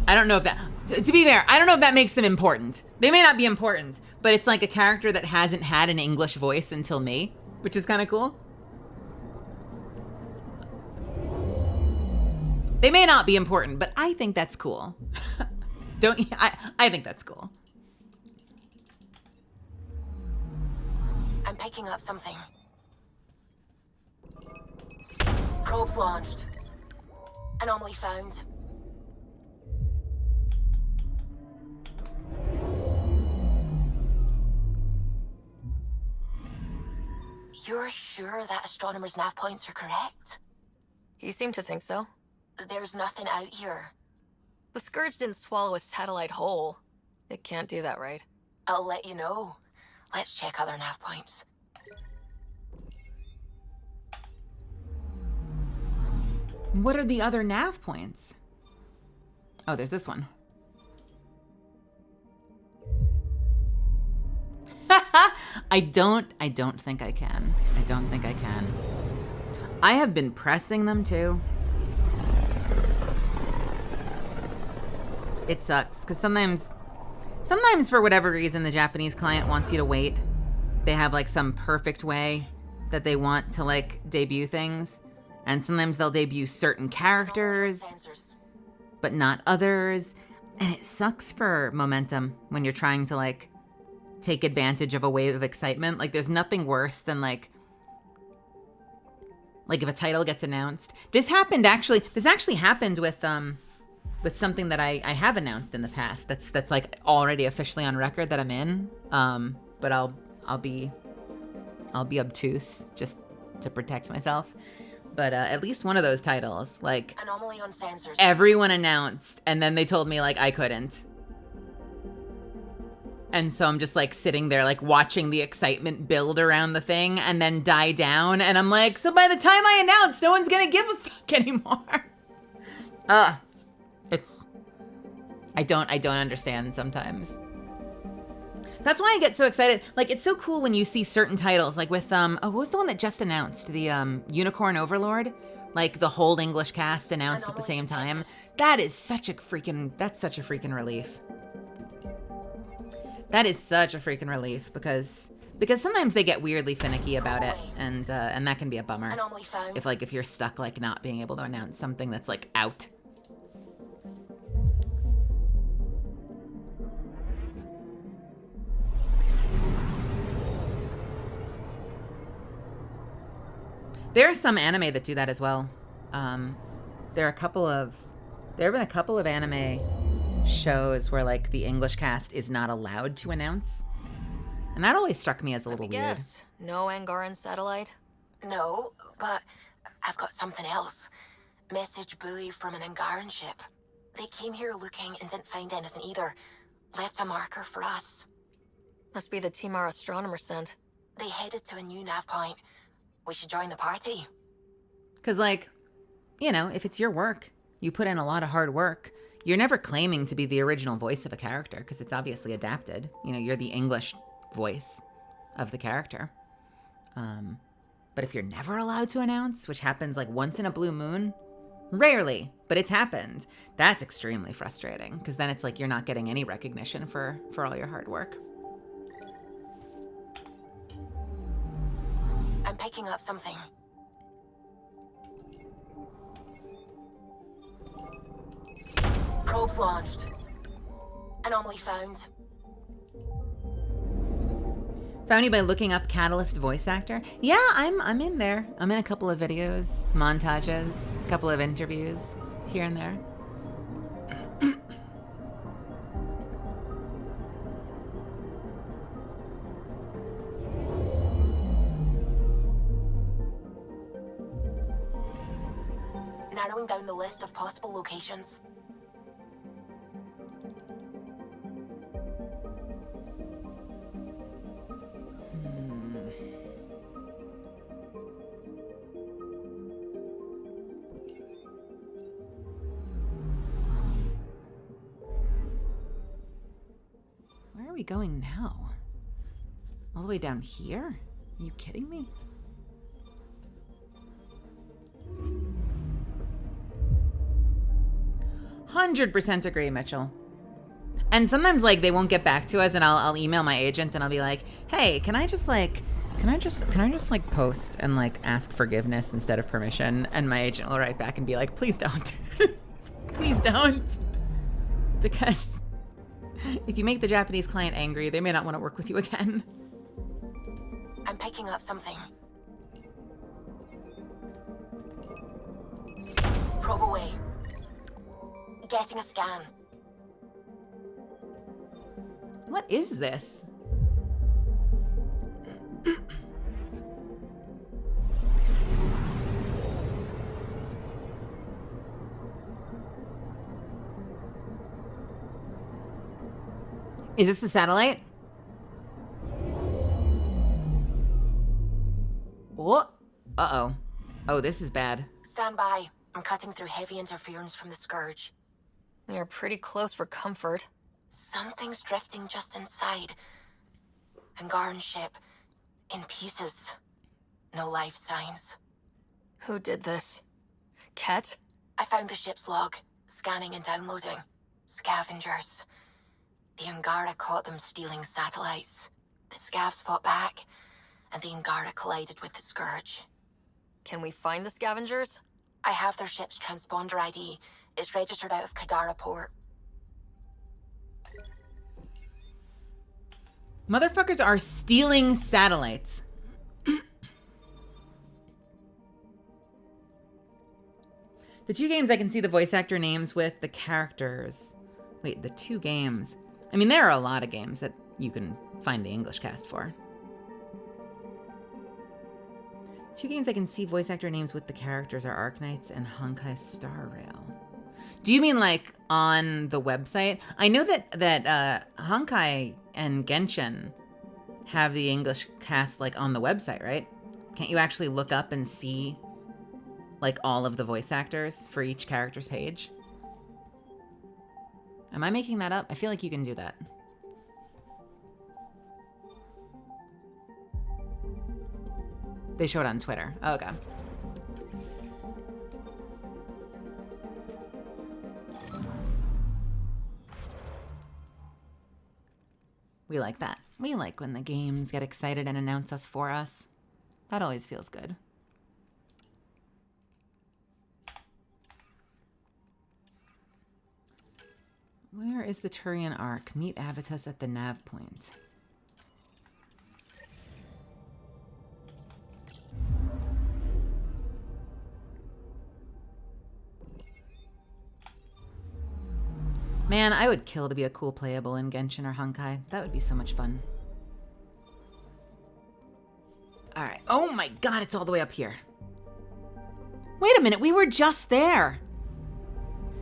I don't know if that, to be fair, I don't know if that makes them important. They may not be important, but it's like a character that hasn't had an English voice until me, which is kind of cool. They may not be important, but I think that's cool. I think that's cool. I'm picking up something. Probes launched. Anomaly found. You're sure that astronomer's nav points are correct? He seemed to think so. There's nothing out here. The Scourge didn't swallow a satellite whole. It can't do that, right? I'll let you know. Let's check other nav points. What are the other nav points? Oh, there's this one. I don't think I can. I don't think I can. I have been pressing them too. It sucks, because sometimes for whatever reason, the Japanese client wants you to wait. They have like some perfect way that they want to like debut things. And sometimes they'll debut certain characters, but not others. And it sucks for momentum when you're trying to like take advantage of a wave of excitement. Like there's nothing worse than like if a title gets announced. This actually happened with something that I have announced in the past. That's like already officially on record that I'm in. But I'll be obtuse just to protect myself. But at least one of those titles, like Anomaly on sensors. Everyone announced, and then they told me like I couldn't. And so I'm just like sitting there like watching the excitement build around the thing and then die down. And I'm like, so by the time I announce, no one's gonna give a fuck anymore. I don't understand sometimes. So that's why I get so excited. Like, it's so cool when you see certain titles, like with, what was the one that just announced? The, Unicorn Overlord? Like, the whole English cast announced at the same time. That's such a freaking relief. That is such a freaking relief because sometimes they get weirdly finicky about it, and that can be a bummer. If you're stuck, like, not being able to announce something that's, like, out. There are some anime that do that as well. There have been a couple of anime shows where like the English cast is not allowed to announce. And that always struck me as a little weird. No Angaran satellite? No, but I've got something else. Message buoy from an Angaran ship. They came here looking and didn't find anything either. Left a marker for us. Must be the team our astronomer sent. They headed to a new nav point. We should join the party. Because, like, you know, if it's your work, you put in a lot of hard work. You're never claiming to be the original voice of a character because it's obviously adapted. You know, you're the English voice of the character. But if you're never allowed to announce, which happens like once in a blue moon, rarely, but it's happened, that's extremely frustrating because then it's like you're not getting any recognition for all your hard work. I'm picking up something. Probes launched. Anomaly found. Found you by looking up Catalyst voice actor. Yeah, I'm in there. I'm in a couple of videos, montages, a couple of interviews here and there. Narrowing down the list of possible locations. we going now? All the way down here? Are you kidding me? %100% agree, Mitchell. And sometimes like they won't get back to us, and I'll email my agent and I'll be like, hey, can I just like post and like ask forgiveness instead of permission? And my agent will write back and be like, please don't. Please don't. Because if you make the Japanese client angry, they may not want to work with you again. I'm picking up something. Probe away. Getting a scan. What is this? Is this the satellite? What? Uh-oh. Oh, this is bad. Stand by. I'm cutting through heavy interference from the Scourge. We are pretty close for comfort. Something's drifting just inside. Angaran ship. In pieces. No life signs. Who did this? Ket? I found the ship's log. Scanning and downloading. Scavengers. The Angara caught them stealing satellites. The Scavs fought back, and the Angara collided with the Scourge. Can we find the scavengers? I have their ship's transponder ID. It's registered out of Kadara port. Motherfuckers are stealing satellites. The two games I can see the voice actor names with the characters. Wait, the two games. I mean, there are a lot of games that you can find the English cast for. Two games I can see voice actor names with the characters are Arknights and Honkai Star Rail. Do you mean like on the website? I know that Honkai and Genshin have the English cast like on the website, right? Can't you actually look up and see like all of the voice actors for each character's page? Am I making that up? I feel like you can do that. They show it on Twitter. Oh, okay. We like that. We like when the games get excited and announce us for us. That always feels good. Where is the Turian Ark? Meet Avitus at the nav point. Man, I would kill to be a cool playable in Genshin or Honkai. That would be so much fun. Alright. Oh my god, it's all the way up here. Wait a minute, we were just there.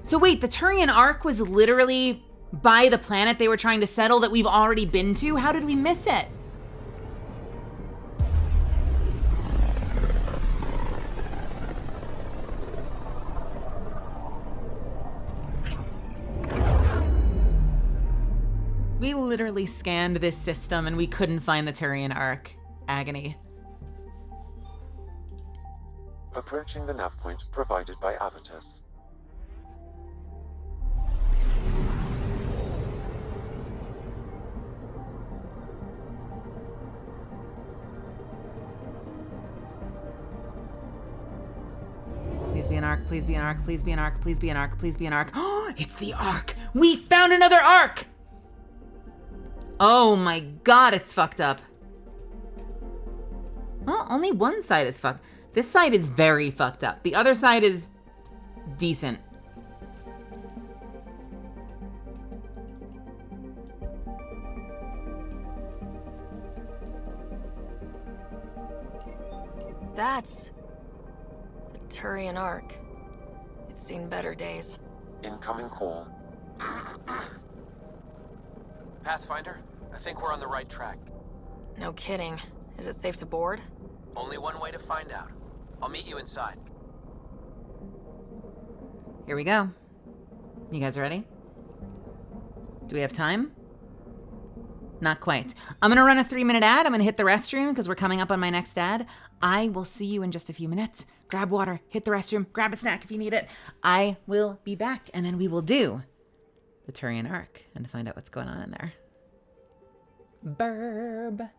So wait, the Turian Ark was literally by the planet they were trying to settle that we've already been to? How did we miss it? We literally scanned this system and we couldn't find the Turian Ark. Agony. Approaching the nav point provided by Avitus. Please be an Ark, please be an Ark, please be an Ark, please be an Ark, please be an Ark. Oh, it's the Ark! We found another Ark! Oh my god, it's fucked up. Well, only one side is fucked. This side is very fucked up. The other side is decent. That's the Turian Ark. It's seen better days. Incoming call. Pathfinder, I think we're on the right track. No kidding. Is it safe to board? Only one way to find out. I'll meet you inside. Here we go. You guys ready? Do we have time? Not quite. I'm going to run a 3-minute ad. I'm going to hit the restroom because we're coming up on my next ad. I will see you in just a few minutes. Grab water, hit the restroom, grab a snack if you need it. I will be back, and then we will do the Turian Arc and find out what's going on in there. Burb.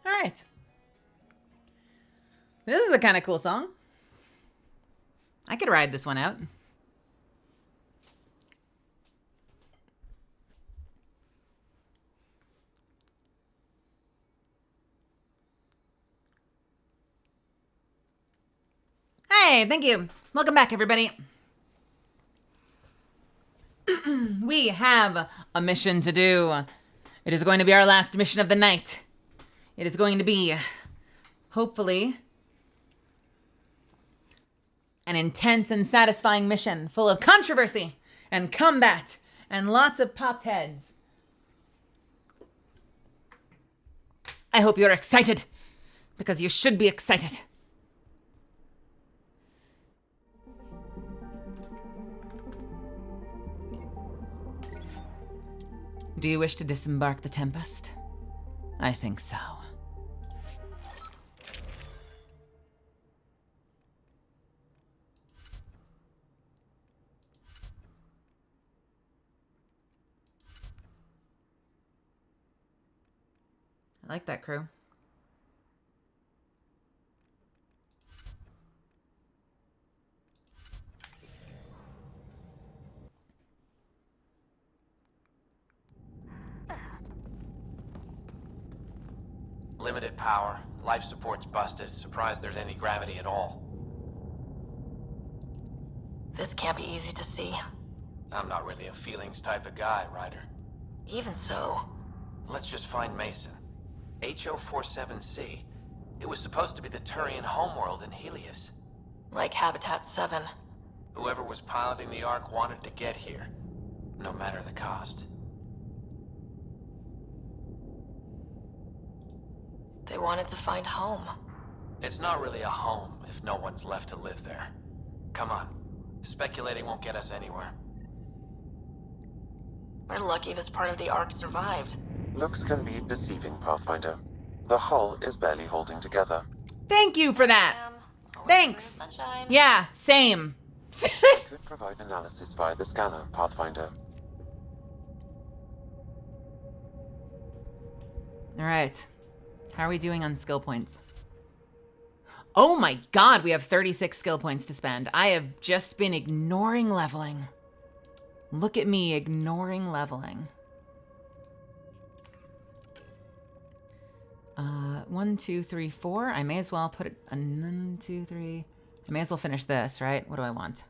All right. This is a kind of cool song. I could ride this one out. Hey, thank you. Welcome back, everybody. We have a mission to do. It is going to be our last mission of the night. It is going to be, hopefully, an intense and satisfying mission full of controversy and combat and lots of popped heads. I hope you're excited, because you should be excited. Do you wish to disembark the Tempest? I think so. I like that crew. Limited power, life support's busted, surprised there's any gravity at all. This can't be easy to see. I'm not really a feelings type of guy, Ryder. Even so. Let's just find Mason. HO47C. It was supposed to be the Turian homeworld in Helios. Like Habitat 7. Whoever was piloting the Ark wanted to get here, no matter the cost. They wanted to find home. It's not really a home if no one's left to live there. Come on. Speculating won't get us anywhere. We're lucky this part of the Ark survived. Looks can be deceiving, Pathfinder. The hull is barely holding together. Thank you for that. Thanks. Yeah, same. Could provide analysis via the scanner, Pathfinder. All right. How are we doing on skill points? Oh my god, we have 36 skill points to spend. I have just been ignoring leveling. Look at me ignoring leveling. 1, 2, 3, 4. I may as well put it 1, 2, 3. I may as well finish this, right? What do I want?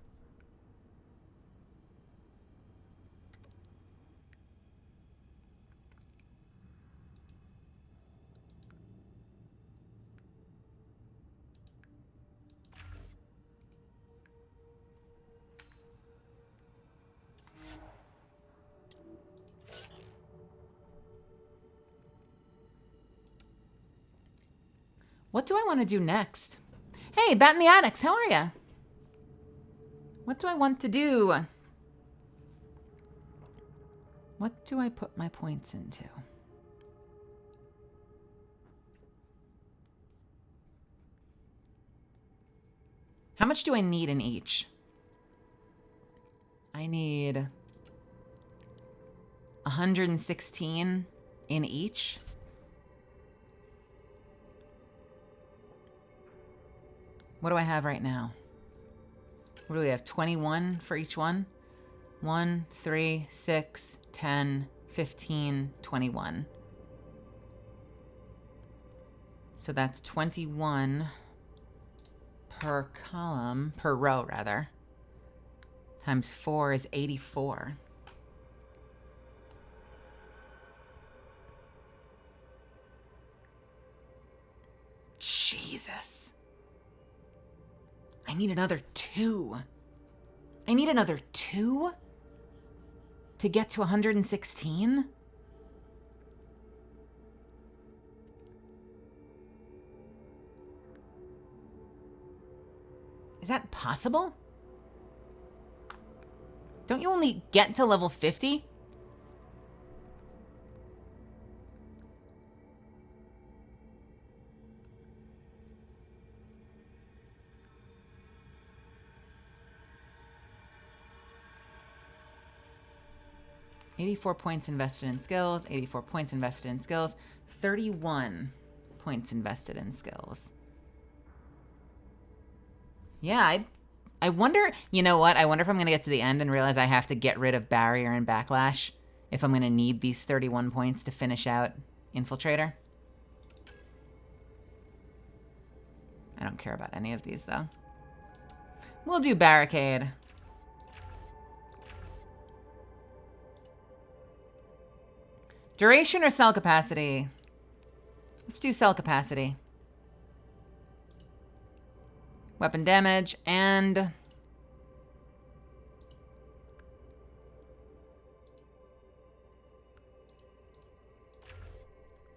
What do I want to do next? Hey, Bat in the Attics, how are ya? What do I want to do? What do I put my points into? How much do I need in each? I need 116 in each. What do I have right now? What do we have? 21 for each one? 1, 3, 6, 10, 15, 21. So that's 21 per column, per row rather. Times 4 is 84. Jesus. I need another 2. I need another 2 to get to 116? Is that possible? Don't you only get to level 50? $84 points invested in skills, 84 points invested in skills, 31 points invested in skills. Yeah, I wonder, you know what? I wonder if I'm going to get to the end and realize I have to get rid of Barrier and Backlash if I'm going to need these 31 points to finish out Infiltrator. I don't care about any of these, though. We'll do Barricade. Duration or cell capacity? Let's do cell capacity. Weapon damage and...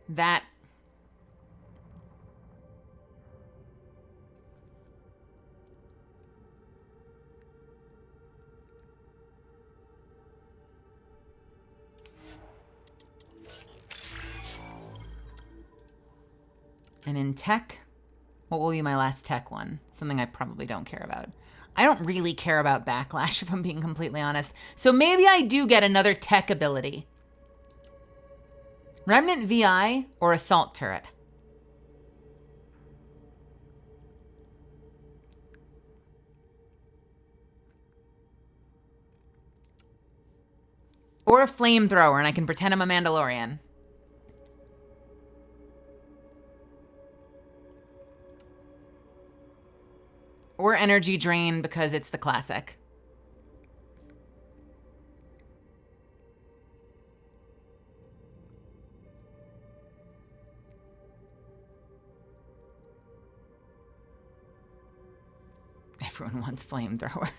that. And in tech, what will be my last tech one? Something I probably don't care about. I don't really care about Backlash, if I'm being completely honest. So maybe I do get another tech ability. Remnant VI or Assault Turret? Or a Flamethrower and I can pretend I'm a Mandalorian. Or energy drain because it's the classic. Everyone wants flamethrower.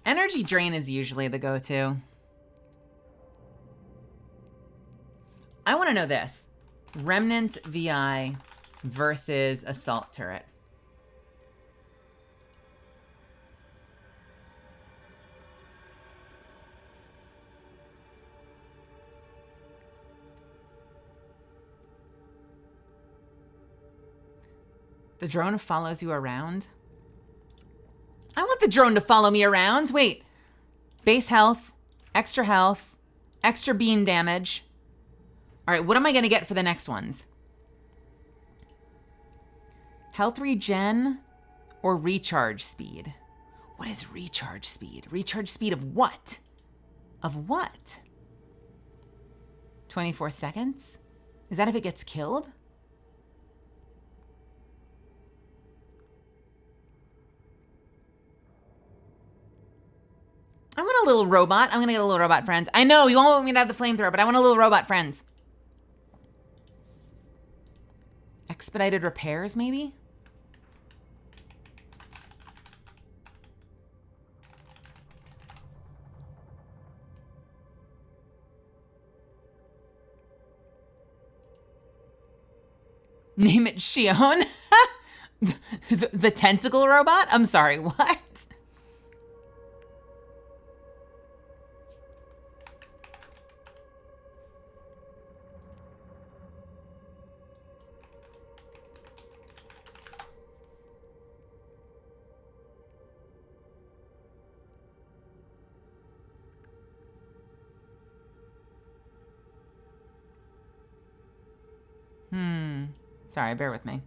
Energy drain is usually the go-to. I want to know this. Remnant VI versus assault turret. The drone follows you around? I want the drone to follow me around. Wait. Base health, extra beam damage. All right, what am I going to get for the next ones? Health regen or recharge speed? What is recharge speed? Recharge speed of what? Of what? 24 seconds? Is that if it gets killed? I want a little robot. I'm gonna get a little robot friend. I know, you won't want me to have the flamethrower, but I want a little robot friend. Expedited repairs, maybe? Name it Shion? the tentacle robot? I'm sorry, what? Sorry, bear with me.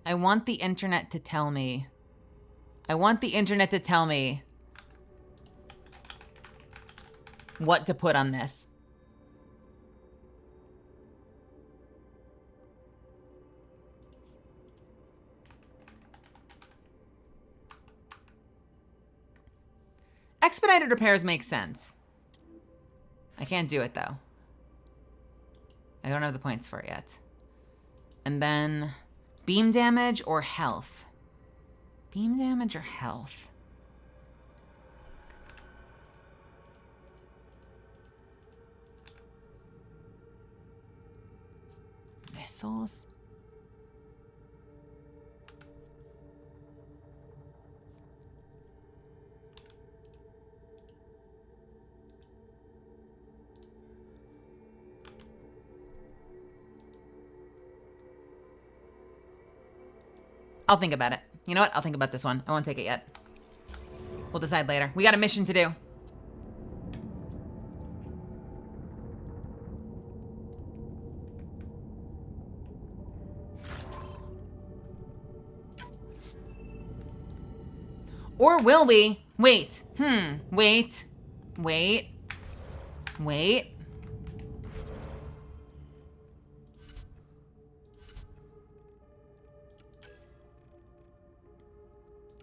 I want the internet to tell me. I want the internet to tell me what to put on this. Expedited repairs make sense. I can't do it though. I don't have the points for it yet. And then beam damage or health? Beam damage or health? Missiles? I'll think about it. You know what? I'll think about this one. I won't take it yet. We'll decide later. We got a mission to do. Or will we? Wait. Wait. Wait. Wait.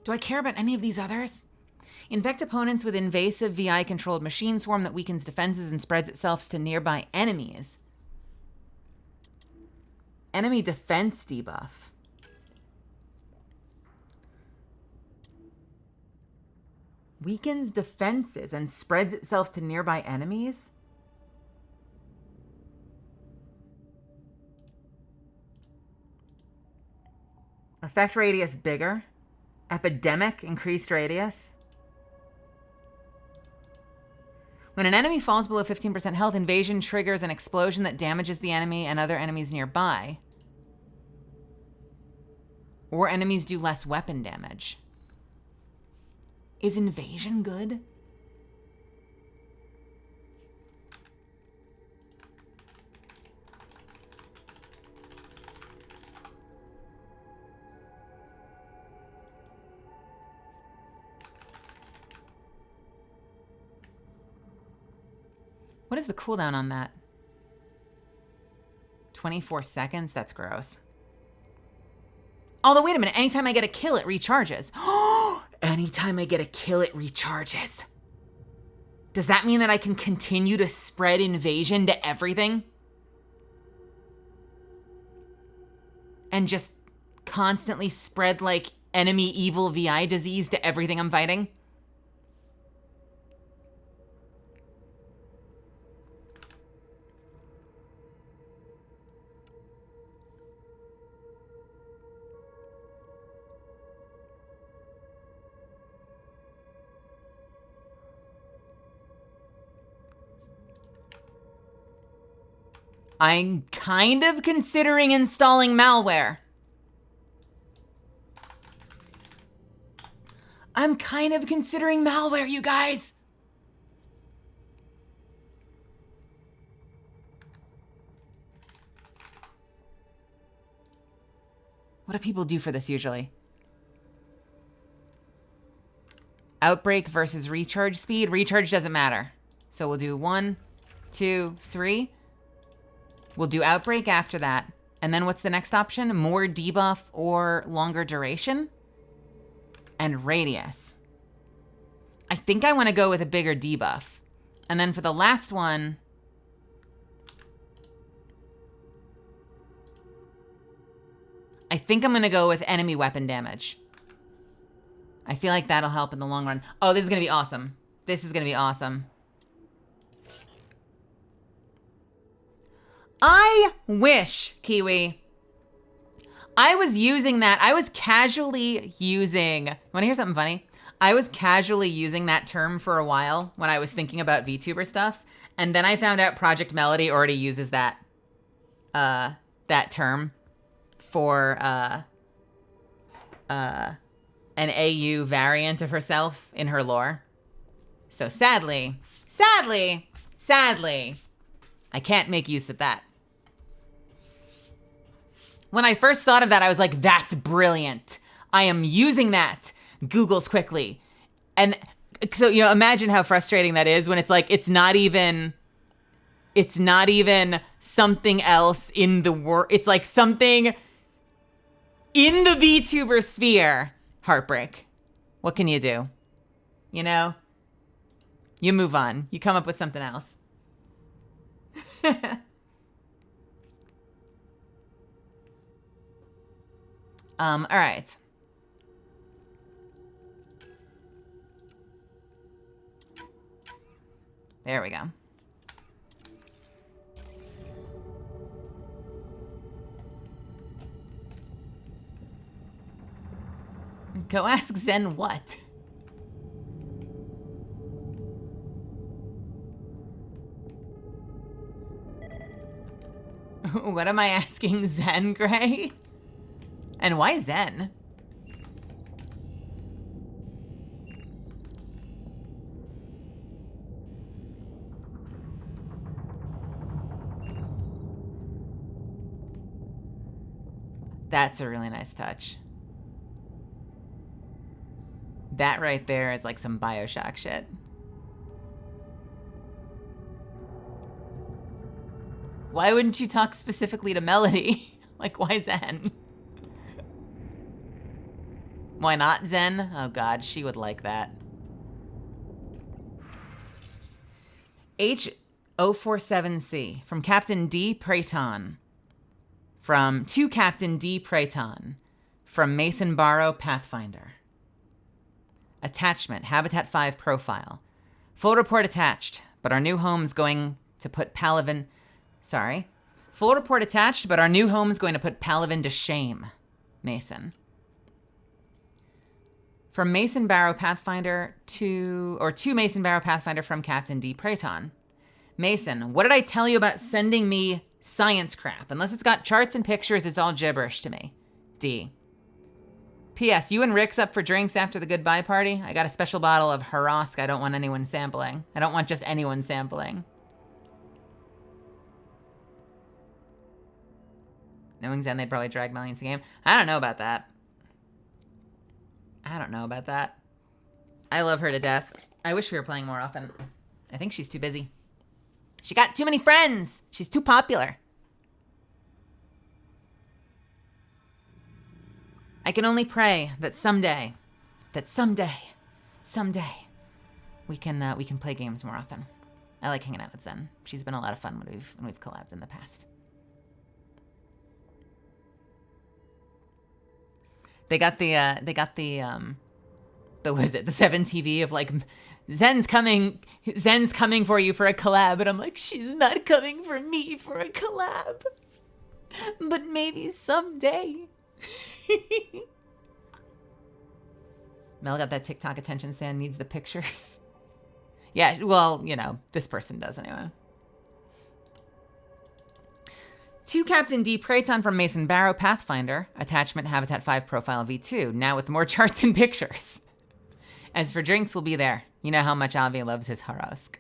Do I care about any of these others? Infect opponents with invasive VI-controlled machine swarm that weakens defenses and spreads itself to nearby enemies. Enemy defense debuff. Weakens defenses and spreads itself to nearby enemies? Effect radius bigger. Epidemic, increased radius. When an enemy falls below 15% health, invasion triggers an explosion that damages the enemy and other enemies nearby. Or enemies do less weapon damage. Is invasion good? What is the cooldown on that? 24 seconds? That's gross. Although, wait a minute. Anytime I get a kill, it recharges. Anytime I get a kill, it recharges. Does that mean that I can continue to spread invasion to everything? And just constantly spread, like, enemy evil VI disease to everything I'm fighting? I'm kind of considering installing malware. I'm kind of considering malware, you guys. What do people do for this usually? Outbreak versus recharge speed. Recharge doesn't matter. So we'll do 1, 2, 3. We'll do Outbreak after that. And then what's the next option? More debuff or longer duration? And Radius. I think I want to go with a bigger debuff. And then for the last one... I think I'm going to go with enemy weapon damage. I feel like that'll help in the long run. Oh, this is going to be awesome. This is going to be awesome. I wish, Kiwi, I was using that. I was casually using... Want to hear something funny? I was casually using that term for a while when I was thinking about VTuber stuff. And then I found out Project Melody already uses that term for an AU variant of herself in her lore. So sadly, I can't make use of that. When I first thought of that, I was like, that's brilliant. I am using that. Googles quickly. And so, you know, imagine how frustrating that is when it's like, it's not even something else in the world. It's like something in the VTuber sphere. Heartbreak. What can you do? You know? You move on. You come up with something else. All right. There we go. Go ask Zen what? What am I asking Zen, Gray? And why Zen? That's a really nice touch. That right there is like some BioShock shit. Why wouldn't you talk specifically to Melody? Like, why Zen? Why not Zen? Oh god, she would like that. H047C from Captain D. Prayton. To Captain D. Prayton. From Mason Barrow, Pathfinder. Attachment, Habitat 5 profile. Full report attached, but our new home's going to put Palavin... Sorry. Full report attached, but our new home's going to put Palavin to shame. Mason. From Mason Barrow Pathfinder to Mason Barrow Pathfinder from Captain D. Prayton. Mason, what did I tell you about sending me science crap? Unless it's got charts and pictures, it's all gibberish to me. D. P.S. You and Rick's up for drinks after the goodbye party? I got a special bottle of Harask I don't want anyone sampling. I don't want just anyone sampling. Knowing Zen, they'd probably drag millions a game. I don't know about that. I love her to death. I wish we were playing more often. I think she's too busy. She got too many friends. She's too popular. I can only pray that someday, we can play games more often. I like hanging out with Zen. She's been a lot of fun when we've collabed in the past. They got the what is it, the 7 TV of like, Zen's coming for you for a collab, and I'm like, she's not coming for me for a collab, but maybe someday. Mel got that TikTok attention span, needs the pictures. Yeah, well, you know, this person does anyway. To Captain D. Prayton from Mason Barrow Pathfinder, attachment Habitat 5 profile V2, now with more charts and pictures. As for drinks, we'll be there. You know how much Avi loves his Harask.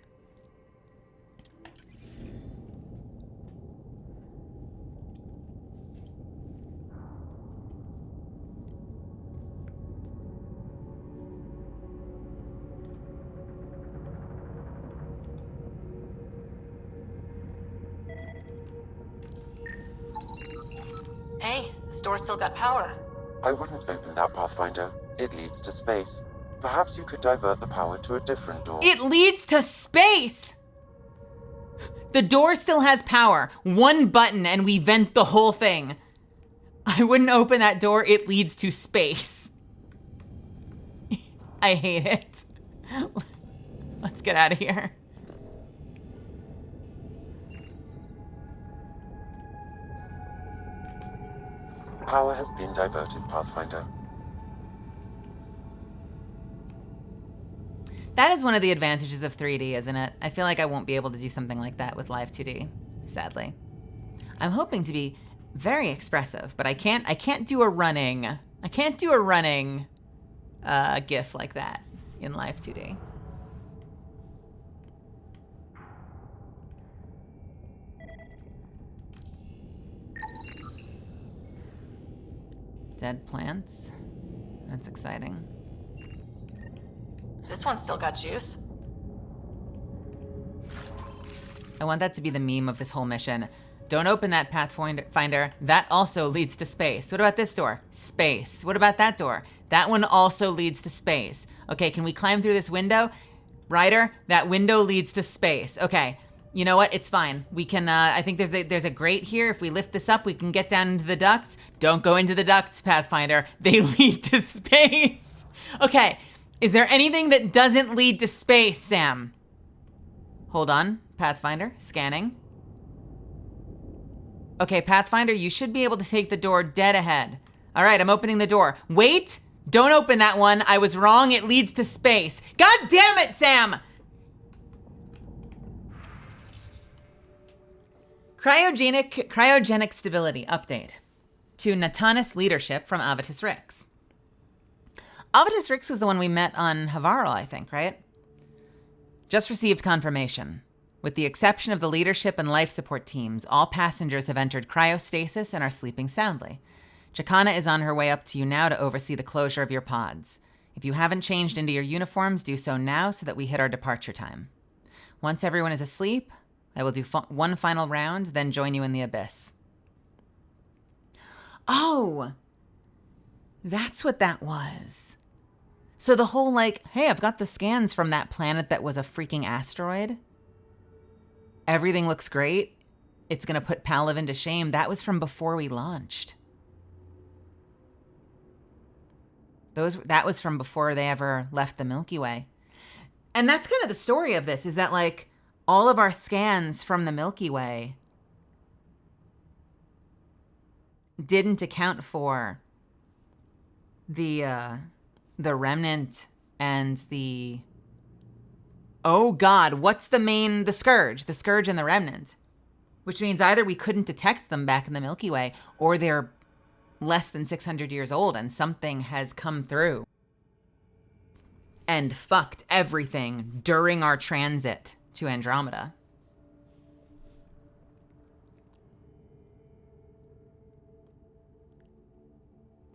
Hey, this door still got power. I wouldn't open that, Pathfinder. It leads to space. Perhaps you could divert the power to a different door. It leads to space! The door still has power. One button and we vent the whole thing. I wouldn't open that door. It leads to space. I hate it. Let's get out of here. Power has been diverted, Pathfinder. That is one of the advantages of 3D, isn't it? I feel like I won't be able to do something like that with Live 2D, sadly. I'm hoping to be very expressive, but I can't do a running GIF like that in Live 2D. Dead plants. That's exciting. This one's still got juice. I want that to be the meme of this whole mission. Don't open that Pathfinder. That also leads to space. What about this door? Space. What about that door? That one also leads to space. Okay, can we climb through this window? Ryder, that window leads to space. Okay, you know what? It's fine. We can, I think there's a grate here. If we lift this up, we can get down into the ducts. Don't go into the ducts, Pathfinder. They lead to space. Okay, is there anything that doesn't lead to space, Sam? Hold on, Pathfinder, scanning. Okay, Pathfinder, you should be able to take the door dead ahead. All right, I'm opening the door. Wait, don't open that one. I was wrong, it leads to space. God damn it, Sam! Cryogenic stability update. To Natanis leadership from Avitus Rix. Avitus Rix was the one we met on Havarl, I think, right? Just received confirmation. With the exception of the leadership and life support teams, all passengers have entered cryostasis and are sleeping soundly. Chakana is on her way up to you now to oversee the closure of your pods. If you haven't changed into your uniforms, do so now so that we hit our departure time. Once everyone is asleep, I will do one final round, then join you in the abyss. Oh, that's what that was. So the whole like, hey, I've got the scans from that planet that was a freaking asteroid. Everything looks great. It's going to put Palaven to shame. That was from before we launched. That was from before they ever left the Milky Way. And that's kind of the story of this, is that like all of our scans from the Milky Way didn't account for the the Remnant and the... Oh God, what's the Scourge? The Scourge and the Remnant. Which means either we couldn't detect them back in the Milky Way, or they're less than 600 years old and something has come through and fucked everything during our transit to Andromeda.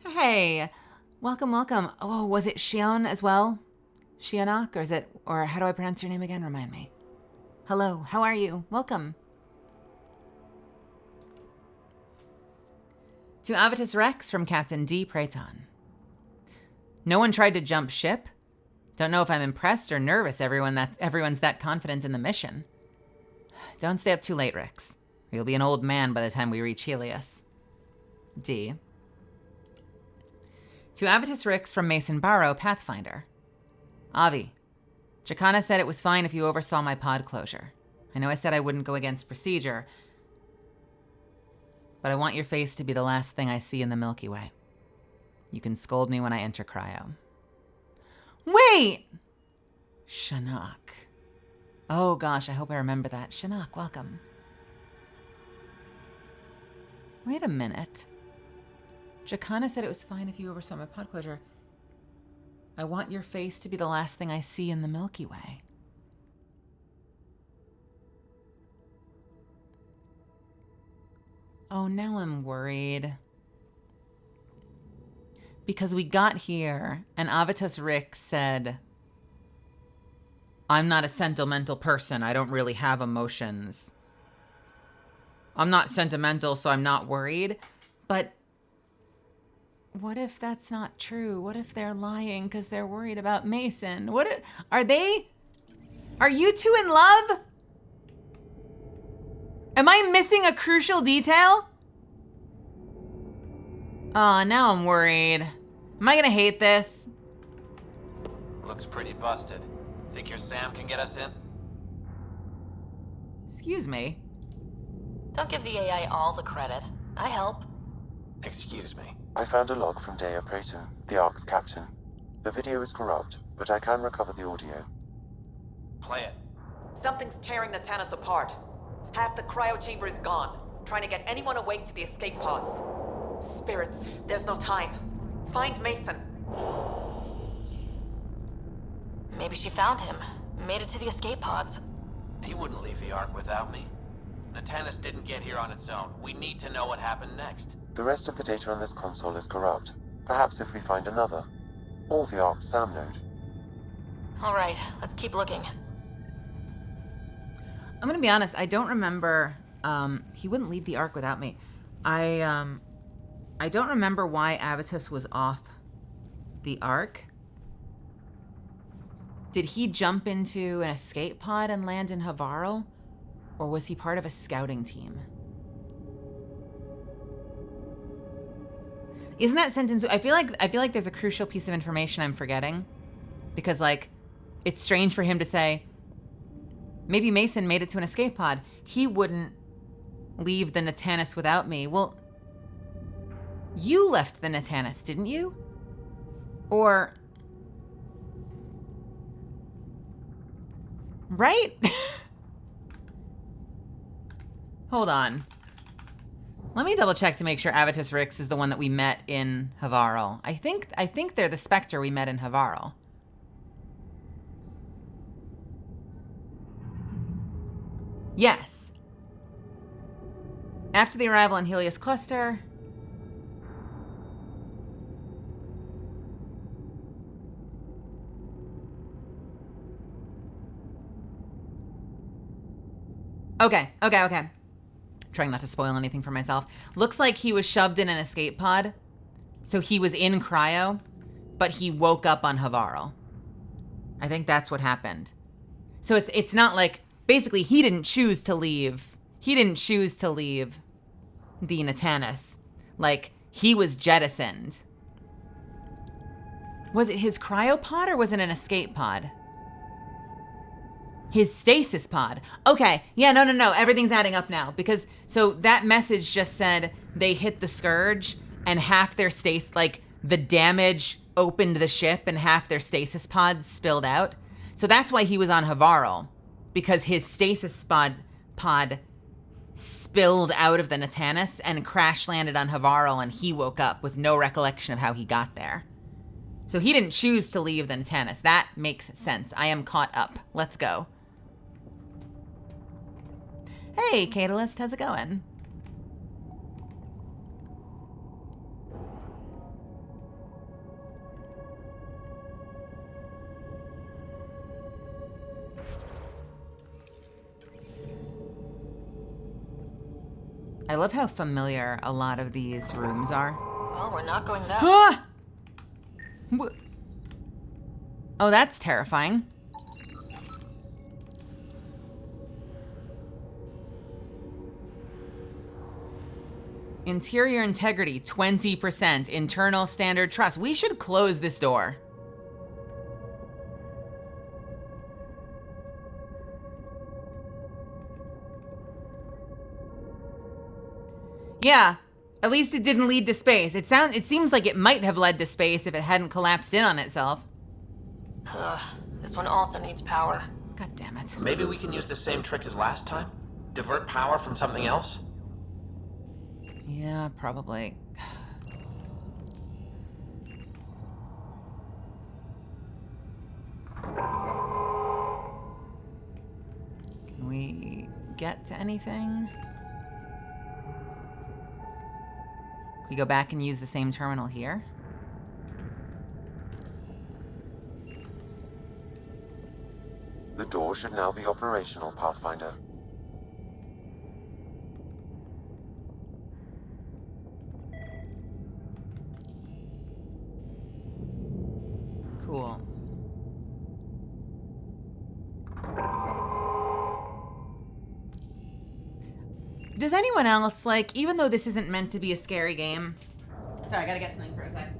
Hey, welcome, welcome. Oh, was it Shion as well? Shionok, or how do I pronounce your name again? Remind me. Hello, how are you? Welcome. To Avitus Rex from Captain D. Praeton. No one tried to jump ship. Don't know if I'm impressed or nervous everyone's that confident in the mission. Don't stay up too late, Rex. You'll be an old man by the time we reach Helios. D. To Avitus Rix from Mason Barrow, Pathfinder. Avi, Jacana said it was fine if you oversaw my pod closure. I know I said I wouldn't go against procedure, but I want your face to be the last thing I see in the Milky Way. You can scold me when I enter cryo. Wait! Shinnok. Oh gosh, I hope I remember that. Shinnok, welcome. Wait a minute. Jacana said it was fine if you oversaw my pod closure. I want your face to be the last thing I see in the Milky Way. Oh, now I'm worried. Because we got here and Avitus Rick said, I'm not a sentimental person. I don't really have emotions. I'm not sentimental, so I'm not worried. But what if that's not true? What if they're lying because they're worried about Mason? What if, are you two in love? Am I missing a crucial detail? Oh, now I'm worried. Am I gonna hate this? Looks pretty busted. Think your Sam can get us in? Excuse me. Don't give the AI all the credit. I help. Excuse me. I found a log from Dea Praeton, the Ark's captain. The video is corrupt, but I can recover the audio. Play it. Something's tearing the Tannis apart. Half the cryo chamber is gone, trying to get anyone awake to the escape pods. Spirits, there's no time. Find Mason. Maybe she found him. Made it to the escape pods. He wouldn't leave the Ark without me. Natanus didn't get here on its own. We need to know what happened next. The rest of the data on this console is corrupt. Perhaps if we find another. Or the Ark's SAM node. All right, let's keep looking. I'm gonna be honest, I don't remember, he wouldn't leave the Ark without me. I don't remember why Avitus was off the Ark. Did he jump into an escape pod and land in Havarl? Or was he part of a scouting team? Isn't that sentence, I feel like there's a crucial piece of information I'm forgetting. Because like, it's strange for him to say, maybe Mason made it to an escape pod. He wouldn't leave the Natanus without me. Well, you left the Natanus, didn't you? Or... right? Hold on. Let me double check to make sure Avitus Rix is the one that we met in Havarl. I think they're the Spectre we met in Havarl. Yes. After the arrival in Helios Cluster. Okay. Trying not to spoil anything for myself. Looks like he was shoved in an escape pod. So he was in cryo, but he woke up on Havarl. I think that's what happened. So it's not like, basically he didn't choose to leave. He didn't choose to leave the Natanus. Like, he was jettisoned. Was it his cryopod or was it an escape pod? His stasis pod. Okay, yeah, no, everything's adding up now. Because, so that message just said they hit the Scourge and half their stasis, like, the damage opened the ship and half their stasis pods spilled out. So that's why he was on Havarl, because his stasis pod spilled out of the Natanus and crash landed on Havarl, and he woke up with no recollection of how he got there. So he didn't choose to leave the Natanus. That makes sense. I am caught up. Let's go. Hey, Catalyst, how's it going? I love how familiar a lot of these rooms are. Well, we're not going that Ah! Oh, that's terrifying. Interior integrity, 20%. Internal standard trust. We should close this door. Yeah, at least it didn't lead to space. It seems like it might have led to space if it hadn't collapsed in on itself. This one also needs power. God damn it. Maybe we can use the same trick as last time? Divert power from something else? Yeah, probably. Can we get to anything? We go back and use the same terminal here. The door should now be operational, Pathfinder. Cool. Does anyone else, like, even though this isn't meant to be a scary game... Sorry, I gotta get something for a sec.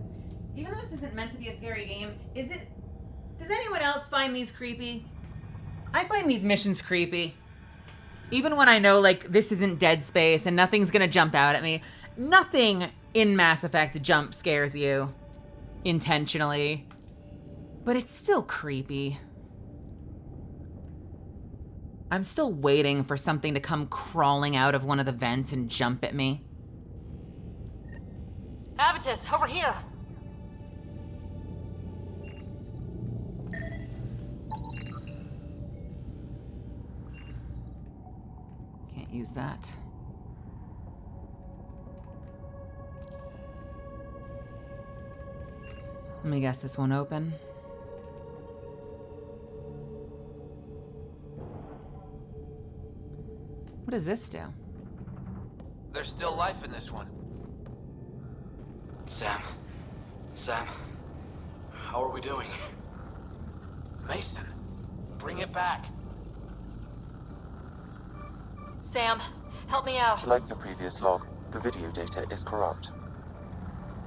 Even though this isn't meant to be a scary game, does anyone else find these creepy? I find these missions creepy. Even when I know, like, this isn't Dead Space and nothing's gonna jump out at me. Nothing in Mass Effect jump scares you intentionally. But it's still creepy. I'm still waiting for something to come crawling out of one of the vents and jump at me. Avitus, over here! Can't use that. Let me guess, this won't open. What does this do? There's still life in this one. Sam, how are we doing? Mason, bring it back. Sam, help me out. Like the previous log, the video data is corrupt.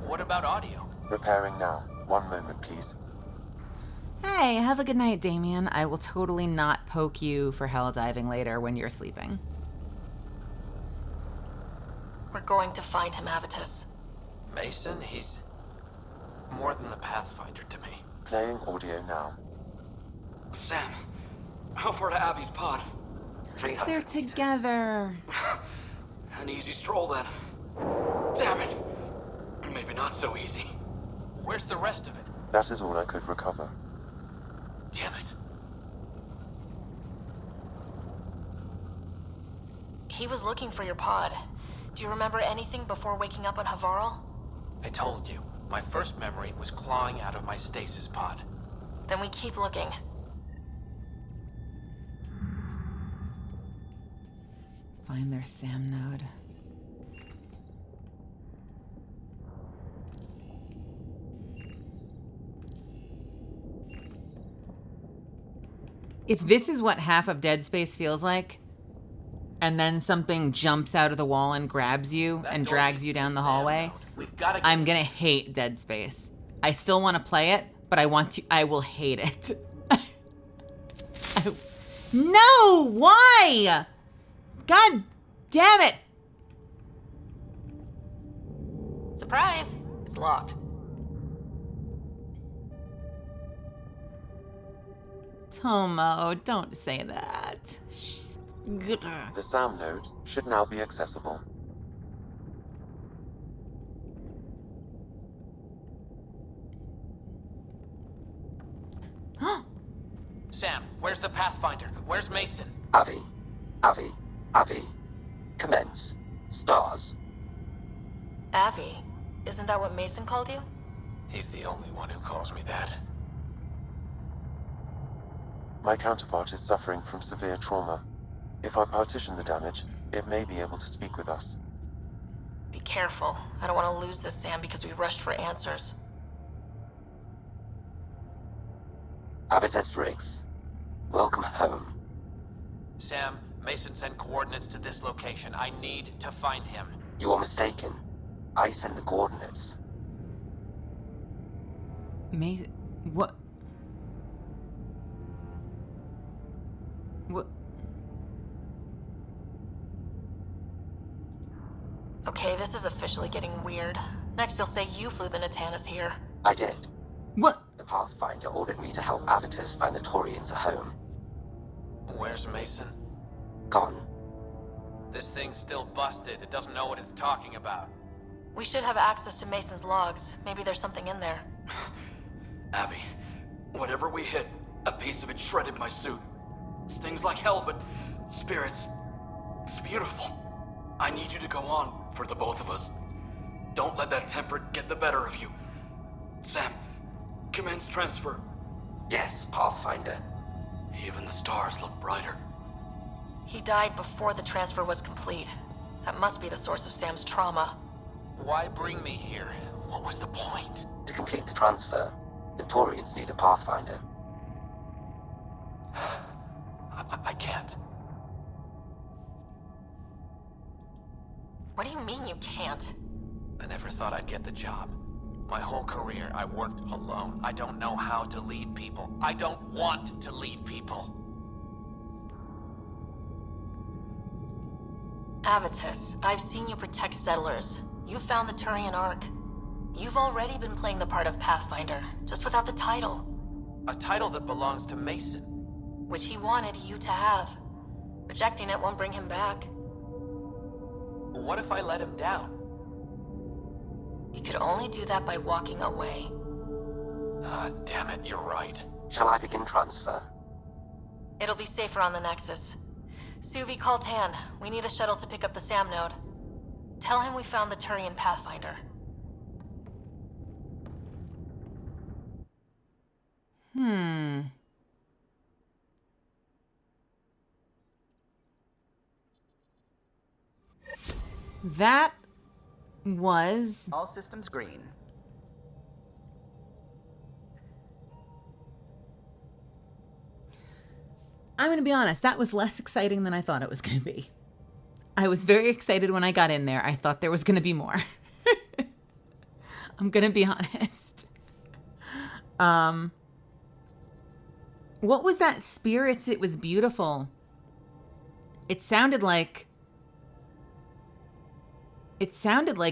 What about audio? Repairing now. 1 moment, please. Hey, have a good night, Damien. I will totally not poke you for hell diving later when you're sleeping. We're going to find him, Avitus. Mason, he's more than the Pathfinder to me. Playing audio now. Sam, how far to Avi's pod? 300. They're together. An easy stroll then. Damn it. Maybe not so easy. Where's the rest of it? That is all I could recover. Damn it. He was looking for your pod. Do you remember anything before waking up on Havarl? I told you. My first memory was clawing out of my stasis pod. Then we keep looking. Find their SAM node. If this is what half of Dead Space feels like, and then something jumps out of the wall and grabs you and drags you down the hallway, I'm gonna hate Dead Space. I still want to play it, but I will hate it. No! Why? God damn it! Surprise! It's locked. Tomo, don't say that. The SAM node should now be accessible. Sam, where's the Pathfinder? Where's Mason? Avi. Commence. Stars. Avi, isn't that what Mason called you? He's the only one who calls me that. My counterpart is suffering from severe trauma. If I partition the damage, it may be able to speak with us. Be careful. I don't want to lose this Sam because we rushed for answers. ADVgg. Welcome home. Sam, Mason sent coordinates to this location. I need to find him. You are mistaken. I send the coordinates. What? What? Okay, this is officially getting weird. Next you'll say you flew the Natanis here. I did. What? The Pathfinder ordered me to help Avitus find the Taurians a home. Where's Mason? Gone. This thing's still busted. It doesn't know what it's talking about. We should have access to Mason's logs. Maybe there's something in there. Abby, whatever we hit, a piece of it shredded my suit. Stings like hell, but spirits, it's beautiful. I need you to go on for the both of us. Don't let that temper get the better of you. Sam, commence transfer. Yes, Pathfinder. Even the stars look brighter. He died before the transfer was complete. That must be the source of Sam's trauma. Why bring me here? What was the point? To complete the transfer, the Taurians need a Pathfinder. I can't. What do you mean you can't? I never thought I'd get the job. My whole career, I worked alone. I don't know how to lead people. I don't want to lead people. Avitus, I've seen you protect settlers. You found the Turian Ark. You've already been playing the part of Pathfinder, just without the title. A title that belongs to Mason. Which he wanted you to have. Rejecting it won't bring him back. What if I let him down? You could only do that by walking away. Ah, damn it, you're right. Shall I begin transfer? It'll be safer on the Nexus. Suvi, call Tan. We need a shuttle to pick up the SAM node. Tell him we found the Turian Pathfinder. That was... All systems green. I'm going to be honest, that was less exciting than I thought it was going to be. I was very excited when I got in there. I thought there was going to be more. I'm going to be honest. What was that spirits? It was beautiful. It sounded like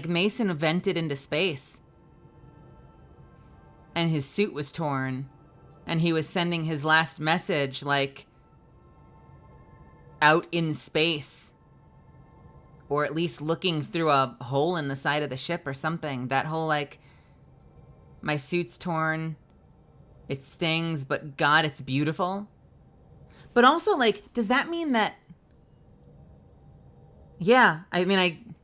Mason vented into space. And his suit was torn. And he was sending his last message, like, out in space. Or at least looking through a hole in the side of the ship or something. That whole, like, my suit's torn. It stings, but God, it's beautiful. But also, like, does that mean that... Yeah, I mean,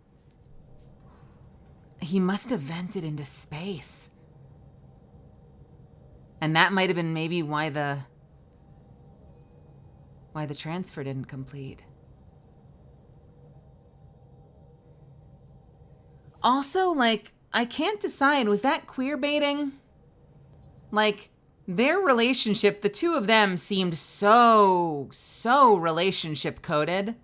he must have vented into space. And that might have been maybe why the transfer didn't complete. Also, like, I can't decide, was that queer baiting? Like, their relationship, the two of them seemed so relationship coded,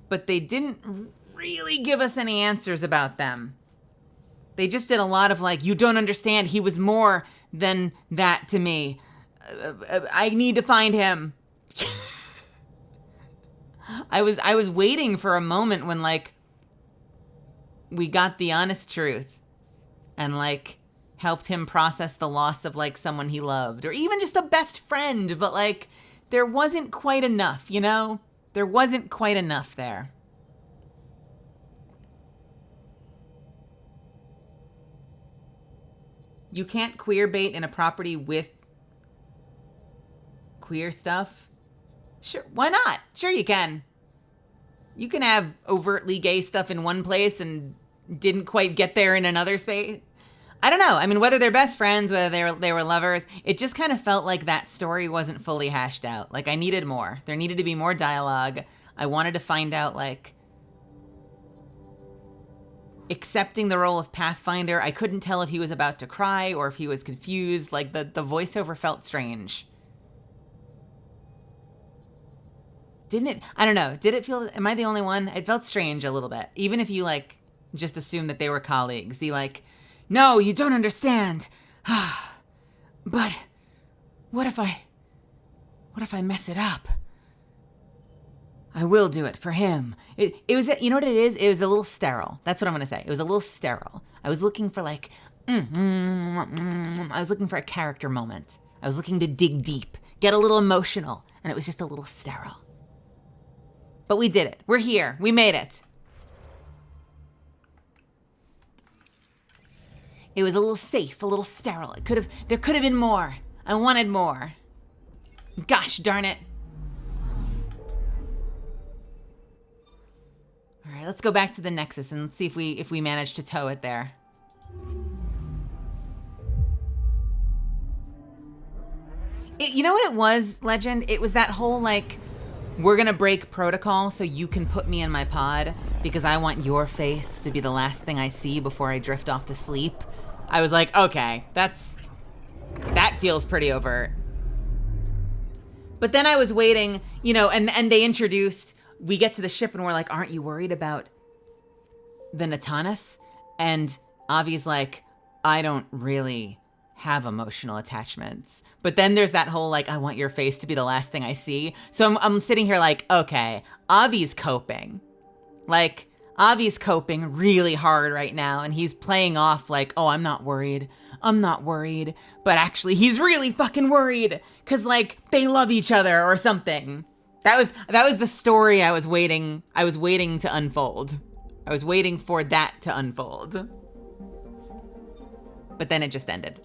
but they didn't really give us any answers about them. They just did a lot of like, you don't understand, he was more than that to me. I need to find him. I was waiting for a moment when, like, we got the honest truth. And, like, helped him process the loss of like someone he loved, or even just a best friend, but like there wasn't quite enough, you know? There wasn't quite enough there. You can't queer bait in a property with queer stuff? Sure, why not? Sure you can. You can have overtly gay stuff in one place and didn't quite get there in another space. I don't know. I mean, whether they're best friends, whether they were lovers, it just kind of felt like that story wasn't fully hashed out. Like, I needed more. There needed to be more dialogue. I wanted to find out, like, accepting the role of Pathfinder, I couldn't tell if he was about to cry or if he was confused. Like, the voiceover felt strange. Didn't it? I don't know. Did it feel, am I the only one? It felt strange a little bit. Even if you, like, just assumed that they were colleagues. The, like, no, you don't understand. But what if I mess it up? I will do it for him. It was, you know what it is? It was a little sterile. That's what I'm going to say. It was a little sterile. I was looking for like, I was looking for a character moment. I was looking to dig deep, get a little emotional, and it was just a little sterile. But we did it. We're here. We made it. It was a little safe, a little sterile. There could have been more. I wanted more. Gosh darn it. All right, let's go back to the Nexus and let's see if we manage to tow it there. You know what it was, Legend? It was that whole like, we're gonna break protocol so you can put me in my pod because I want your face to be the last thing I see before I drift off to sleep. I was like, okay, that feels pretty overt. But then I was waiting, you know, and they introduced, we get to the ship and we're like, aren't you worried about the Natanis? And Avi's like, I don't really have emotional attachments. But then there's that whole like, I want your face to be the last thing I see. So I'm sitting here like, okay, Avi's coping. Like, Avi's coping really hard right now, and he's playing off like, oh, I'm not worried. I'm not worried. But actually, he's really fucking worried because, like, they love each other or something. That was the story I was waiting to unfold. I was waiting for that to unfold. But then it just ended.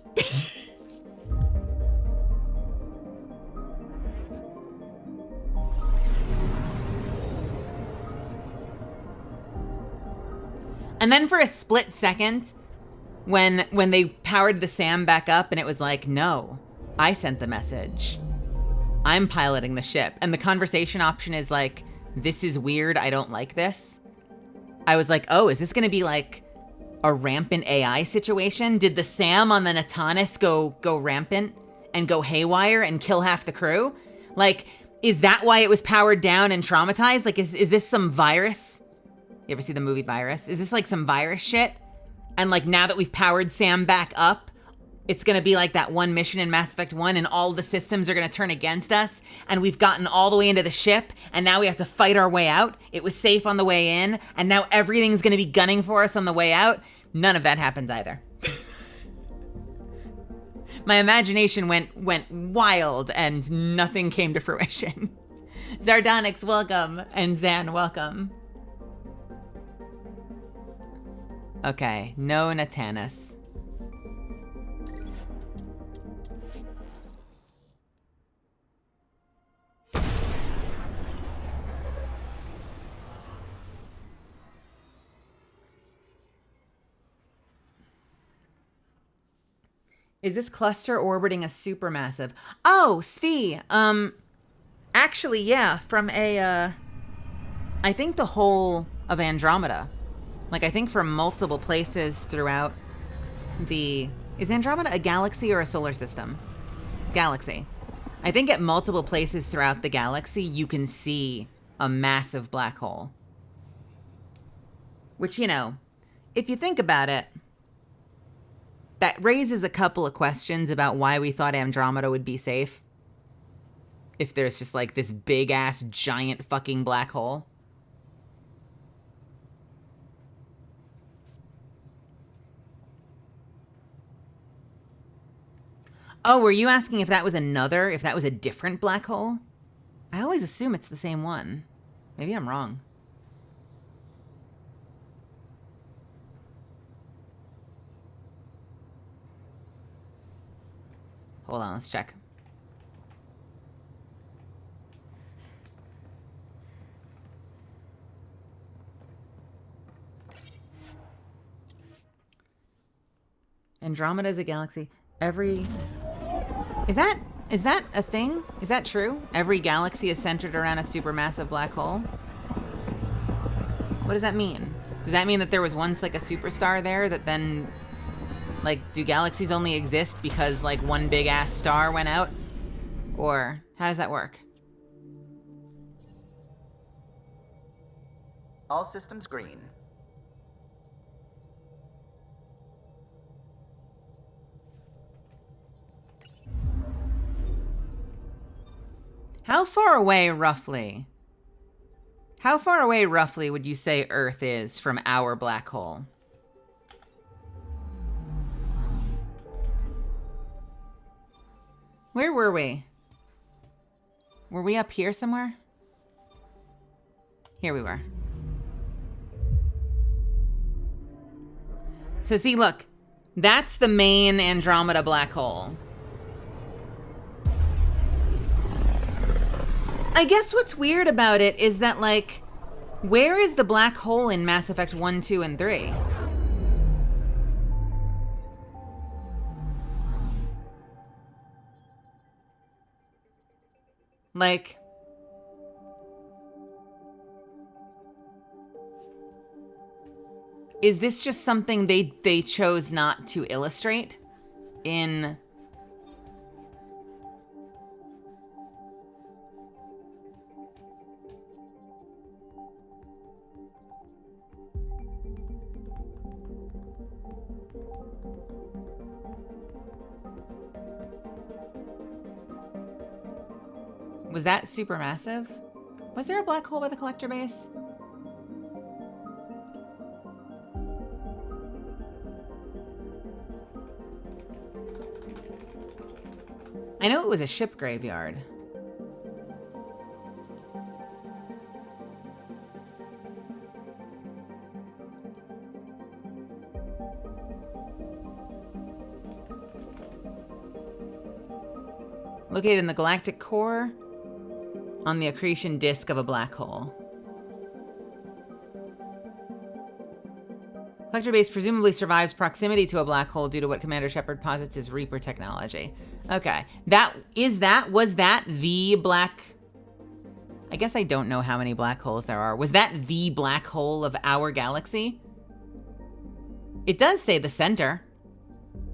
And then for a split second, when they powered the SAM back up and it was like, no, I sent the message. I'm piloting the ship. And the conversation option is like, this is weird, I don't like this. I was like, oh, is this gonna be like a rampant AI situation? Did the SAM on the Natanis go rampant and go haywire and kill half the crew? Like, is that why it was powered down and traumatized? Like, is this some virus? You ever see the movie Virus? Is this like some virus shit? And like now that we've powered Sam back up, it's gonna be like that one mission in Mass Effect 1 and all the systems are gonna turn against us and we've gotten all the way into the ship and now we have to fight our way out. It was safe on the way in and now everything's gonna be gunning for us on the way out. None of that happens either. My imagination went wild and nothing came to fruition. Zardonix, welcome. And Zan, welcome. Okay, no Natanis. Is this cluster orbiting a supermassive? Oh, Svi. Actually, yeah, from I think the whole of Andromeda. Like, I think from multiple places throughout is Andromeda a galaxy or a solar system? Galaxy. I think at multiple places throughout the galaxy, you can see a massive black hole. Which, you know, if you think about it, that raises a couple of questions about why we thought Andromeda would be safe. If there's just like this big ass giant fucking black hole. Oh, were you asking if that was a different black hole? I always assume it's the same one. Maybe I'm wrong. Hold on, let's check. Andromeda is a galaxy. Is that a thing? Is that true? Every galaxy is centered around a supermassive black hole? What does that mean? Does that mean that there was once like a superstar there that then, like, do galaxies only exist because like one big ass star went out? Or how does that work? All systems green. How far away roughly? How far away roughly would you say Earth is from our black hole? Where were we? Were we up here somewhere? Here we were. So see, look, that's the main Andromeda black hole. I guess what's weird about it is that, like, where is the black hole in Mass Effect 1, 2, and 3? Like, is this just something they chose not to illustrate in... Was that supermassive? Was there a black hole by the collector base? I know it was a ship graveyard. Located in the galactic core on the accretion disk of a black hole. Collector base presumably survives proximity to a black hole due to what Commander Shepard posits is Reaper technology. Okay, was that the black... I guess I don't know how many black holes there are. Was that the black hole of our galaxy? It does say the center.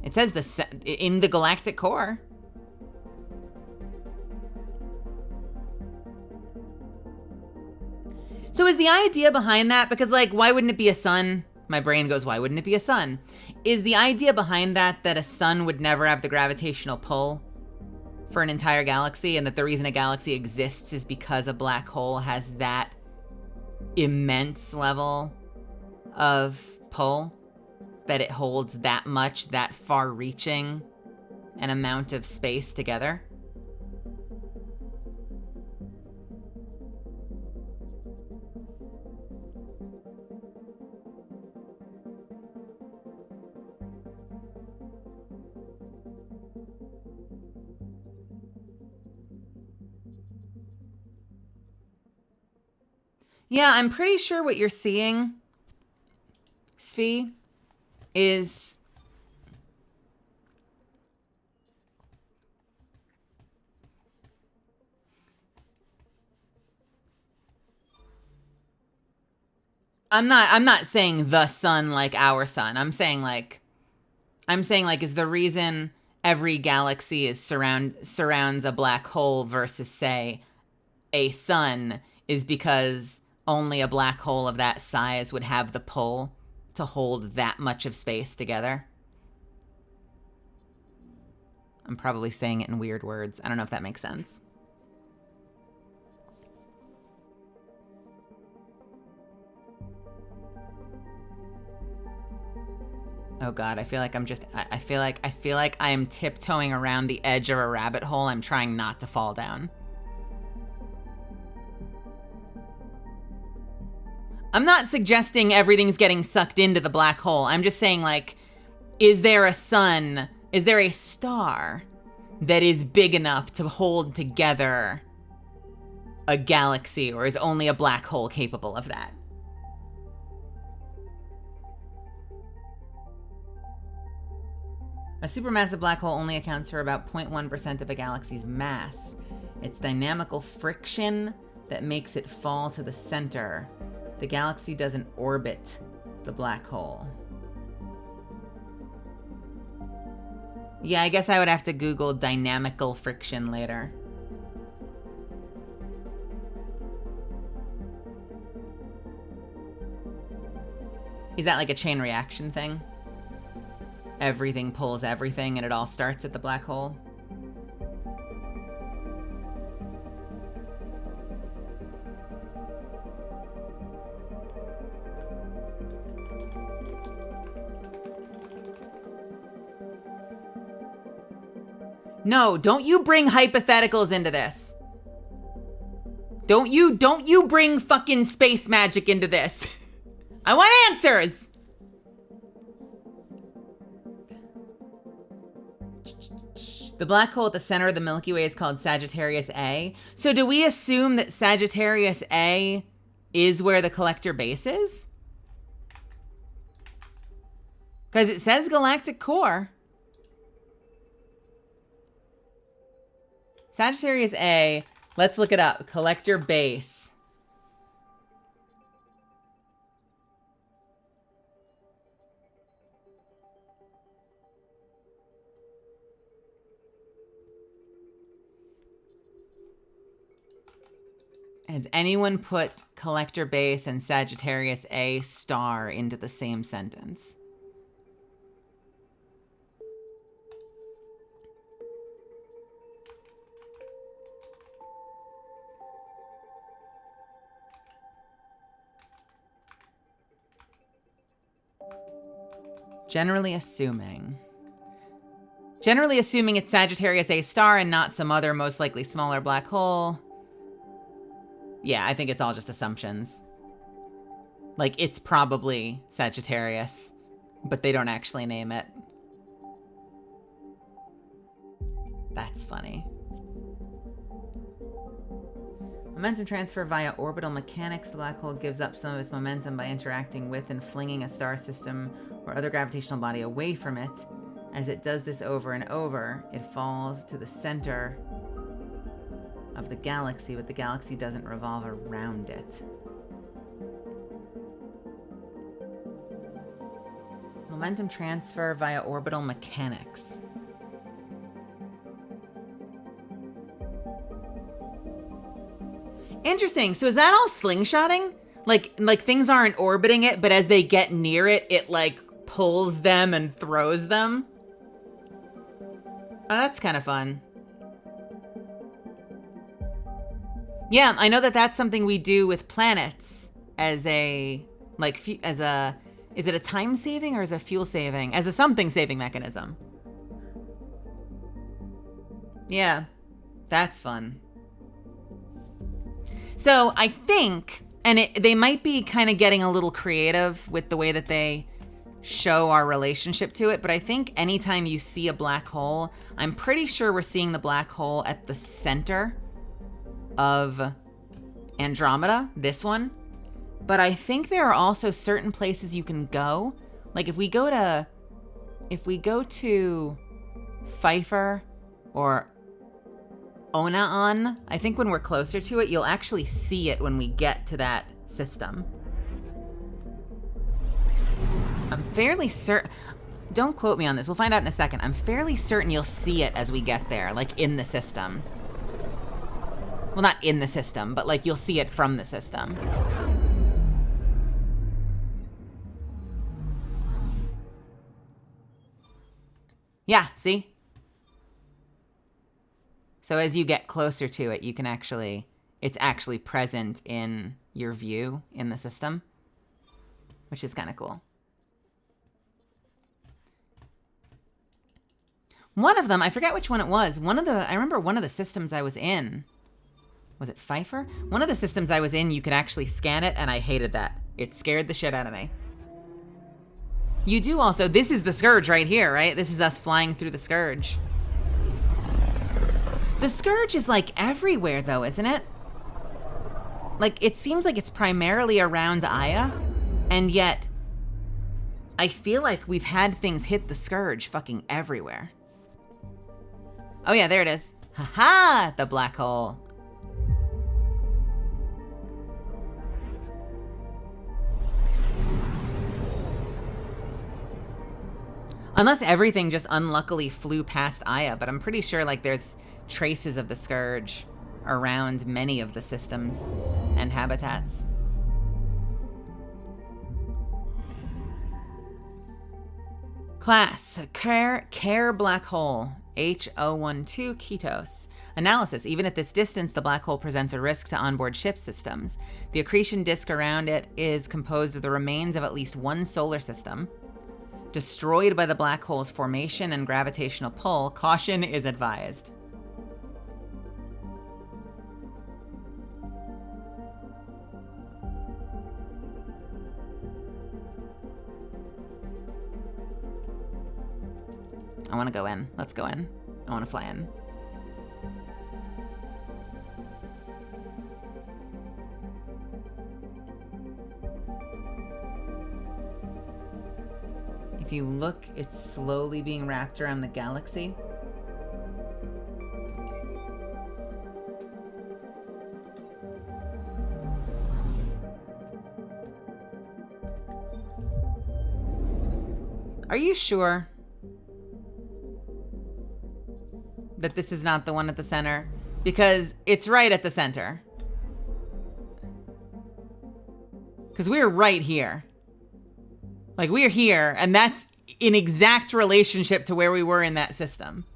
It says in the galactic core. So is the idea behind that, because like, why wouldn't it be a sun? My brain goes, why wouldn't it be a sun? Is the idea behind that a sun would never have the gravitational pull for an entire galaxy, and that the reason a galaxy exists is because a black hole has that immense level of pull, that it holds that much, that far-reaching an amount of space together? Yeah, I'm pretty sure what you're seeing, Svi, is... I'm not saying the sun like our sun. I'm saying like is the reason every galaxy is surrounds a black hole versus, say, a sun is because only a black hole of that size would have the pull to hold that much of space together. I'm probably saying it in weird words. I don't know if that makes sense. Oh God, I feel like I feel like I am tiptoeing around the edge of a rabbit hole. I'm trying not to fall down. I'm not suggesting everything's getting sucked into the black hole. I'm just saying, like, is there a sun? Is there a star that is big enough to hold together a galaxy, or is only a black hole capable of that? A supermassive black hole only accounts for about 0.1% of a galaxy's mass. It's dynamical friction that makes it fall to the center. The galaxy doesn't orbit the black hole. Yeah, I guess I would have to Google dynamical friction later. Is that like a chain reaction thing? Everything pulls everything and it all starts at the black hole? No, don't you bring hypotheticals into this. Don't you bring fucking space magic into this. I want answers. The black hole at the center of the Milky Way is called Sagittarius A. So do we assume that Sagittarius A is where the collector base is? Because it says galactic core. Sagittarius A, let's look it up. Collector base. Has anyone put collector base and Sagittarius A star into the same sentence? Generally assuming it's Sagittarius A star and not some other most likely smaller black hole. Yeah, I think it's all just assumptions. Like, it's probably Sagittarius, but they don't actually name it. That's funny. Momentum transfer via orbital mechanics. The black hole gives up some of its momentum by interacting with and flinging a star system or other gravitational body away from it. As it does this over and over, it falls to the center of the galaxy, but the galaxy doesn't revolve around it. Momentum transfer via orbital mechanics. Interesting. So is that all slingshotting? Like things aren't orbiting it, but as they get near it, it like pulls them and throws them? Oh, that's kind of fun. Yeah, I know that that's something we do with planets as a, like, is it a time saving or is it a fuel saving? As a something saving mechanism. Yeah, that's fun. So I think, and they might be kind of getting a little creative with the way that they show our relationship to it, but I think anytime you see a black hole, I'm pretty sure we're seeing the black hole at the center of Andromeda, this one. But I think there are also certain places you can go. Like if we go to Pfeiffer or Onaan, I think when we're closer to it, you'll actually see it when we get to that system. I'm fairly certain, don't quote me on this, we'll find out in a second. I'm fairly certain you'll see it as we get there, like in the system. Well, not in the system, but like you'll see it from the system. Yeah, see? So as you get closer to it, you can actually, it's actually present in your view in the system, which is kind of cool. One of them, I forget which one it was. I remember one of the systems I was in. Was it Pfeiffer? One of the systems I was in, you could actually scan it, and I hated that. It scared the shit out of me. You do also, this is the Scourge right here, right? This is us flying through the Scourge. The Scourge is like everywhere though, isn't it? Like, it seems like it's primarily around Aya, and yet I feel like we've had things hit the Scourge fucking everywhere. Oh yeah, there it is. Haha, the black hole. Unless everything just unluckily flew past Aya, but I'm pretty sure like there's traces of the Scourge around many of the systems and habitats. Class, Care Black Hole, H012 Ketos. Analysis, even at this distance, the black hole presents a risk to onboard ship systems. The accretion disk around it is composed of the remains of at least one solar system. Destroyed by the black hole's formation and gravitational pull, caution is advised. I want to go in. Let's go in. I want to fly in. If you look, it's slowly being wrapped around the galaxy. Are you sure that this is not the one at the center? Because it's right at the center. Because we're right here. Like, we're here, and that's in exact relationship to where we were in that system.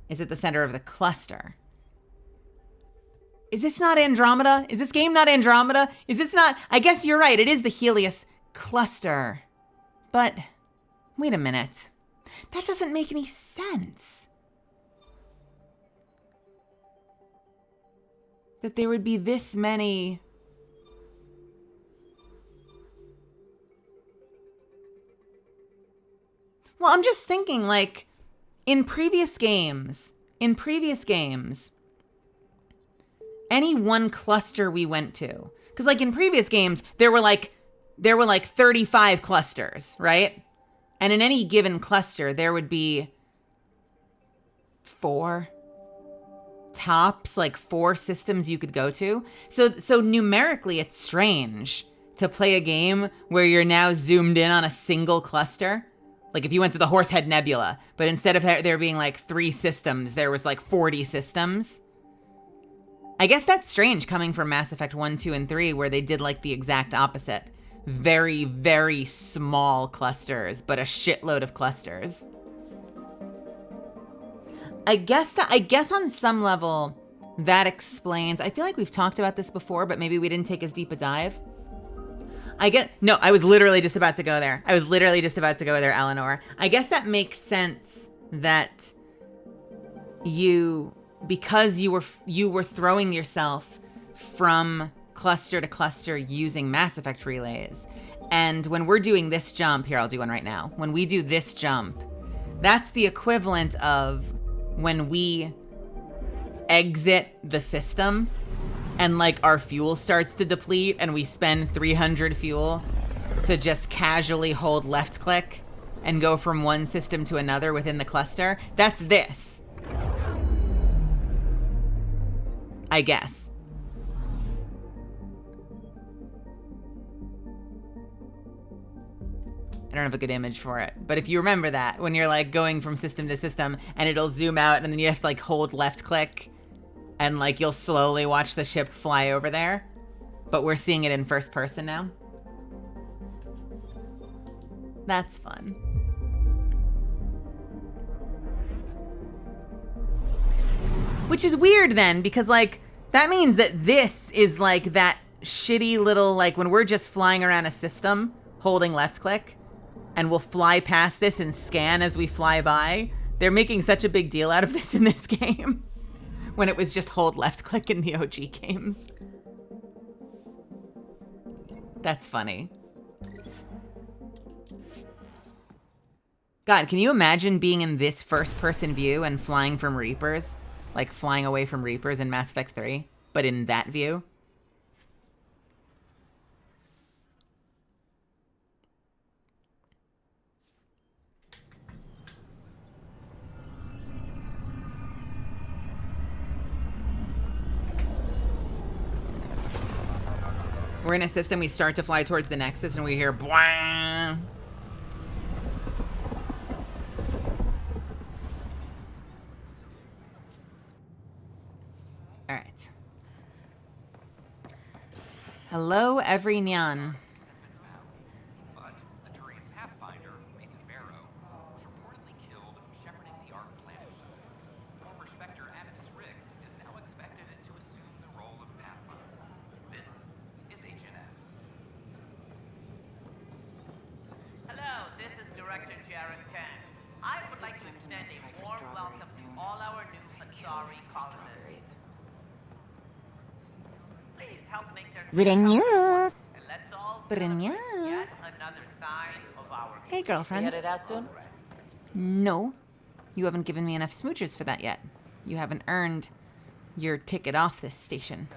It's at the center of the cluster. Is this not Andromeda? Is this game not Andromeda? Is this not... I guess you're right, it is the Helios cluster. But, wait a minute. That doesn't make any sense. That there would be this many... Well, I'm just thinking, like, in previous games, any one cluster we went to, because like in previous games, there were like 35 clusters, right? And in any given cluster, there would be 4 systems you could go to. So numerically, it's strange to play a game where you're now zoomed in on a single cluster. Like if you went to the Horsehead Nebula, but instead of there being like 3 systems, there was like 40 systems. I guess that's strange coming from Mass Effect 1, 2, and 3, where they did like the exact opposite. Very, very small clusters, but a shitload of clusters. I guess on some level, that explains, I feel like we've talked about this before, but maybe we didn't take as deep a dive. I was literally just about to go there. Eleanor. I guess that makes sense that because you were throwing yourself from cluster to cluster using Mass Effect relays. And when we're doing this jump, here, I'll do one right now. When we do this jump, that's the equivalent of when we exit the system and like our fuel starts to deplete and we spend 300 fuel to just casually hold left click and go from one system to another within the cluster. That's this. I guess. I don't have a good image for it, but if you remember that, when you're like going from system to system and it'll zoom out and then you have to like hold left click and like you'll slowly watch the ship fly over there, but we're seeing it in first person now. That's fun. Which is weird then, because like, that means that this is like that shitty little, like when we're just flying around a system, holding left click, and we'll fly past this and scan as we fly by. They're making such a big deal out of this in this game when it was just hold left click in the OG games. That's funny. God, can you imagine being in this first-person view and flying from Reapers? Like flying away from Reapers in Mass Effect 3, but in that view? We're in a system, we start to fly towards the Nexus, and we hear bwah. All right. Hello, every nyan. Brenya. Brenya. Hey, girlfriend. You headed out soon? No. You haven't given me enough smoochers for that yet. You haven't earned your ticket off this station.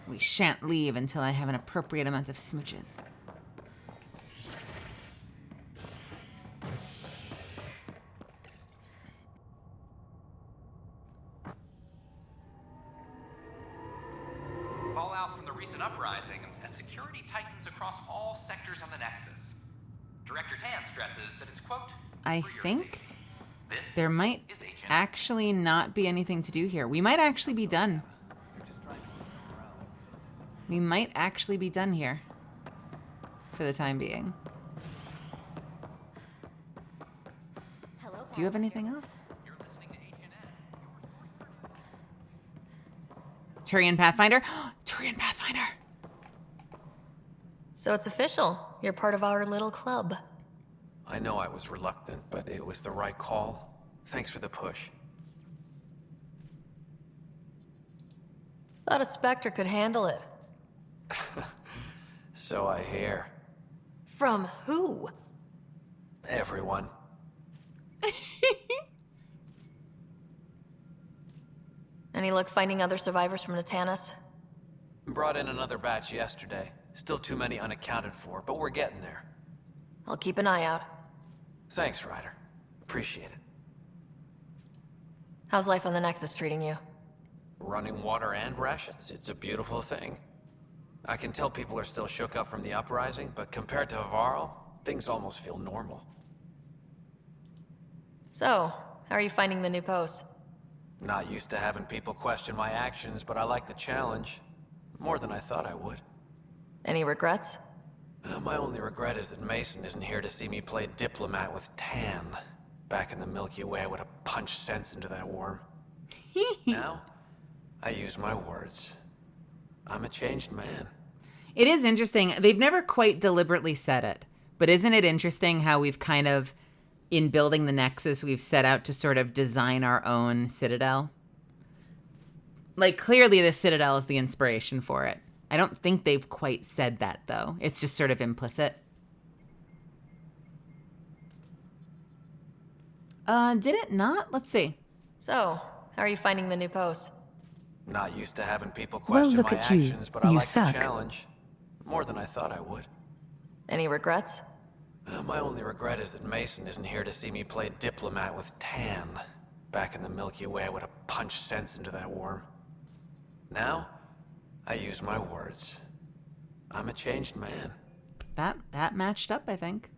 We shan't leave until I have an appropriate amount of smooches. Fallout from the recent uprising as security tightens across all sectors on the Nexus. Director Tan stresses that it's, quote, I think there might actually not be anything to do here. We might actually be done. We might actually be done here for the time being. Do you have anything else? Turian Pathfinder? Turian Pathfinder! So it's official. You're part of our little club. I know I was reluctant, but it was the right call. Thanks for the push. Thought a Spectre could handle it. So I hear. From who? Everyone. Any luck finding other survivors from Natanis? Brought in another batch yesterday. Still too many unaccounted for, but we're getting there. I'll keep an eye out. Thanks, Ryder. Appreciate it. How's life on the Nexus treating you? Running water and rations, it's a beautiful thing. I can tell people are still shook up from the uprising, but compared to Varl, things almost feel normal. So, how are you finding the new post? Not used to having people question my actions, but I like the challenge. More than I thought I would. Any regrets? My only regret is that Mason isn't here to see me play diplomat with Tan. Back in the Milky Way, I would have punched sense into that worm. Now, I use my words. I'm a changed man. It is interesting. They've never quite deliberately said it, but isn't it interesting how we've kind of, in building the Nexus, we've set out to sort of design our own Citadel? Like, clearly the Citadel is the inspiration for it. I don't think they've quite said that, though. It's just sort of implicit. Did it not? Let's see. So, how are you finding the new post? Not used to having people question look my at you. actions, but I You like suck. the challenge. More than I thought I would. Any regrets? My only regret is that Mason isn't here to see me play diplomat with Tan. Back in the Milky Way, I would have punched sense into that worm. Now, I use my words. I'm a changed man. That matched up, I think.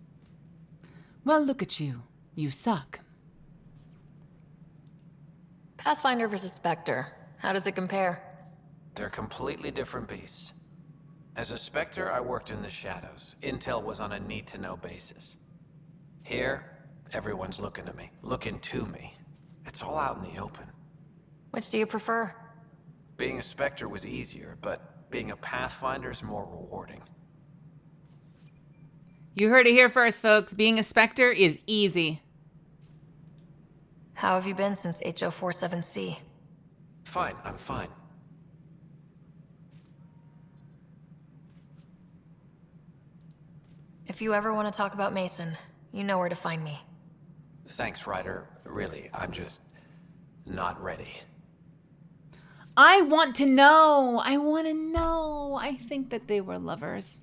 Well, look at you. You suck. Pathfinder versus Spectre. How does it compare? They're completely different beasts. As a Spectre, I worked in the shadows. Intel was on a need-to-know basis. Here, everyone's looking to me, looking to me. It's all out in the open. Which do you prefer? Being a Spectre was easier, but being a Pathfinder is more rewarding. You heard it here first, folks. Being a Spectre is easy. How have you been since HO47C? Fine, I'm fine. If you ever want to talk about Mason, you know where to find me. Thanks, Ryder. Really, I'm just not ready. I want to know. I want to know. I think that they were lovers.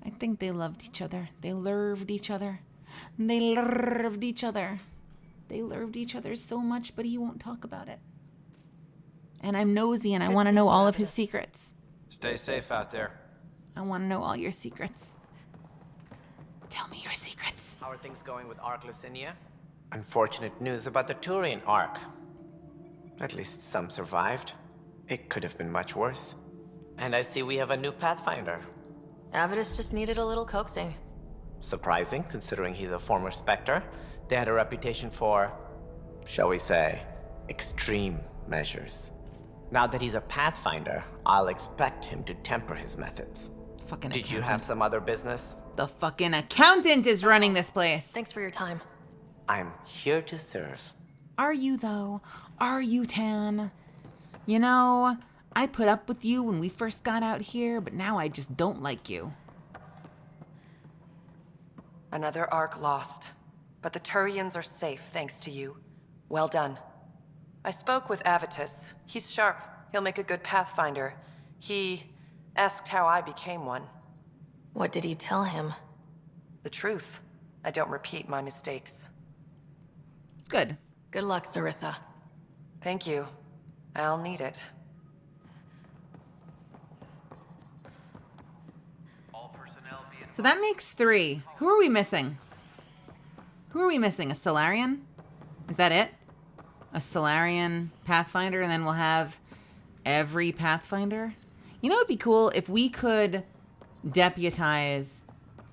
I think they loved each other. They loved each other. They loved each other. They loved each other so much, but he won't talk about it. And I'm nosy and I want to know all of his secrets. Stay safe out there. I want to know all your secrets. Tell me your secrets. How are things going with Ark Lucinia? Unfortunate news about the Turian Ark. At least some survived. It could have been much worse. And I see we have a new Pathfinder. Avidus just needed a little coaxing. Surprising, considering he's a former Spectre. They had a reputation for, shall we say, extreme measures. Now that he's a Pathfinder, I'll expect him to temper his methods. Fucking Did you have some other business? The fucking accountant is running this place. Thanks for your time. I'm here to serve. Are you, though? Are you, Tan? You know, I put up with you when we first got out here, but now I just don't like you. Another Ark lost. But the Turians are safe, thanks to you. Well done. I spoke with Avitus. He's sharp. He'll make a good Pathfinder. He asked how I became one. What did you tell him? The truth. I don't repeat my mistakes. Good. Good luck, Sarissa. Thank you. I'll need it. So that makes 3. Who are we missing? Who are we missing? A Solarian? Is that it? A Solarian Pathfinder, and then we'll have every Pathfinder? You know, it'd be cool if we could deputize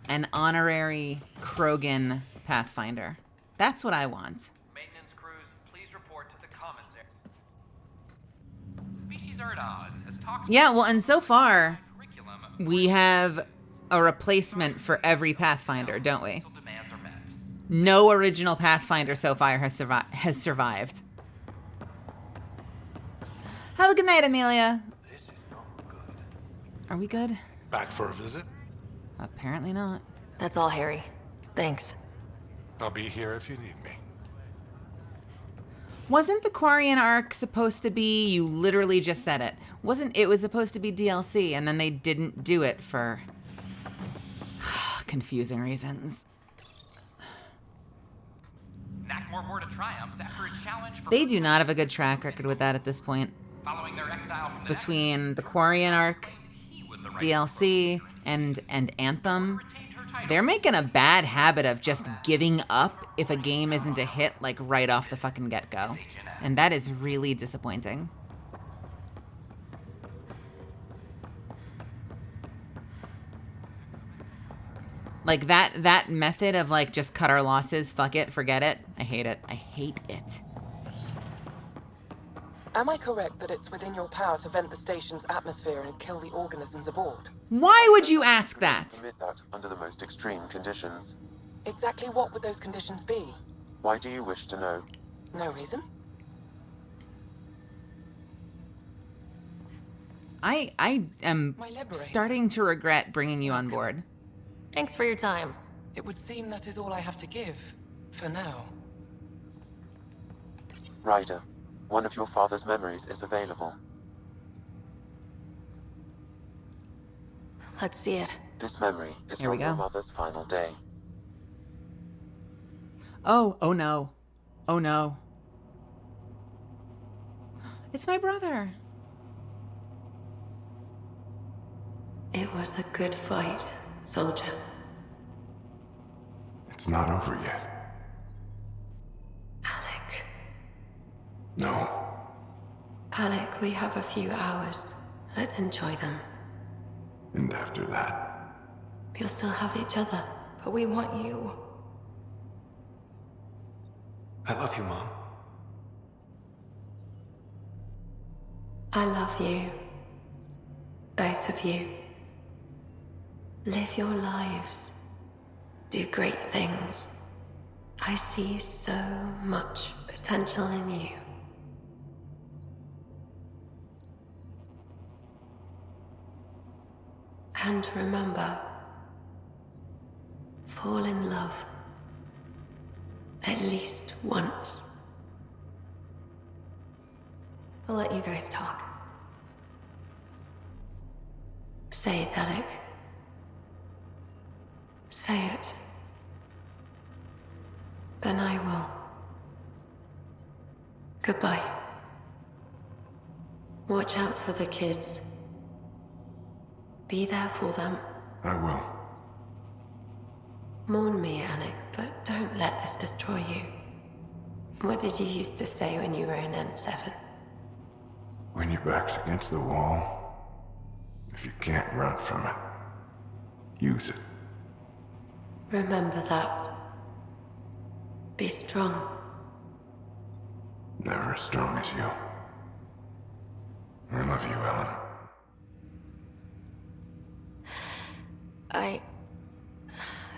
an honorary Krogan Pathfinder. That's what I want. Maintenance crews, please report to the commons area. Species are at odds as talks. Yeah, well, and so far, we have a replacement for every Pathfinder, don't we? No original Pathfinder so far has survived. Have a good night, Amelia. Are we good? Back for a visit? Apparently not. That's all, Harry. Thanks. I'll be here if you need me. Wasn't the Quarian arc supposed to be, you literally just said it, it was supposed to be DLC, and then they didn't do it for confusing reasons. Nakmor Board of Triumphs after a challenge for They do not have a good track record with that at this point. following their exile from the Between the Quarian arc, DLC, and Anthem, they're making a bad habit of just giving up if a game isn't a hit, like right off the fucking get-go. And that is really disappointing. Like that method of like just cut our losses, fuck it, forget it. I hate it. I hate it. Am I correct that it's within your power to vent the station's atmosphere and kill the organisms aboard? Why would you ask that? Permit that under the most extreme conditions. Exactly what would those conditions be? Why do you wish to know? No reason? I am starting to regret bringing you on board. Thanks for your time. It would seem that is all I have to give, for now. Ryder, one of your father's memories is available. Let's see it. This memory is Here we from your go. mother's final day. Oh no. Oh no. It's my brother. It was a good fight, soldier. It's not over yet. Alec. No. Alec, we have a few hours. Let's enjoy them. And after that? We'll still have each other. But we want you. I love you, Mom. I love you. Both of you. Live your lives. Do great things. I see so much potential in you. And remember, fall in love. At least once. I'll let you guys talk. Say it, Alec. Say it. Then I will. Goodbye. Watch out for the kids. Be there for them. I will. Mourn me, Alec, but don't let this destroy you. What did you used to say when you were in N7? When your back's against the wall, if you can't run from it, use it. Remember that. Be strong. Never as strong as you. I love you, Ellen. I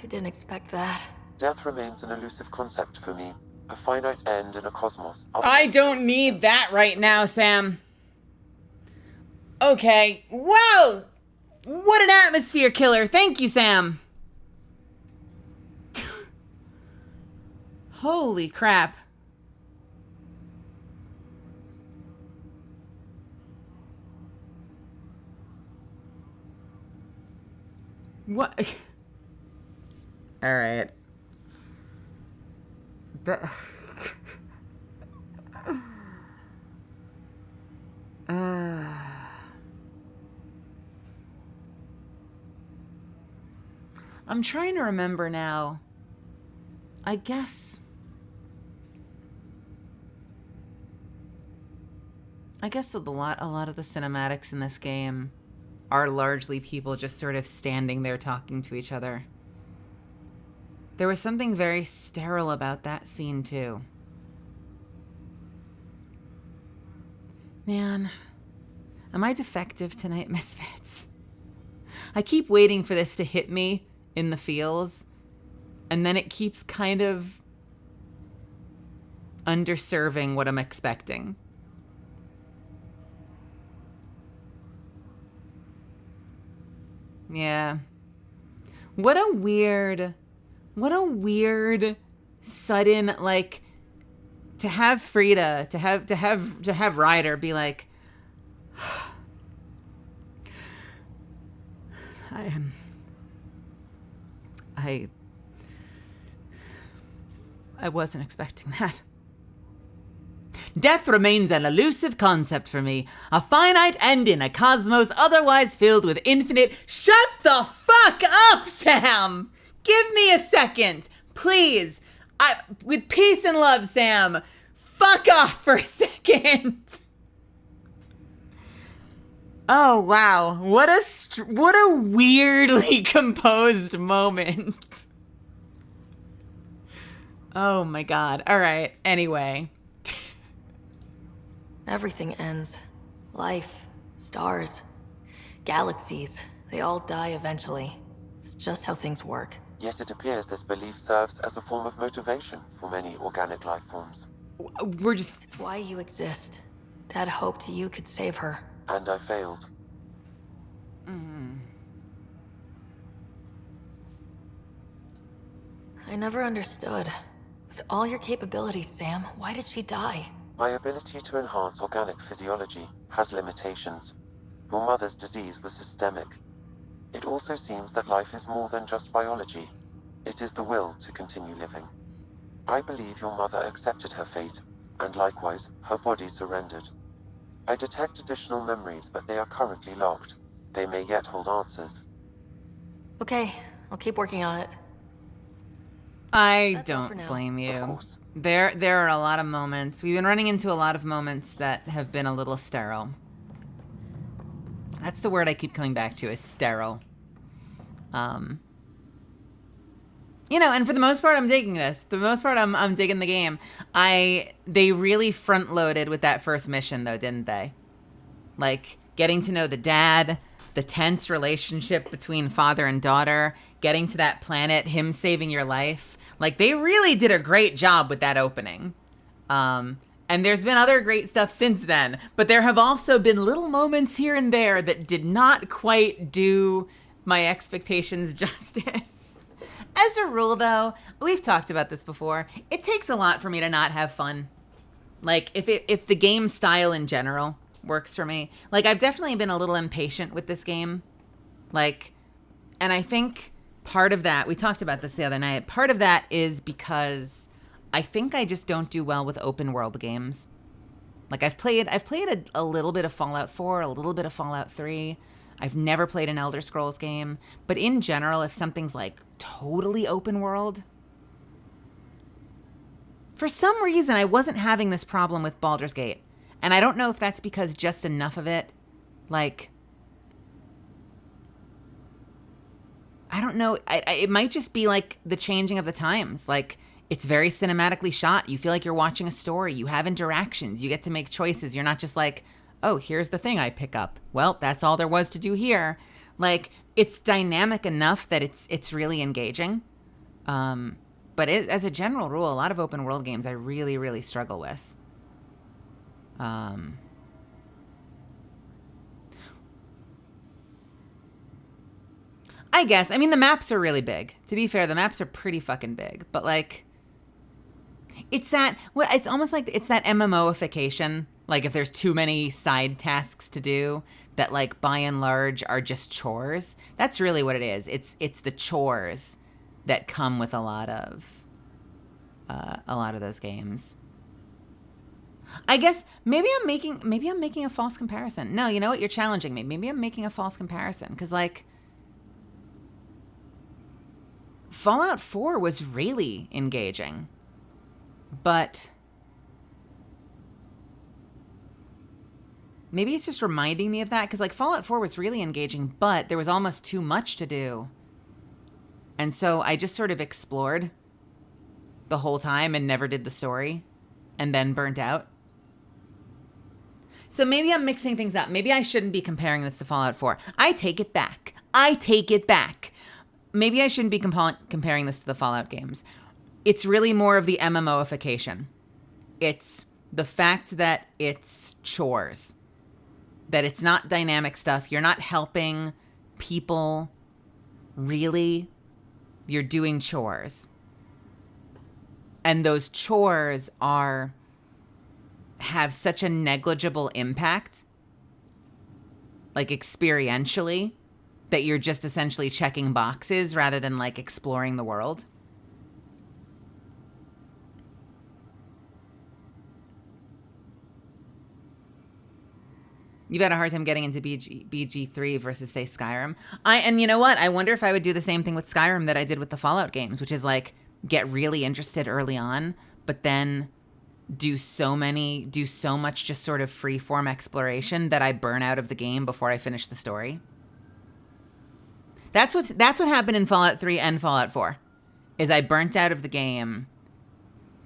didn't expect that. Death remains an elusive concept for me. A finite end in a cosmos. I don't need that right now, Sam. Okay. Wow! What an atmosphere killer. Thank you, Sam. Holy crap. What? All right. I'm trying to remember now. I guess a lot of the cinematics in this game are largely people just sort of standing there talking to each other. There was something very sterile about that scene too. Man, am I defective tonight, Misfits? I keep waiting for this to hit me in the feels, and then it keeps kind of underserving what I'm expecting. Yeah. What a weird sudden, like, to have Frida, to have Ryder be like, I wasn't expecting that. Death remains an elusive concept for me. A finite end in a cosmos otherwise filled with infinite... Shut the fuck up, Sam! Give me a second, please. With peace and love, Sam. Fuck off for a second. Oh, wow. What a weirdly composed moment. Oh my God. All right. Anyway. Everything ends. Life, stars, galaxies. They all die eventually. It's just how things work. Yet it appears this belief serves as a form of motivation for many organic life forms. It's why you exist. Dad hoped you could save her. And I failed. I never understood. With all your capabilities, Sam, why did she die? My ability to enhance organic physiology has limitations. Your mother's disease was systemic. It also seems that life is more than just biology. It is the will to continue living. I believe your mother accepted her fate, and likewise, her body surrendered. I detect additional memories, but they are currently locked. They may yet hold answers. Okay, I'll keep working on it. I don't blame you. Of course. There are a lot of moments. We've been running into a lot of moments that have been a little sterile. That's the word I keep coming back to, is sterile. You know, and for the most part, I'm digging this. For the most part, I'm digging the game. They really front-loaded with that first mission, though, didn't they? Like, getting to know the dad, the tense relationship between father and daughter, getting to that planet, him saving your life. Like, they really did a great job with that opening. And there's been other great stuff since then, but there have also been little moments here and there that did not quite do my expectations justice. As a rule, though, we've talked about this before, it takes a lot for me to not have fun. Like, if the game style in general works for me. Like, I've definitely been a little impatient with this game. Like, and I think part of that, we talked about this the other night, part of that is because I think I just don't do well with open world games. Like, I've played a little bit of Fallout 4, a little bit of Fallout 3. I've never played an Elder Scrolls game. But in general, if something's like totally open world, for some reason, I wasn't having this problem with Baldur's Gate. And I don't know if that's because just enough of it, like, I don't know. It might just be like the changing of the times. Like, it's very cinematically shot. You feel like you're watching a story. You have interactions. You get to make choices. You're not just like, oh, here's the thing I pick up. Well, that's all there was to do here. Like, it's dynamic enough that it's really engaging. But as a general rule, a lot of open world games I really, really struggle with. I guess. I mean, the maps are really big. To be fair, the maps are pretty fucking big. But, like, it's almost like it's that MMOification. Like, if there's too many side tasks to do that, like, by and large are just chores. That's really what it is. It's the chores that come with a lot of those games. I guess maybe I'm making a false comparison. No, you know what? You're challenging me. Maybe I'm making a false comparison because, like, Fallout 4 was really engaging, but maybe it's just reminding me of that because, like, Fallout 4 was really engaging, but there was almost too much to do. And so I just sort of explored the whole time and never did the story and then burnt out. So maybe I'm mixing things up. Maybe I shouldn't be comparing this to Fallout 4. I take it back. Maybe I shouldn't be comparing this to the Fallout games. It's really more of the MMOification. It's the fact that it's chores. That it's not dynamic stuff. You're not helping people, really. You're doing chores. And those chores have such a negligible impact, like experientially, that you're just essentially checking boxes rather than, like, exploring the world. You've had a hard time getting into BG3 versus, say, Skyrim. And you know what? I wonder if I would do the same thing with Skyrim that I did with the Fallout games, which is, like, get really interested early on, but then do so much just sort of free-form exploration that I burn out of the game before I finish the story. That's what happened in Fallout 3 and Fallout 4, is I burnt out of the game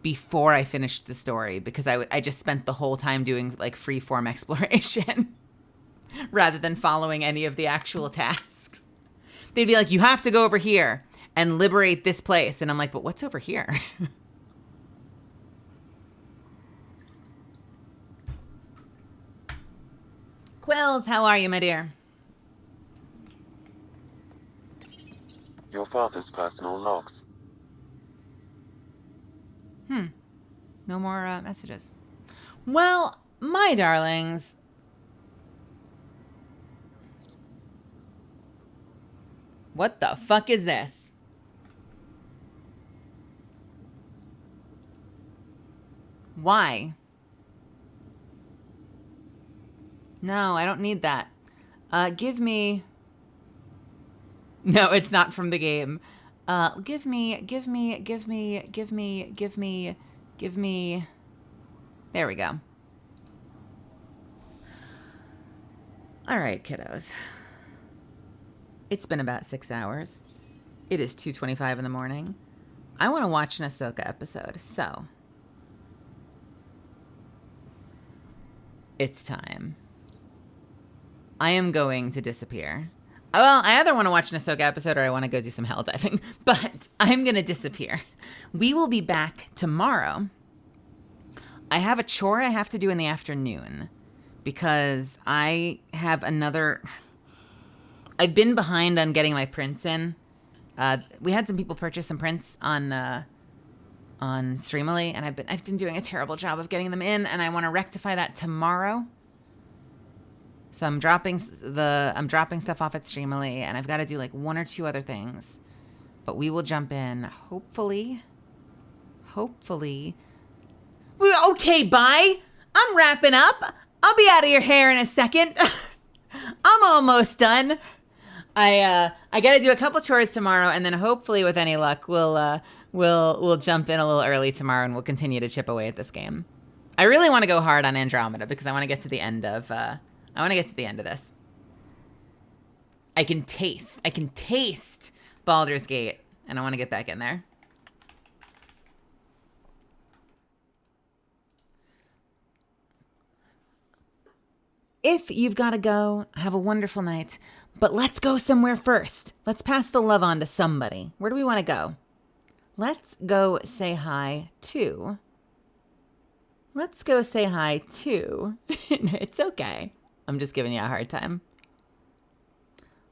before I finished the story because I just spent the whole time doing, like, free-form exploration rather than following any of the actual tasks. They'd be like, you have to go over here and liberate this place. And I'm like, but what's over here? Quills, how are you, my dear? Your father's personal logs. No more messages. Well, my darlings. What the fuck is this? Why? No, I don't need that. Give me... No, it's not from the game. Give me... There we go. All right, kiddos. It's been about 6 hours. It is 2:25 in the morning. I want to watch an Ahsoka episode, so... it's time. I am going to disappear. Well, I either want to watch an Ahsoka episode or I want to go do some hell diving, but I'm going to disappear. We will be back tomorrow. I have a chore I have to do in the afternoon because I have another... I've been behind on getting my prints in. We had some people purchase some prints on Streamily, and I've been doing a terrible job of getting them in, and I want to rectify that tomorrow. So I'm dropping stuff off at Streamily, and I've got to do like 1 or 2 other things. But we will jump in, hopefully. Okay, bye. I'm wrapping up. I'll be out of your hair in a second. I'm almost done. I got to do a couple chores tomorrow, and then hopefully, with any luck, we'll jump in a little early tomorrow, and we'll continue to chip away at this game. I really want to go hard on Andromeda because I want to get to the end of this. I can taste Baldur's Gate, and I want to get back in there. If you've got to go, have a wonderful night. But let's go somewhere first. Let's pass the love on to somebody. Where do we want to go? Let's go say hi to... It's okay. I'm just giving you a hard time.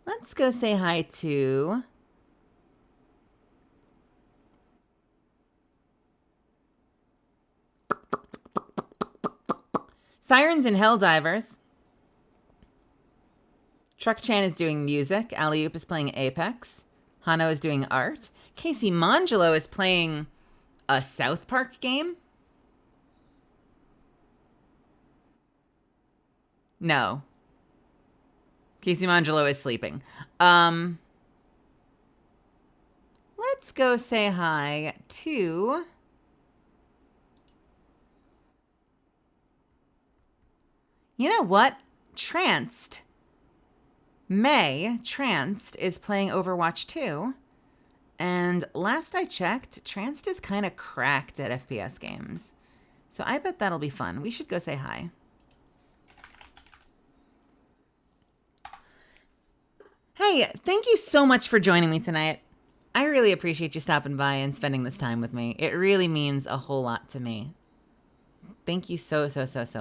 Let's go say hi to... Sirens and Helldivers. Truck Chan is doing music. Alley-Oop is playing Apex. Hano is doing art. Casey Mangelo is playing a South Park game. No. Casey Mangelo is sleeping. Let's go say hi to... You know what? Tranced. Tranced is playing Overwatch 2. And last I checked, Tranced is kind of cracked at FPS games. So I bet that'll be fun. We should go say hi. Hey, thank you so much for joining me tonight. I really appreciate you stopping by and spending this time with me. It really means a whole lot to me. Thank you so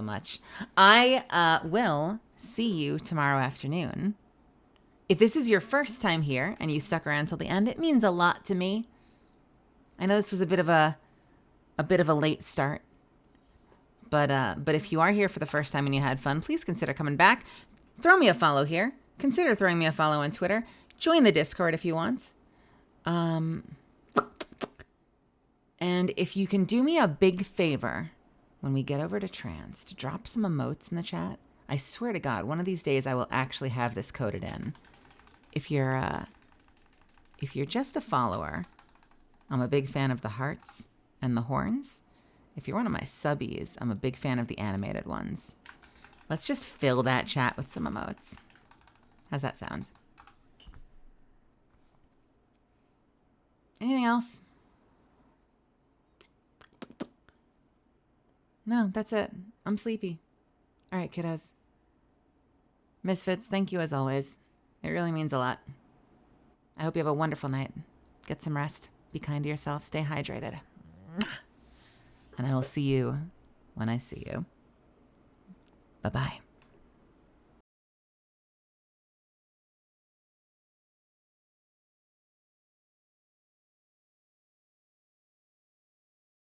much. I will see you tomorrow afternoon. If this is your first time here and you stuck around till the end, it means a lot to me. I know this was a bit of a late start. But if you are here for the first time and you had fun, please consider coming back. Throw me a follow here. Consider throwing me a follow on Twitter. Join the Discord if you want. And if you can do me a big favor when we get over to Tranced, drop some emotes in the chat. I swear to God, one of these days I will actually have this coded in. If you're just a follower, I'm a big fan of the hearts and the horns. If you're one of my subbies, I'm a big fan of the animated ones. Let's just fill that chat with some emotes. How's that sound? Anything else? No, that's it. I'm sleepy. All right, kiddos. Misfits, thank you as always. It really means a lot. I hope you have a wonderful night. Get some rest. Be kind to yourself. Stay hydrated. And I will see you when I see you. Bye-bye.